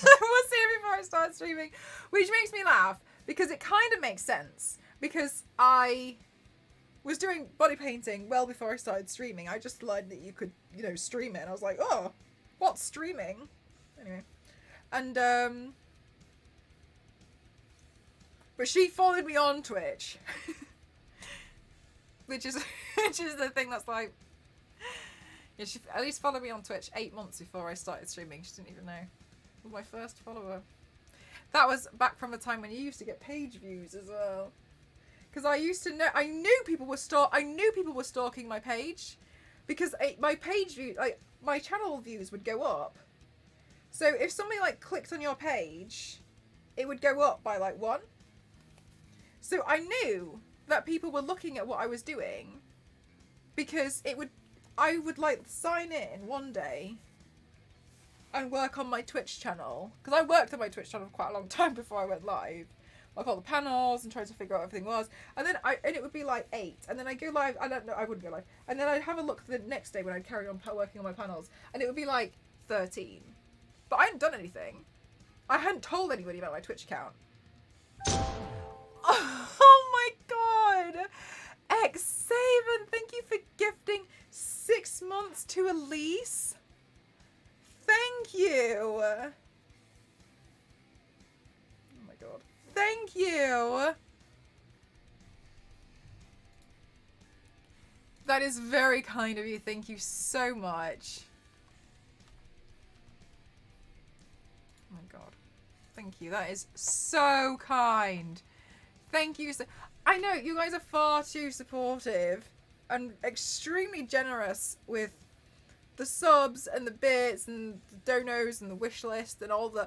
We'll see it before I start streaming. Which makes me laugh, because it kind of makes sense. Because I was doing body painting well before I started streaming. I just learned that you could, you know, stream it. And I was like, oh, what's streaming? Anyway. And, but she followed me on Twitch. which is the thing that's like, yeah, she at least followed me on Twitch 8 months before I started streaming. She didn't even know. Was my first follower. That was back from the time when you used to get page views as well. Because I used to know, I knew people were stalking my page, because my page view, like my channel views would go up. So if somebody like clicked on your page, it would go up by like 1. So I knew that people were looking at what I was doing, because I would like sign in one day and work on my Twitch channel, because I worked on my Twitch channel for quite a long time before I went live, like all the panels and trying to figure out what everything was, and then it would be like 8, and then I'd go live. I don't know, I wouldn't go live, and then I'd have a look the next day when I'd carry on working on my panels, and it would be like 13, but I hadn't done anything. I hadn't told anybody about my Twitch account. Oh my god! X7, thank you for gifting 6 months to Elise. Thank you. Oh my god. Thank you. That is very kind of you. Thank you so much. Oh my god. Thank you. That is so kind. Thank you. I know you guys are far too supportive and extremely generous with the subs and the bits and the donos and the wish list and all the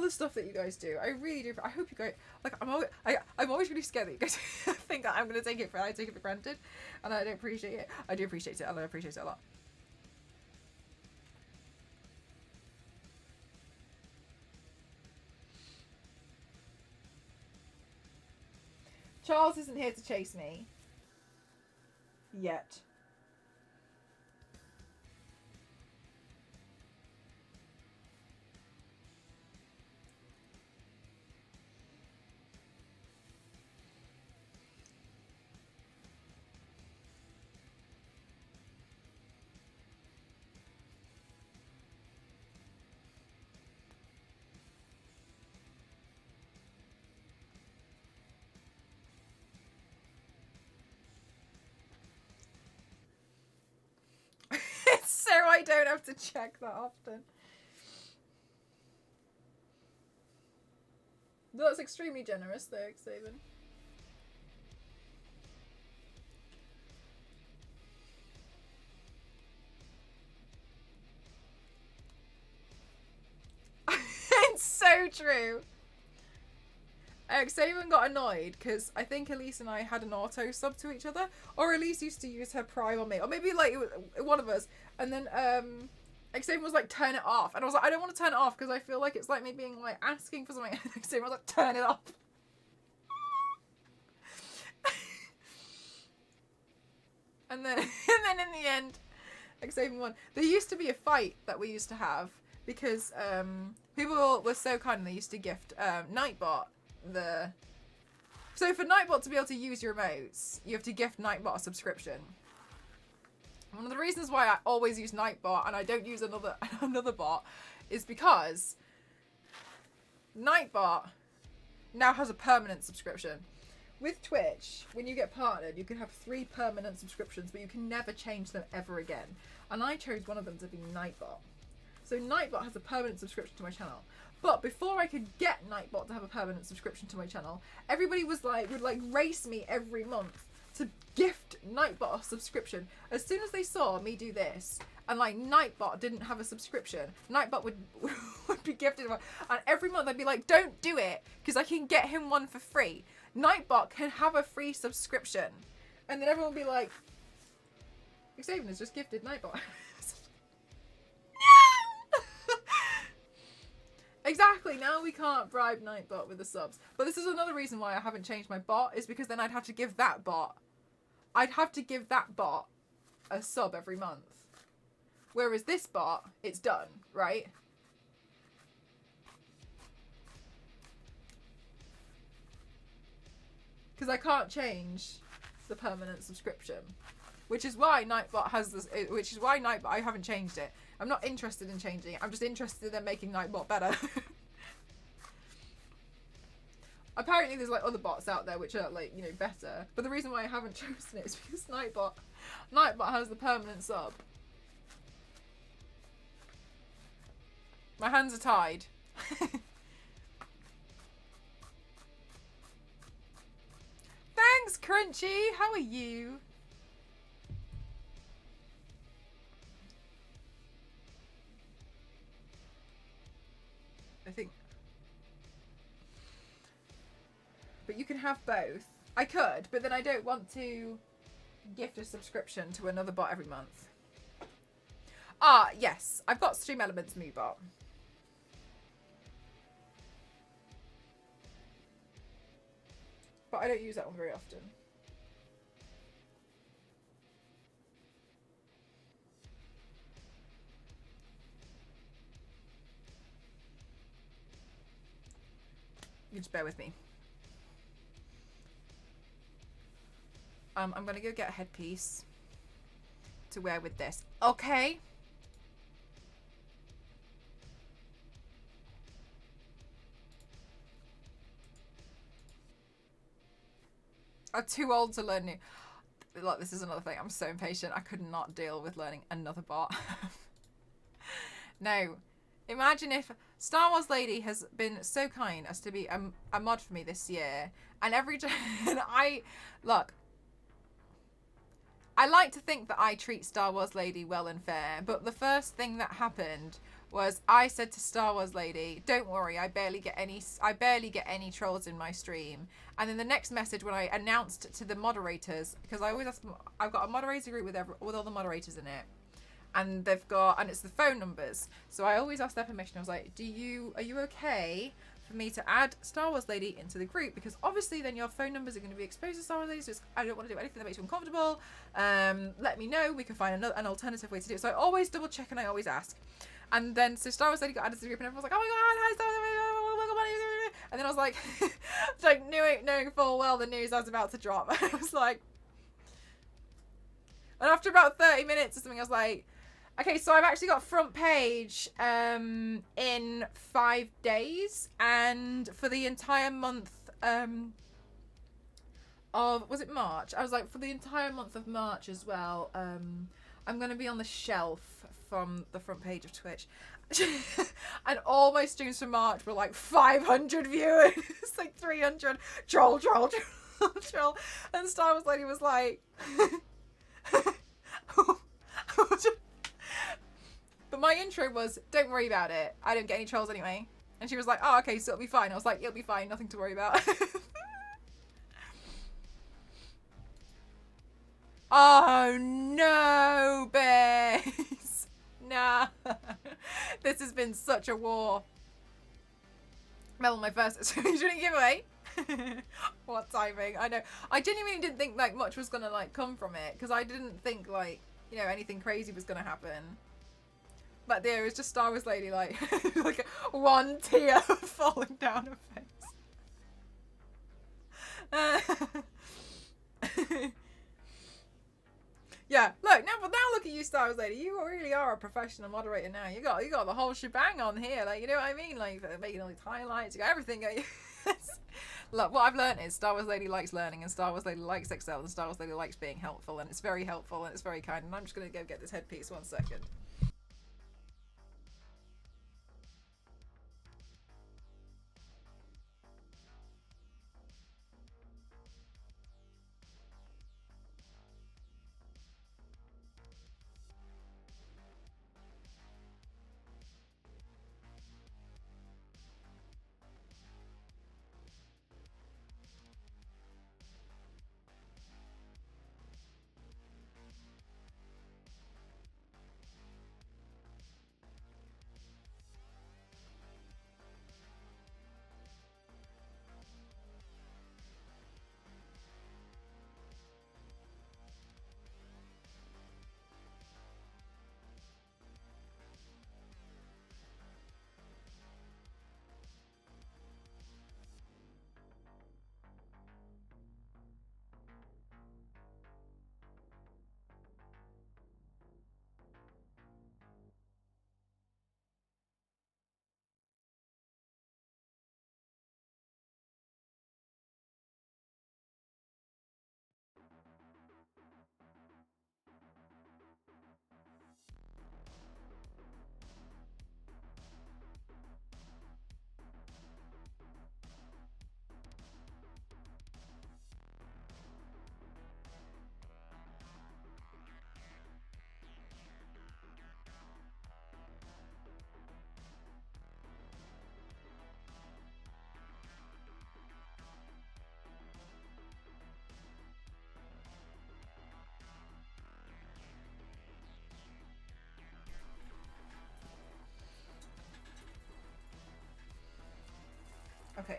stuff that you guys do. I really do. I hope you guys, like, I'm always really scared that you guys think that I'm gonna take it for granted, and I don't appreciate it. I do appreciate it, and I appreciate it a lot. Charles isn't here to chase me yet. So I don't have to check that often. That's extremely generous though, Xavier. It's so true. Xavier got annoyed because I think Elise and I had an auto sub to each other, or Elise used to use her Prime on me, or maybe like it was one of us, and then Xavier was like, turn it off, and I was like, I don't want to turn it off because I feel like it's like me being like asking for something. And Xavier was like, turn it off. and then in the end, Xavier won. There used to be a fight that we used to have because people were so kind and they used to gift Nightbot so for Nightbot to be able to use your emotes, you have to gift Nightbot a subscription. One of the reasons why I always use Nightbot and I don't use another bot is because Nightbot now has a permanent subscription. With Twitch, when you get partnered, you can have 3 permanent subscriptions, but you can never change them ever again. And I chose one of them to be Nightbot. So Nightbot has a permanent subscription to my channel. But before I could get Nightbot to have a permanent subscription to my channel, everybody would race me every month to gift Nightbot a subscription. As soon as they saw me do this, and like Nightbot didn't have a subscription, Nightbot would be gifted one. And every month I'd be like, don't do it, because I can get him one for free. Nightbot can have a free subscription. And then everyone would be like, Xavier has just gifted Nightbot. Exactly, now we can't bribe Nightbot with the subs. But this is another reason why I haven't changed my bot, is because then I'd have to give that bot a sub every month. Whereas this bot, it's done, right? Because I can't change the permanent subscription. Which is why Nightbot has this, which is why Nightbot, I haven't changed it. I'm not interested in changing it. I'm just interested in making Nightbot better. Apparently there's like other bots out there which are like, you know, better. But the reason why I haven't chosen it is because Nightbot has the permanent sub. My hands are tied. Thanks, Crunchy. How are you? I think. But you can have both. I could, but then I don't want to gift a subscription to another bot every month. Ah, yes. I've got Stream Elements MooBot. But I don't use that one very often. You just bear with me. I'm gonna go get a headpiece to wear with this. Okay. I'm too old to learn new. Like, this is another thing. I'm so impatient. I could not deal with learning another bot. No. Imagine if Star Wars Lady has been so kind as to be a mod for me this year, and every time look, I like to think that I treat Star Wars Lady well and fair, but the first thing that happened was I said to Star Wars Lady, "Don't worry, I barely get any trolls in my stream." And then the next message when I announced to the moderators, because I always ask, I've got a moderator group with all the moderators in it, and it's the phone numbers. So I always ask their permission. I was like, are you okay for me to add Star Wars Lady into the group? Because obviously then your phone numbers are going to be exposed to Star Wars Lady, so I don't want to do anything that makes you uncomfortable. Let me know. We can find an alternative way to do it. So I always double check and I always ask. And then, so Star Wars Lady got added to the group and everyone was like, "Oh my god, hi Star Wars Lady, oh my god." And then I was like, knowing full well the news I was about to drop. I was like, and after about 30 minutes or something, I was like, okay, so I've actually got front page in 5 days, and for the entire month was it March? I was like, for the entire month of March as well, I'm going to be on the shelf from the front page of Twitch. And all my streams for March were like 500 viewers, like 300, troll. And Star Wars Lady was like... But my intro was, "Don't worry about it. I don't get any trolls anyway." And she was like, "Oh, okay, so it'll be fine." I was like, "It'll be fine. Nothing to worry about." Oh, no, Base. Nah. This has been such a war. Well, my first shouldn't giveaway. What timing? I know. I genuinely didn't think like much was gonna like come from it, because I didn't think like, you know, anything crazy was gonna happen. But there was just Star Wars Lady like like one tear falling down her face. Yeah, look now look at you, Star Wars Lady. You really are a professional moderator now. You got the whole shebang on here, like, you know what I mean? Like, making all these highlights, you got everything. Look, what I've learned is Star Wars Lady likes learning, and Star Wars Lady likes Excel, and Star Wars Lady likes being helpful, and it's very helpful and it's very kind. And I'm just gonna go get this headpiece 1 second. Okay.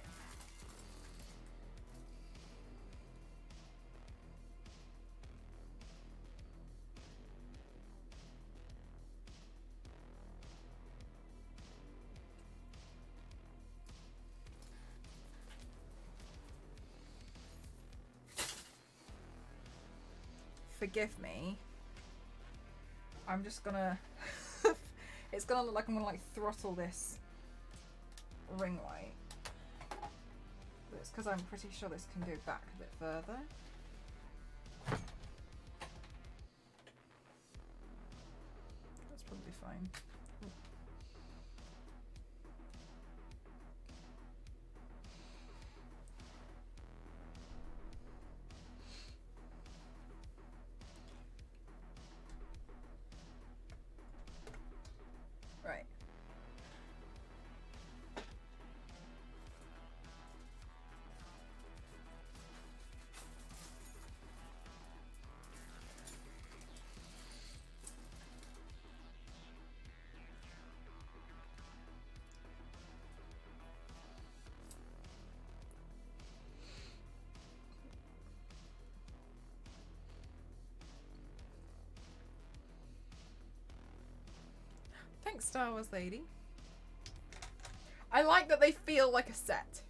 Forgive me. I'm just gonna... it's gonna look like I'm gonna like throttle this ring light. But it's because I'm pretty sure this can go back a bit further. That's probably fine. Right. Thanks, Star Wars lady. I like that they feel like a set.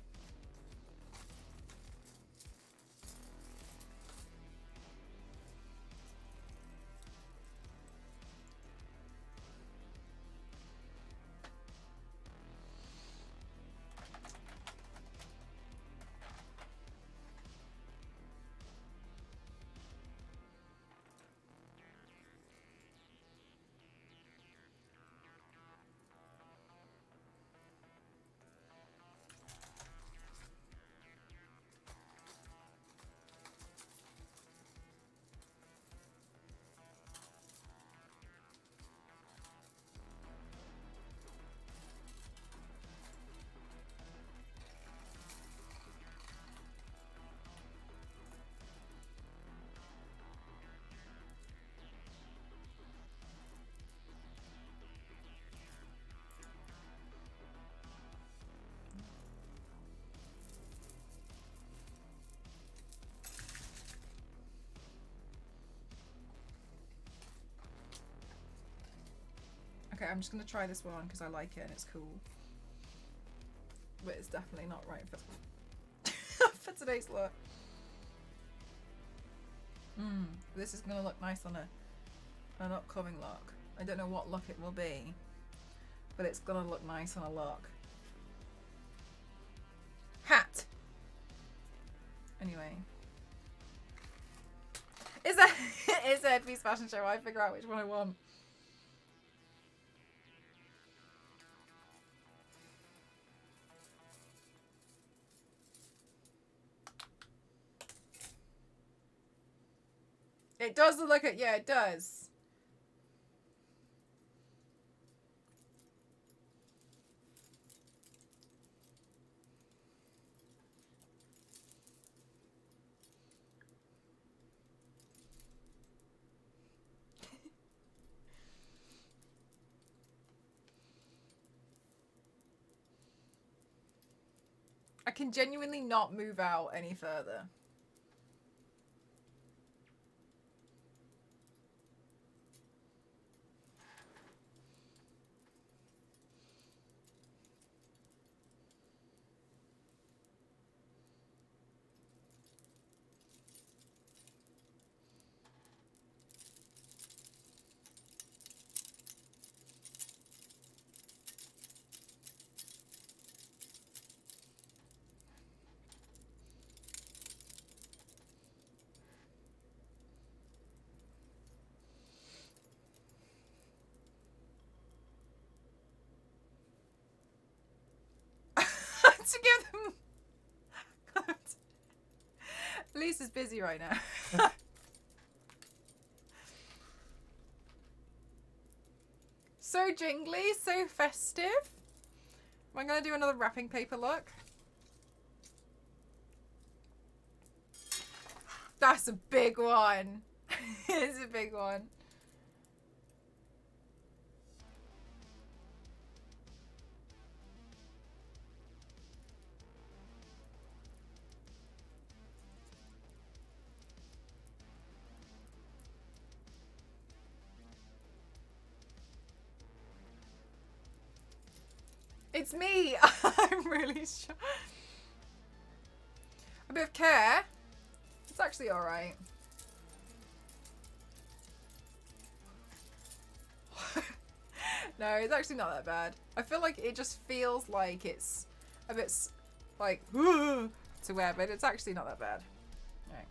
Okay, I'm just going to try this one on because I like it and it's cool. But it's definitely not right for, for today's look. This is going to look nice on an upcoming look. I don't know what look it will be, but it's going to look nice on a look. Hat! Anyway. It's a piece fashion show. I figure out which one I want. It does look at, yeah, it does. I can genuinely not move out any further. To give them... Lisa's busy right now. So jingly, so festive. Am I going to do another wrapping paper look? That's a big one. It's a big one. It's me. I'm really sure. A bit of care. It's actually alright. No, it's actually not that bad. I feel like it just feels like it's a bit like to wear, but it's actually not that bad. Right.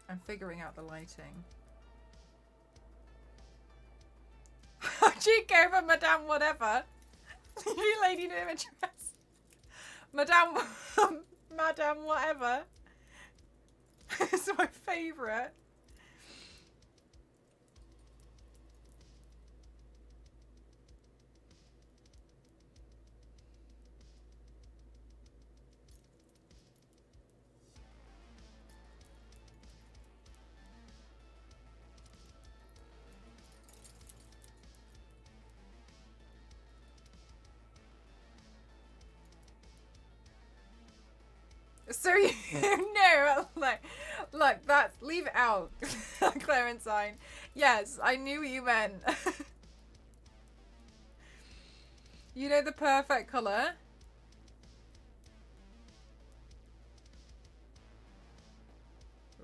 I'm figuring out the lighting. Cheek over Madame whatever. You lady in a dress. Madame Madame whatever. It's my favourite. So you know, like that. Leave it out, Clementine. Yes, I knew what you meant. You know the perfect colour.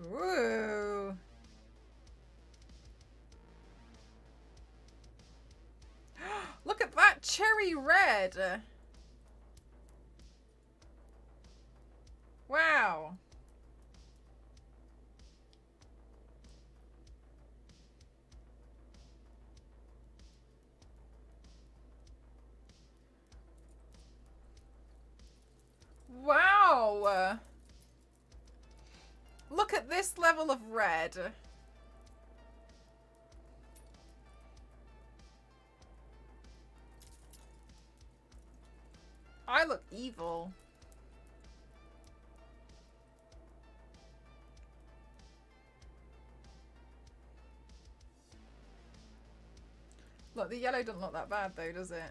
Ooh. Look at that cherry red. Wow. Wow. Look at this level of red. I look evil. Look, the yellow doesn't look that bad though, does it?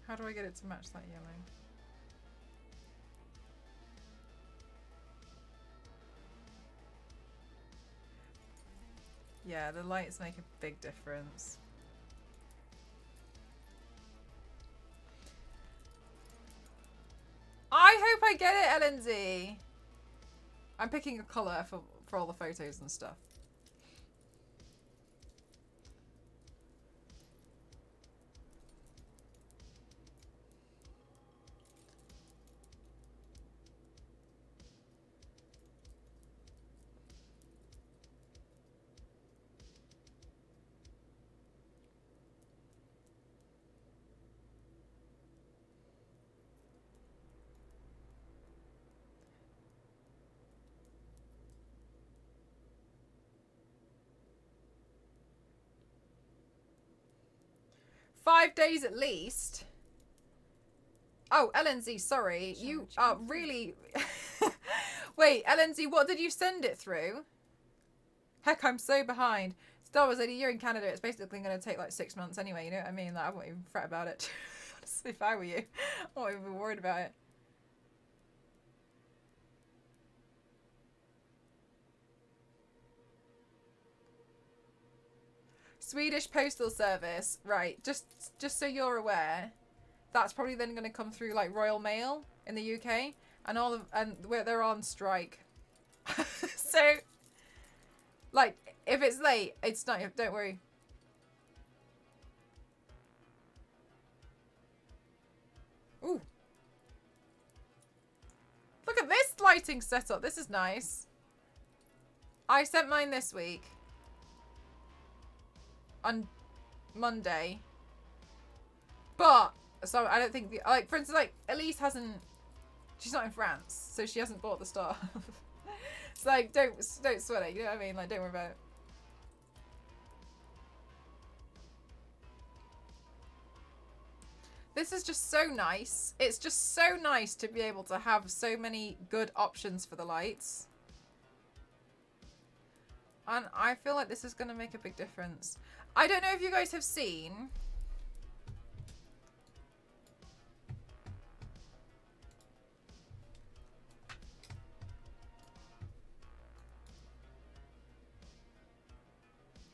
How do I get it to match that yellow? Yeah, the lights make a big difference. I hope I get it, LNZ. I'm picking a colour for all the photos and stuff. "5 days at least." Oh, LNZ, sorry. You are really... Wait, LNZ, what did you send it through? Heck, I'm so behind. Star Wars Lady, you're in Canada. It's basically going to take like 6 months anyway, you know what I mean? Like, I won't even fret about it. Honestly, if I were you, I won't even be worried about it. Swedish Postal Service. Right, just so you're aware, that's probably then going to come through like Royal Mail in the UK, and they're on strike. So, like, if it's late, it's not. Don't worry. Ooh, look at this lighting setup. This is nice. I sent mine this week on Monday. But so I don't think like for instance like Elise hasn't. She's not in France, so she hasn't bought the stuff. It's like don't sweat it. You know what I mean? Like don't worry about it. This is just so nice. It's just so nice to be able to have so many good options for the lights. And I feel like this is going to make a big difference. I don't know if you guys have seen.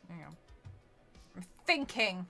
Hang on. I'm thinking.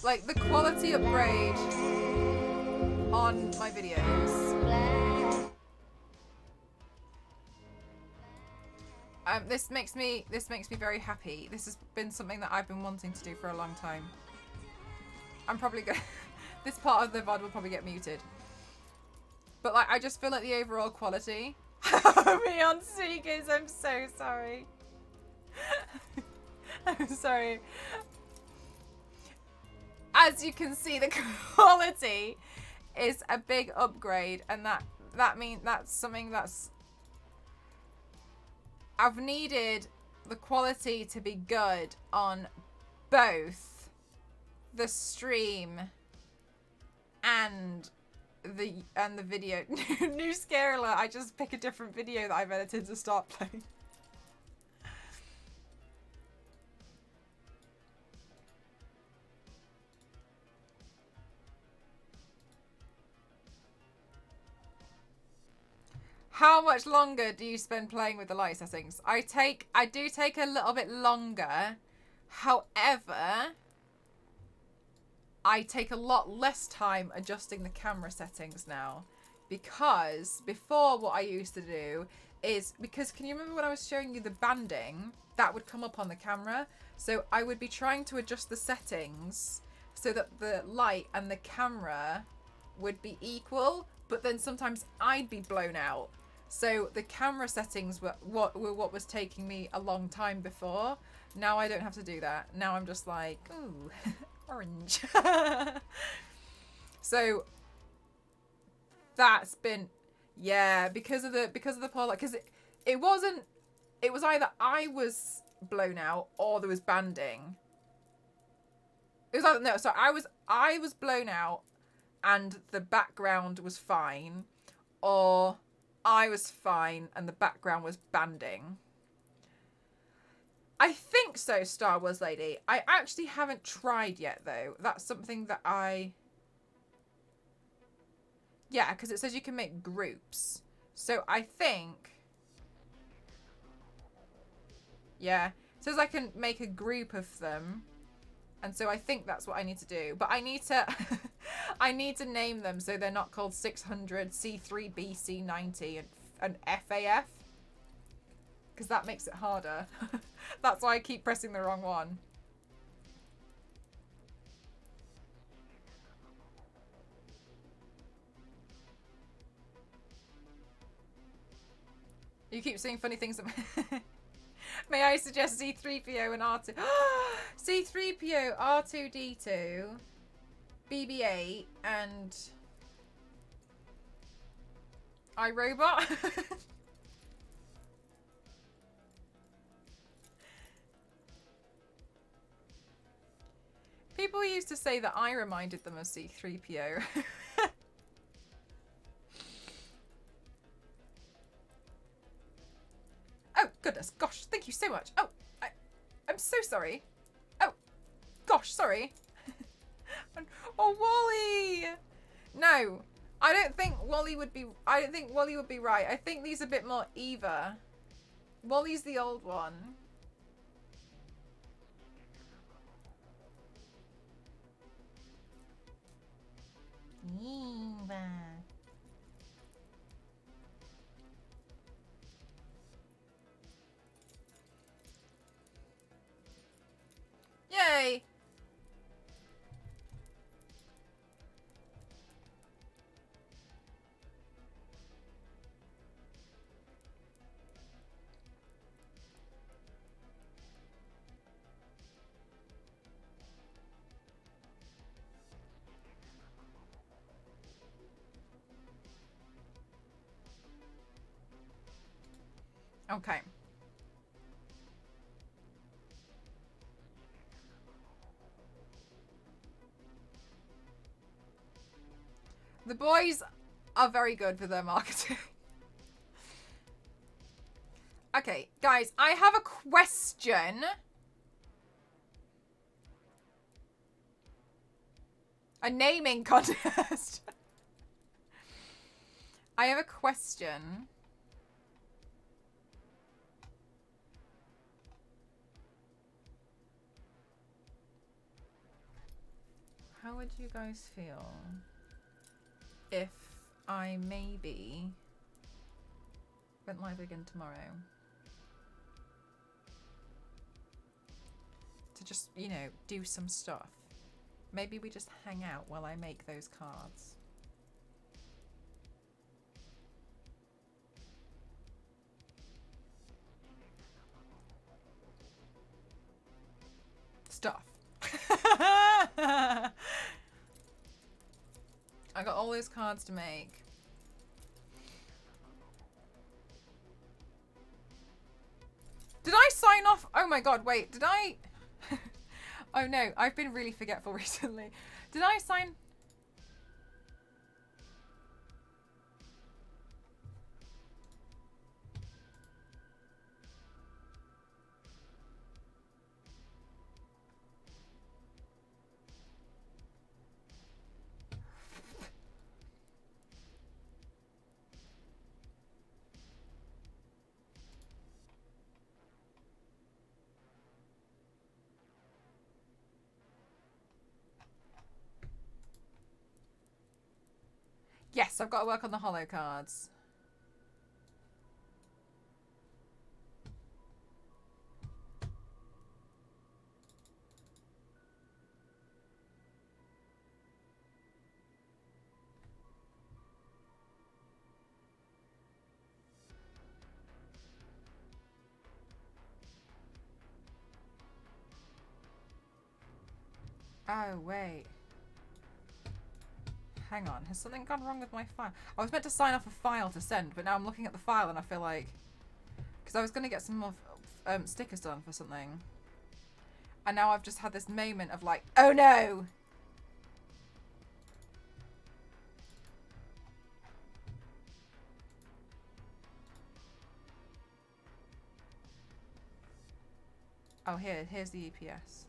Like the quality upgrade on my videos. This makes me very happy. This has been something that I've been wanting to do for a long time. I'm probably gonna this part of the VOD will probably get muted. But like I just feel like the overall quality. Me on Seekers, I'm so sorry. I'm sorry. As you can see, the quality is a big upgrade, and that means that's something that's I've needed the quality to be good on both the stream and the video. New scare alert. I just pick a different video that I've edited to start playing. How much longer do you spend playing with the light settings? I do take a little bit longer. However, I take a lot less time adjusting the camera settings now. Because before what I used to do is, because can you remember when I was showing you the banding? That would come up on the camera. So I would be trying to adjust the settings so that the light and the camera would be equal. But then sometimes I'd be blown out. So the camera settings were what was taking me a long time before. Now I don't have to do that. Now I'm just like, ooh, orange. So that's been, yeah, because of the poor light, because it was either I was blown out or there was banding. It was either, no, so I was blown out and the background was fine, or I was fine and the background was banding. I think so, Star Wars Lady. I actually haven't tried yet, though. That's something that yeah, because it says you can make groups. So I think, yeah, it says I can make a group of them. And so I think that's what I need to do. But I need to I need to name them so they're not called 600, C3B, C90 and FAF. Because that makes it harder. That's why I keep pressing the wrong one. You keep saying funny things. May I suggest C3PO and R2? C3PO, R2D2, BB-8, and iRobot. People used to say that I reminded them of C3PO. Oh, goodness. Gosh, thank you so much. Oh, I'm so sorry. Oh, gosh, sorry. Oh, Wally. No, I don't think Wally would be right. I think these are a bit more Eva. Wally's the old one. say... Okay. The boys are very good with their marketing. Okay, guys, I have a question. A naming contest. I have a question. How would you guys feel if I maybe went live again tomorrow? To just, you know, do some stuff. Maybe we just hang out while I make those cards. Stuff. I got all those cards to make. Did I sign off? Oh my god, wait, did I? Oh no, I've been really forgetful recently. Did I sign? Yes, I've got to work on the holo cards. Oh, wait. Hang on, has something gone wrong with my file? I was meant to sign off a file to send, but now I'm looking at the file and I feel like... Because I was going to get some more stickers done for something. And now I've just had this moment of like, oh no! Oh, here's the EPS.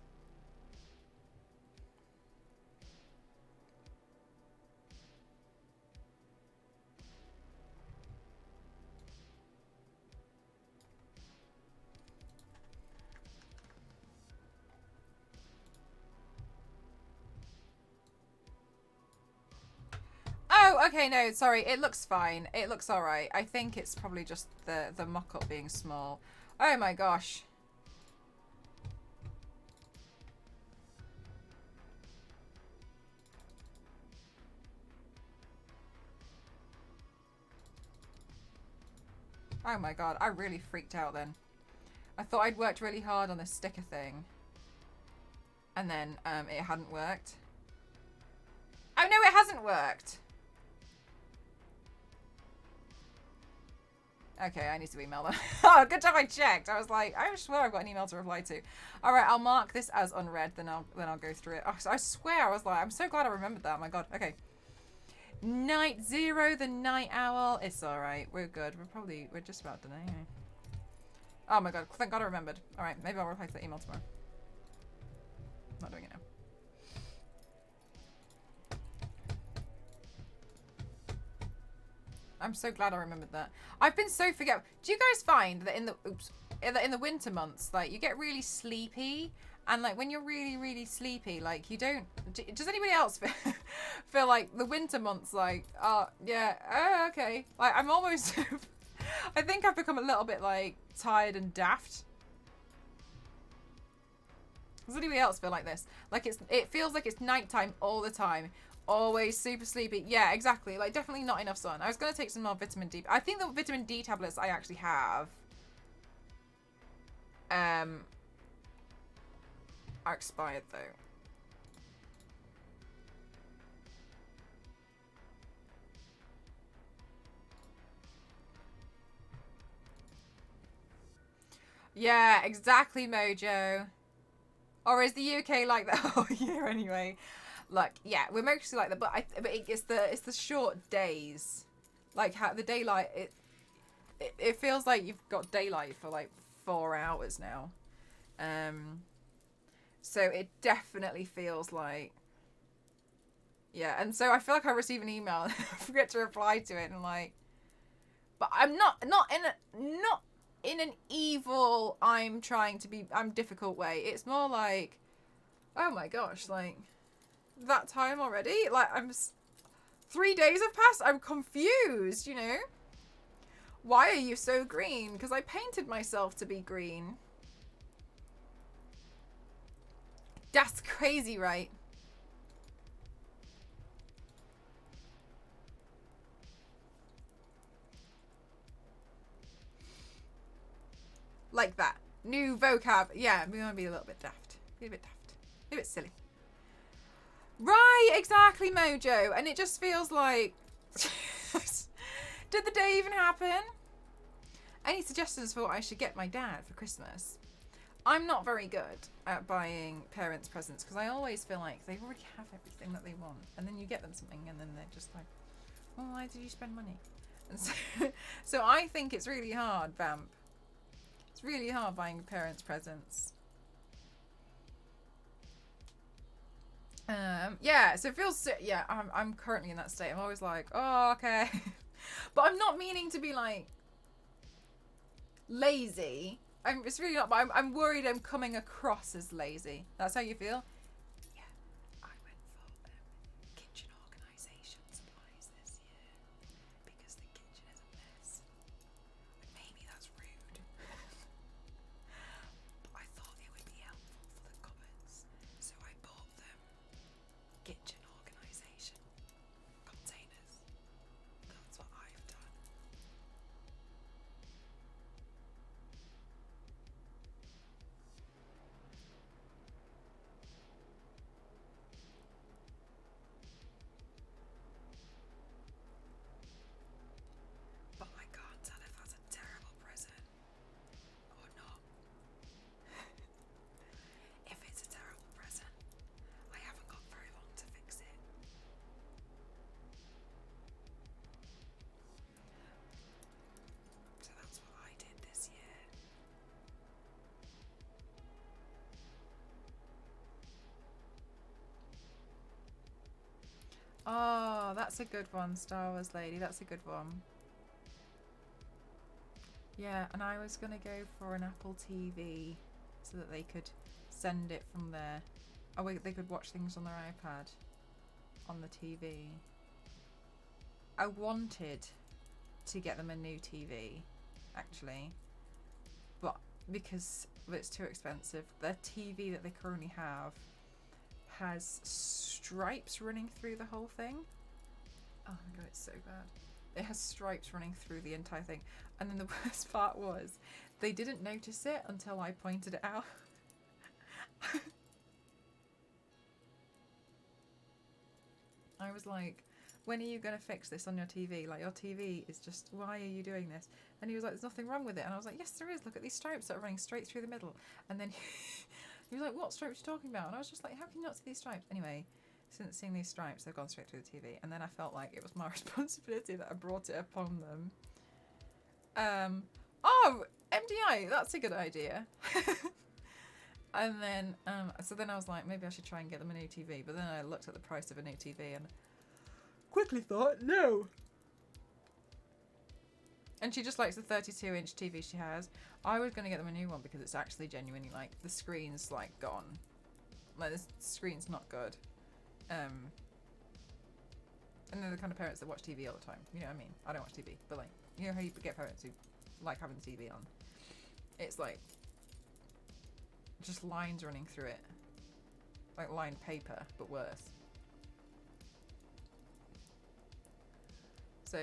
Oh, okay, no, sorry. It looks fine. It looks alright. I think it's probably just the mock-up being small. Oh my gosh. Oh my god, I really freaked out then. I thought I'd worked really hard on this sticker thing. And then it hadn't worked. Oh no, it hasn't worked! Okay, I need to email them. Oh, good job I checked. I was like, I swear I've got an email to reply to. All right, I'll mark this as unread, then I'll go through it. Oh, I swear, I was like, I'm so glad I remembered that. Oh my god. Okay. Night Zero, the Night Owl. It's all right. We're good. We're just about done anyway. Oh my god. Thank God I remembered. All right, maybe I'll reply to that email tomorrow. Not doing it now. I'm so glad I remembered that. I've been so forgetful. Do you guys find that in the winter months, like, you get really sleepy, and like when you're really, really sleepy, like you don't. Does anybody else feel like the winter months, like, oh yeah, oh okay, like I'm almost. I think I've become a little bit like tired and daft. Does anybody else feel like this? Like it feels like it's nighttime all the time. Always super sleepy. Yeah, exactly. Like definitely not enough sun. I was going to take some more vitamin D. I think the vitamin D tablets I actually have are expired though. Yeah, exactly, Mojo. Or is the UK like that whole year anyway? Like, yeah, we're mostly like that, but it's the short days, like how the daylight. It feels like you've got daylight for like 4 hours now. So it definitely feels like, yeah. And so I feel like I receive an email and I forget to reply to it, and like, but I'm not in an evil, I'm difficult way. It's more like, oh my gosh, like that time already. Like 3 days have passed. I'm confused. You know, why are you so green? Because I painted myself to be green. That's crazy, right? Like that. New vocab. Yeah, we want to be a little bit daft. Be a bit daft. A bit silly. Right, exactly, Mojo. And it just feels like... Did the day even happen? Any suggestions for what I should get my dad for Christmas? I'm not very good at buying parents presents because I always feel like they already have everything that they want. And then you get them something and then they're just like, well, why did you spend money? And so I think it's really hard, Vamp. It's really hard buying parents presents. Yeah, so it feels, yeah, I'm currently in that state. I'm always like, oh, okay. But I'm not meaning to be like lazy. It's really not, but I'm worried I'm coming across as lazy. That's how you feel? Yeah, I went for kitchen organisation supplies this year because the kitchen is a mess. Maybe that's rude. But I thought it would be helpful for the cupboards, so I bought them kitchen organisation containers. That's what I've done. But I can't tell if that's a terrible present or not. If it's a terrible present, I haven't got very long to fix it. So that's what I did this year. Oh, that's a good one, Star Wars Lady. That's a good one. Yeah, and I was going to go for an Apple TV so that they could send it from there. Oh, wait, they could watch things on their iPad on the TV. I wanted to get them a new TV, actually, but because it's too expensive, their TV that they currently have has stripes running through the whole thing. Oh my god, it's so bad. It has stripes running through the entire thing. And then the worst part was they didn't notice it until I pointed it out. I was like, when are you going to fix this on your TV? Like, your TV is just, why are you doing this? And he was like, there's nothing wrong with it. And I was like, yes, there is. Look at these stripes that are running straight through the middle. And then he was like, what stripes are you talking about? And I was just like, how can you not see these stripes? Anyway, since seeing these stripes, they've gone straight through the TV. And then I felt like it was my responsibility that I brought it upon them. Oh, MDI, that's a good idea. And then, so then I was like, maybe I should try and get them a new TV. But then I looked at the price of a new TV and quickly thought, no. And she just likes the 32-inch TV she has. I was going to get them a new one because it's actually genuinely, like, the screen's, like, gone. Like, the screen's not good. And they're the kind of parents that watch TV all the time. You know what I mean? I don't watch TV. But, like, you know how you get parents who like having the TV on? It's like, just lines running through it. Like lined paper, but worse. So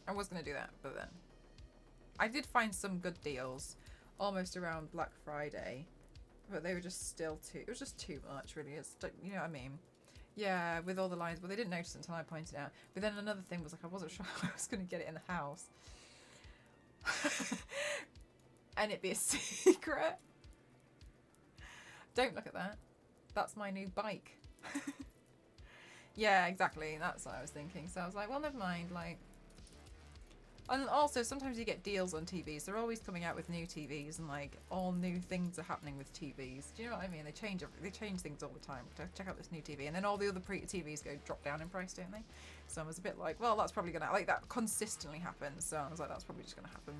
I was going to do that, but then I did find some good deals almost around Black Friday, but they were just still too, it was just too much really. It's like, you know what I mean? Yeah, with all the lines, but they didn't notice it until I pointed out. But then another thing was like, I wasn't sure I was going to get it in the house. And it'd be a secret. Don't look at that. That's my new bike. Yeah, exactly. That's what I was thinking. So I was like, well, never mind. Like, and also sometimes you get deals on TVs. They're always coming out with new TVs, and like all new things are happening with TVs. Do you know what I mean? They change things all the time. Check out this new TV, and then all the other TVs drop down in price, don't they? So I was a bit like, well, that's probably gonna, like, that consistently happens. So I was like, that's probably just gonna happen.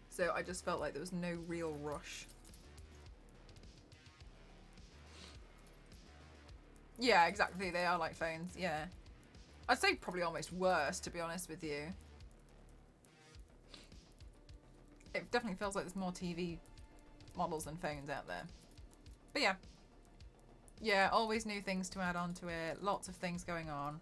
So I just felt like there was no real rush. Yeah, exactly. They are like phones. Yeah. I'd say probably almost worse, to be honest with you. It definitely feels like there's more TV models than phones out there. But yeah. Yeah, always new things to add on to it. Lots of things going on.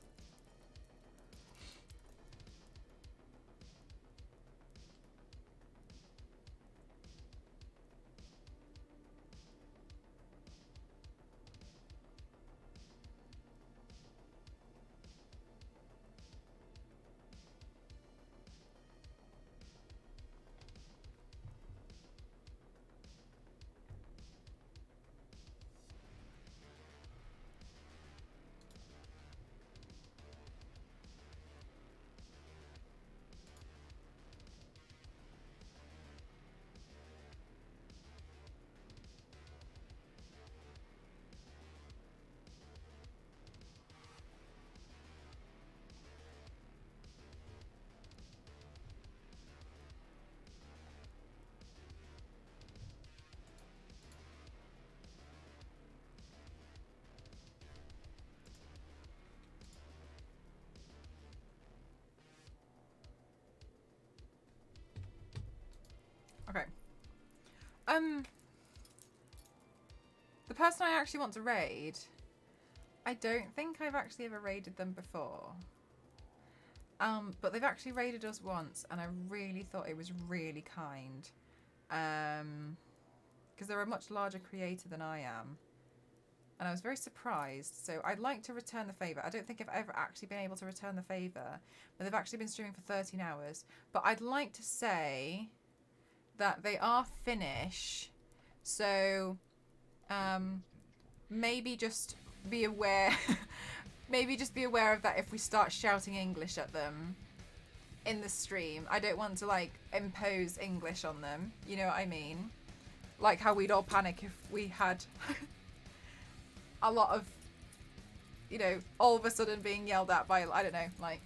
Okay. The person I actually want to raid, I don't think I've actually ever raided them before. But they've actually raided us once, and I really thought it was really kind. Because they're a much larger creator than I am. And I was very surprised. So I'd like to return the favour. I don't think I've ever actually been able to return the favour. But they've actually been streaming for 13 hours. But I'd like to say that they are Finnish. So maybe just be aware. Maybe just be aware of that if we start shouting English at them in the stream. I don't want to, like, impose English on them. You know what I mean? Like how we'd all panic if we had a lot of, you know, all of a sudden being yelled at by, I don't know, like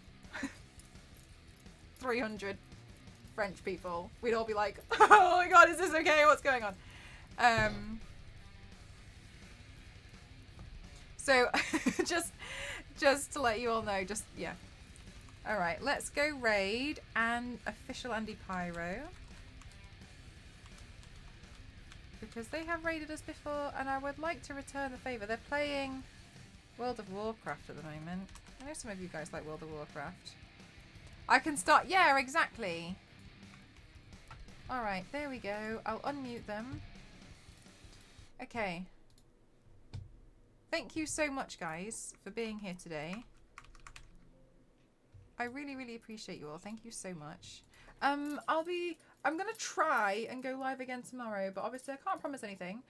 300 French people. We'd all be like, oh my god, is this okay? What's going on? So just to let you all know, just, yeah. All right, let's go raid and official Andy Pyro. Because they have raided us before, and I would like to return the favour. They're playing World of Warcraft at the moment. I know some of you guys like World of Warcraft. I can start, yeah, exactly. All right, there we go. I'll unmute them. Okay. Thank you so much, guys, for being here today. I really, really appreciate you all. Thank you so much. I'm going to try and go live again tomorrow, but obviously I can't promise anything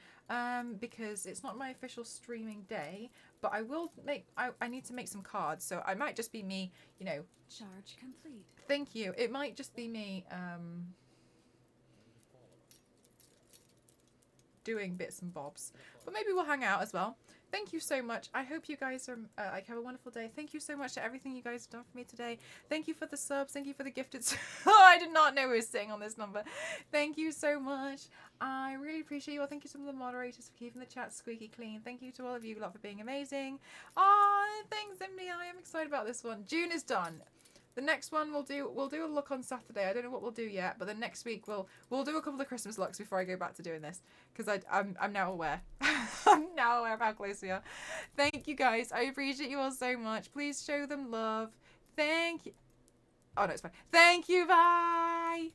because it's not my official streaming day, but I will make, I need to make some cards, so I might just be me, you know. Charge complete. Thank you. It might just be me doing bits and bobs, but maybe we'll hang out as well. Thank you so much. I hope you guys are like, have a wonderful day. Thank you so much to everything you guys have done for me today. Thank you for the subs. Thank you for the gifted. Oh, I did not know we were sitting on this number. Thank you so much. I really appreciate you all. Thank you to some of the moderators for keeping the chat squeaky clean. Thank you to all of you lot for being amazing. Oh, thanks, MD. I am excited about this one. June is done. The next one we'll do a look on Saturday. I don't know what we'll do yet, but then next week we'll do a couple of Christmas looks before I go back to doing this, because I'm now aware. I'm now aware of how close we are. Thank you guys. I appreciate you all so much. Please show them love. Thank you. Oh no, it's fine. Thank you. Bye.